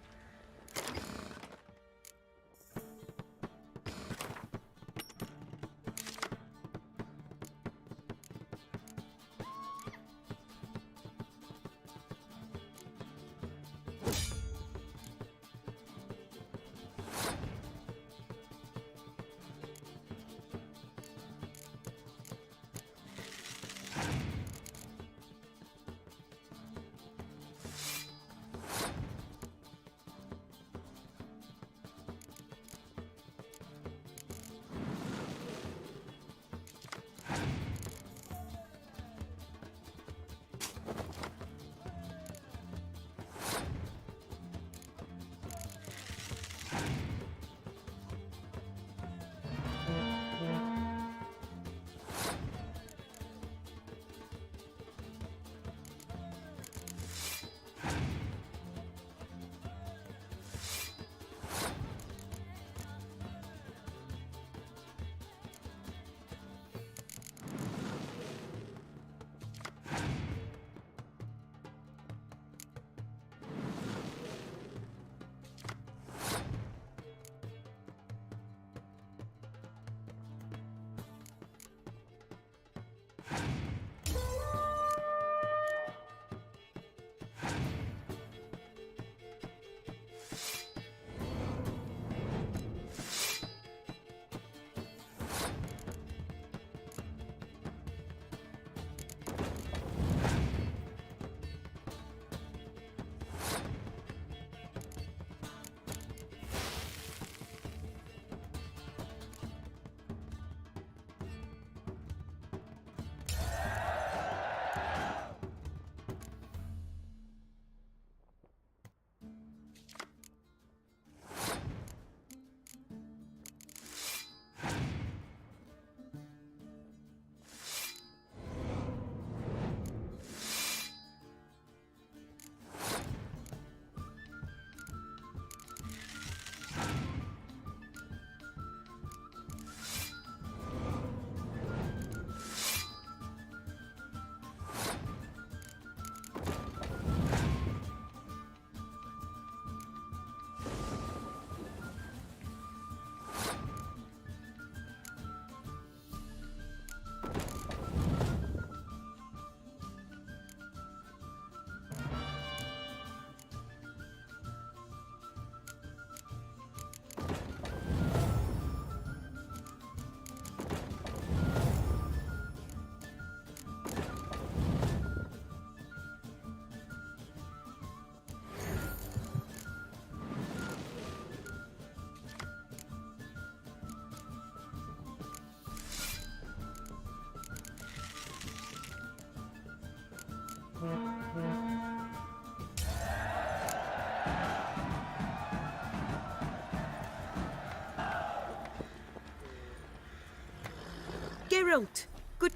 Geralt, good.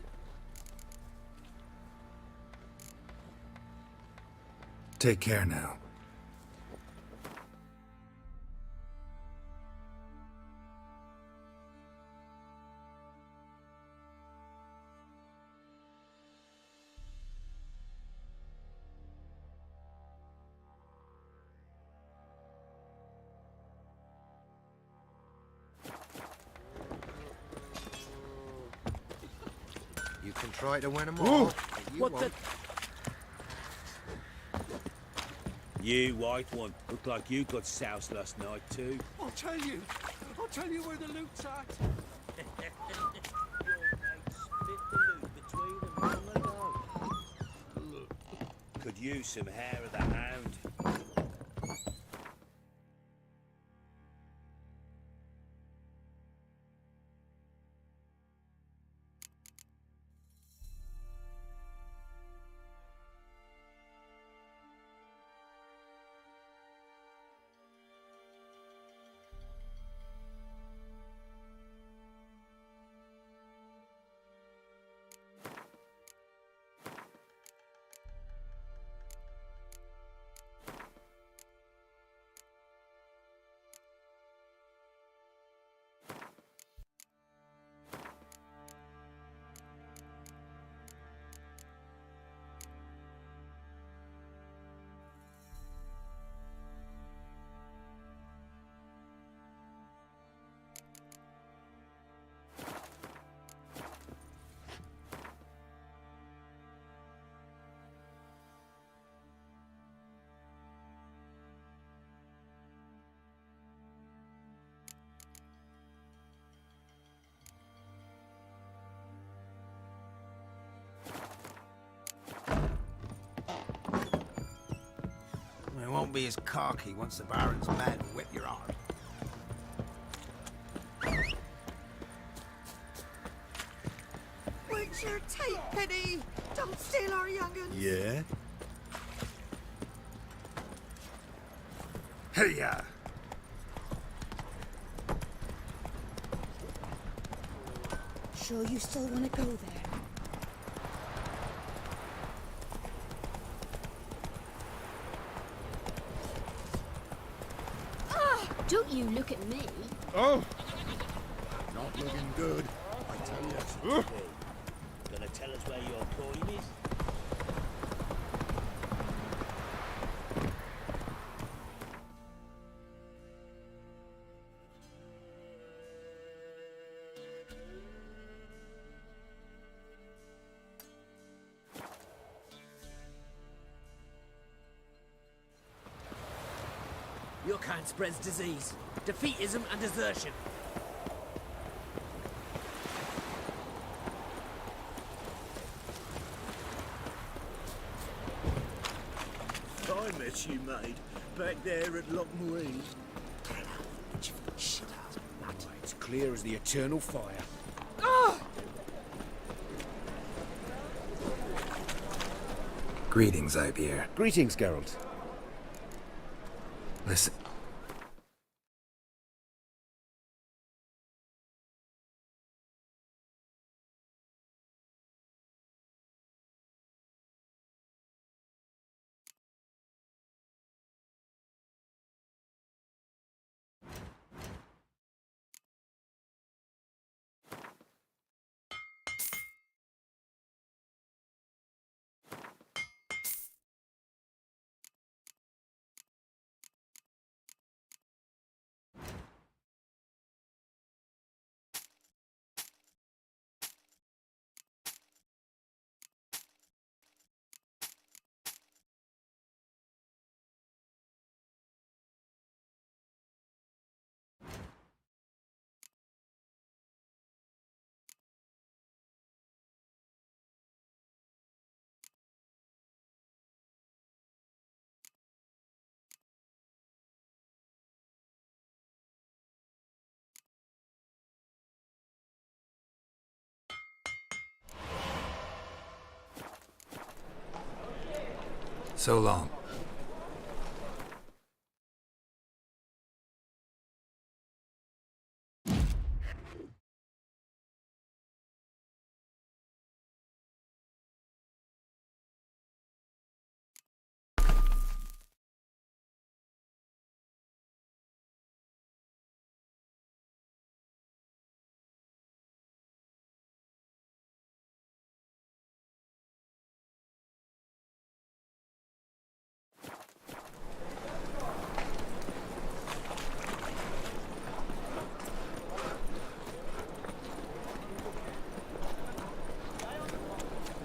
Take care now. You can try to win them all. But you What won't. You white one. Look like you got soused last night too. I'll tell you where the loot's at. Could use some hair of the hound. won't be as cocky once the Baron's mad and whip your arm. What's your take, Penny? Don't steal our young'uns. Yeah? Hyjal! Sure you still want to go there? Don't you look at me. Oh! Not looking good. I tell you something. Gonna tell us where your coin is? Your kind spreads disease, defeatism and desertion. I met you, mate, back there at Loch Marine. Shit out. It's clear as the eternal fire. Greetings, Ibeer. Greetings, Geralt. Listen. So long.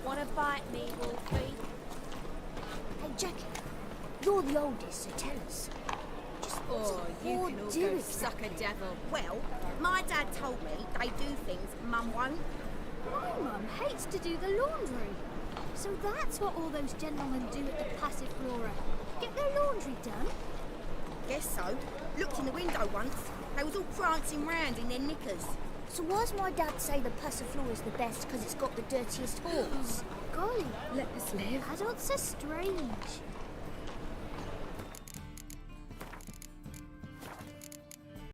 Wanna bite me, Wolfie? Hey, Jackie, you're the oldest, so tell us. Oh, you Or can all do go exactly. suck a devil. Well, my dad told me they do things Mum won't. My mum hates to do the laundry. So that's what all those gentlemen do at the Passiflora. Get their laundry done. Guess so. Looked in the window once. They was all prancing round in their knickers. So why's my dad say the Passiflora's the best because it's got the dirtiest halls? Golly, let us live. Adults are strange.